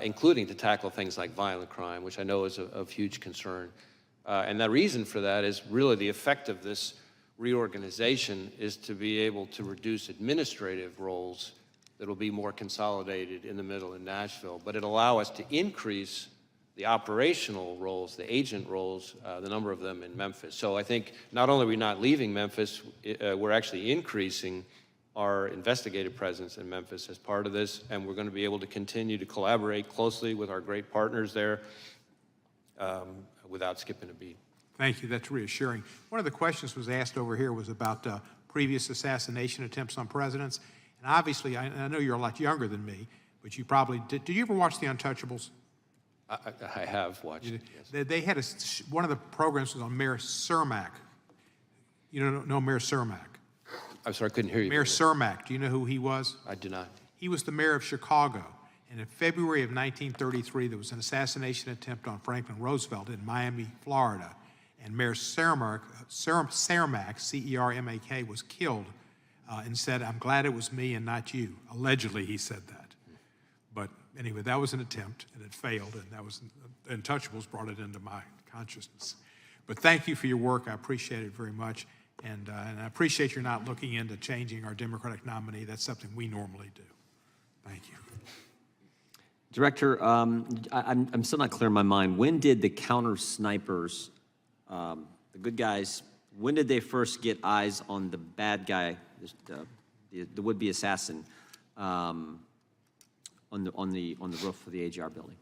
including to tackle things like violent crime, which I know is of huge concern. And the reason for that is really the effect of this reorganization is to be able to reduce administrative roles that will be more consolidated in the middle in Nashville, but it'll allow us to increase the operational roles, the agent roles, the number of them in Memphis. So I think not only are we not leaving Memphis, we're actually increasing our investigative presence in Memphis as part of this, and we're going to be able to continue to collaborate closely with our great partners there without skipping a beat. Thank you. That's reassuring. One of the questions was asked over here was about previous assassination attempts on presidents. And obviously, I know you're a lot younger than me, but you probably did. Did you ever watch The Untouchables? I have watched it, yes. They had one of the programs was on Mayor Cermak. You don't know Mayor Cermak? I'm sorry, I couldn't hear you. Mayor Cermak, do you know who he was? I do not. He was the mayor of Chicago. And in February of 1933, there was an assassination attempt on Franklin Roosevelt in Miami, Florida. And Mayor Cermak, C-E-R-M-A-K, was killed and said, "I'm glad it was me and not you." Allegedly, he said that. But anyway, that was an attempt, and it failed, and that was, Untouchables brought it into my consciousness. But thank you for your work. I appreciate it very much. And I appreciate you're not looking into changing our Democratic nominee. That's something we normally do. Thank you. Director, I'm still not clear in my mind. When did the counter snipers, the good guys, when did they first get eyes on the bad guy, the would-be assassin, on the roof of the AGR building?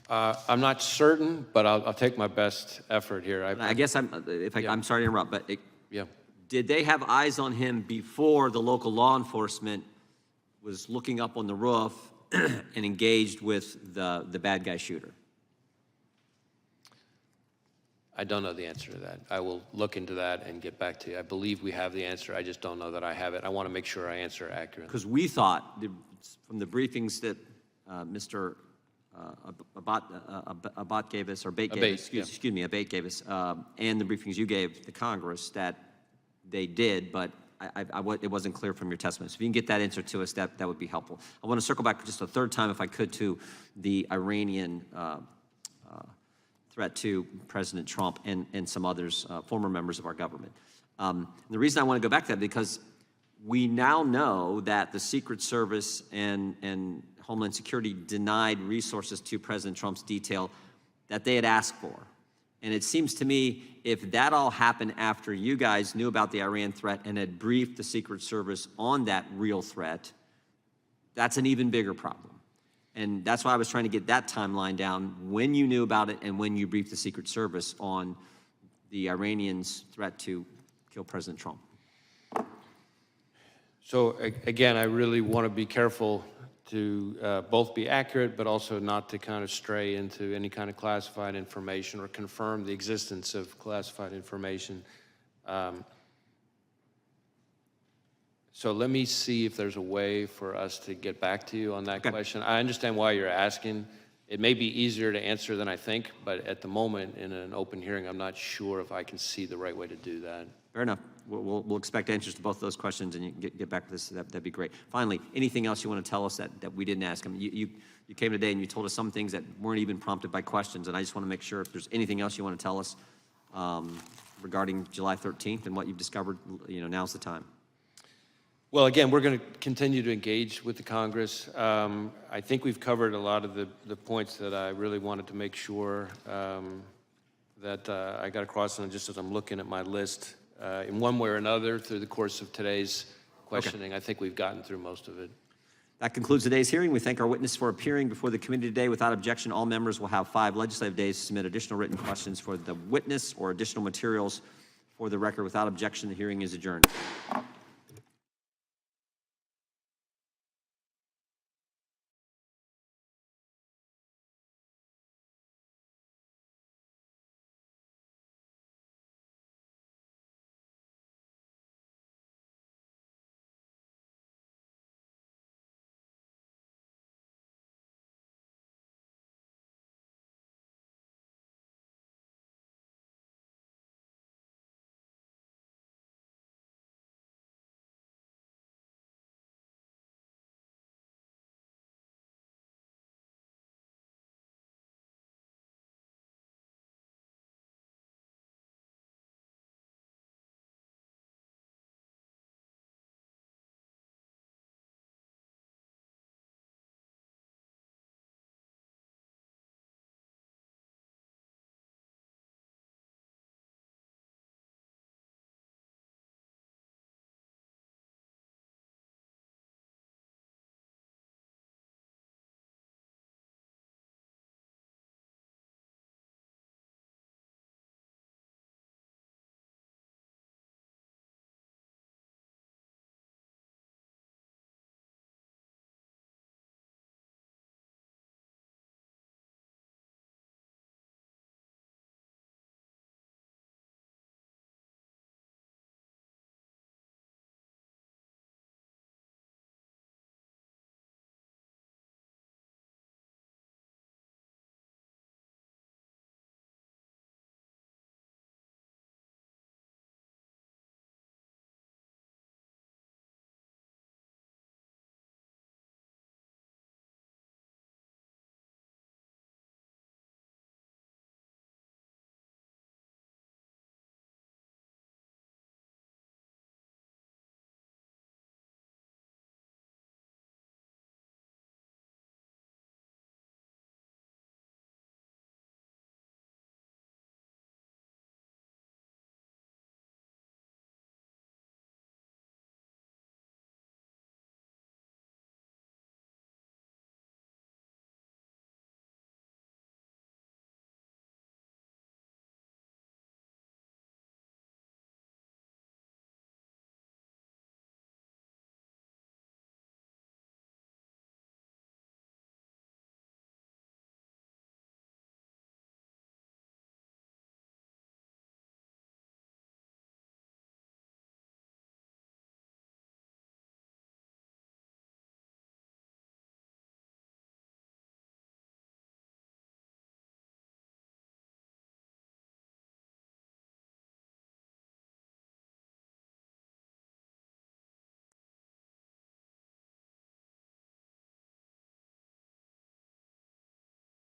I'm not certain, but I'll take my best effort here. I'm sorry to interrupt, but did they have eyes on him before the local law enforcement was looking up on the roof and engaged with the bad guy shooter? I don't know the answer to that. I will look into that and get back to you. I believe we have the answer. I just don't know that I have it. I want to make sure I answer accurately. Because we thought, from the briefings that Mr. Abate gave us, or Abate gave us, excuse me, Abate gave us, and the briefings you gave the Congress, that they did, but it wasn't clear from your testimony. So if you can get that answer to us, that would be helpful. I want to circle back just a third time, if I could, to the Iranian threat to President Trump and some others, former members of our government. The reason I want to go back to that, because we now know that the Secret Service and Homeland Security denied resources to President Trump's detail that they had asked for. And it seems to me, if that all happened after you guys knew about the Iran threat and had briefed the Secret Service on that real threat, that's an even bigger problem. And that's why I was trying to get that timeline down, when you knew about it and when you briefed the Secret Service on the Iranians' threat to kill President Trump. So again, I really want to be careful to both be accurate, but also not to kind of stray into any kind of classified information or confirm the existence of classified information. So let me see if there's a way for us to get back to you on that question. I understand why you're asking. It may be easier to answer than I think, but at the moment, in an open hearing, I'm not sure if I can see the right way to do that. Fair enough. We'll expect answers to both those questions, and you can get back to this. That'd be great. Finally, anything else you want to tell us that we didn't ask? I mean, you came today and you told us some things that weren't even prompted by questions, and I just want to make sure if there's anything else you want to tell us regarding July 13th and what you've discovered, now's the time. Well, again, we're going to continue to engage with the Congress. I think we've covered a lot of the points that I really wanted to make sure that I got across, and just as I'm looking at my list, in one way or another through the course of today's questioning, I think we've gotten through most of it. That concludes today's hearing. We thank our witness for appearing before the committee today. Without objection, all members will have 5 legislative days to submit additional written questions for the witness or additional materials for the record. Without objection, the hearing is adjourned.